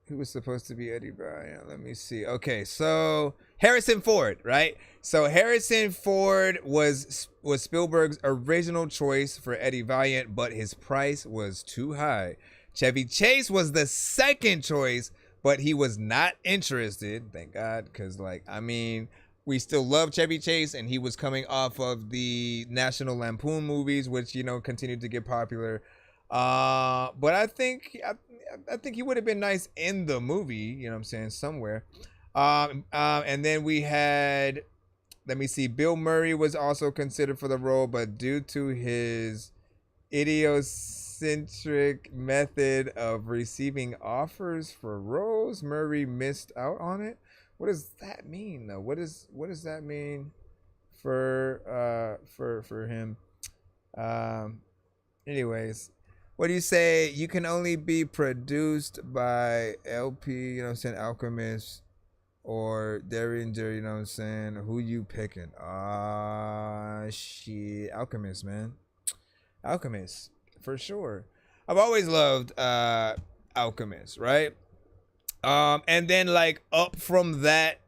Who was supposed to be Eddie Valiant? Let me see. Okay, so Harrison Ford, right? So Harrison Ford was Spielberg's original choice for Eddie Valiant, but his price was too high. Chevy Chase was the second choice, but he was not interested. Thank God, because, like, I mean, we still love Chevy Chase, and he was coming off of the National Lampoon movies, which, you know, continued to get popular. But I think he would have been nice in the movie, you know what I'm saying, somewhere. And then we had, let me see, Bill Murray was also considered for the role, but due to his idiosyncratic method of receiving offers for roles, Murray missed out on it. What does that mean, though? What does that mean for him? Anyways, what do you say? You can only be produced by LP, you know what I'm saying, Alchemist, or Derringer, you know what I'm saying? Who you picking? Shit. Alchemist, man. Alchemist, for sure. I've always loved Alchemist, right? And then, like, up from that,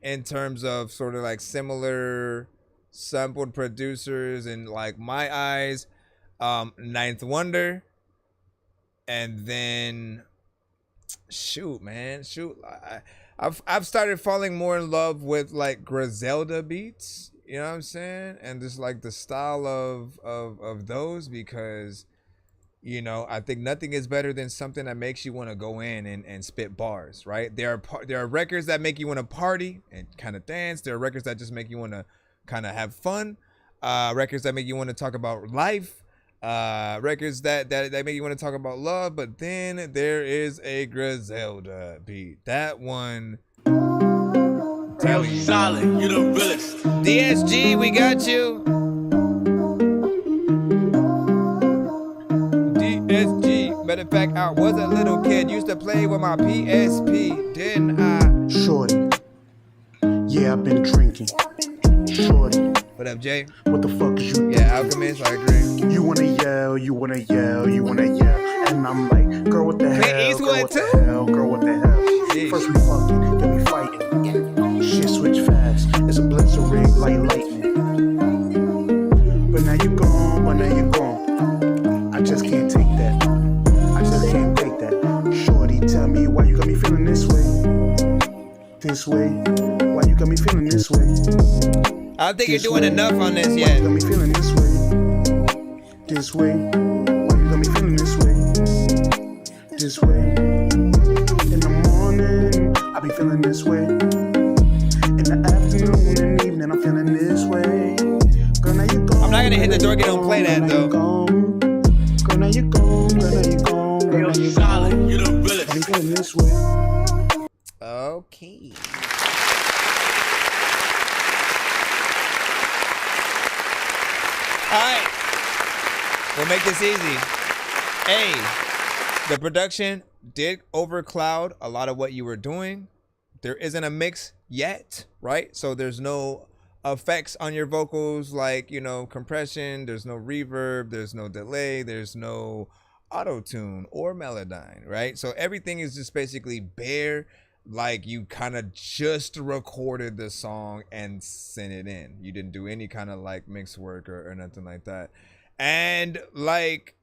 in terms of sort of like similar sampled producers in, like, my eyes, Ninth Wonder, and then I've started falling more in love with, like, Griselda beats, you know what I'm saying, and just, like, the style of those, because, you know, I think nothing is better than something that makes you want to go in and spit bars, right? There are records that make you want to party and kind of dance. There are records that just make you want to kind of have fun, records that make you want to talk about life, records that make you want to talk about love. But then there is a Griselda beat. That one, tell you, solid, you the realest. DSG, we got you. DSG, matter of fact, I was a little kid, used to play with my PSP, didn't I? Shorty, yeah, I've been drinking. Shorty, what up, Jay? What the fuck is you? Yeah, Alchemist, I agree. You wanna yell, you wanna yell, you wanna yell, and I'm like, girl, what the hell? Girl, what the hell? Girl, what the hell? Jeez. First we fucking, then we fighting. Shit switch fast. It's a blizzard rig like lightning. But now you gone, I just can't take that. I just can't take that. Shorty, tell me why you got me feeling this way. This way. Why you got me feeling this way? I don't think you're doing enough on this yet. Why you got me feeling this way? This way. Why you got me feeling this way? This way. In the morning, I be feeling this way. In the afternoon and evening, I'm feeling this way. Girl, now you gone. I'm not gonna hit the Dorky, don't play that though. Girl, now you gone. Girl, now you gone. Girl, now you gone. You the realest. I'm feeling this way. Okay. All right. We'll make this easy. Hey, the production did overcloud a lot of what you were doing. There isn't a mix yet, right? So there's no effects on your vocals like, you know, compression. There's no reverb. There's no delay. There's no auto-tune or melodyne, right? So everything is just basically bare, like you kind of just recorded the song and sent it in. You didn't do any kind of like mix work or nothing like that. And like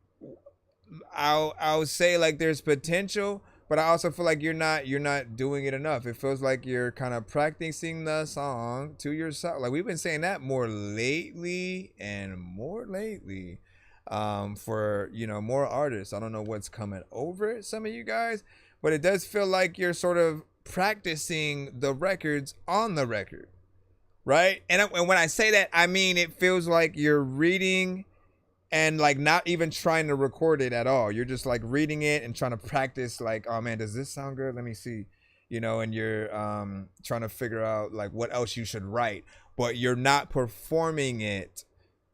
I'll say like there's potential, but I also feel like you're not doing it enough. It feels like you're kind of practicing the song to yourself. Like we've been saying that more lately for, you know, more artists. I don't know what's coming over some of you guys, but it does feel like you're sort of practicing the records on the record, right? And when I say that, I mean it feels like you're reading and like not even trying to record it at all. You're just like reading it and trying to practice like, oh man, does this sound good? Let me see, you know, and you're trying to figure out like what else you should write, but you're not performing it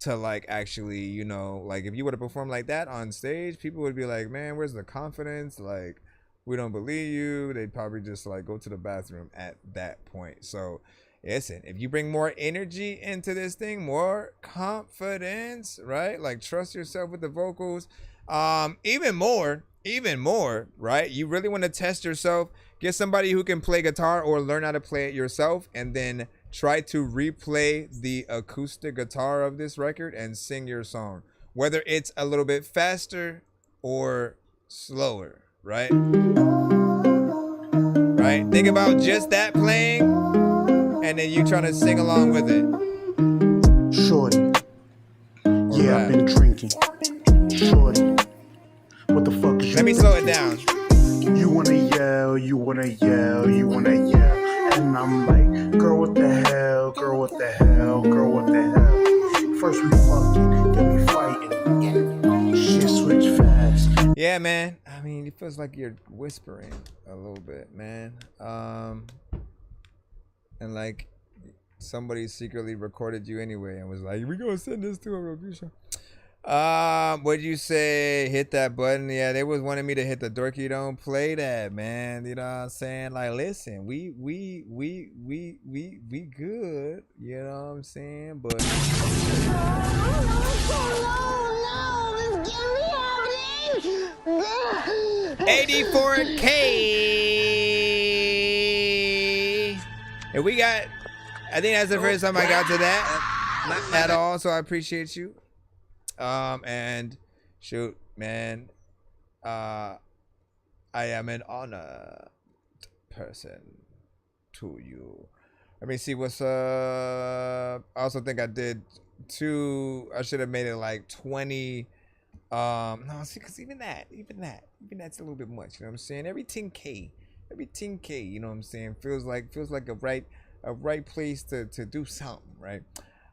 to like actually, you know, like if you were to perform like that on stage, people would be like, man, where's the confidence? Like, we don't believe you. They'd probably just like go to the bathroom at that point. So listen, if you bring more energy into this thing, more confidence, right? Like trust yourself with the vocals, even more, right? You really want to test yourself, get somebody who can play guitar or learn how to play it yourself, and then try to replay the acoustic guitar of this record and sing your song, whether it's a little bit faster or slower, right? Right? Think about just that playing, and then you trying to sing along with it. Shorty. Yeah, I've been drinking. Shorty. What the fuck is you Let me slow it down. You wanna yell, you wanna yell, you wanna yell. And I'm like, girl, what the hell, girl, what the hell, girl, what the hell. First we fucking, then we fighting. Shit switch fast. Yeah, man. I mean, it feels like you're whispering a little bit, man. And like somebody secretly recorded you anyway and was like, we gonna send this to a review show. What'd you say? Hit that button. Yeah, they was wanting me to hit the Dorky don't play that, man. You know what I'm saying? Like, listen, we good. You know what I'm saying? But 84K. And we got, I think that's the first time I got to that at all. So I appreciate you. And shoot, man, I am an honored person to you. Let me see what's up. I also think I did I should have made it like 20. No, see, cause even that's a little bit much. You know what I'm saying? Every 10K, you know what I'm saying? Feels like a right place to do something, right?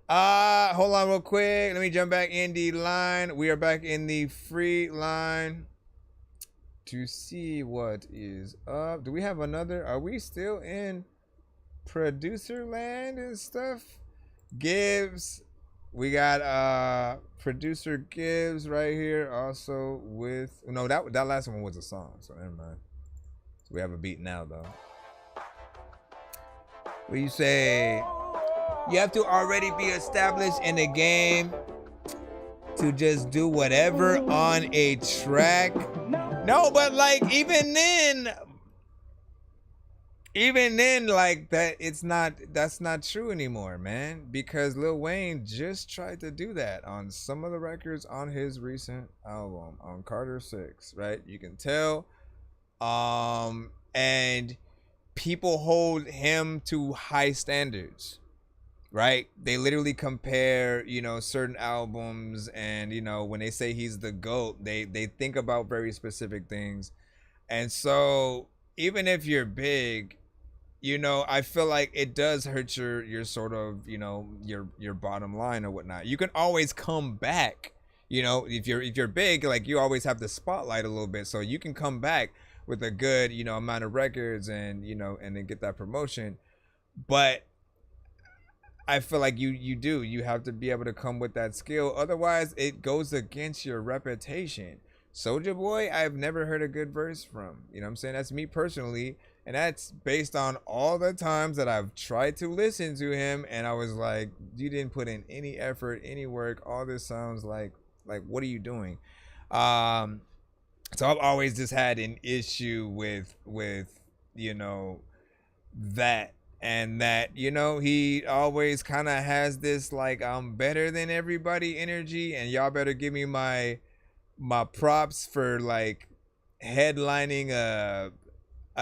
Hold on real quick. Let me jump back in the line. We are back in the free line to see what is up. Do we have another? Are we still in producer land and stuff? Gibbs. We got producer Gibbs right here also with, no, that last one was a song, so never mind. So we have a beat now though. What do you say? You have to already be established in the game to just do whatever on a track. No, but like even then like that's not true anymore, man, because Lil Wayne just tried to do that on some of the records on his recent album on Carter 6, right? You can tell, and people hold him to high standards, right? They literally compare, you know, certain albums, and you know, when they say he's the GOAT, they think about very specific things. And so even if you're big, you know, I feel like it does hurt your sort of, you know, your bottom line or whatnot. You can always come back, you know, if you're big, like you always have the spotlight a little bit, so you can come back with a good, you know, amount of records and, you know, and then get that promotion. But I feel like you have to be able to come with that skill. Otherwise, it goes against your reputation. Soulja Boy, I've never heard a good verse from. You know what I'm saying? That's me personally. And that's based on all the times that I've tried to listen to him. And I was like, you didn't put in any effort, any work. All this sounds like what are you doing? So I've always just had an issue with you know, that. And that, you know, he always kind of has this like I'm better than everybody energy, and y'all better give me my props for like headlining a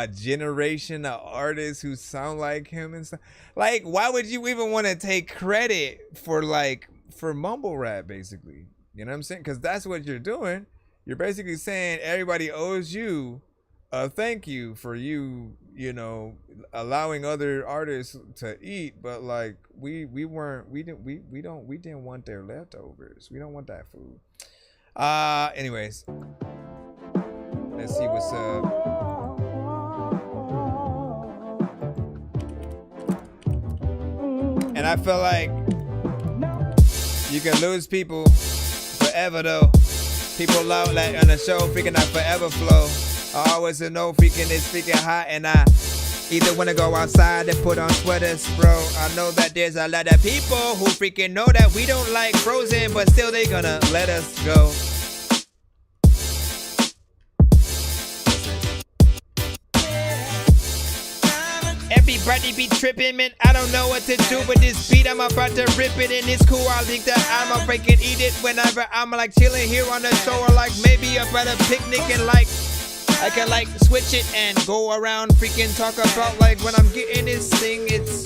generation of artists who sound like him and stuff. Like, why would you even want to take credit for mumble rap, basically? You know what I'm saying? Because that's what you're doing. You're basically saying everybody owes you a thank you for you know, allowing other artists to eat, but like we didn't want their leftovers. We don't want that food. Anyways, let's see what's up. And I feel like you can lose people forever though. People out like on the show freaking out forever flow. I always know freaking is freaking hot, and I either wanna go outside and put on sweaters, bro. I know that there's a lot of people who freaking know that we don't like Frozen, but still they gonna let us go. Everybody be tripping, man. I don't know what to do with this beat. I'm about to rip it, and it's cool. I think that I'ma freaking eat it whenever I'm like chilling here on the show, or like maybe up at a picnic, and like I can like switch it and go around freaking talk about like when I'm getting this thing. It's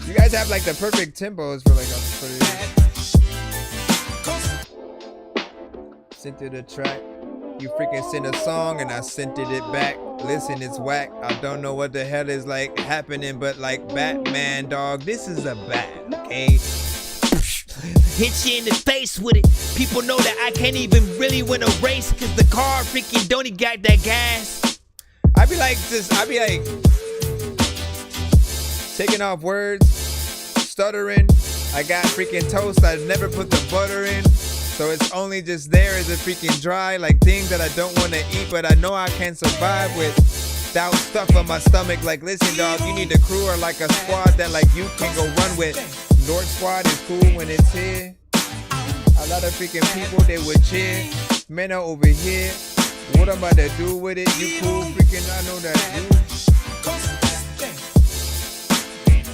you guys have like the perfect tempos for like a pretty. Sent it a track. You freaking sent a song and I sent it back. Listen, it's whack. I don't know what the hell is like happening, but like Batman, dog, this is a bat, okay? Hit you in the face with it. People know that I can't even really win a race, cause the car freaking don't even got that gas. I be like taking off words, stuttering. I got freaking toast, I never put the butter in. So it's only just there as a freaking dry, like things that I don't want to eat, but I know I can survive without stuff on my stomach. Like, listen, dog, you need a crew or like a squad that like you can go run with. North Squad is cool when it's here. A lot of freaking people, they would cheer. Men are over here. What am I to do with it? You cool, freaking, I know that you.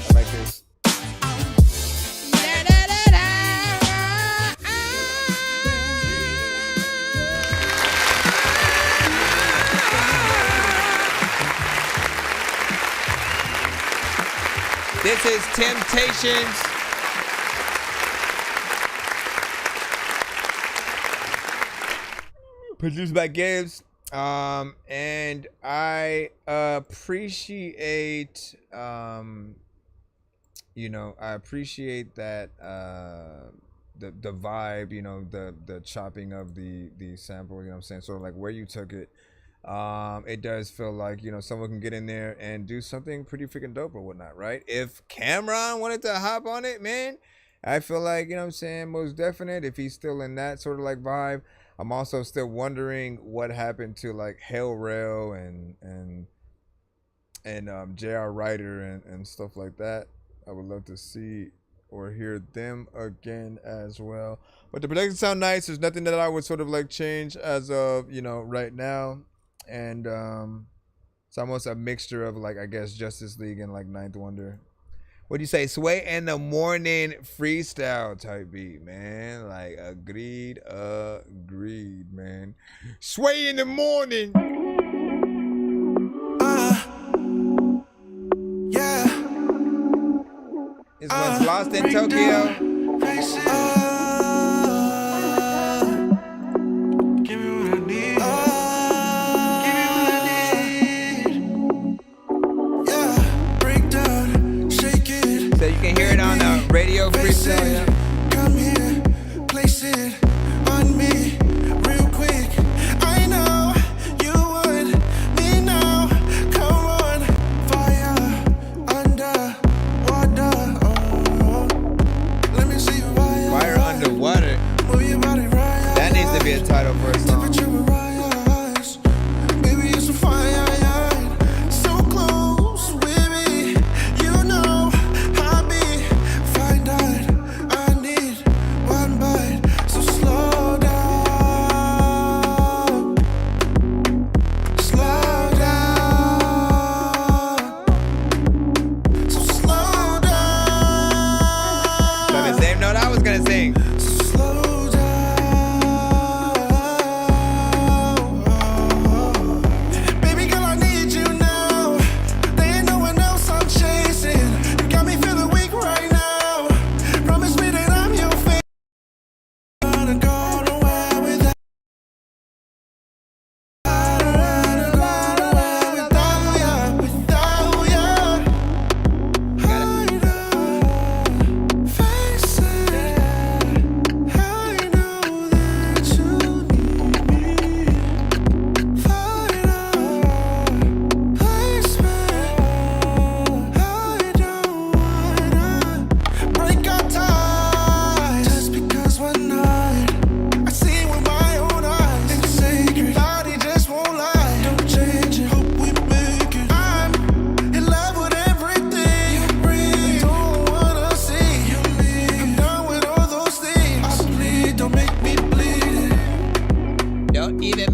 I like this. This is Temptations. Produced by Gibbs. And I appreciate you know, I appreciate that the vibe, you know, the chopping of the sample, you know what I'm saying? Sort of like where you took it. It does feel like, you know, someone can get in there and do something pretty freaking dope or whatnot, right? If Cameron wanted to hop on it, man, I feel like, you know what I'm saying, most definite, if he's still in that sort of like vibe. I'm also still wondering what happened to like Hell Rail and J.R. Ryder and stuff like that. I would love to see or hear them again as well. But the production sound nice. There's nothing that I would sort of like change as of, you know, right now. And it's almost a mixture of like, I guess, Justice League and like Ninth Wonder. What do you say? Sway in the morning freestyle type beat, man. Like, agreed, man. Sway in the morning. Yeah. This one's Lost in Tokyo. Give me what I need. Yeah. Break down, shake it. So you can hear it on the radio freestyle. Yeah. Come here, place it on me real quick. I know you want me now. Come on, fire under water.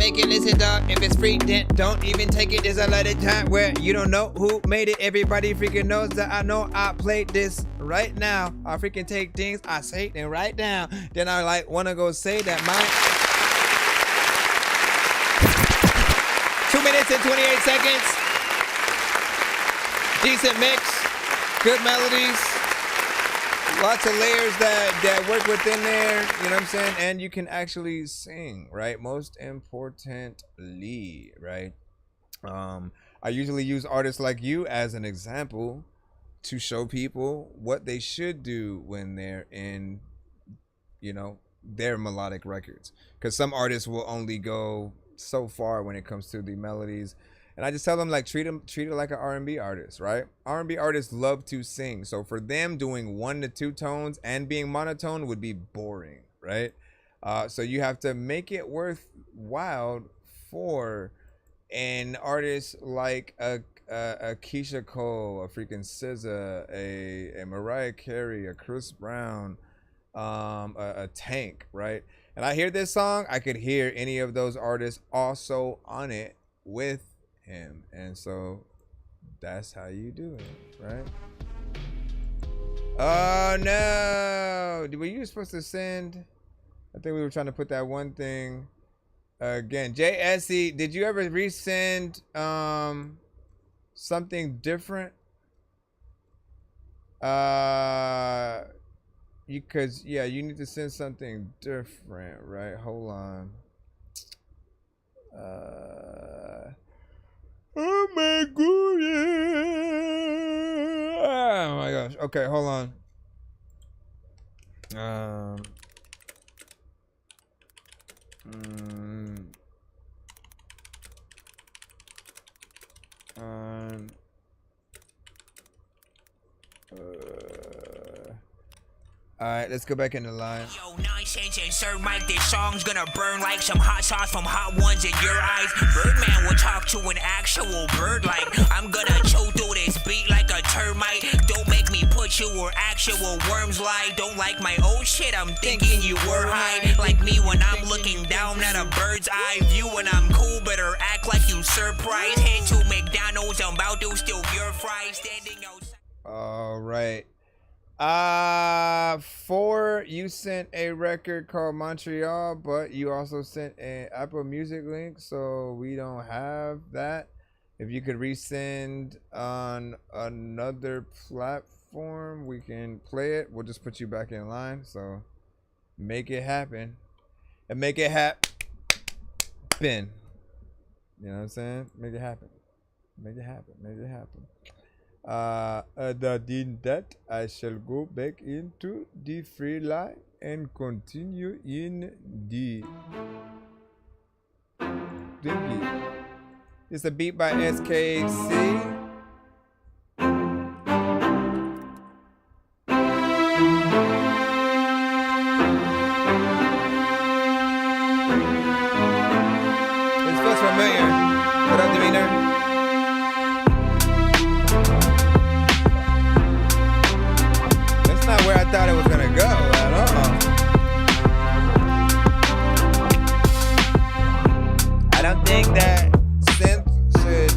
make it. Listen, dog, if it's free, then don't even take it. There's a lot of time where you don't know who made it. Everybody freaking knows that I know I played this right now. I freaking take things, I say them right now. Then I like want to go say that mine. 2 minutes and 28 seconds. Decent mix. Good melodies. Lots of layers that work within there. You know what I'm saying? And you can actually sing, right? Most importantly, right? I usually use artists like you as an example to show people what they should do when they're in, you know, their melodic records. Because some artists will only go so far when it comes to the melodies. And I just tell them, like, treat it like an R&B artist, right? R&B artists love to sing. So for them, doing 1 to 2 tones and being monotone would be boring, right? So you have to make it worthwhile for an artist like a Keisha Cole, a freaking SZA, a Mariah Carey, a Chris Brown, a Tank, right? And I hear this song, I could hear any of those artists also on it with him. And so that's how you do it, right? Oh no, were you supposed to send? I think we were trying to put that one thing again. JSE, did you ever resend something different? Because yeah, you need to send something different, right? Hold on. Oh my goodness! Oh my gosh. Okay, hold on. All right, let's go back in the line. Yo, nonsense, insert mic. This song's gonna burn like some hot sauce from hot ones in your eyes. Birdman will talk to an actual bird like I'm gonna chew through this beat like a termite. Don't make me put you where actual worms lie. Don't like my old shit, I'm thinking you were high. Like me when I'm looking down at a bird's eye view. When I'm cool, better act like you surprised. Head to McDonald's, I'm about to steal your fries. Standing outside. All right. You sent a record called Montreal, but you also sent an Apple Music link, so we don't have that. If you could resend on another platform, we can play it. We'll just put you back in line. So make it happen. And make it happen. You know what I'm saying? Make it happen. Make it happen. Make it happen. That I shall go back into the free line and continue in the beat. It's a beat by SKC. It feels familiar. What up, Demeanor? Not where I thought it was gonna go at all. I don't think that synth should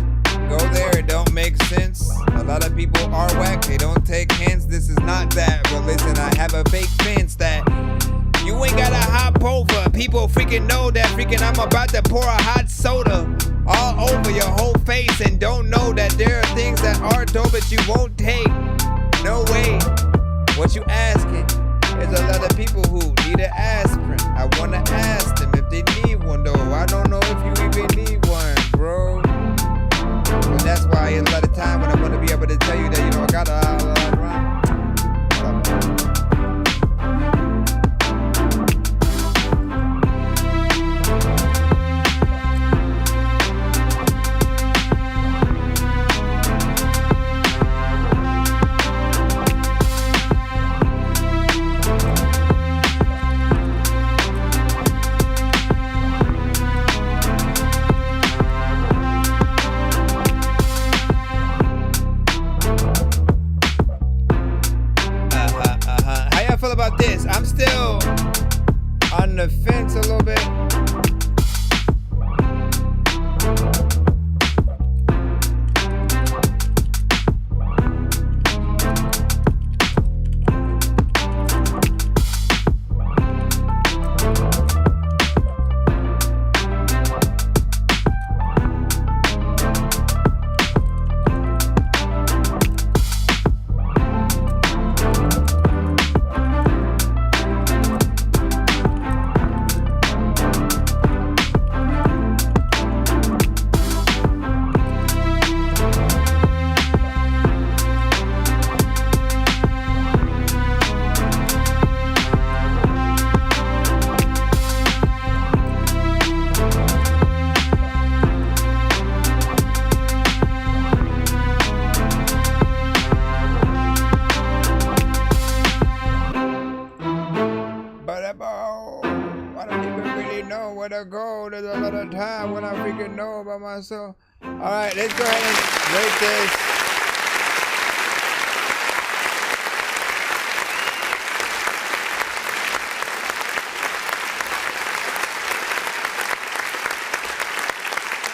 go there. It don't make sense. A lot of people are whack. They don't take hints. This is not that. But listen, I have a fake fence that you ain't gotta hop over. People freaking know that freaking I'm about to pour a hot soda all over your whole face and don't know that there are things that are dope that you won't take. No way. What you asking? There's a lot of people who need an aspirin. I wanna ask them if they need one though. I don't know if you even need one, bro. And that's why a lot of time when I wanna be able to tell you that, you know, I got a lot around. when I freaking know about myself. All right, let's go ahead and rate this.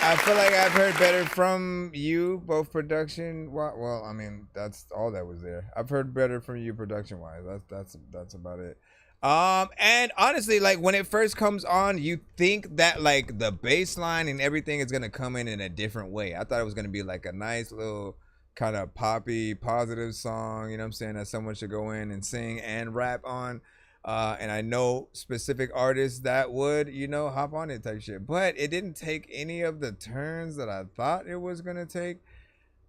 I feel like I've heard better from you, both production. Well, I mean, that's all that was there. I've heard better from you production wise. That's about it. And honestly, like when it first comes on, you think that like the bass line and everything is gonna come in a different way. I thought it was gonna be like a nice little kind of poppy, positive song. You know what I'm saying? That someone should go in and sing and rap on. And I know specific artists that would, you know, hop on it type shit. But it didn't take any of the turns that I thought it was gonna take.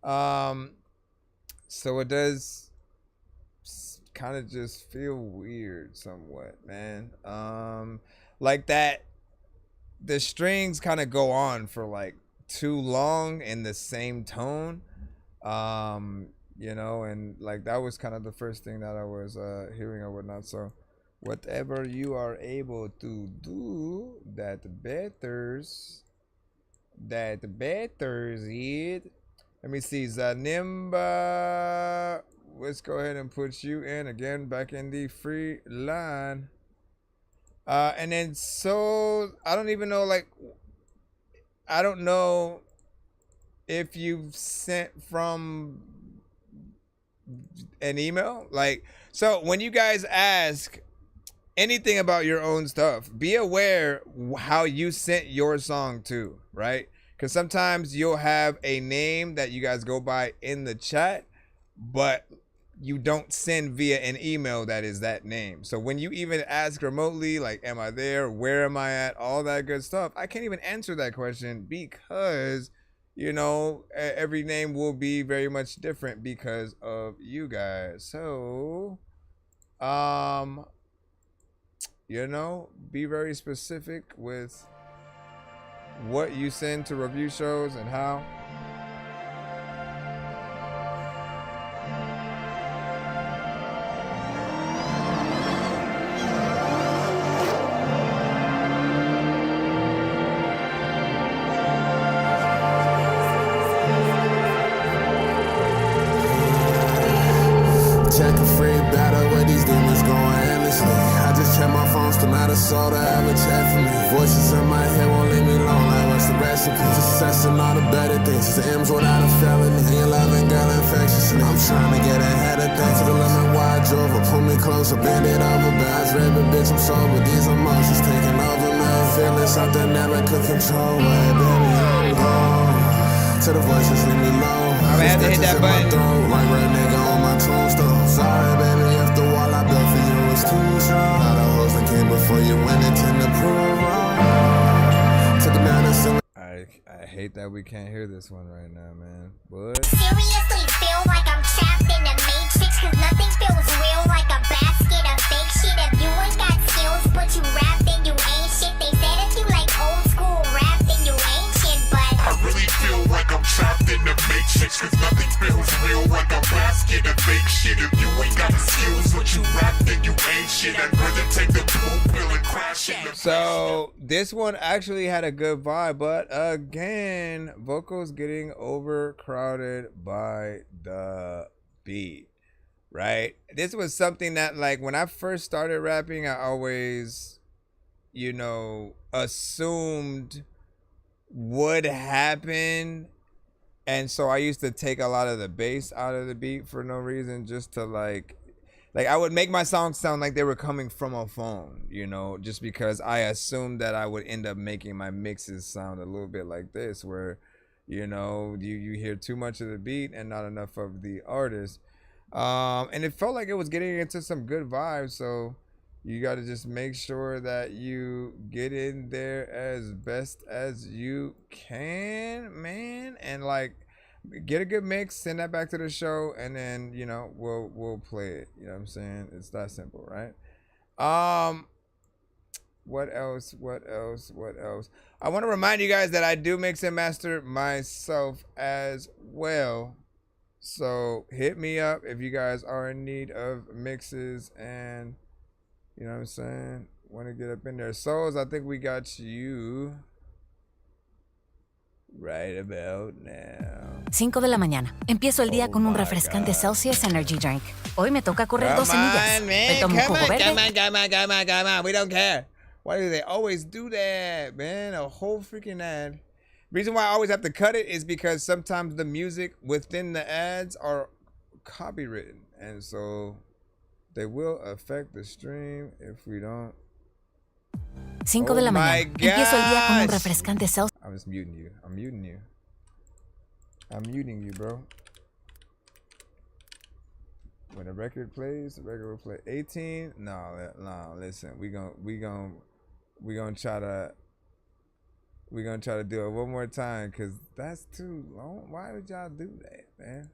So it does kind of just feel weird somewhat, man. Like that the strings kind of go on for like too long in the same tone. You know, and like that was kind of the first thing that I was hearing or whatnot. So whatever you are able to do, that betters it. Let me see, Zanimba. Let's go ahead and put you in again, back in the free line. And then so I don't even know, like I don't know if you've sent from an email. Like, so when you guys ask anything about your own stuff, be aware how you sent your song to, right? Because sometimes you'll have a name that you guys go by in the chat, but you don't send via an email that is that name. So when you even ask remotely, like, am I there? Where am I at? All that good stuff. I can't even answer that question because, you know, every name will be very much different because of you guys. So, you know, be very specific with what you send to review shows and how. Check a free battle where these demons going endlessly. I just check my phone, still not a soul to ever chat for me. Voices in my head won't leave me alone, like what's the recipe? Success and all the better things, the M's without a felony. And your loving girl infectious, and I'm trying to get ahead of things. To the limit where I drove her, pull me closer, bend it over, bags raping, bitch, I'm sober. These emotions taking over me. Feelings something never could control. Hey, baby, I'm gone. To the voices leave me low. I'm gonna have to hit that button. Like red nigga on my tombstone. Sorry, baby, if the wall I built for you was too strong. All the hoes that came before you went and tend to prove wrong. Took it down and sing. I hate that we can't hear this one right now, man. But Seriously feel like I'm trapped in the matrix, cause nothing feels real like a basket of fake shit. If you ain't got skills but you rap, then you ain't shit. They said if you like old school rap, then you ain't shit. But I really feel like I'm trapped in the matrix, cause nothing feels real like a basket of fake shit. If you ain't got the skills but you rap, then you ain't shit. I'd rather take the blue pill and crash in the. so this one actually had a good vibe, but again, vocals getting overcrowded by the beat, right? This was something that, like, when I first started rapping, I always, you know, assumed would happen. And so I used to take a lot of the bass out of the beat for no reason, just to like I would make my songs sound like they were coming from a phone, you know, just because I assumed that I would end up making my mixes sound a little bit like this, where, you know, you hear too much of the beat and not enough of the artist. And it felt like it was getting into some good vibes, so you got to just make sure that you get in there as best as you can, man, and like get a good mix, send that back to the show, and then, you know, we'll play it. You know what I'm saying? It's that simple, right? What else? I want to remind you guys that I do mix and master myself as well. So hit me up if you guys are in need of mixes and, you know what I'm saying, want to get up in there. Souls, I think we got you. right about now. 5 de la mañana. Empiezo el día con un refrescante Celsius Energy Drink. Hoy me toca correr 12 millas. Me tomo un jugo verde. Come on. We don't care. Why do they always do that, man? A whole freaking ad. Reason why I always have to cut it is because sometimes the music within the ads are copywritten. And so they will affect the stream if we don't. 5 de la mañana. Empiezo el día con un refrescante Celsius. I'm just muting you. I'm muting you, bro. When a record plays, the record will play. 18? No, listen. We gonna try to do it one more time because that's too long. Why would y'all do that, man?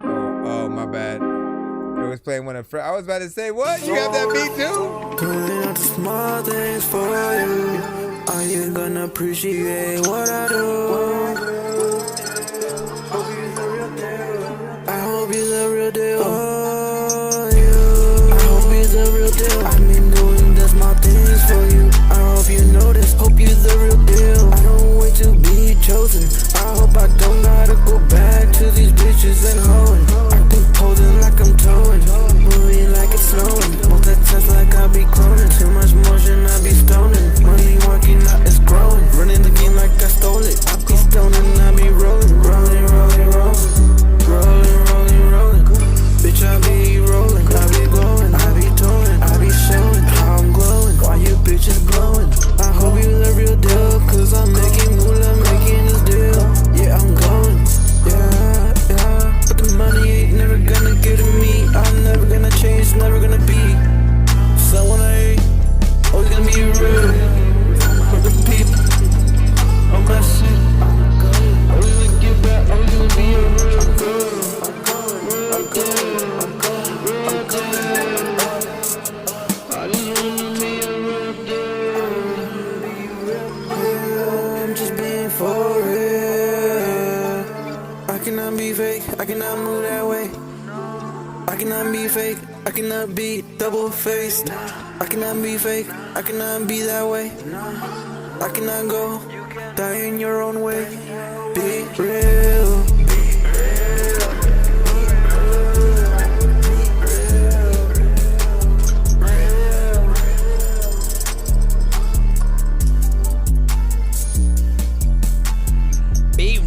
Oh, my bad. It was playing one of I was about to say, what? You have that beat too? Doing all the small things for you. Are you gonna appreciate what I do? I hope you're the real deal. Oh, you. I hope you're the real deal. I've been doing the small things for you. I hope you know this. Hope you're the real deal. I don't wait to be chosen. I hope I don't gotta go back to these bitches and hoeing. I think posing like I'm towing, moving like it's snowing. Multitask like I be cloning. Too much motion, I be stoning. Money working out, it's growing. Running the game like I stole it. I be stoning, I be rolling. Rolling. Bitch, I be rolling, I be glowing, I be towing, I be showing how I'm glowing. Why you bitches glowing? I hope you the real deal, cause I'm making moolah, making this deal. Yeah, I'm going, yeah. But the money ain't never gonna get to me. I'm never gonna change, it's never gonna be someone I hate. Always gonna be real for the people. I'm that shit. Always gonna give back, always gonna be a real girl. For real, I cannot be fake, I cannot move that way. I cannot be fake, I cannot be double-faced. I cannot be fake, I cannot be that way. I cannot go, die in your own way. Be real.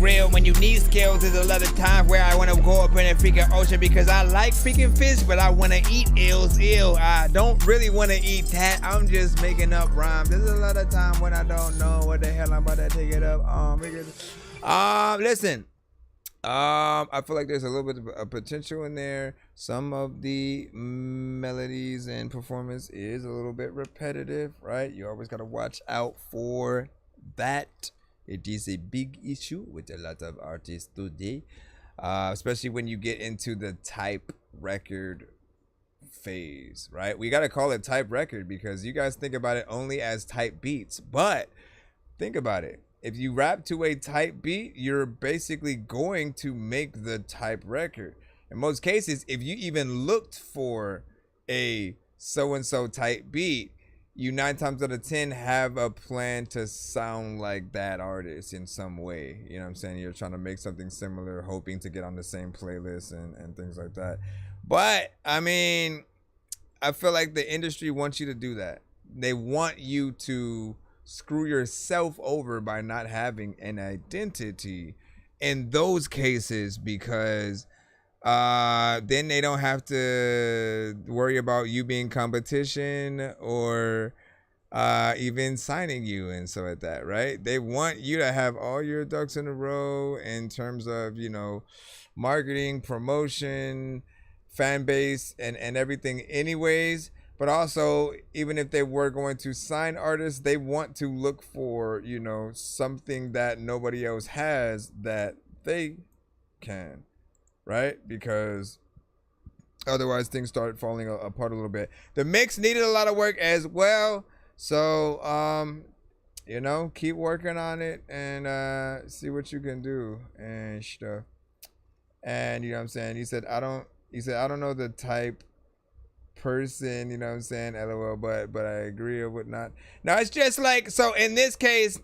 Real when you need skills. There's a lot of times where I want to go up in a freaking ocean because I like freaking fish, but I want to eat eels. I don't really want to eat that. I'm just making up rhymes. There's a lot of time when I don't know what the hell I'm about to take it up. Listen. I feel like there's a little bit of potential in there. Some of the melodies and performance is a little bit repetitive, right? You always got to watch out for that. It is a big issue with a lot of artists today, especially when you get into the type record phase, right? We got to call it type record because you guys think about it only as type beats. But think about it. If you rap to a type beat, you're basically going to make the type record. In most cases, if you even looked for a so-and-so type beat, you 9 times out of 10 have a plan to sound like that artist in some way. You know what I'm saying? You're trying to make something similar, hoping to get on the same playlist and things like that. But, I mean, I feel like the industry wants you to do that. They want you to screw yourself over by not having an identity in those cases because then they don't have to worry about you being competition or even signing you and so like that, right? They want you to have all your ducks in a row in terms of, you know, marketing, promotion, fan base, and everything anyways. But also, even if they were going to sign artists, they want to look for, you know, something that nobody else has that they can. Right? Because otherwise things start falling apart a little bit. The mix needed a lot of work as well. So, you know, keep working on it and see what you can do and stuff. And you know what I'm saying? He said, I don't know the type person, you know what I'm saying? LOL, but I agree or whatnot. Now it's just like, so in this case,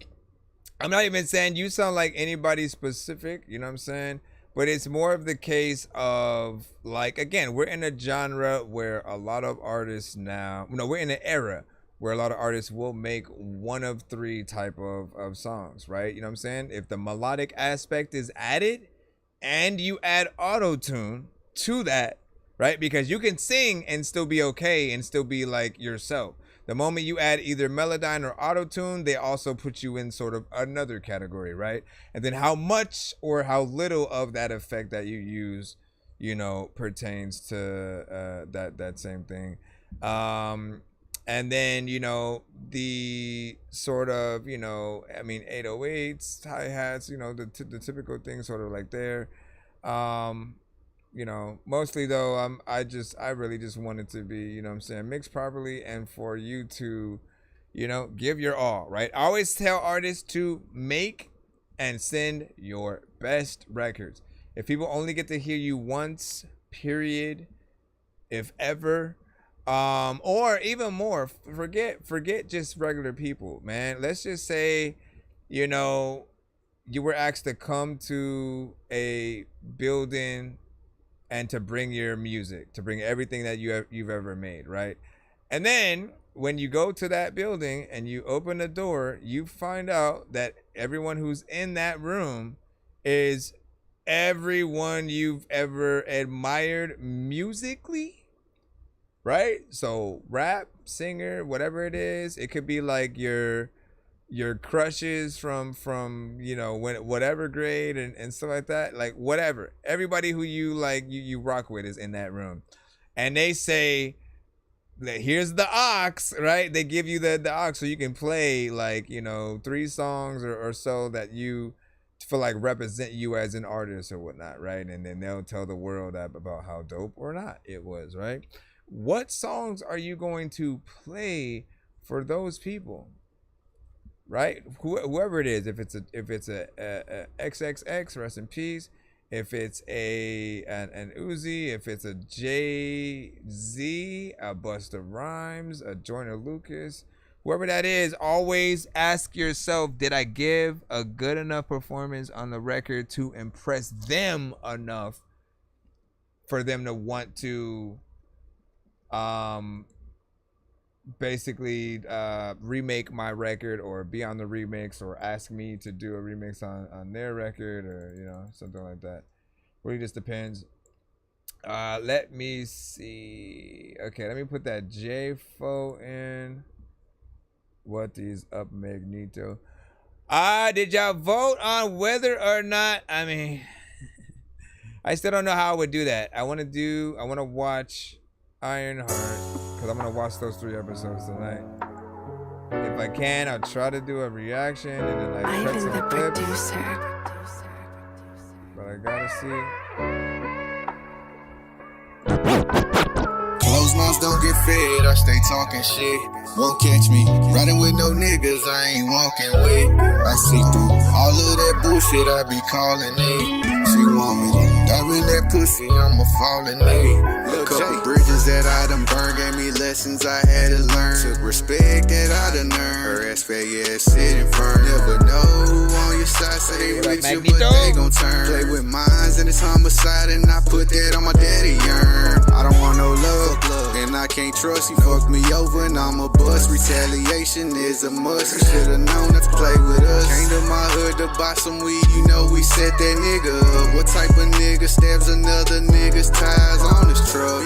I'm not even saying you sound like anybody specific, you know what I'm saying? But it's more of the case of, like, again, we're in a genre where a lot of artists now, we're in an era where a lot of artists will make one of three type of songs, right? You know what I'm saying? If the melodic aspect is added and you add auto-tune to that, right? Because you can sing and still be okay and still be like yourself. The moment you add either Melodyne or auto-tune, they also put you in sort of another category, right? And then how much or how little of that effect that you use, you know, pertains to that same thing. And then, you know, the sort of, you know, I mean, 808s, hi-hats, you know, the typical things sort of like there. You know, mostly though, I really just want it to be, you know what I'm saying, mixed properly and for you to, you know, give your all, right? I always tell artists to make and send your best records. If people only get to hear you once, period, if ever, or even more, forget just regular people, man. Let's just say, you know, you were asked to come to a building and to bring your music, to bring everything that you've ever made, right? And then when you go to that building and you open the door, you find out that everyone who's in that room is everyone you've ever admired musically, right? So rap, singer, whatever it is, it could be like your crushes from you know, whatever grade and stuff like that, like whatever, everybody who you like, you rock with is in that room, and they say that here's the aux, right? They give you the aux so you can play, like, you know, 3 songs or so that you feel like represent you as an artist or whatnot, right? And then they'll tell the world about how dope or not it was, right? What songs are you going to play for those people? Right, whoever it is, if it's a XXX, rest in peace. If it's an Uzi, if it's a Jay-Z, a Busta Rhymes, a Joyner Lucas, whoever that is, always ask yourself, did I give a good enough performance on the record to impress them enough for them to want to basically remake my record or be on the remix or ask me to do a remix on their record, or, you know, something like that. Really just depends. Let me see. Okay, let me put that J-Fo in. What is up, Magneto? Did y'all vote on whether or not, I mean, I still don't know how I would do that. I want to watch Ironheart, because I'm going to watch those 3 episodes tonight. If I can, I'll try to do a reaction and then like cut some clips. But I gotta see. Closed mouths don't get fed, I stay talking shit. Won't catch me riding with no niggas I ain't walking with. I see through all of that bullshit I be calling it. She want me to dive in that pussy, I'ma fall in it. Couple bridges that I done burned gave me lessons I had to learn. Took respect that I done earned. Her ass fat, yeah, sitting firm. Never know who on your side, say they with you, but they gon' turn. Play with mines and it's homicide, and I put that on my daddy urn. I don't want no love, and I can't trust you. Fucked me over and I'm a bust. Retaliation is a must. You should've known not to play with us. Came to my hood to buy some weed, you know we set that nigga up. What type of nigga stabs another nigga's tires on his truck?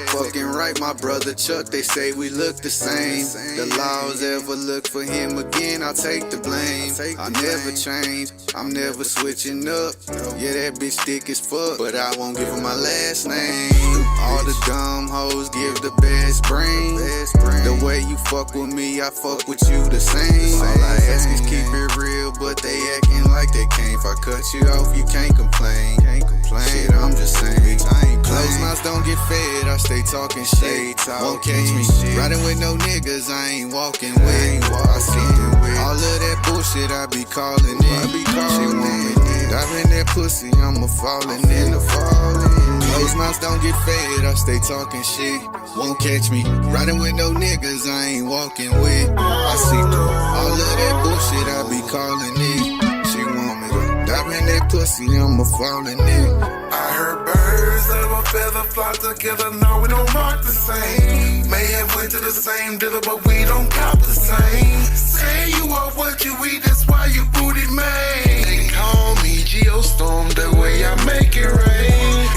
Fucking right, my brother Chuck, they say we look the same. The laws ever look for him again, I'll take the blame. I'll never change, I'm never switching up. Yeah, that bitch thick as fuck, but I won't give her my last name. All the dumb hoes give the best brain. The way you fuck with me, I fuck with you the same. All I ask is keep it real, but they acting like they can't. If I cut you off, you can't complain. Shit, I'm just saying. Closed mouths don't get fed, I stay talking shit. Won't catch me riding with no niggas I ain't walking with. I see all of that bullshit I be calling in. She want me dive in that pussy, I'ma fallin' in. Closed mouths don't get fed, I stay talking shit. Won't catch me riding with no niggas I ain't walking with. I see through all of that bullshit I be calling in. pussy, I'ma fall in it. I heard birds of a feather flock together. No, we don't rock the same. May have went to the same dinner, but we don't cop the same. Say you are what you eat, that's why you booty made. They call me Geostorm, the way I make it rain.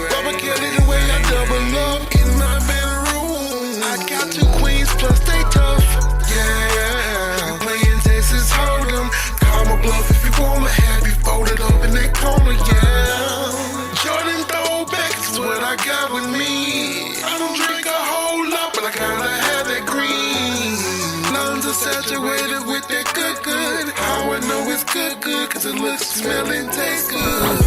Rubber kill it the way I double up in my bedroom. I got 2 queens plus they tough. Yeah, I'm playing Texas Hold'em. Call my bluff if you wanna have you folded up in that corner, yeah. Jordan throwback is what I got with me. I don't drink a whole lot, but I gotta have that green. Lungs are saturated with that good. How I know it's good, cause it looks, smell, and taste good.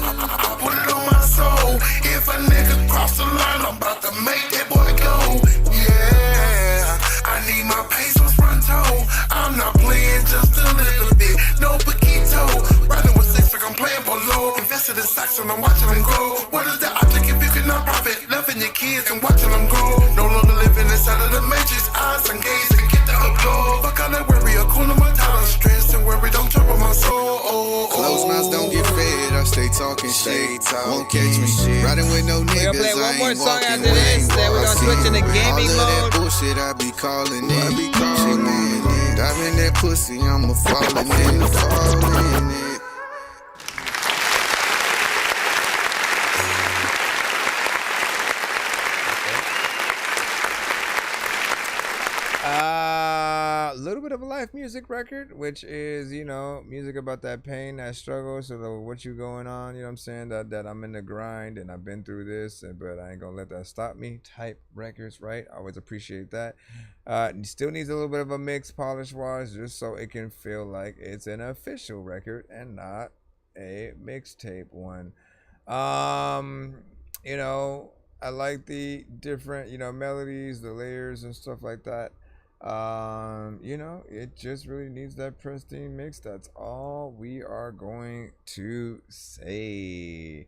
I put it on my soul. If a nigga cross the line, I'm about to make that boy go. Yeah, I need my pesos front toe. I'm not playing just a little bit. No Paquito. Riding with 6 like I'm playing Bolow. Invested in stocks and I'm watching them grow. What is the object if you cannot profit? Loving your kids and watching them grow. No longer living inside of the matrix. Eyes engaged and get the upload. Fuck all that worry, a cool my title. Stress and worry, don't trouble my soul. Closed mouths don't get fed, I stay talking shit. Won't catch me shit. Riding with no niggas, play one I more ain't song walking after this, then we're gonna switch into gaming all of that mode. bullshit I be calling it. Dive in that pussy, I'ma fall in it. Fall in it. A little bit of a life music record, which is, you know, music about that pain, that struggle, so what you going on, you know what I'm saying, that I'm in the grind and I've been through this, but I ain't gonna let that stop me type records, right? I always appreciate that. Still needs a little bit of a mix polish wise, just so it can feel like it's an official record and not a mixtape one. You know, I like the different, you know, melodies, the layers and stuff like that. You know, it just really needs that pristine mix. That's all we are going to say.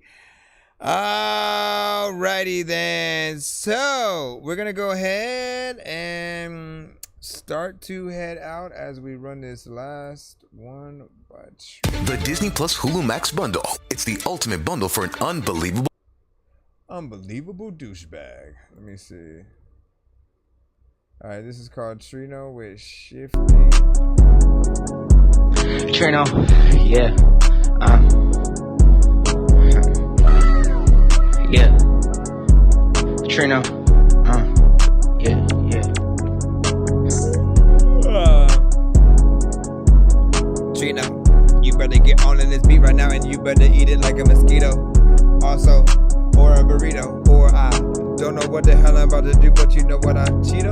Alrighty then, so we're gonna go ahead and start to head out as we run this last one. The Disney Plus Hulu Max bundle. It's the ultimate bundle for an unbelievable douchebag. Let me see. Alright, this is called Trino with Shifty. Trino, yeah. Yeah. Trino, yeah. Trino, you better get on in this beat right now and you better eat it like a mosquito. Also, or a burrito, or I don't know what the hell I'm about to do, but you know what I Cheeto?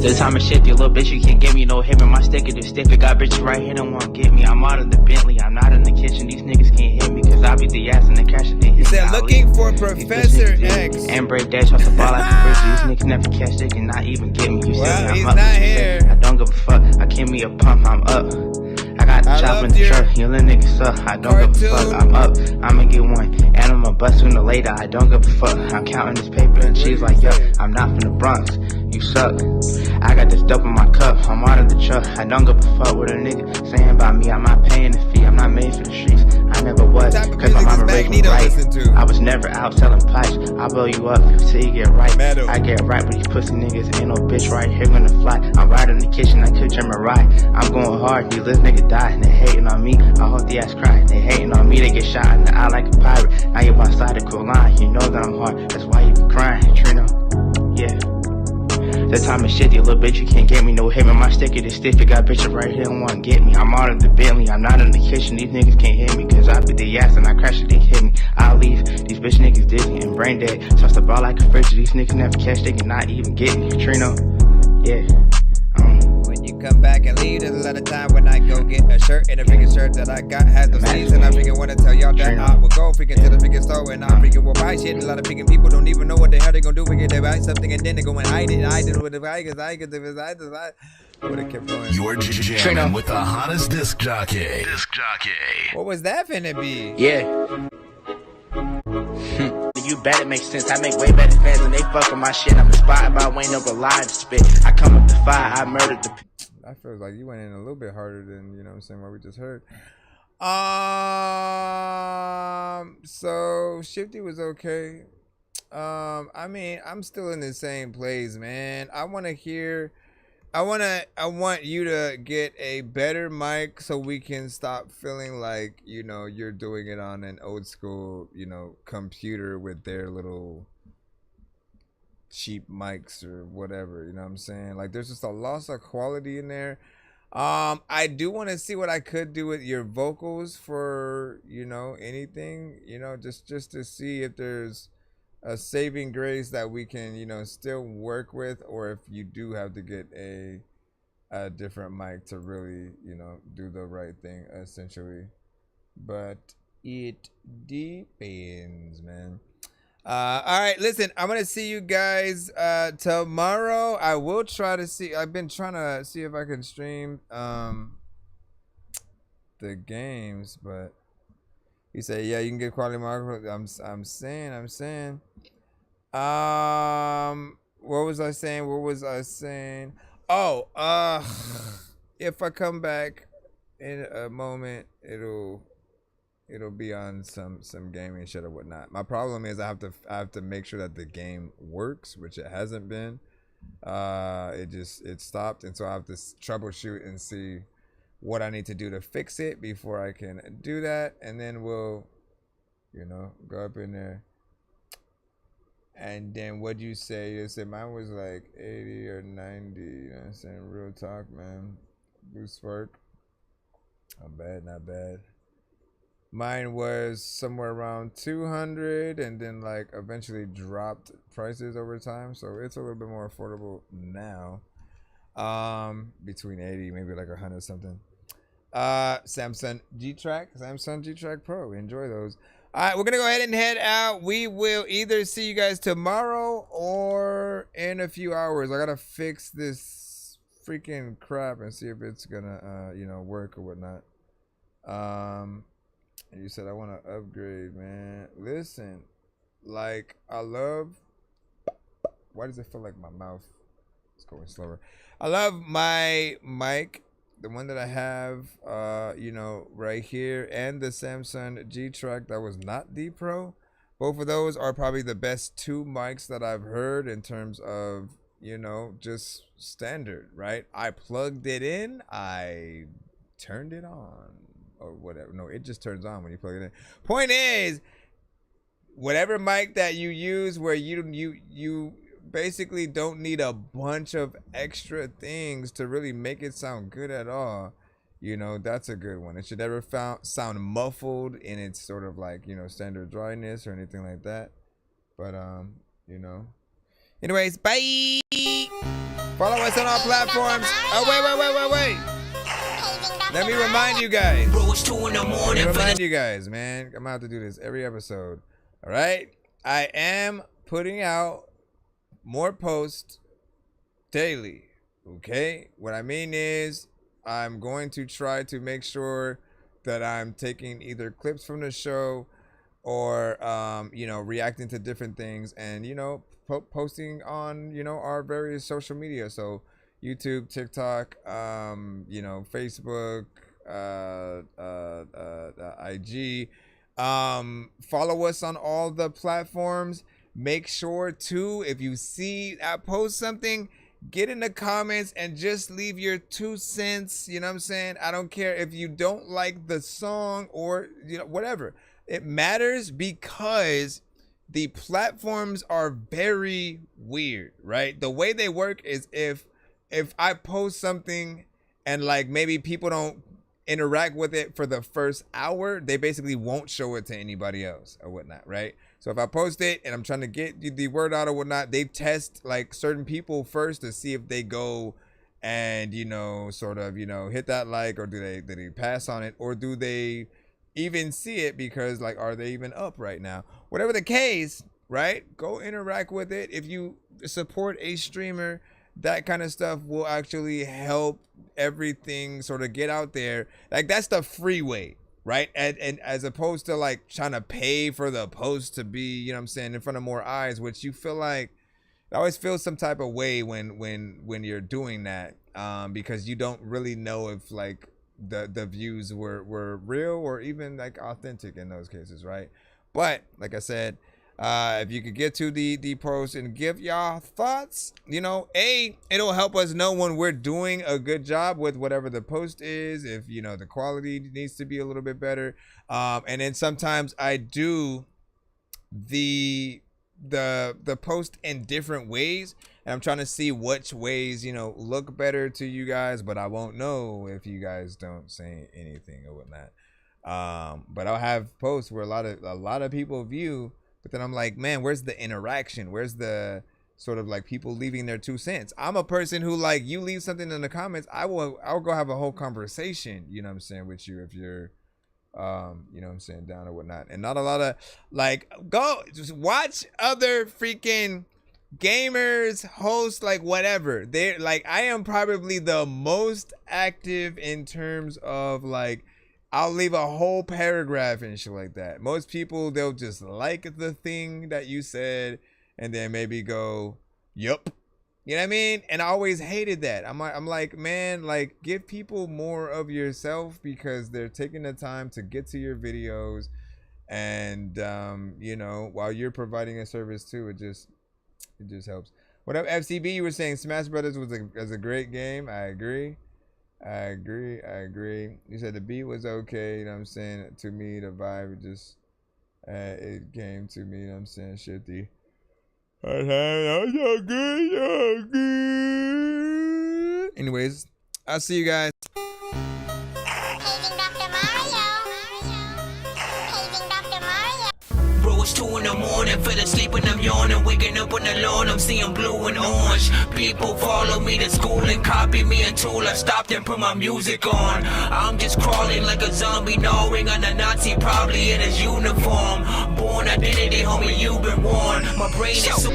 This time of shit, you little bitch, you can't get me no hit me. My stick is stiff, it got bitches right here, don't want to get me. I'm out of the Bentley, I'm not in the kitchen. These niggas can't hit me, cause I be the ass and the cash. You said looking for Professor X. And break dash off the ball like a frisbee. These niggas never catch, they cannot even get me. You well, say he's I'm up, not here. I don't give a fuck, I give me a pump, I'm up. I got the chop in the truck, you little niggas suck. I don't give a fuck, I'm up, I'ma get one. And I'ma bust sooner or later, I don't give a fuck. I'm counting this paper and she's like, yo, I'm not from the Bronx, you suck. I got this dope in my cup, I'm out of the truck. I don't give a fuck what a nigga saying about me. I'm not paying the fee, I'm not made for the streets. I never was, cause my mama raised me right. I was never out selling pipes. I'll blow you up till you get right. I get right, but these pussy niggas ain't no bitch right here gonna fly. I'm right in the kitchen, I could trim a ride. I'm going hard, these little niggas die and they hating on me. I hope the ass cry, they hating on me. They get shot in the eye like a pirate. Now you outside the cool line, you know that I'm hard. That's why you be crying, Trino. Yeah. That time of shit, you little bitch, you can't get me no hit me. My stick is stiff, it got bitches right here, don't wanna get me. I'm out of the Bentley, I'm not in the kitchen. These niggas can't hit me, cause I beat the ass and I crash it, they hit me. I'll leave, these bitch niggas dizzy and brain dead. Toss the ball like a fridge, these niggas never catch, they cannot even get me. Trino, yeah. When you come back and leave, there's a lot of time when I go get a shirt. And the biggest shirt that I got has no sleeves. And I freaking wanna tell y'all that I will go freaking to the biggest store and I freaking will buy shit. A lot of freaking people don't even know what the hell they gonna do. Freaking they buy something and then they go and hide it with the guy, cause I would have kept going. You're jamming with the hottest disc jockey. What was that finna be? Yeah. You bet it makes sense. I make way better fans when they fuck with my shit. I'm inspired by Wayne over line spit. I come up to fire, I murdered the. I feel like you went in a little bit harder than, you know what I'm saying, what we just heard. So Shifty was okay. I mean, I'm still in the same place, man. I want you to get a better mic so we can stop feeling like, you know, you're doing it on an old school, you know, computer with their little cheap mics or whatever, you know what I'm saying? Like, there's just a loss of quality in there. I do want to see what I could do with your vocals for, you know, anything, you know, just to see if there's a saving grace that we can, you know, still work with, or if you do have to get a different mic to really, you know, do the right thing, essentially. But it depends, man. All right, listen, I'm gonna see you guys tomorrow. I will try to see. I've been trying to see if I can stream the games, but he said, yeah, you can get quality market. I'm saying. What was I saying? Oh, if I come back in a moment, it'll be on some gaming shit or whatnot. My problem is I have to make sure that the game works, which it hasn't been. It stopped, and so I have to troubleshoot and see what I need to do to fix it before I can do that, and then we'll, you know, go up in there. And then what'd you say? You said mine was like 80 or 90. You know what I'm saying? Real talk, man. Boost work. Not bad. Mine was somewhere around 200, and then like eventually dropped prices over time, so it's a little bit more affordable now. Between 80, maybe like 100 something. Samsung G-Track Pro. Enjoy those. All right, we're gonna go ahead and head out. We will either see you guys tomorrow or in a few hours. I gotta fix this freaking crap and see if it's gonna you know, work or whatnot. You said I want to upgrade, man. Listen, like, I love, why does it feel like my mouth is going slower? I love my mic, the one that I have, you know, right here, and the Samsung G-Track that was not the Pro. Both of those are probably the best two mics that I've heard in terms of, you know, just standard, right? I plugged it in, I turned it on. Or whatever. No, it just turns on when you plug it in. Point is, whatever mic that you use where you basically don't need a bunch of extra things to really make it sound good at all, you know, that's a good one. It should never sound muffled in its sort of like, you know, standard dryness or anything like that. But you know. Anyways, bye. Follow us on all platforms. Oh, wait. Let me remind you guys. Man. I'm gonna have to do this every episode. All right. I am putting out more posts daily. Okay. What I mean is, I'm going to try to make sure that I'm taking either clips from the show or, you know, reacting to different things and, you know, posting on, you know, our various social media. So YouTube, TikTok, you know, Facebook, IG. Follow us on all the platforms. Make sure to, if you see I post something, get in the comments and just leave your 2 cents. You know what I'm saying? I don't care if you don't like the song or, you know, whatever. It matters because the platforms are very weird, right? The way they work is if I post something and like maybe people don't interact with it for the first hour, they basically won't show it to anybody else or whatnot, right? So if I post it and I'm trying to get the word out or whatnot, they test like certain people first to see if they go and, you know, sort of, you know, hit that like, or do they pass on it, or do they even see it because like, are they even up right now? Whatever the case, right? Go interact with it. If you support a streamer, that kind of stuff will actually help everything sort of get out there. Like, that's the free way, right? And as opposed to like trying to pay for the post to be, you know what I'm saying, in front of more eyes, which you feel like, I always feel some type of way when you're doing that, because you don't really know if like the views were real or even like authentic in those cases, right? But like I said, if you could get to the post and give y'all thoughts, you know, it'll help us know when we're doing a good job with whatever the post is, if you know the quality needs to be a little bit better. And then sometimes I do the post in different ways, and I'm trying to see which ways, you know, look better to you guys, but I won't know if you guys don't say anything or whatnot. But I'll have posts where a lot of people view, but then I'm like, man, where's the interaction? Where's the sort of like people leaving their 2 cents? I'm a person who, like, you leave something in the comments, I'll go have a whole conversation, you know what I'm saying, with you if you're you know what I'm saying, down or whatnot. And not a lot of, like, go just watch other freaking gamers, hosts, like whatever. They're like, I am probably the most active in terms of like, I'll leave a whole paragraph and shit like that. Most people, they'll just like the thing that you said and then maybe go, yup. You know what I mean? And I always hated that. I'm like, man, like, give people more of yourself because they're taking the time to get to your videos. And, you know, while you're providing a service too, it just helps. What up, FCB? You were saying Smash Brothers was a great game. I agree. You said the beat was okay. You know what I'm saying? To me, the vibe just, it came to me, you know what I'm saying? Shitty. Anyways, I'll see you guys. Bro, it's 2 in the morning, fell asleep and I'm yawning, waking up on the lawn, I'm seeing blue and orange. People follow me to school and copy me until I stopped and put my music on. I'm just crawling like a zombie, gnawing on a Nazi, probably in his uniform. Born identity, homie, you've been warned. My brain is so...